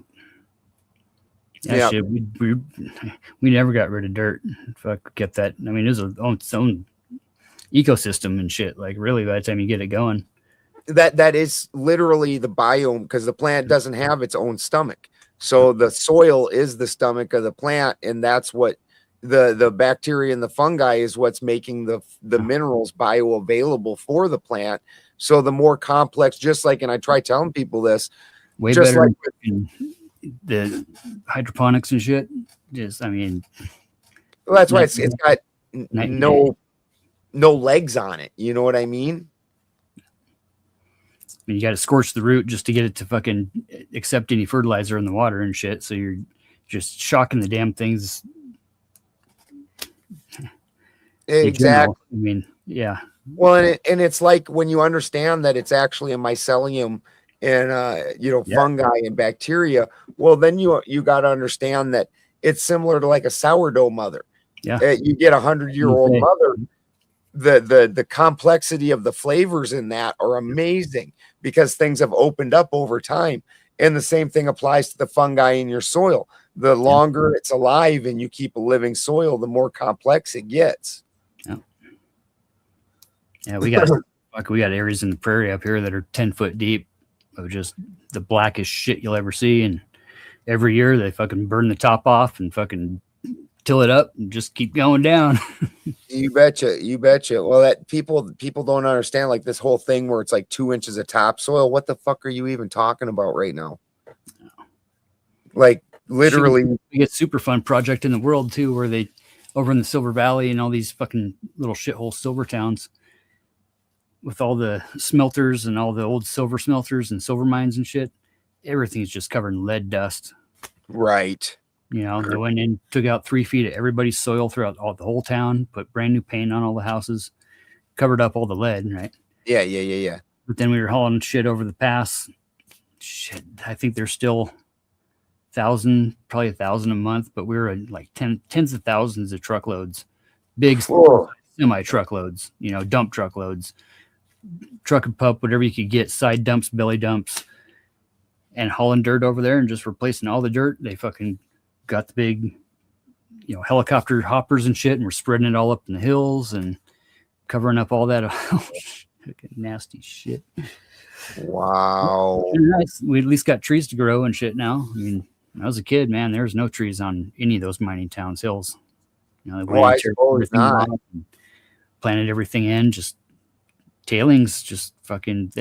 Yeah, shit, we never got rid of dirt. Fuck, kept that. I mean, it was its own ecosystem and shit. Like, really, by the time you get it going, that is literally the biome, because the plant doesn't have its own stomach. So the soil is the stomach of the plant, and that's what the bacteria and the fungi is what's making the minerals bioavailable for the plant. So the more complex, just like, and I try telling people this, way just better like than the hydroponics and shit. Just, I mean, well, that's why it's got no legs on it. You know what I mean? I mean, you got to scorch the root just to get it to fucking accept any fertilizer in the water and shit. So you're just shocking the damn things. Exactly. I mean, yeah. Well, and it's like when you understand that it's actually a mycelium and fungi and bacteria. Well, then you got to understand that it's similar to like a sourdough mother. Yeah. You get 100-year-old mother. The complexity of the flavors in that are amazing, because things have opened up over time. And the same thing applies to the fungi in your soil. The longer it's alive and you keep a living soil, the more complex it gets. Yeah, we got areas in the prairie up here that are 10 foot deep of just the blackest shit you'll ever see. And every year they fucking burn the top off and fucking till it up and just keep going down. You betcha. Well, that people don't understand, like, this whole thing where it's like 2 inches of topsoil. What the fuck are you even talking about right now? Like, literally, we get super fun project in the world too, where they over in the Silver Valley and all these fucking little shithole silver towns with all the smelters and all the old silver smelters and silver mines and shit. Everything's just covered in lead dust. Right. You know, they went in, took out 3 feet of everybody's soil throughout the whole town, put brand new paint on all the houses, covered up all the lead, right? Yeah. But then we were hauling shit over the pass. Shit, I think there's still probably 1,000 a month, but we were at like tens of thousands of truckloads, big semi truckloads, dump truckloads, truck and pup, whatever you could get, side dumps, belly dumps, and hauling dirt over there and just replacing all the dirt. They fucking got the big, helicopter hoppers and shit, and we're spreading it all up in the hills and covering up all that nasty shit. Wow. Nice. We at least got trees to grow and shit now. I mean, When I was a kid, man, there was no trees on any of those mining towns' hills. You know, they Well, I went and teared suppose everything not. off and planted everything in, just tailings, just fucking.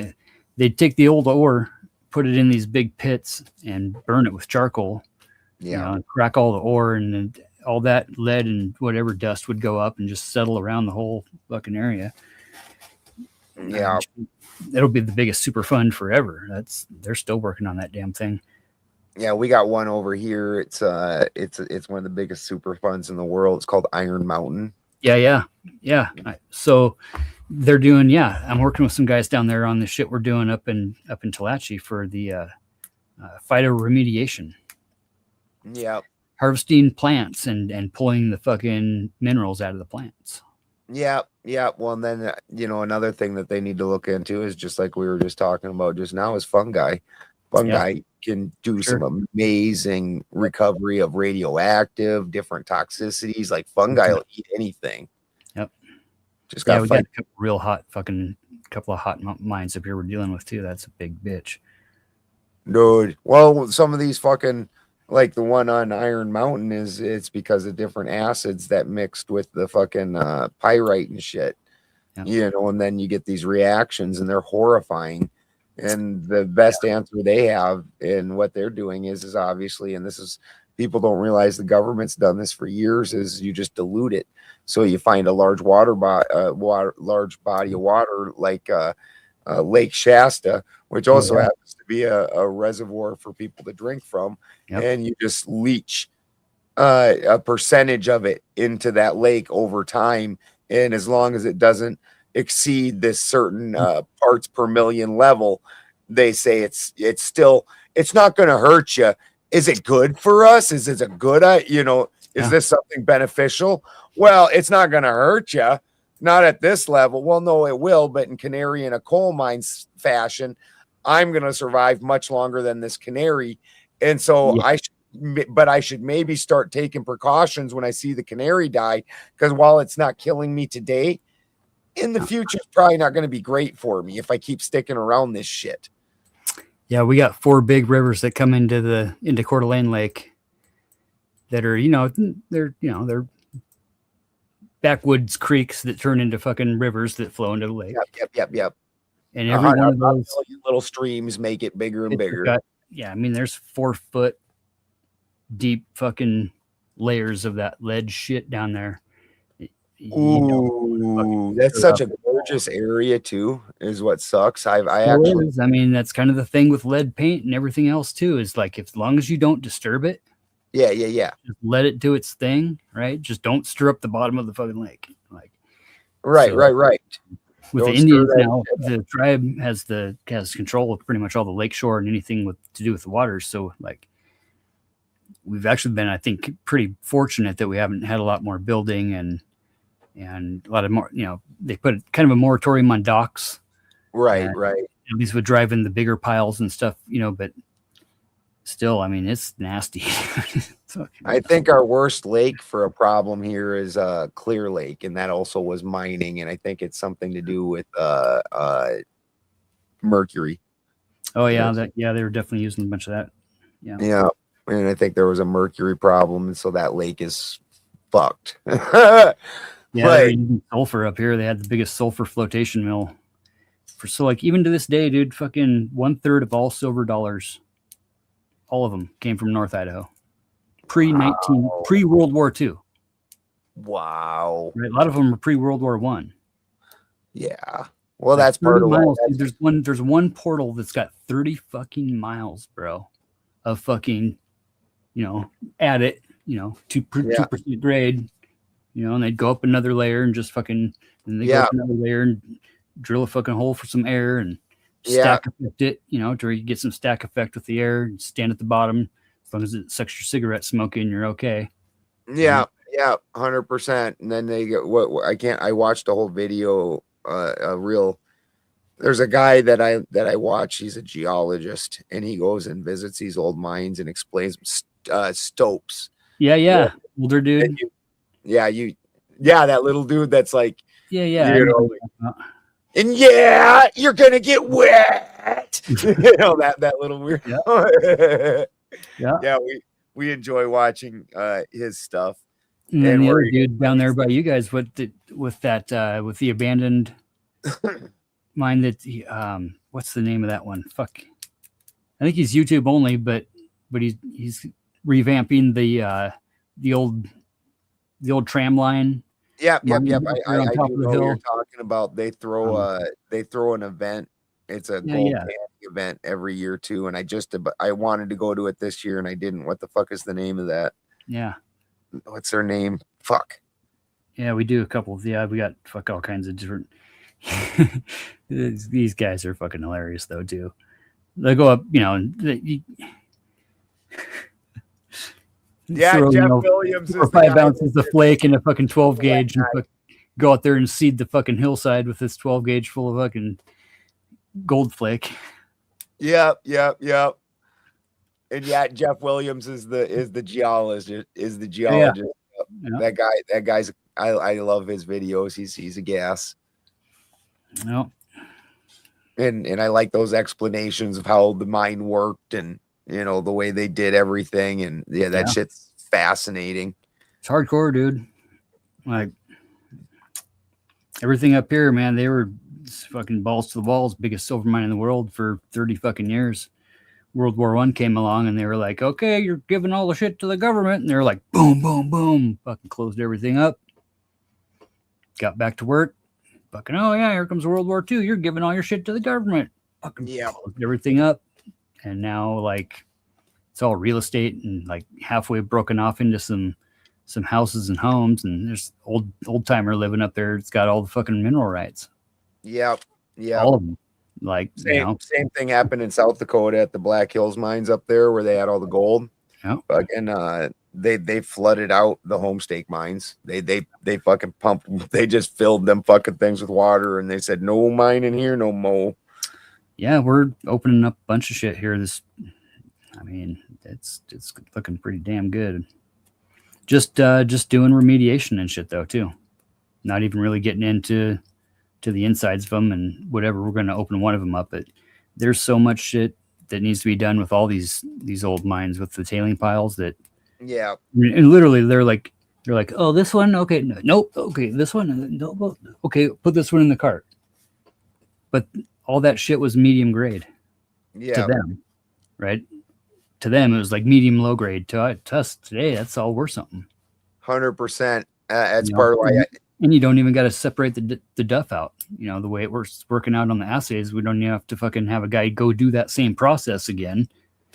They'd take the old ore, put it in these big pits, and burn it with charcoal. Yeah. You know, and crack all the ore, and then all that lead and whatever dust would go up and just settle around the whole fucking area. Yeah. It'll be the biggest super fund forever. They're still working on that damn thing. Yeah, we got one over here. It's one of the biggest super funds in the world. It's called Iron Mountain. Yeah. So they're doing, I'm working with some guys down there on the shit we're doing up in Tallahatchie for the phytoremediation. Yeah. Harvesting plants and pulling the fucking minerals out of the plants. Yeah. Well, and then another thing that they need to look into is just like we were just talking about just now is fungi. Fungi can do some amazing recovery of radioactive, different toxicities. Like fungi will eat anything. Yep. Just got we got a couple of hot mines up here we're dealing with too. That's a big bitch, dude. Well, some of these fucking, like the one on Iron Mountain, it's because of different acids that mixed with the fucking pyrite and shit. And then you get these reactions and they're horrifying. And the best answer they have in what they're doing is obviously, and this is, people don't realize the government's done this for years, is you just dilute it. So you find a large body of water like Lake Shasta, which also happens to be a reservoir for people to drink from, and you just leach a percentage of it into that lake over time, and as long as it doesn't exceed this certain parts per million level, they say it's not going to hurt you. Is it good for us? Is it a good is this something beneficial? Well, it's not going to hurt you. Not at this level. Well, no, it will, but in canary in a coal mine fashion, I'm going to survive much longer than this canary. And so I should maybe start taking precautions when I see the canary die, because while it's not killing me today, in the future, it's probably not going to be great for me if I keep sticking around this shit. Yeah, we got 4 big rivers that come into Coeur d'Alene Lake that are, they're backwoods creeks that turn into fucking rivers that flow into the lake. Yep. And every one of those little streams make it bigger and bigger. There's 4 foot deep fucking layers of that lead shit down there. Ooh, that's such a gorgeous area too, is what sucks. I mean, that's kind of the thing with lead paint and everything else too, is like, as long as you don't disturb it, just let it do its thing, right? Just don't stir up the bottom of the fucking lake. Like, right. With the Indians now, the tribe has control of pretty much all the lakeshore and anything to do with the water. So like, we've actually been, I think, pretty fortunate that we haven't had a lot more building and a lot of more, they put kind of a moratorium on docks. Right. At least would drive in the bigger piles and stuff, but still, I mean, it's nasty. I think our worst lake for a problem here is Clear Lake, and that also was mining, and I think it's something to do with mercury. Oh yeah, they were definitely using a bunch of that. Yeah, and I think there was a mercury problem, and so that lake is fucked. They're using sulfur up here. They had the biggest sulfur flotation mill even to this day, dude, fucking 1/3 of all silver dollars, all of them came from North Idaho. Pre-World War II. Wow. Right? A lot of them are pre-World War I. Yeah. Well, that's part of miles. There's one portal that's got 30 fucking miles, bro, of fucking, add it, 2% grade, and they'd go up another layer and just fucking, and they go up another layer and drill a fucking hole for some air and stack effect it, to where you get some stack effect with the air and stand at the bottom. As long as it sucks your cigarette smoke in, you're okay. Yeah, 100%. And then they get I watched a whole video, there's a guy that I watch, he's a geologist, and he goes and visits these old mines and explains stopes. Yeah. Older dude. That little dude that's like, and you're gonna get wet. That little weird. Yeah, we enjoy watching his stuff. And then the other dude down there by you guys with the abandoned mine that he, what's the name of that one? Fuck. I think he's YouTube only, but he's revamping the old tram line. Yep. I on do top know of the what you're hill. talking about. They throw an event. It's a gold yeah. candy event every year too. And I wanted to go to it this year and I didn't. What the fuck is the name of that? Yeah. What's their name? Fuck. Yeah, we do a couple of, we got all kinds of different. These guys are fucking hilarious though too. They go up, and Yeah, throw, Jeff Williams is 4 or 5 ounces of flake in a fucking 12 gauge and go out there and seed the fucking hillside with this 12 gauge full of fucking gold flake. Yep. And yeah, Jeff Williams is the geologist. Yeah. That guy's I love his videos. He's a gas. No. And I like those explanations of how the mine worked and the way they did everything. And that shit's fascinating. It's hardcore, dude. Like everything up here, man, they were fucking balls to the walls, biggest silver mine in the world for 30 fucking years. World War I came along and they were like, okay, you're giving all the shit to the government. And they were like, boom, boom, boom, fucking closed everything up. Got back to work. Fucking, oh yeah, here comes World War II. You're giving all your shit to the government. Fucking closed everything up. And now like it's all real estate and like halfway broken off into some houses and homes. And there's old timer living up there. It's got all the fucking mineral rights. Yep. All of them. Like same thing happened in South Dakota at the Black Hills mines up there where they had all the gold. Yeah. Fucking they flooded out the Homestake mines. They fucking pumped. They just filled them fucking things with water and they said no mine in here, no mo. Yeah, we're opening up a bunch of shit here. It's looking pretty damn good. Just doing remediation and shit though too. Not even really getting into the insides of them and whatever. We're going to open one of them up, but there's so much shit that needs to be done with all these old mines with the tailing piles that and literally they're like, oh, this one, okay, nope, okay, this one, no, okay, put this one in the cart. But all that shit was medium grade to them, right? To them it was like medium low grade. To us today, that's all worth something. 100%. That's part of why. And you don't even got to separate the duff out. The way it works working out on the assays, we don't even have to fucking have a guy go do that same process again.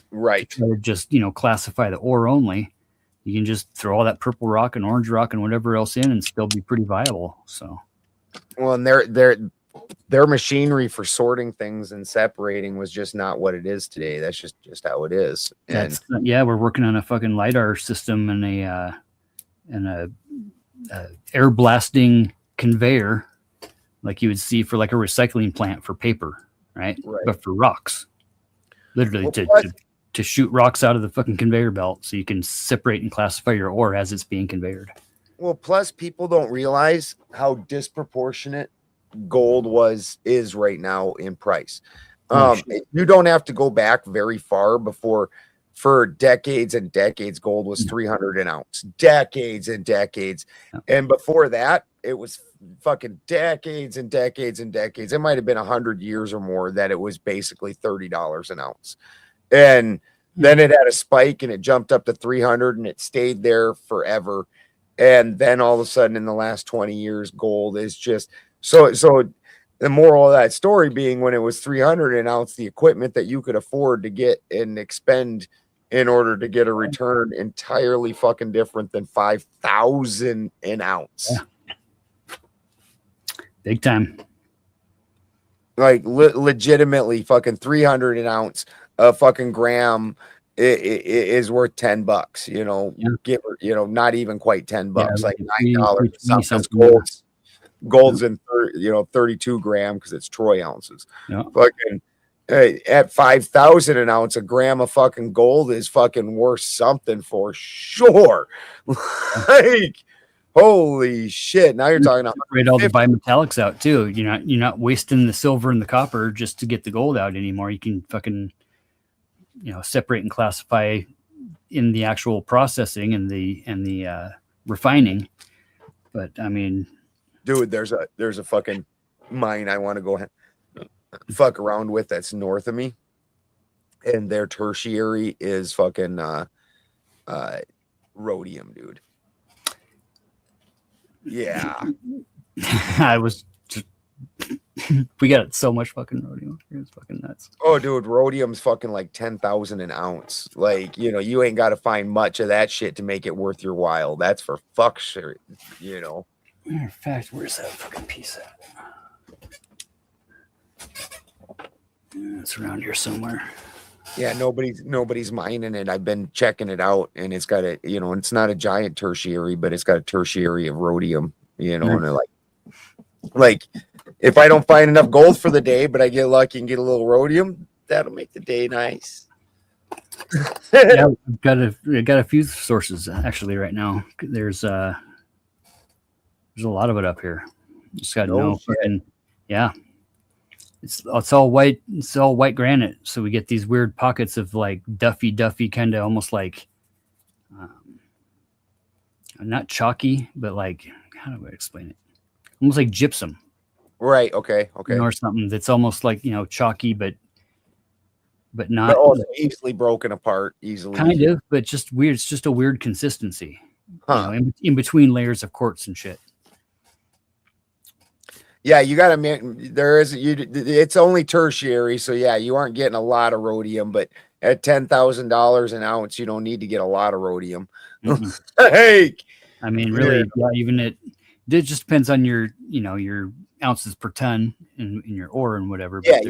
Right. Or just, classify the ore only. You can just throw all that purple rock and orange rock and whatever else in and still be pretty viable. So, well, and their machinery for sorting things and separating was just not what it is today. That's just how it is. And we're working on a fucking LiDAR system and a air blasting conveyor like you would see for like a recycling plant for paper, right? But for rocks, literally to shoot rocks out of the fucking conveyor belt so you can separate and classify your ore as it's being conveyed. Well, plus people don't realize how disproportionate gold is right now in price. You don't have to go back very far before. For decades and decades, gold was 300 an ounce. Decades and decades. And before that, it was fucking decades and decades and decades. It might have been 100 years or more that it was basically $30 an ounce. And then it had a spike and it jumped up to 300 and it stayed there forever. And then all of a sudden in the last 20 years, gold is just so the moral of that story being when it was 300 an ounce, the equipment that you could afford to get and expend in order to get a return entirely fucking different than 5,000 an ounce. Yeah. Big time. Like legitimately fucking 300 an ounce, a fucking gram is worth $10, not even quite $10, like $9. Something. Gold's in 32 gram because it's troy ounces. Yeah. Fucking at 5,000 an ounce, a gram of fucking gold is fucking worth something for sure. Like, holy shit! Now you're talking about all the bimetallics out too. You're not wasting the silver and the copper just to get the gold out anymore. You can fucking separate and classify in the actual processing and the refining. But I mean, dude, there's a fucking mine I want to go fuck around with that's north of me, and their tertiary is fucking rhodium, dude. Yeah. I was just we got so much fucking rhodium. It's fucking nuts. Oh, dude, rhodium's fucking like 10,000 an ounce. Like, you ain't got to find much of that shit to make it worth your while. That's for fuck's sake, Matter of fact, where's that fucking piece at? It's around here somewhere. Yeah, nobody's mining it. I've been checking it out, and it's got it's not a giant tertiary, but it's got a tertiary of rhodium, and like if I don't find enough gold for the day, but I get lucky and get a little rhodium, that'll make the day nice. Yeah, I've got a few sources actually right now. There's a lot of it up here. Just got fucking It's all white. It's all white granite. So we get these weird pockets of like Duffy kind of almost like not chalky, but like, how do I explain it? Almost like gypsum. Right. Okay. Or something that's almost like, chalky, but not also easily broken apart easily. Kind of, but just weird. It's just a weird consistency. In between layers of quartz and shit. Yeah, you got to. It's only tertiary, so yeah, you aren't getting a lot of rhodium. But at $10,000 an ounce, you don't need to get a lot of rhodium. Hey, I mean, really, even it just depends on your ounces per ton in your ore and whatever. But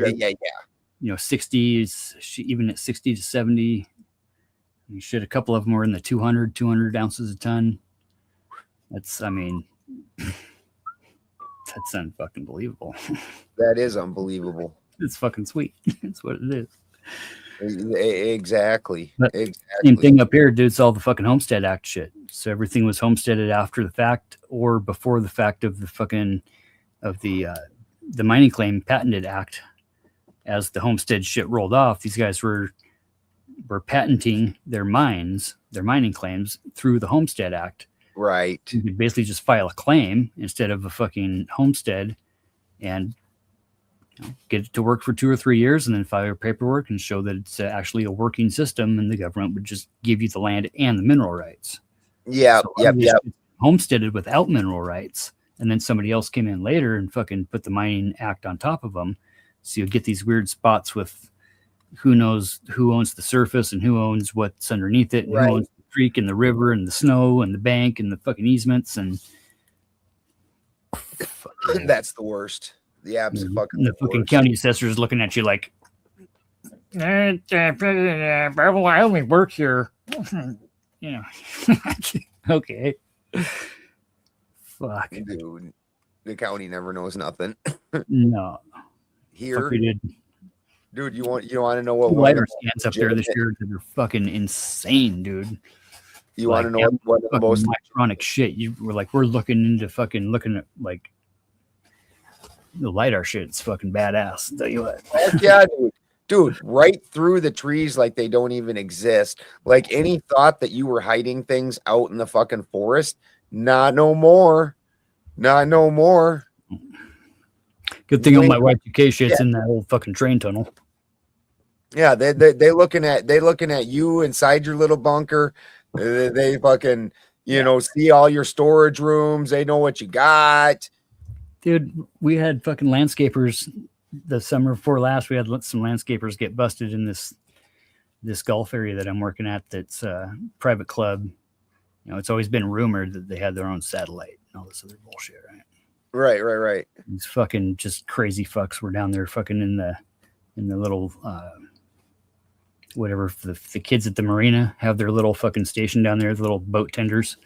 60 is even at 60 to 70. A couple of them were in the 200 ounces a ton. That's unfucking believable. That is unbelievable. It's fucking sweet. That's what it is. Exactly. Same thing up here, dude. It's all the fucking Homestead Act shit. So everything was homesteaded after the fact or before the fact of the Mining Claim Patented Act. As the homestead shit rolled off, these guys were patenting their mining claims through the Homestead Act. Right. You could basically just file a claim instead of a fucking homestead and get it to work for 2 or 3 years and then file your paperwork and show that it's actually a working system, and the government would just give you the land and the mineral rights. Yeah. Homesteaded without mineral rights. And then somebody else came in later and fucking put the Mining Act on top of them. So you get these weird spots with who knows who owns the surface and who owns what's underneath it, and who owns the creek and the river and the snow and the bank and the fucking easements, and that's the worst. The absolute fucking the fucking county assessors looking at you like, I only work here. Okay. Fuck. Dude, the county never knows nothing. No. Here, dude, you want to know what LiDAR scans up there this year that are fucking insane, dude. You want to know what the most electronic shit? We're looking at like the LiDAR shit. It's fucking badass. I'll tell you what. Heck yeah, dude, right through the trees like they don't even exist. Like any thought that you were hiding things out in the fucking forest, not no more. Good thing on my Y2K shit's in that old fucking train tunnel. Yeah, they looking at you inside your little bunker. They fucking see all your storage rooms. They know what you got. Dude, we had fucking landscapers the summer before last. We had some landscapers get busted in this golf area that I'm working at. That's a private club. It's always been rumored that they had their own satellite and all this other bullshit, right? Right. These fucking just crazy fucks were down there fucking in the little whatever, the kids at the marina have their little fucking station down there, the little boat tenders.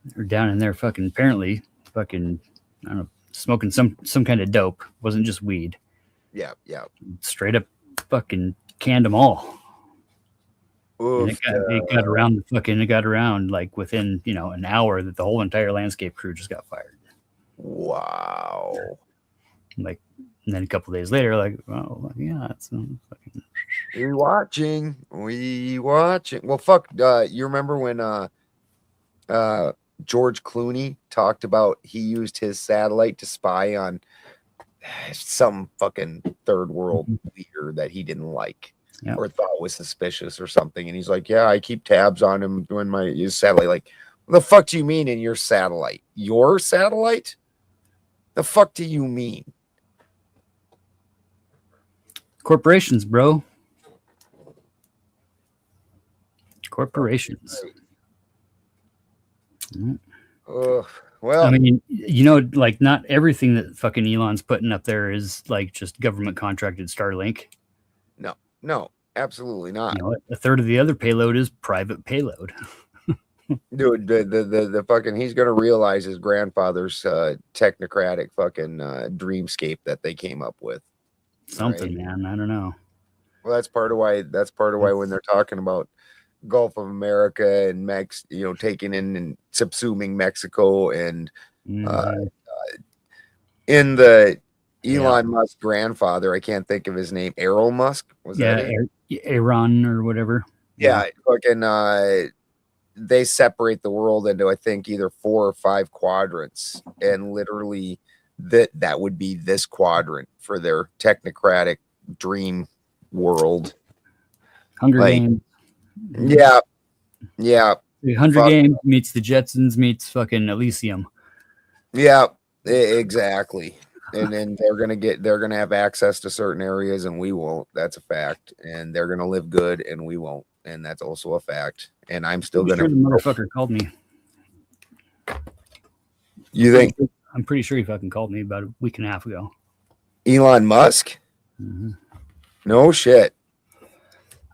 They're down in there fucking apparently fucking, I don't know, smoking some kind of dope. It wasn't just weed. Yeah. Straight up fucking canned them all. Oof, it got around like within an hour that the whole entire landscape crew just got fired. Wow. And then a couple of days later, like, oh yeah, it's fucking We watching. Well, fuck. You remember when George Clooney talked about he used his satellite to spy on some fucking third world leader that he didn't like or thought was suspicious or something, and he's like, "Yeah, I keep tabs on him doing his satellite." Like, what the fuck do you mean in your satellite? Your satellite? The fuck do you mean? Corporations, bro. Corporations. Well, I mean, you know, like not everything that fucking Elon's putting up there is like just government contracted Starlink. No, absolutely not. You know, a third of the other payload is private payload. Dude, the fucking, he's gonna realize his grandfather's technocratic fucking dreamscape that they came up with. Something, man. I don't know. Well, that's part of why when they're talking about Gulf of America and taking in and subsuming Mexico and in the Elon Musk grandfather, I can't think of his name, Errol Musk, was that it? Aaron or whatever. Yeah, fucking they separate the world into, I think, either 4 or 5 quadrants, and literally that would be this quadrant for their technocratic dream world. Hunger Games. Yeah. The Hunger Games meets the Jetsons meets fucking Elysium. Yeah, exactly. And then they're gonna have access to certain areas and we won't. That's a fact. And they're gonna live good and we won't. And that's also a fact. And I'm still gonna. Sure the motherfucker called me. You think? I'm pretty sure he fucking called me about a week and a half ago. Elon Musk? Mm-hmm. No shit.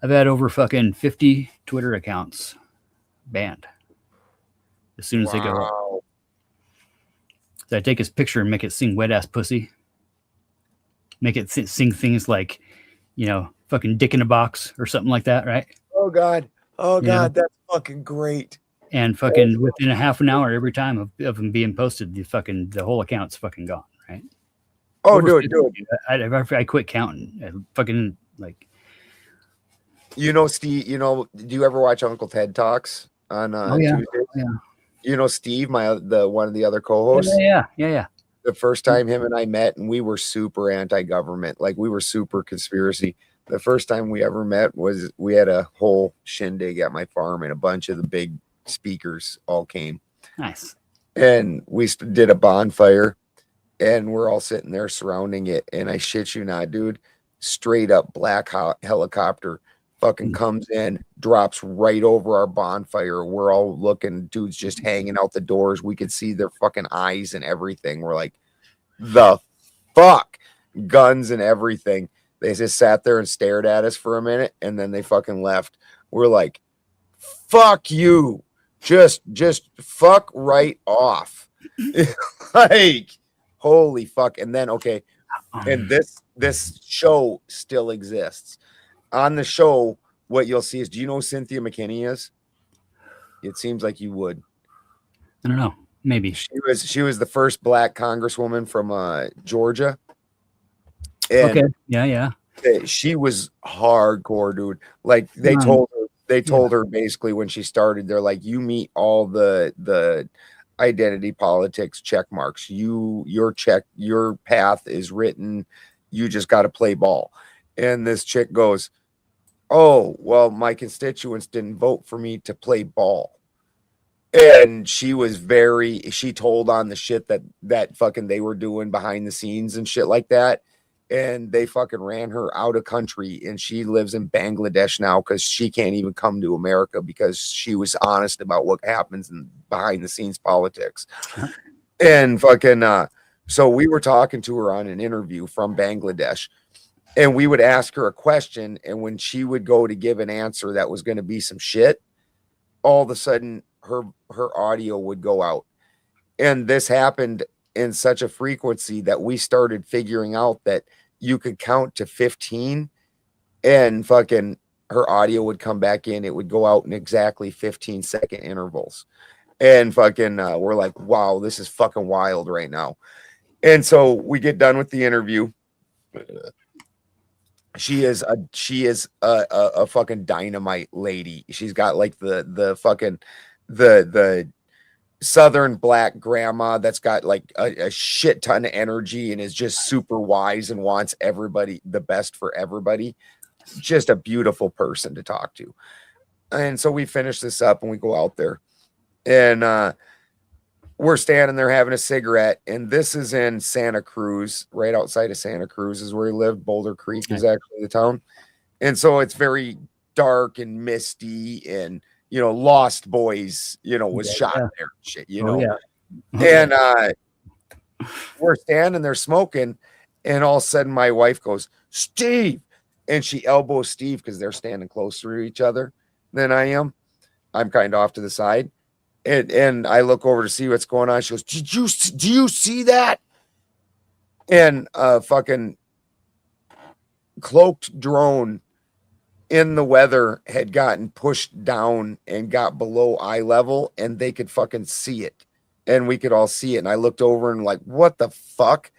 I've had over fucking 50 Twitter accounts banned as soon as they go up. So I take his picture and make it sing wet ass pussy. Make it sing things like, fucking dick in a box or something like that, right? Oh God. That's fucking great. And fucking within a half an hour every time of them being posted, the whole account's fucking gone, right? Oh, dude. I quit counting. I fucking like. Steve, do you ever watch Uncle Ted Talks on Tuesdays? Yeah. Steve, one of the other co-hosts. Yeah. The first time him and I met, and we were super anti-government, like we were super conspiracy. The first time we ever met was we had a whole shindig at my farm, and a bunch of the big speakers all came. Nice. And we did a bonfire, and we're all sitting there surrounding it. And I shit you not, dude, straight up black helicopter fucking comes in, drops right over our bonfire. We're all looking, dudes just hanging out the doors. We could see their fucking eyes and everything. We're like, the fuck? Guns and everything. They just sat there and stared at us for a minute, and then they fucking left. We're like, fuck you. Just fuck right off. Like, holy fuck. And then, okay, and this show still exists. On the show, what you'll see is, do you know who Cynthia McKinney is? It seems like you would. I don't know. Maybe. She was the first black congresswoman from Georgia. And okay. Yeah. She was hardcore, dude. Like they told her basically when she started, they're like, you meet all the identity politics check marks. Your path is written. You just got to play ball. And this chick goes, oh, well, my constituents didn't vote for me to play ball. And she told on the shit that fucking they were doing behind the scenes and shit like that. And they fucking ran her out of country, and she lives in Bangladesh now because she can't even come to America because she was honest about what happens in behind the scenes politics. And fucking, so we were talking to her on an interview from Bangladesh, and we would ask her a question, and when she would go to give an answer that was going to be some shit, all of a sudden her audio would go out. And this happened in such a frequency that we started figuring out that you could count to 15 and fucking her audio would come back in. It would go out in exactly 15-second intervals. And fucking, we're like, wow, this is fucking wild right now. And so we get done with the interview. She is a fucking dynamite lady. She's got like the fucking the Southern black grandma that's got like a shit ton of energy and is just super wise and wants everybody the best for everybody. Just a beautiful person to talk to. And so we finish this up and we go out there, and we're standing there having a cigarette. And this is in Santa Cruz, right outside of Santa Cruz is where he lived. Boulder Creek is actually the town. And so it's very dark and misty, and Lost Boys, was shot there and shit, and we're standing there smoking, and all of a sudden my wife goes, Steve, and she elbows Steve because they're standing closer to each other than I am. I'm kind of off to the side, and I look over to see what's going on. She goes, do you see that? And fucking cloaked drone in the weather had gotten pushed down and got below eye level, and they could fucking see it, and we could all see it. And I looked over and like, what the fuck?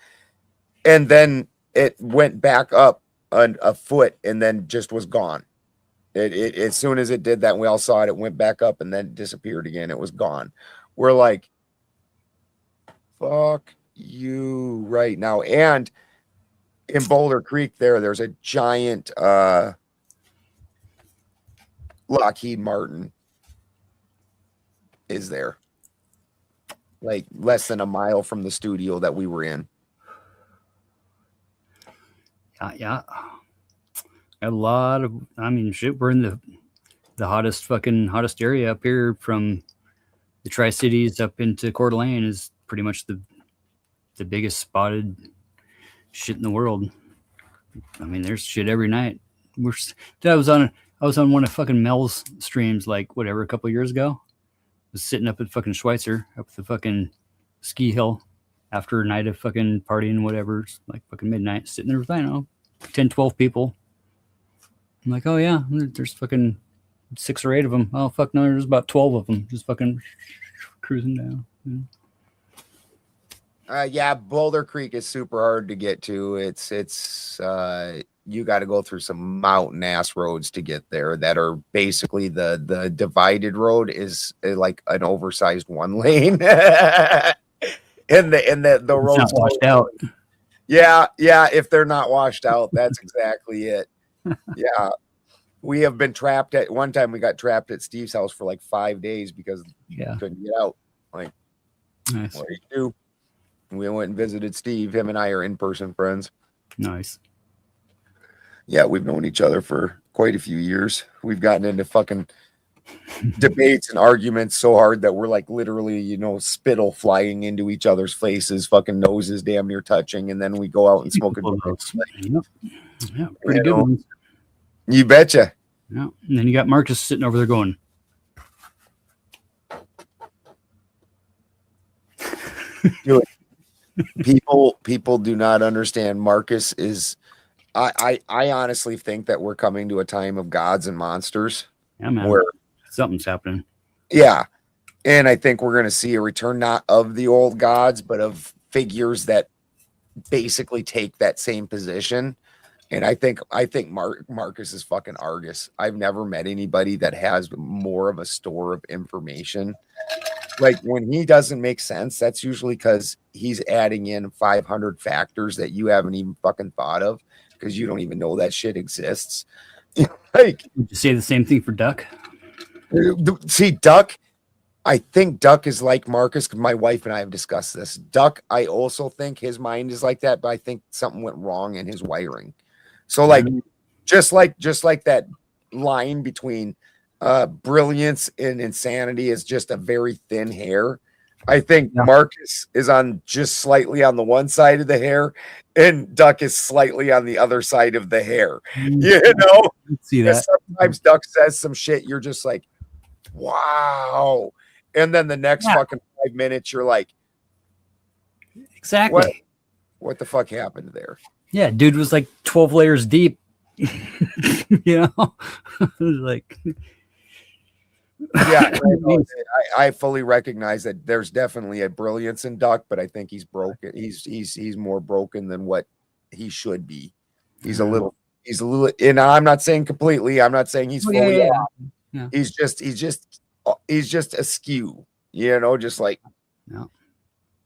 And then it went back up a foot and then just was gone. It as soon as it did that, and we all saw it, it went back up and then disappeared again. It was gone. We're like, fuck you right now. And in Boulder Creek there's a giant Lockheed Martin is there, like less than a mile from the studio that we were in. Yeah. A lot of, shit, we're in the hottest area up here, from the Tri-Cities up into Coeur d'Alene is pretty much the biggest spotted shit in the world. There's shit every night. I was on one of fucking Mel's streams, like whatever, a couple of years ago. I was sitting up at fucking Schweitzer, up the fucking ski hill after a night of fucking partying, whatever, like fucking midnight, sitting there with, 10, 12 people. I'm like, oh yeah, there's fucking 6 or 8 of them. Oh fuck no, there's about 12 of them just fucking cruising down. Yeah, Boulder Creek is super hard to get to. It's you got to go through some mountain ass roads to get there that are basically the divided road is like an oversized one lane. and the road's not washed out. Yeah, if they're not washed out, that's exactly it. Yeah. We have been trapped at one time. We got trapped at Steve's house for like 5 days because we couldn't get out. Like, nice. What do you do? We went and visited Steve. Him and I are in-person friends. Nice. Yeah, we've known each other for quite a few years. We've gotten into fucking debates and arguments so hard that we're like literally, spittle flying into each other's faces, fucking noses damn near touching, and then we go out and smoke a joint. Yeah, pretty good ones. You betcha. Yeah, and then you got Marcus sitting over there going, people do not understand. Marcus is I honestly think that we're coming to a time of gods and monsters. Yeah, man. Where something's happening. Yeah. And I think we're going to see a return, not of the old gods, but of figures that basically take that same position. And I think Marcus is fucking Argus. I've never met anybody that has more of a store of information. Like when he doesn't make sense, that's usually because he's adding in 500 factors that you haven't even fucking thought of because you don't even know that shit exists. Like, would you say the same thing for Duck? See, Duck, I think Duck is like Marcus, because my wife and I have discussed this. Duck, I also think his mind is like that, but I think something went wrong in his wiring. So like, just like that line between brilliance and insanity is just a very thin hair. I think Marcus is on just slightly on the one side of the hair, and Duck is slightly on the other side of the hair. See that? Sometimes Duck says some shit, you're just like, wow. And then the next fucking 5 minutes, you're like, exactly. What the fuck happened there? Yeah, dude was like 12 layers deep. Like, yeah, I fully recognize that there's definitely a brilliance in Duck, but I think he's broken. He's more broken than what he should be. He's a little He's a little, and I'm not saying completely. I'm not saying he's fully off. Yeah. He's just askew. You know, just like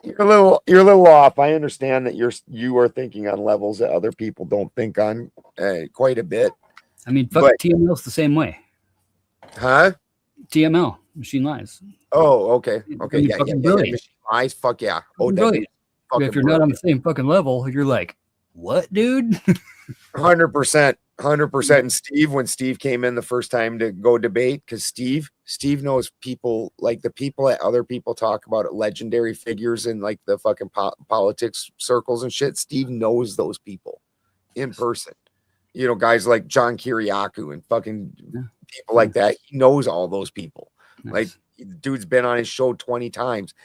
you're a little off. I understand that you are thinking on levels that other people don't think on quite a bit. I mean, TML's the same way. Huh? TML, Machine Lies. Oh, okay. Okay. Yeah. Machine Lies. Fuck yeah. Oh, brilliant. If you're not on the same fucking level, you're like, what, dude? 100%. 100%. And Steve, when Steve came in the first time to go debate, because Steve knows people, like the people that other people talk about, legendary figures in like the fucking politics circles and shit. Steve knows those people in person. You know, guys like John Kiriakou and fucking people like that. He knows all those people. Like, dude's been on his show 20 times.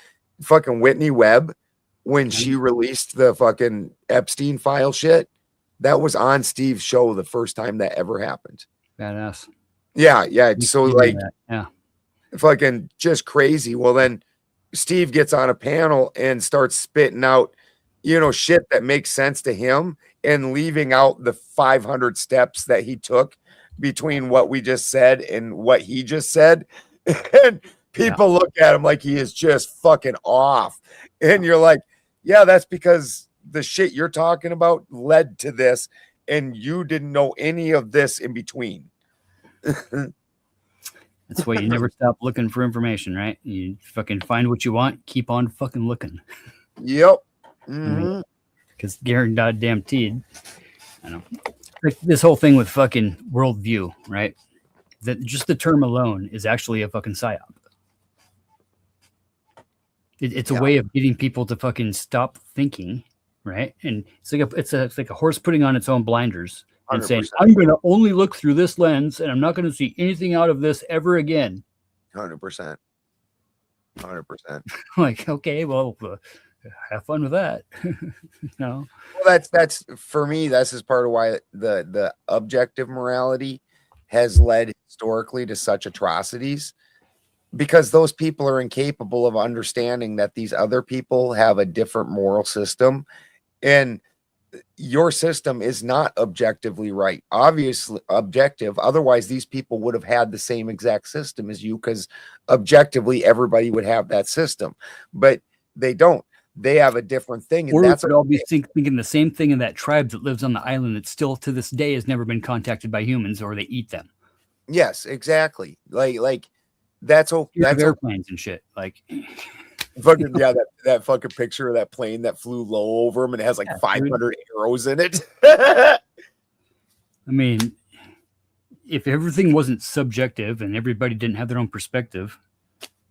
Fucking Whitney Webb, when she released the fucking Epstein file shit, that was on Steve's show the first time that ever happened. Badass. Yeah. So like, fucking just crazy. Well, then Steve gets on a panel and starts spitting out, you know, shit that makes sense to him and leaving out the 500 steps that he took between what we just said and what he just said. And people look at him like he is just fucking off. And you're like, yeah, that's because the shit you're talking about led to this, and you didn't know any of this in between. That's why you never stop looking for information, right? You fucking find what you want, keep on fucking looking. Yep. Because guaranteed, I know. Like this whole thing with fucking worldview, right? That just the term alone is actually a fucking psyop. It's a way of getting people to fucking stop thinking, right? And it's like a horse putting on its own blinders and 100%. Saying, I'm going to only look through this lens and I'm not going to see anything out of this ever again. 100%. Like, okay, well, have fun with that. No. Well, that's for me. This is part of why the objective morality has led historically to such atrocities, because those people are incapable of understanding that these other people have a different moral system, and your system is not objectively right. Obviously objective. Otherwise, these people would have had the same exact system as you, because objectively everybody would have that system, but they don't. They have a different thing. And or that's would all be thinking the same thing in that tribe that lives on the island that still to this day has never been contacted by humans, or they eat them. Yes, exactly. Like that's that's airplanes and shit. Like fucking that fucking picture of that plane that flew low over them and it has like 500 arrows in it. I mean, if everything wasn't subjective and everybody didn't have their own perspective,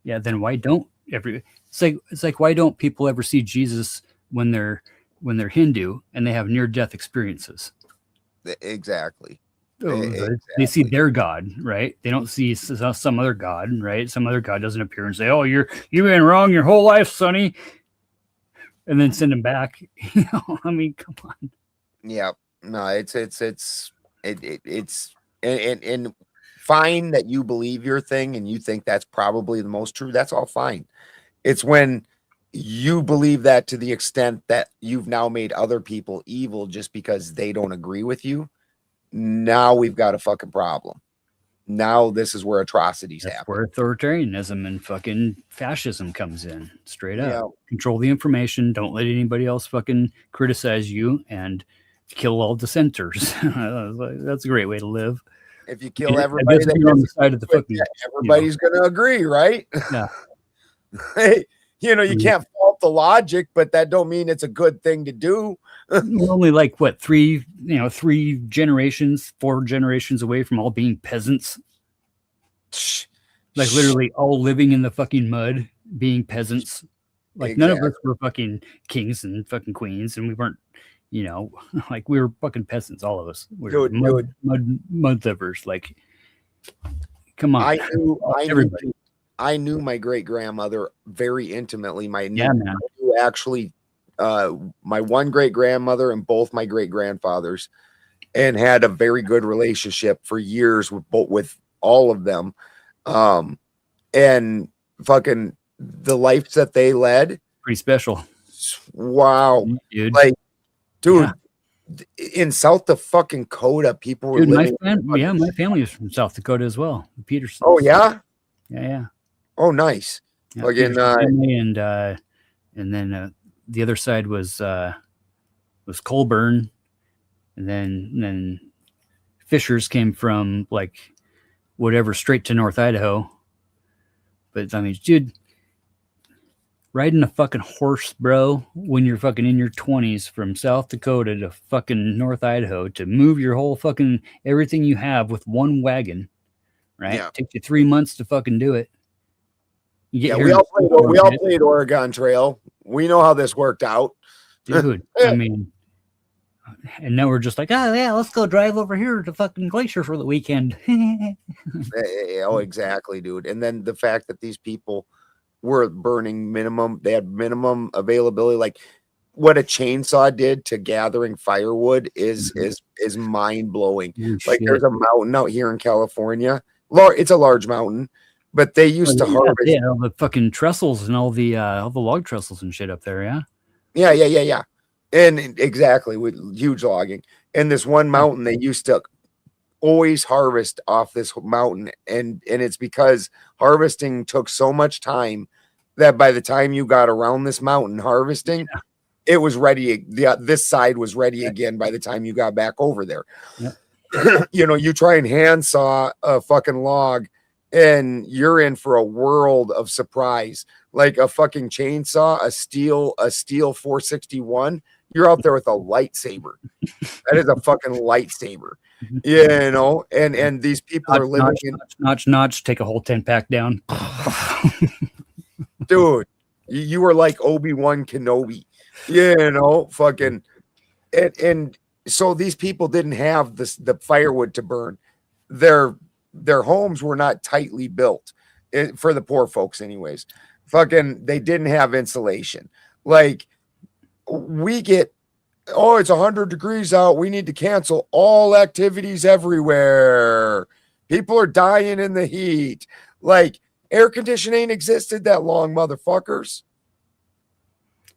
yeah, then why don't it's like why don't people ever see Jesus when they're Hindu and they have near-death experiences? Exactly. They see their God, right? They don't see some other God, right? Some other God doesn't appear and say, "Oh, you've been wrong your whole life, Sonny," and then send him back. You know, I mean, come on. Yeah, no, it's fine that you believe your thing and you think that's probably the most true. That's all fine. It's when you believe that to the extent that you've now made other people evil just because they don't agree with you. Now we've got a fucking problem. Now this is where atrocities happen. Where authoritarianism and fucking fascism comes in. Straight up. Yeah. Control the information. Don't let anybody else fucking criticize you, and kill all dissenters. That's a great way to live. If you kill everybody that on the side of the fucking, everybody's going to agree, right? Yeah. You know, you can't fault the logic, but that don't mean it's a good thing to do. We're only like what, 4 generations away from all being peasants. Like literally all living in the fucking mud, being peasants. Like none of us were fucking kings and fucking queens, and we weren't, like we were fucking peasants, all of us. We were mud livers. Like, come on. I knew my great grandmother very intimately. My one great grandmother and both my great grandfathers, and had a very good relationship for years with all of them. And fucking the life that they led, pretty special. Wow, dude. Like, dude, in South Dakota, people were Dude, living. my family is from South Dakota as well. The Peterson. Oh yeah. Yeah. Oh, nice. Yeah, Again, Peterson family, and then the other side was Colburn, and then Fishers came from like whatever straight to North Idaho. But I mean, dude, riding a fucking horse, bro, when you're fucking in your 20s from South Dakota to fucking North Idaho to move your whole fucking everything you have with one wagon, right? Yeah. Takes you 3 months to fucking do it. You get Yeah, here we in all played Oregon Trail. We know how this worked out. dude. I mean, and now we're just like, oh yeah, let's go drive over here to fucking Glacier for the weekend. Oh, exactly, dude. And then the fact that these people were burning minimum, they had minimum availability, like what a chainsaw did to gathering firewood is mind blowing. Like there's a mountain out here in California. It's a large mountain, but they used to harvest. Yeah, all the fucking trestles and all the log trestles and shit up there. Yeah. Yeah. And exactly, with huge logging. And this one mountain, they used to always harvest off this mountain. And it's because harvesting took so much time that by the time you got around this mountain harvesting, it was ready. This side was ready again by the time you got back over there. Yep. You try and handsaw a fucking log and you're in for a world of surprise. Like a fucking chainsaw, a steel 461. You're out there with a lightsaber. That is a fucking lightsaber, and these people are living notch, take a whole 10-pack down. Dude, you were like Obi-Wan Kenobi, fucking, and so these people didn't have the firewood to burn. Their homes were not tightly built for the poor folks anyways. Fucking, they didn't have insulation. Like, we get, it's 100 degrees out. We need to cancel all activities everywhere. People are dying in the heat. Like, air conditioning existed that long, motherfuckers.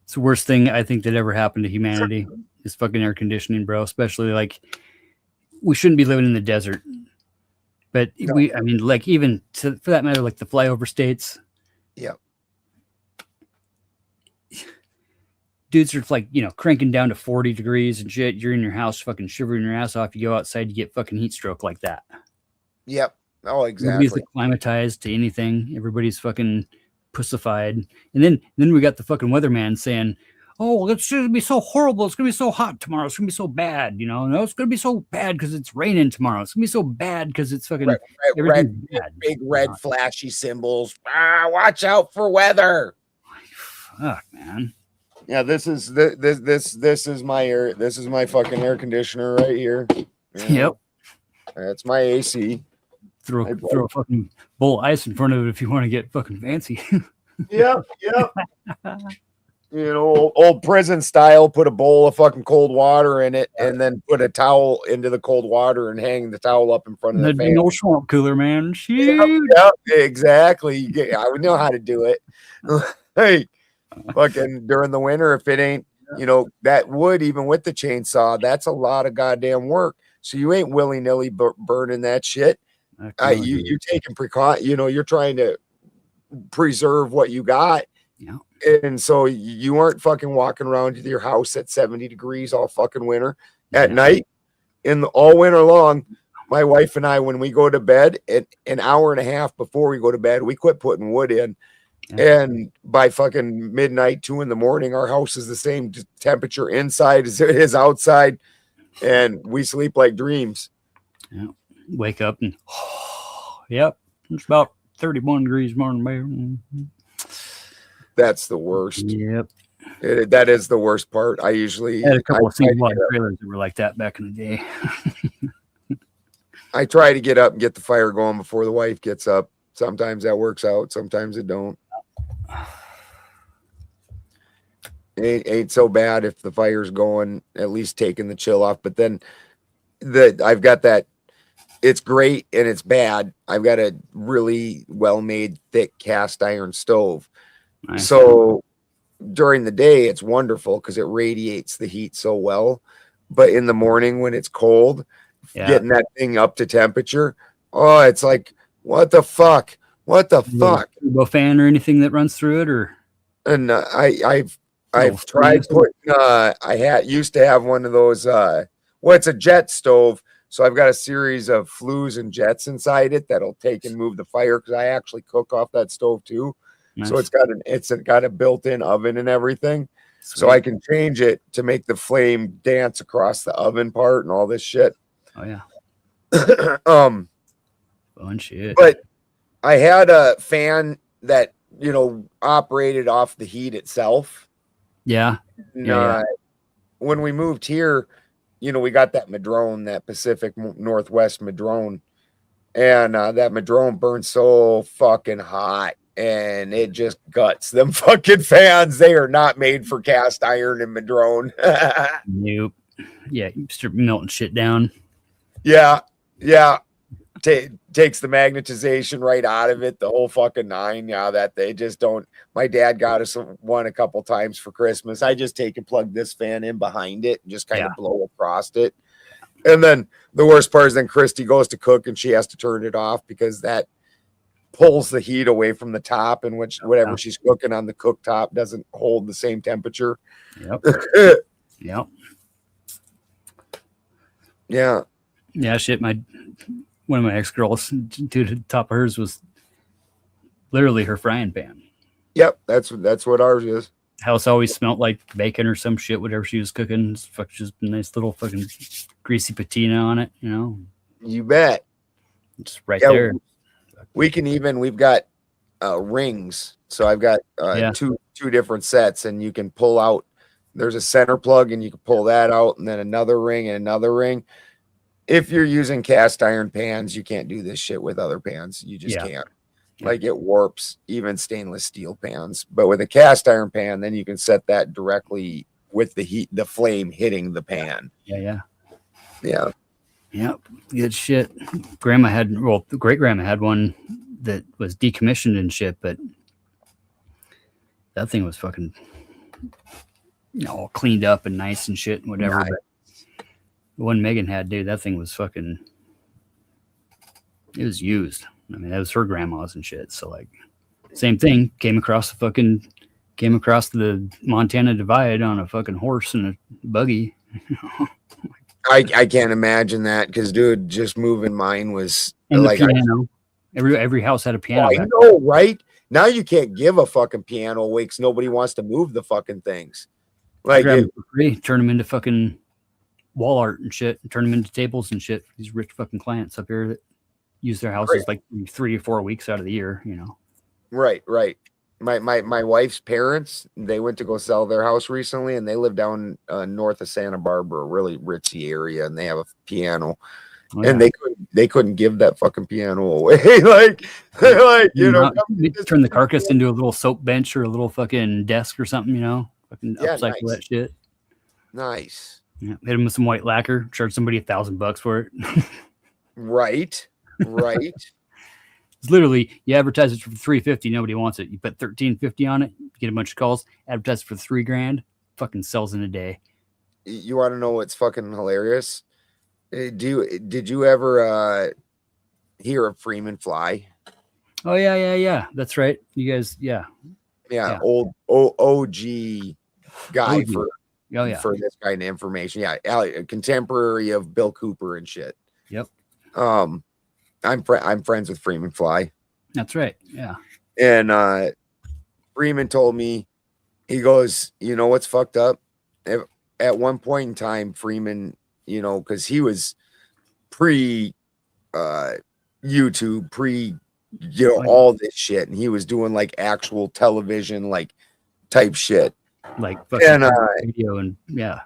It's the worst thing I think that ever happened to humanity is fucking air conditioning, bro. Especially like, we shouldn't be living in the desert. But even for that matter, like the flyover states. Yeah. Dudes are like, cranking down to 40 degrees and shit. You're in your house fucking shivering your ass off. You go outside, you get fucking heat stroke like that. Yep. Oh, exactly. Everybody's acclimatized to anything. Everybody's fucking pussified. And then we got the fucking weatherman saying, oh, it's going to be so horrible. It's going to be so hot tomorrow. It's going to be so bad. No, it's going to be so bad because it's raining tomorrow. It's going to be so bad because it's fucking big red flashy symbols. Watch out for weather. Fuck, man. Yeah, this is my fucking air conditioner right here. Yep. That's my AC. Throw a fucking bowl of ice in front of it if you want to get fucking fancy. Yep. Old prison style, put a bowl of fucking cold water in it and then put a towel into the cold water and hang the towel up in front of the fan. No swamp cooler, man. Yep, exactly. I would know how to do it. Hey, fucking during the winter, if it ain't, that wood, even with the chainsaw, that's a lot of goddamn work. So you ain't willy-nilly burning that shit. You're taking precaution, you're trying to preserve what you got. Yeah. And so you aren't fucking walking around your house at 70 degrees all fucking winter at night all winter long. My wife and I, when we go to bed, an hour and a half before we go to bed, we quit putting wood in. Yeah. And by fucking midnight, 2 a.m, our house is the same temperature inside as it is outside. And we sleep like dreams. Yeah. Wake up and yep, it's about 31 degrees morning. That's the worst. Yep. That is the worst part. I usually had a couple of single wide trailers that were like that back in the day. I try to get up and get the fire going before the wife gets up. Sometimes that works out. Sometimes it don't. It ain't so bad if the fire's going, at least taking the chill off. But then I've got that. It's great and it's bad. I've got a really well-made, thick cast iron stove. Nice. So during the day, it's wonderful because it radiates the heat so well. but in the morning when it's cold, Yeah. getting that thing up to temperature, oh, it's like, what the fuck? What the fuck? Turbo fan or anything that runs through it, or And I've tried putting I used to have one of those well, it's a jet stove, so I've got a series of flues and jets inside it that'll take and move the fire, because I actually cook off that stove too. So Nice. it's got a built-in oven and everything. So Sweet. I can change it to make the flame dance across the oven part and all this shit. Oh yeah. Fun shit. But I had a fan that, operated off the heat itself. Yeah. And, Yeah. when we moved here, we got that Madrone, that Pacific Northwest Madrone, and that Madrone burns so fucking hot, and it just guts them fucking fans. They are not made for cast iron and Madrone. Nope. Yeah, you start melting shit down. Yeah. Takes the magnetization right out of it, the whole fucking nine. Yeah, that they just don't. My dad got us one a couple times for Christmas. I just take and plug this fan in behind it and just kind of blow across it. And then the worst part is then Christy goes to cook and she has to turn it off because that pulls the heat away from the top, and whatever she's cooking on the cooktop doesn't hold the same temperature. Yep. Yep. Yeah. Yeah, shit. One of my ex-girls, to the top of hers was literally her frying pan. Yep, that's what ours is. House always smelled like bacon or some shit, whatever she was cooking. Just a nice little fucking greasy patina on it, You bet. Just right there. We've got rings. So I've got two different sets, and you can pull out. There's a center plug, and you can pull that out, and then another ring and another ring. If you're using cast iron pans, you can't do this shit with other pans. You just can't. Like, it warps even stainless steel pans. But with a cast iron pan, then you can set that directly with the heat, the flame hitting the pan. Yeah. Yeah. Good shit. Great grandma had one that was decommissioned and shit, but that thing was fucking all cleaned up and nice and shit and whatever. Nice. But the one Megan had, dude, that thing was fucking, it was used. I mean, that was her grandma's and shit. So, like, same thing. Came across the Montana Divide on a fucking horse and a buggy. I can't imagine that, because, dude, just moving mine was And like the piano. Every house had a piano. I know, right? Now you can't give a fucking piano away because nobody wants to move the fucking things. Like, Grab them for free, turn them into fucking wall art and shit, and turn them into tables and shit. These rich fucking clients up here that use their houses like 3 or 4 weeks out of the year, Right. My wife's parents, they went to go sell their house recently, and they live down north of Santa Barbara, a really ritzy area, and they have a piano. Oh, and yeah. they couldn't give that fucking piano away. Turn the carcass into a little soap bench or a little fucking desk or something, fucking upcycle that shit. Nice. Yeah, hit them with some white lacquer, charge somebody $1,000 for it. Right. It's literally, you advertise it for $350, nobody wants it. You put $1,350 on it, get a bunch of calls, advertise it for $3,000, fucking sells in a day. You want to know what's fucking hilarious? Did you ever hear of Freeman Fly? Oh yeah. That's right. You guys, yeah. Old OG guy for this kind of information. Yeah, a contemporary of Bill Cooper and shit. Yep. I'm friends with Freeman Fly. That's right. Yeah. And Freeman told me, he goes, you know what's fucked up? At one point in time, Freeman, because he was pre YouTube, all this shit, and he was doing like actual television, like type shit, like fucking video and yeah.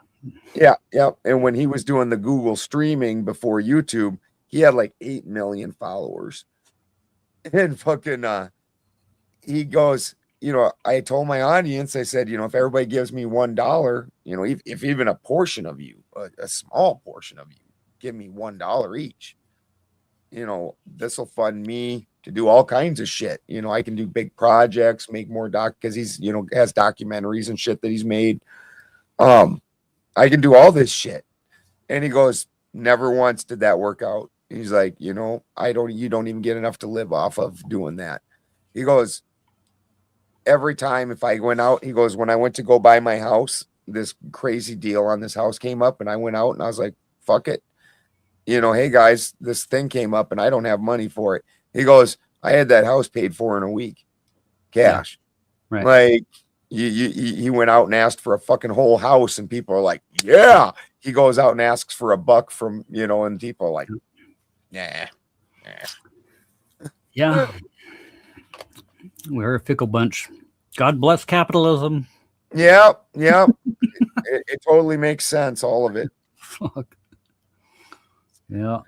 And when he was doing the Google streaming before YouTube, he had like 8 million followers. And fucking he goes, I told my audience, I said, if everybody gives me $1, if even a portion of you, a small portion of you, give me $1 each, this will fund me to do all kinds of shit. I can do big projects, make more because he's, has documentaries and shit that he's made. I can do all this shit. And he goes, never once did that work out. He's like, you don't even get enough to live off of doing that. He goes, every time if I went out, he goes, when I went to go buy my house, this crazy deal on this house came up and I went out and I was like, fuck it. Hey guys, this thing came up and I don't have money for it. He goes, I had that house paid for in a week. Cash. Yeah. Right. Like he went out and asked for a fucking whole house and people are like, yeah. He goes out and asks for $1 from, and people are like, nah. Yeah. We're a fickle bunch. God bless capitalism. Yep. It totally makes sense, all of it. Fuck. Yeah.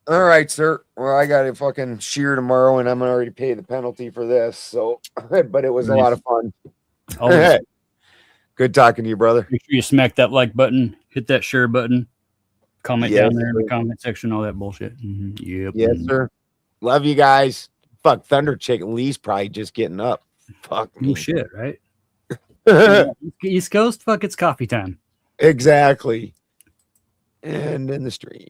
All right, sir. Well, I got to fucking shear tomorrow, and I'm already pay the penalty for this. So, but it was a lot of fun. Always. Good talking to you, brother. Make sure you smack that like button, hit that share button, comment Yes, down there in the sir. comment section, all that bullshit. Yep. Yes, sir. Love you guys. Fuck, Thunder Chicken Lee's probably just getting up. Fuck me. Oh shit, right? East Coast, fuck, it's coffee time. Exactly. And in the stream.